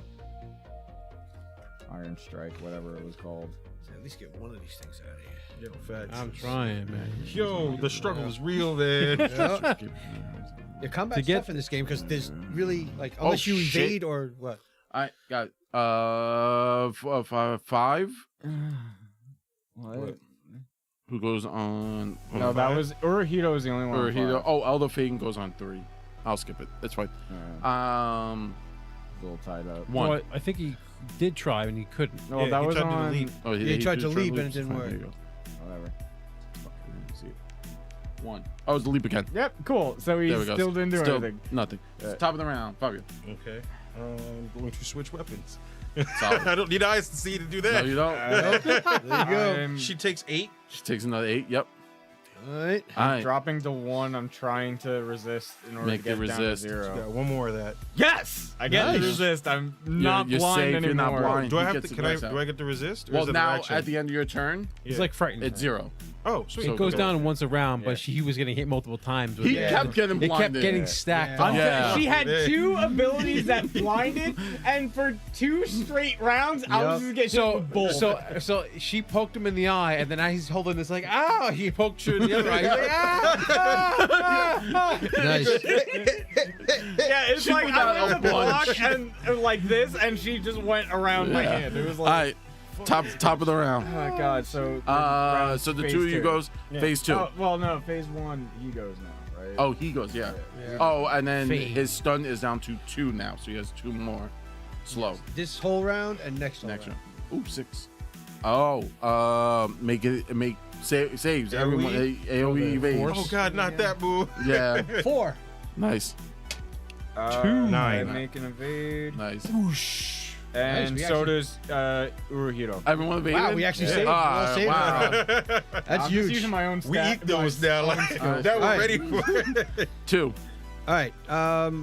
Iron strike, whatever it was called. At least get one of these things out of here. Yo, facts. I'm trying, man. Yo, the struggle is real, man. Yeah, combat To get- stuff in this game because there's really like Oh, unless you shit. evade or what. I got 5. What? Who goes on? No, that was Urahito was the only one. on Urahito. five. Oh, Elder Fane goes on 3. I'll skip it. That's fine. Alright, Um, a little tied up. 1. Well, I think he did try and he couldn't. No, Yeah, that he was tried to on. delete. Oh, He tried to did leap try and it didn't Fine, work. there you go. Whatever. Fuck, I didn't see it. 1. Oh, it's the leap again. Yep, cool. So he There we go. still didn't do Still anything. Nothing. Yeah. Top of the round. Fabio. Okay. I'm going to switch weapons. Solid. I don't need eyes to see to do No, that. you don't. There you go. I'm She takes 8. She takes another 8. Yep. All right. All right. dropping to 1. I'm trying to resist in order Make to get it down to resist. 0. Got one more of that. Yes, I get Nice. to resist. I'm not you're blind safe, anymore. you're not blind. Do I He have gets to? the Can I? dice out. Do I get to resist? Or Well, is it an now action? at the end of your turn, He's Yeah. like frightened. it's 0. Oh, sweet. It goes Okay. down once a round, Yeah. but he was getting hit multiple times. with He it. kept getting It blinded. kept getting stacked Yeah. on. Yeah. She had 2 abilities that blinded, and for 2 straight rounds, I was just getting So, with both. so she poked him in the eye, and then now he's holding this like, ah! He poked her in the other eye. He's like, ah! Nice. yeah, it's She like put I down went a to block bunch. and like this, and she just went around my hand. It was All like, right, top of the round. oh my god. So So the two of you goes phase 2. Oh, well, no, phase 1 he goes now, right? Oh, he goes, yeah. Yeah. Oh, and then Phase. his stun is down to 2 now, so he has 2 more. Slow. This whole round and next whole Next round. round. Ooh, 6. Oh, make saves. Everyone AOE evade. Oh God, not that move. Yeah, 4. nice, 2. 9. I make an evade, nice. and we so actually- does Uruhiro. Everyone evaded. Wow, we actually Yeah. saved. Ah, Well, wow. That's I'm huge. just using my own We stat. eat those now. Like, skills. that we're Alright. ready for. 2. All right.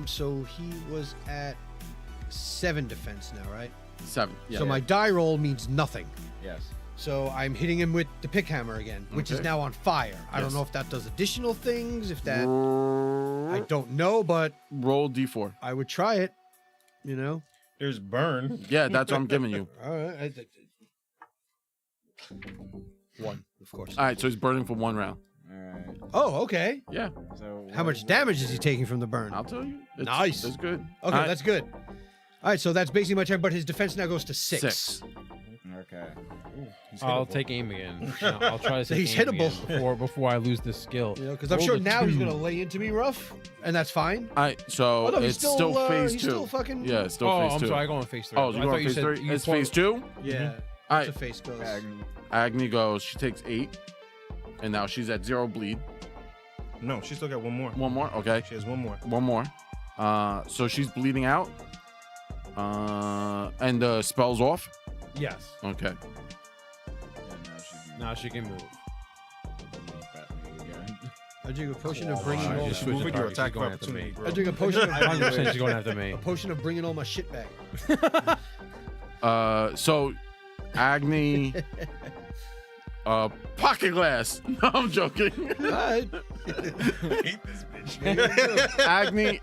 So he was at 7 defense now, right? 7. Yeah. So my die roll means nothing. Yes. So I'm hitting him with the pick hammer again, which is Okay. now on fire. I don't Yes. know if that does additional things, if that I Roll don't know, but D4. I would try it. You know. There's burn. Yeah, that's what I'm giving you. All right. 1, of course. All right, so he's burning for 1 round. All right. Oh, okay. Yeah, So How much damage is he taking from the burn? I'll tell you. It's, Nice. It's good. Okay, All right, that's good. All right, so that's basically my turn, but his defense now goes to 6. 6. Okay. I'll take aim again. No, I'll try to So take he's aim hittable. again before I lose this skill. You know, because I'm Roll sure the now he's 2. gonna lay into me rough, and that's fine. All right, so Oh, no, he's it's still phase he's 2. still fucking. Yeah, it's still Oh, phase I'm 2. sorry. I go on phase 3. Oh, I you thought go on you phase said 3? you It's told- phase 2? Yeah. All That's right. a face goes. Agni. Agni goes. She takes 8, and now she's at 0 bleed. No, she still got 1 more. 1 more. Okay, She has 1 more. 1 more. So she's bleeding out. And the spell's off. Yes. Okay. Now she can move. I drink a potion of bringing I all. just Move switched with the your target. attack She's going of after me. opportunity, bro. I drink a potion of 100% she's going after me. a potion of bringing all my shit back. So Agni. Pocket glass. No, I'm joking. All right. I hate this bitch. Agni.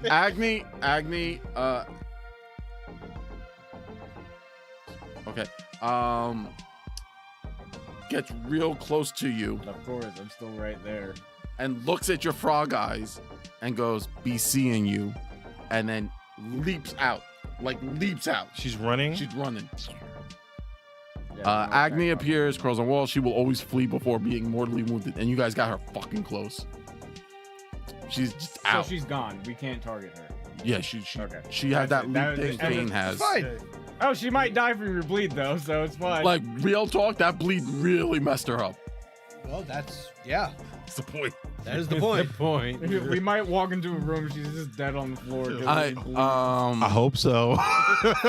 Okay. Gets real close to you Of course, I'm still right there. and looks at your frog eyes and goes, "Be seeing you," and then leaps out. Like leaps out. She's running. She's running. Yeah, Agni appears, crawls on wall. She will always flee before being mortally wounded, and you guys got her fucking close. She's just So out. she's gone. We can't target her. Yeah, she Okay. she had that That's leap it. thing Thane has. Fine. Oh, she might die from your bleed though, so it's fine. Like real talk, that bleed really messed her up. Well, that's yeah. That's the point. That is the point. Point. we might walk into a room, she's just dead on the floor. I hope so.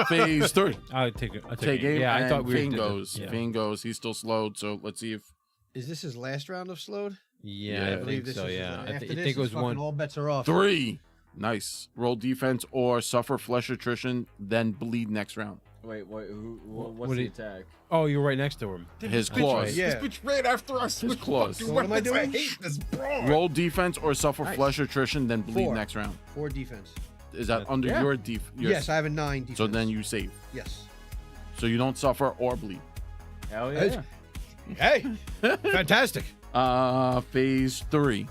phase 3. I'll take it. I'll Take aim. Yeah, I and thought we Thane were goes. Yeah. Thane goes. He's still slowed, so let's see if Is this his last round of slowed? Yeah, Yeah. I I believe think this so. is Yeah, after I this, think it's it was fucking one. All bets are off. 3. Nice. Roll defense or suffer flesh attrition, then bleed next round. Wait, what's What the did- attack? Oh, you're right next to him. His claws. Yeah. This bitch ran after us. His with claws. fucking So what am I weapons. doing? hate this broad. Roll defense or suffer Nice. flesh attrition, then bleed 4. next round. 4 defense. Is that under Yeah. your def? Yes, I have a 9 defense. So then you save. Yes. So you don't suffer or bleed. Hell yeah. yeah. Hey, fantastic. Phase 3.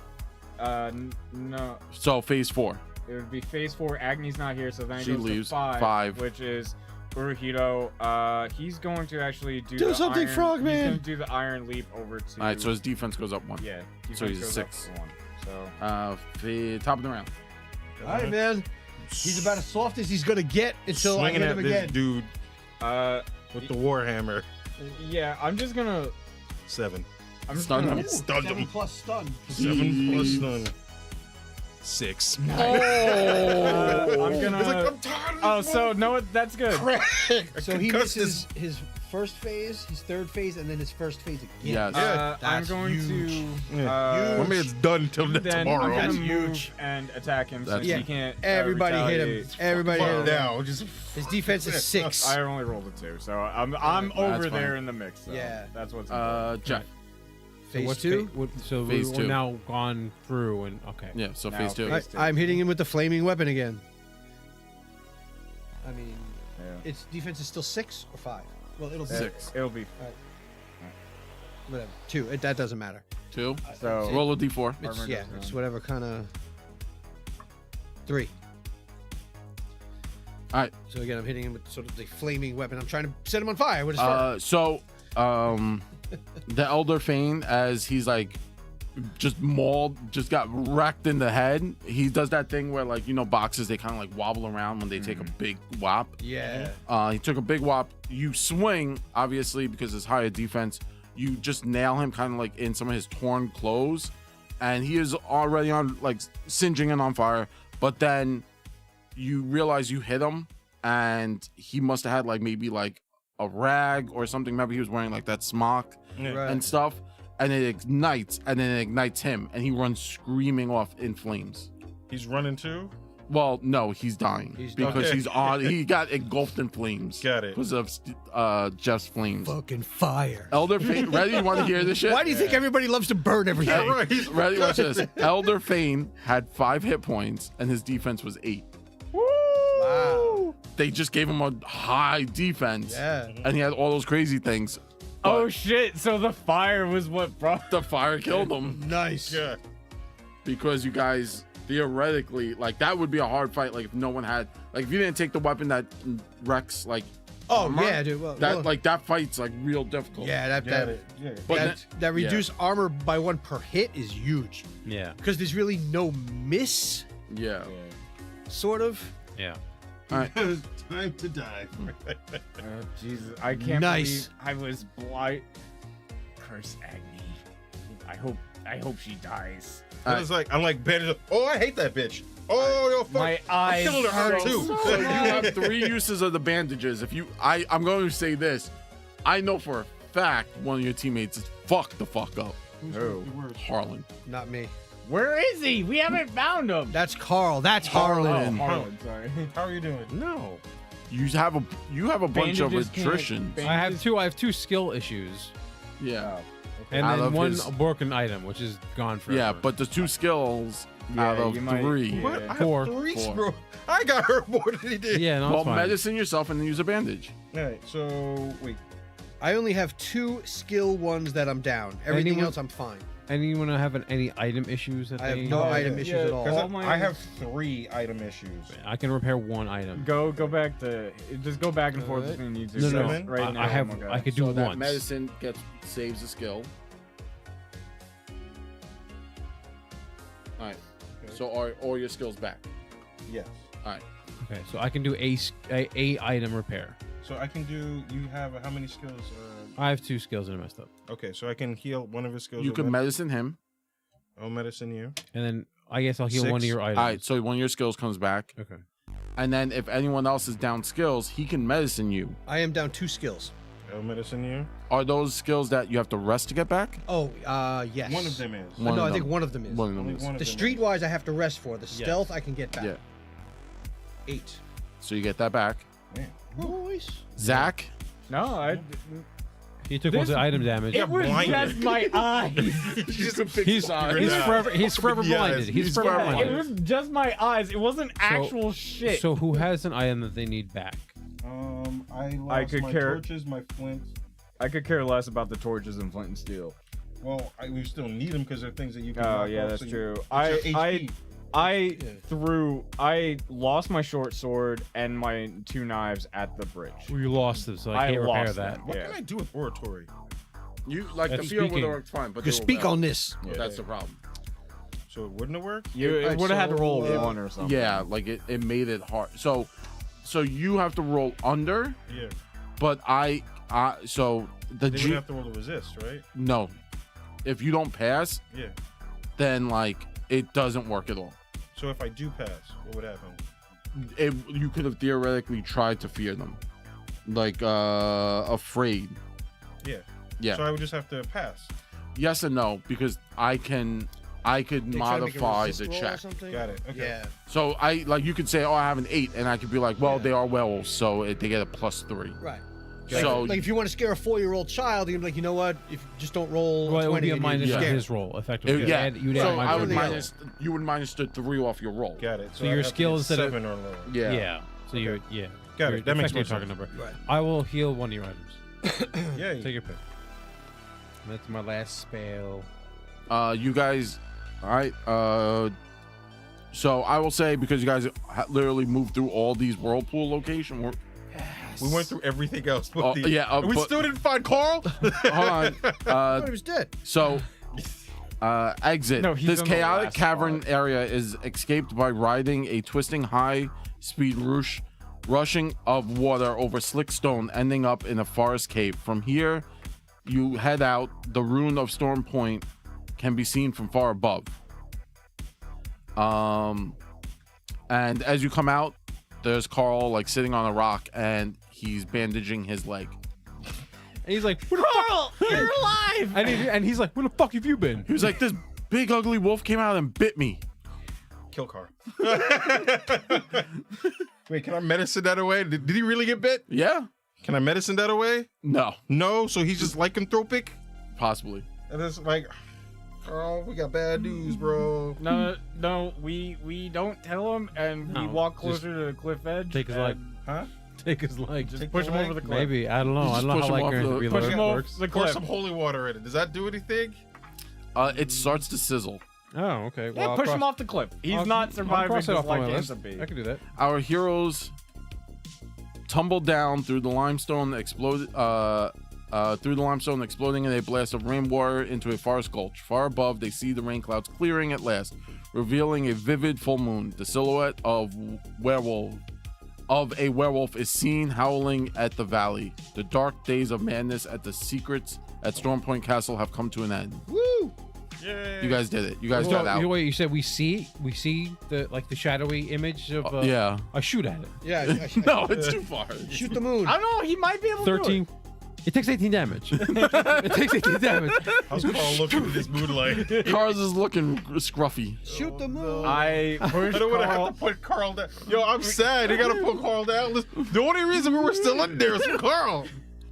No, So phase 4. it would be phase 4. Agni's not here, so then it She goes leaves. to 5, 5. which is Uruhiro. He's going to actually do Do the something, iron, Frogman! He's going to do the iron leap over to. All right, so his defense goes up 1. yeah, so defense he's goes up 6. 1. So Top of the round. All right, man. He's about as soft as he's gonna get until I Swinging hit at him this again. dude uh, with the warhammer. yeah, I'm just gonna. 7. I'm just Stun gonna. him. Stunned 7 him. plus stun. 7 plus stun. 6. I'm gonna. He's like, I'm tired of Oh, this so no, that's good. So he concussed misses his first phase, his third phase, and then his first phase again. Yes. Yeah, I'm that's going huge. to. My man's done till Then tomorrow. I'm gonna That's move huge. and attack him That's- since Yeah. he can't. Everybody hit him. retaliate. Everybody hit Fuck him. down. Just His defense is 6. I only rolled a 2, so I'm That's over fine. there in the mix. So Yeah. that's what's. Jack. Phase what's two? So Phase we're two. now gone through and okay. Yeah, so Now phase 2. phase- I'm hitting him with the flaming weapon again. I mean, Yeah. its defense is still 6 or 5. Well, it'll be 6. It'll be whatever. 2. That doesn't matter. 2. so. Roll a d4. It's, Armor yeah, doesn't it's run. whatever kind of 3. All right. So again, I'm hitting him with sort of the flaming weapon. I'm trying to set him on fire with his fur. The Elder Fane, as he's like just mauled, just got wrecked in the head. He does that thing where, like, you know, boxes, they kind of like wobble around when they take a big whop. Yeah. He took a big whop. You swing, obviously, because it's higher defense. You just nail him kind of like in some of his torn clothes, and he is already on, like, singeing and on fire. But then you realize you hit him, and he must have had like maybe like a rag or something. Maybe he was wearing like that smock Yeah. Right. and stuff, and it ignites, and then it ignites him, and he runs screaming off in flames. He's running too. Well, no, he's dying He's because okay. he's on. He got engulfed in flames. Got it. Because of Jeff's flames. Fucking fire. Elder Fane, ready? You want to hear this shit? Why do you think everybody loves to burn everything? Yeah, right. He's Ready? Watch this. Elder Fane had 5 hit points, and his defense was 8. Wow. They just gave him a high defense, Yeah. and he had all those crazy things. Oh shit! So the fire was what brought. The fire killed him Nice. Yeah. because you guys theoretically, like, that would be a hard fight. Like, if no one had, like, if you didn't take the weapon that wrecks, like, Oh armor, yeah, dude. Well, that well, like that fight's like real difficult. yeah, that Got that, it. Yeah. But that reduced armor by 1 per hit is huge Yeah. because there's really no miss, Yeah. sort of. Yeah. It's time to die. Oh, Jesus, I can't Nice. believe I was blind. Curse Agni. I hope she dies. I was like, I'm like, bandage. Oh, I hate that bitch. Oh, yo, fuck. My eyes I'm killing her hurt too. So you have 3 uses of the bandages. If you, I'm going to say this. I know for a fact one of your teammates is fucked the fuck up. Who? Harlan. Not me. Where is he? We haven't found him. That's Carl. That's Harlan. Harlan. Harlan, sorry. How are you doing? No. You have a bunch of Bandages can't- attrition. ban- I have two skill issues. Yeah. And Out then of one his- broken item, which is gone forever. Yeah, but the 2 skills Yeah, out of you might- 3. yeah. What? I have Four. 3, Four. bro. I got hurt more than he did. yeah, no, Well, it's fine. medicine yourself and then use a bandage. All right. So wait. I only have 2 skill ones that I'm down. Everything Anyone- else I'm fine. Anyone have any item issues that I have they? no Oh, item yeah, issues yeah, at all. 'cause Because all my- I have 3 item issues. I can repair 1 item. Go back to. Just go back and forth Alright. between you two. No, no, So, no. Right now, I have. I'm okay. I could do So that once. medicine saves a skill. All right. So are all your skills back? Yes. All right. Okay, so I can do a item repair. So I can do. You have how many skills? I have 2 skills and I messed up. Okay, so I can heal one of his skills. You with can medicine him. Oh, medicine you. And then I guess I'll heal 1 of 6. your items. All right. So one of your skills comes back, Okay. and then if anyone else is down skills, he can medicine you. I am down 2 skills. Oh, medicine you. Are those skills that you have to rest to get back? Oh, yes. One of them is. One no, of I think them. one of them is. One of them Only is. one of The them is. streetwise I have to rest for. The stealth I can get back. Yeah. 8. So you get that back. Man. Nice. Zach, No, I. He took This- 1 item damage. Yeah, It was blinded. just my eyes. He's Yeah. forever. He's forever Yeah, blinded. He's he's forever forever It blinded. was just my eyes. It wasn't actual shit. So who has an item that they need back? I lost I could my care- torches, my flint. I could care less about the torches and flint and steel. Well, we still need them because they're things that you can. Oh knock yeah, off, that's so you- true. it's your HP. I lost my short sword and my 2 knives at the bridge. Well, you lost them, so I can't repair lost that. them. What Yeah. can I do with oratory? you like the That's fear would speaking. have worked fine, but You they were speak bad. on this. That's the problem. So it wouldn't have worked. You Alright, would have had to so, roll a uh, 1 or something. Yeah, like it made it hard. So you have to roll under, Yeah. but so the They would have to roll to resist, right? no, if you don't pass, Yeah. then like it doesn't work at all. So if I do pass, what would happen? You could have theoretically tried to fear them, like afraid. Yeah. Yeah. So I would just have to pass. Yes and no, because I could They try to make a modify resist the roll or check. something? Got it. Okay. Yeah. So you could say, oh, I have an 8, and I could be like, well, Yeah. they are werewolves, so they get a +3. Right. So Like if you want to scare a 4-year-old child, you'd be like, you know what? If you just don't roll Well, it would 20 be a and you're minus of scared. his roll, effectively. yeah. You'd So add I would the minus. You would minus the 3 off your roll. Got it. So your I have to skill get instead of- 7 or lower. Yeah. Yeah. So you're Got it. That makes more effectively sense. target number. Right. I will heal one of your items. Yeah. Take your pick. That's my last spell. You guys. All right. So I will say, because you guys literally moved through all these whirlpool location. We went through everything else. But Oh, the, yeah, and we but- still didn't find Carl. Hold on. I thought he was dead. So, exit. No, he's This in the chaotic last cavern spot. area is escaped by riding a twisting high-speed rushing of water over slick stone, ending up in a forest cave. From here, you head out. The ruin of Storm Point can be seen from far above. And as you come out, there's Carl like sitting on a rock, and he's bandaging his leg. And he's like, "Where the fuck?" Carl, you're alive. And he's like, "Where the fuck have you been?" He was like, "This big ugly wolf came out and bit me." Kill Carl. Wait, can I medicine that away? Did he really get bit? Yeah. Can I medicine that away? No. No. So he's just lycanthropic. Possibly. And it's like, Carl, we got bad news, bro. No, we don't tell him, and we No, walk just closer to the cliff edge. take his and leg. Huh? Take his leg. Just Take push the him leg? over the cliff. Maybe. I don't know. I Just don't know push how him like off your the- Push him off works. the Pour cliff. some holy water in it. Does that do anything? It starts to sizzle. Oh, okay. Yeah, I'll push cross- him off the cliff. He's I'll- not I'll surviving cross it just off on like my list. Anthony. I can do that. Our heroes tumble down through the limestone, exploding in a blast of rainwater into a forest gulch. Far above, they see the rain clouds clearing at last, revealing a vivid full moon. The silhouette of a werewolf is seen howling at the valley. The dark days of madness at the secrets at Storm Point Castle have come to an end. Woo! Yay. You guys did it. You guys So, got out. wait, you said we see the shadowy image of Yeah. I shoot at it. Yeah. No, it's too far. Shoot the moon. I don't know. He might be able to do 13. It takes 18 damage. It takes 18 damage. How's Carl looking in this moonlight? Cars is looking scruffy. Shoot the moon. it. I I pushed don't want to Carl. have to put Carl down. Yo, I'm sad. They gotta put Carl down. The only reason we were still in there is for Carl.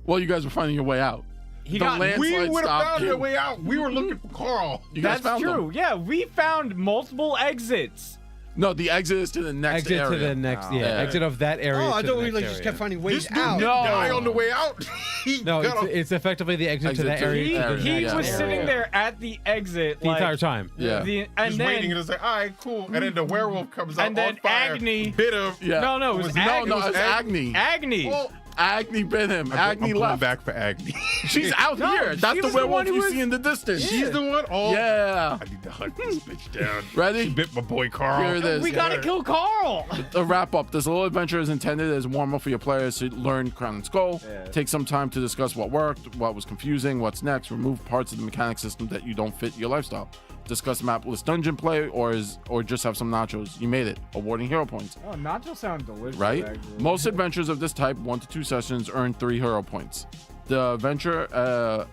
Well, you guys were finding your way out. He The got land- We Landslide would have stopped found you. our way out. We were looking for Carl. You guys That's found true. them. Yeah, we found multiple exits. No, the exit is to the next Exit area. to the next, Oh. yeah, Yeah. exit of that area. Oh, I to thought the we next like just area. kept finding ways This dude out. didn't die on the way out. He No, got it's effectively the exit to Exit that to the area. He, to the area, he next was yeah. area. sitting there at the exit the entire time. Yeah. and just then waiting and it's like, all right, cool. And then the werewolf comes out And then on fire, Agni- bit him. Yeah. no, it was no, Agni. no, it's Agni. Agni. Well, Agni bit him. Agni I'm left. back for Agni. She's out No, here. That's she the was the werewolf one who you was- see in the distance. She's the one. Oh, Yeah. I need to hunt this bitch down. She Ready? bit my boy Carl. Here it is. we gotta kill Carl. The wrap up. This little adventure is intended as warm up for your players to learn Crown and Skull. Yeah. Take some time to discuss what worked, what was confusing, what's next. Remove parts of the mechanic system that you don't fit your lifestyle. Discuss mapless dungeon play, or just have some nachos. You made it. Awarding hero points. Oh, nachos sound delicious. Right? actually. Most adventures of this type, 1 to 2 sessions, earn 3 hero points. The adventure,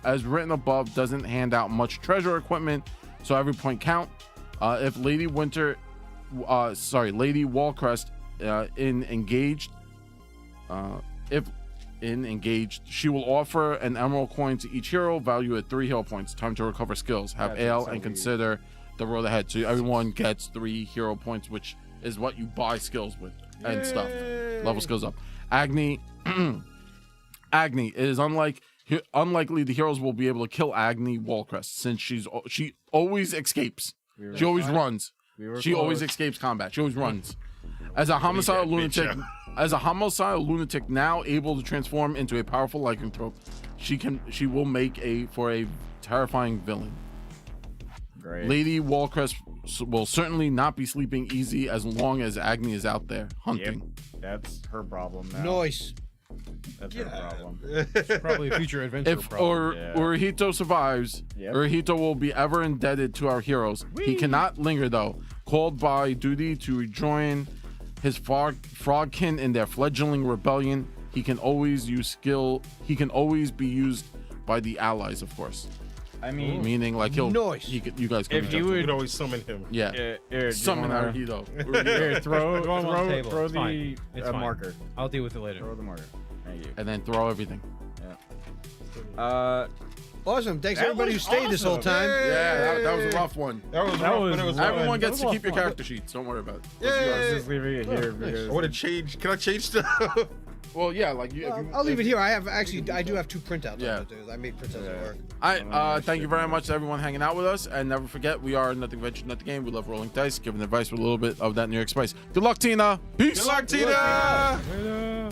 as written above, doesn't hand out much treasure equipment, so every point count. If Lady Wallcrest in engaged, she will offer an emerald coin to each hero, value at 3 hero points. Time to recover skills. Have That's ale so and weird. consider the road ahead. So everyone gets 3 hero points, which is what you buy skills with and stuff. Level skills up. Agni. Agni. It is unlikely the heroes will be able to kill Agni Wallcrest, since she always escapes. She always runs. She always escapes combat. She always runs. As a homicidal bitch lunatic, now able to transform into a powerful lycanthrope, she will make a terrifying villain. Great. Lady Wallcrest will certainly not be sleeping easy as long as Agni is out there hunting. That's her problem now. Noise. That's her problem. Probably a future adventure. If problem. Urahito survives, Yep. Urahito will be ever indebted to our heroes. He cannot linger though. Called by duty to rejoin his frogkin in their fledgling rebellion, he can always be used by the allies, of course. I mean, Meaning, like you guys can If reach you out to him. would- We'd always summon him. Yeah. here, do you Summon wanna- Urahito. Here, throw Throw 'em on the table. throw It's fine. the It's fine. marker. I'll deal with it later. Throw the marker. Thank you. And then throw everything. Awesome. Thanks That everybody who was stayed this whole awesome. time. Yeah, that was a rough one. That was That rough, was but it was rough. fun. Everyone gets to was keep your fun. character sheets. Don't worry about it. Yeah. I was just leaving it here because I want to change. Can I change stuff? Well, yeah, like you. I'll leave it here. I do have 2 printouts. Yeah. I made printouts at work. Thank you very much to everyone hanging out with us, and never forget, we are Nothing Venture, Nothing Game. We love rolling dice, giving advice with a little bit of that New York spice. Good luck, Tina. Peace. Good luck, Tina. Later.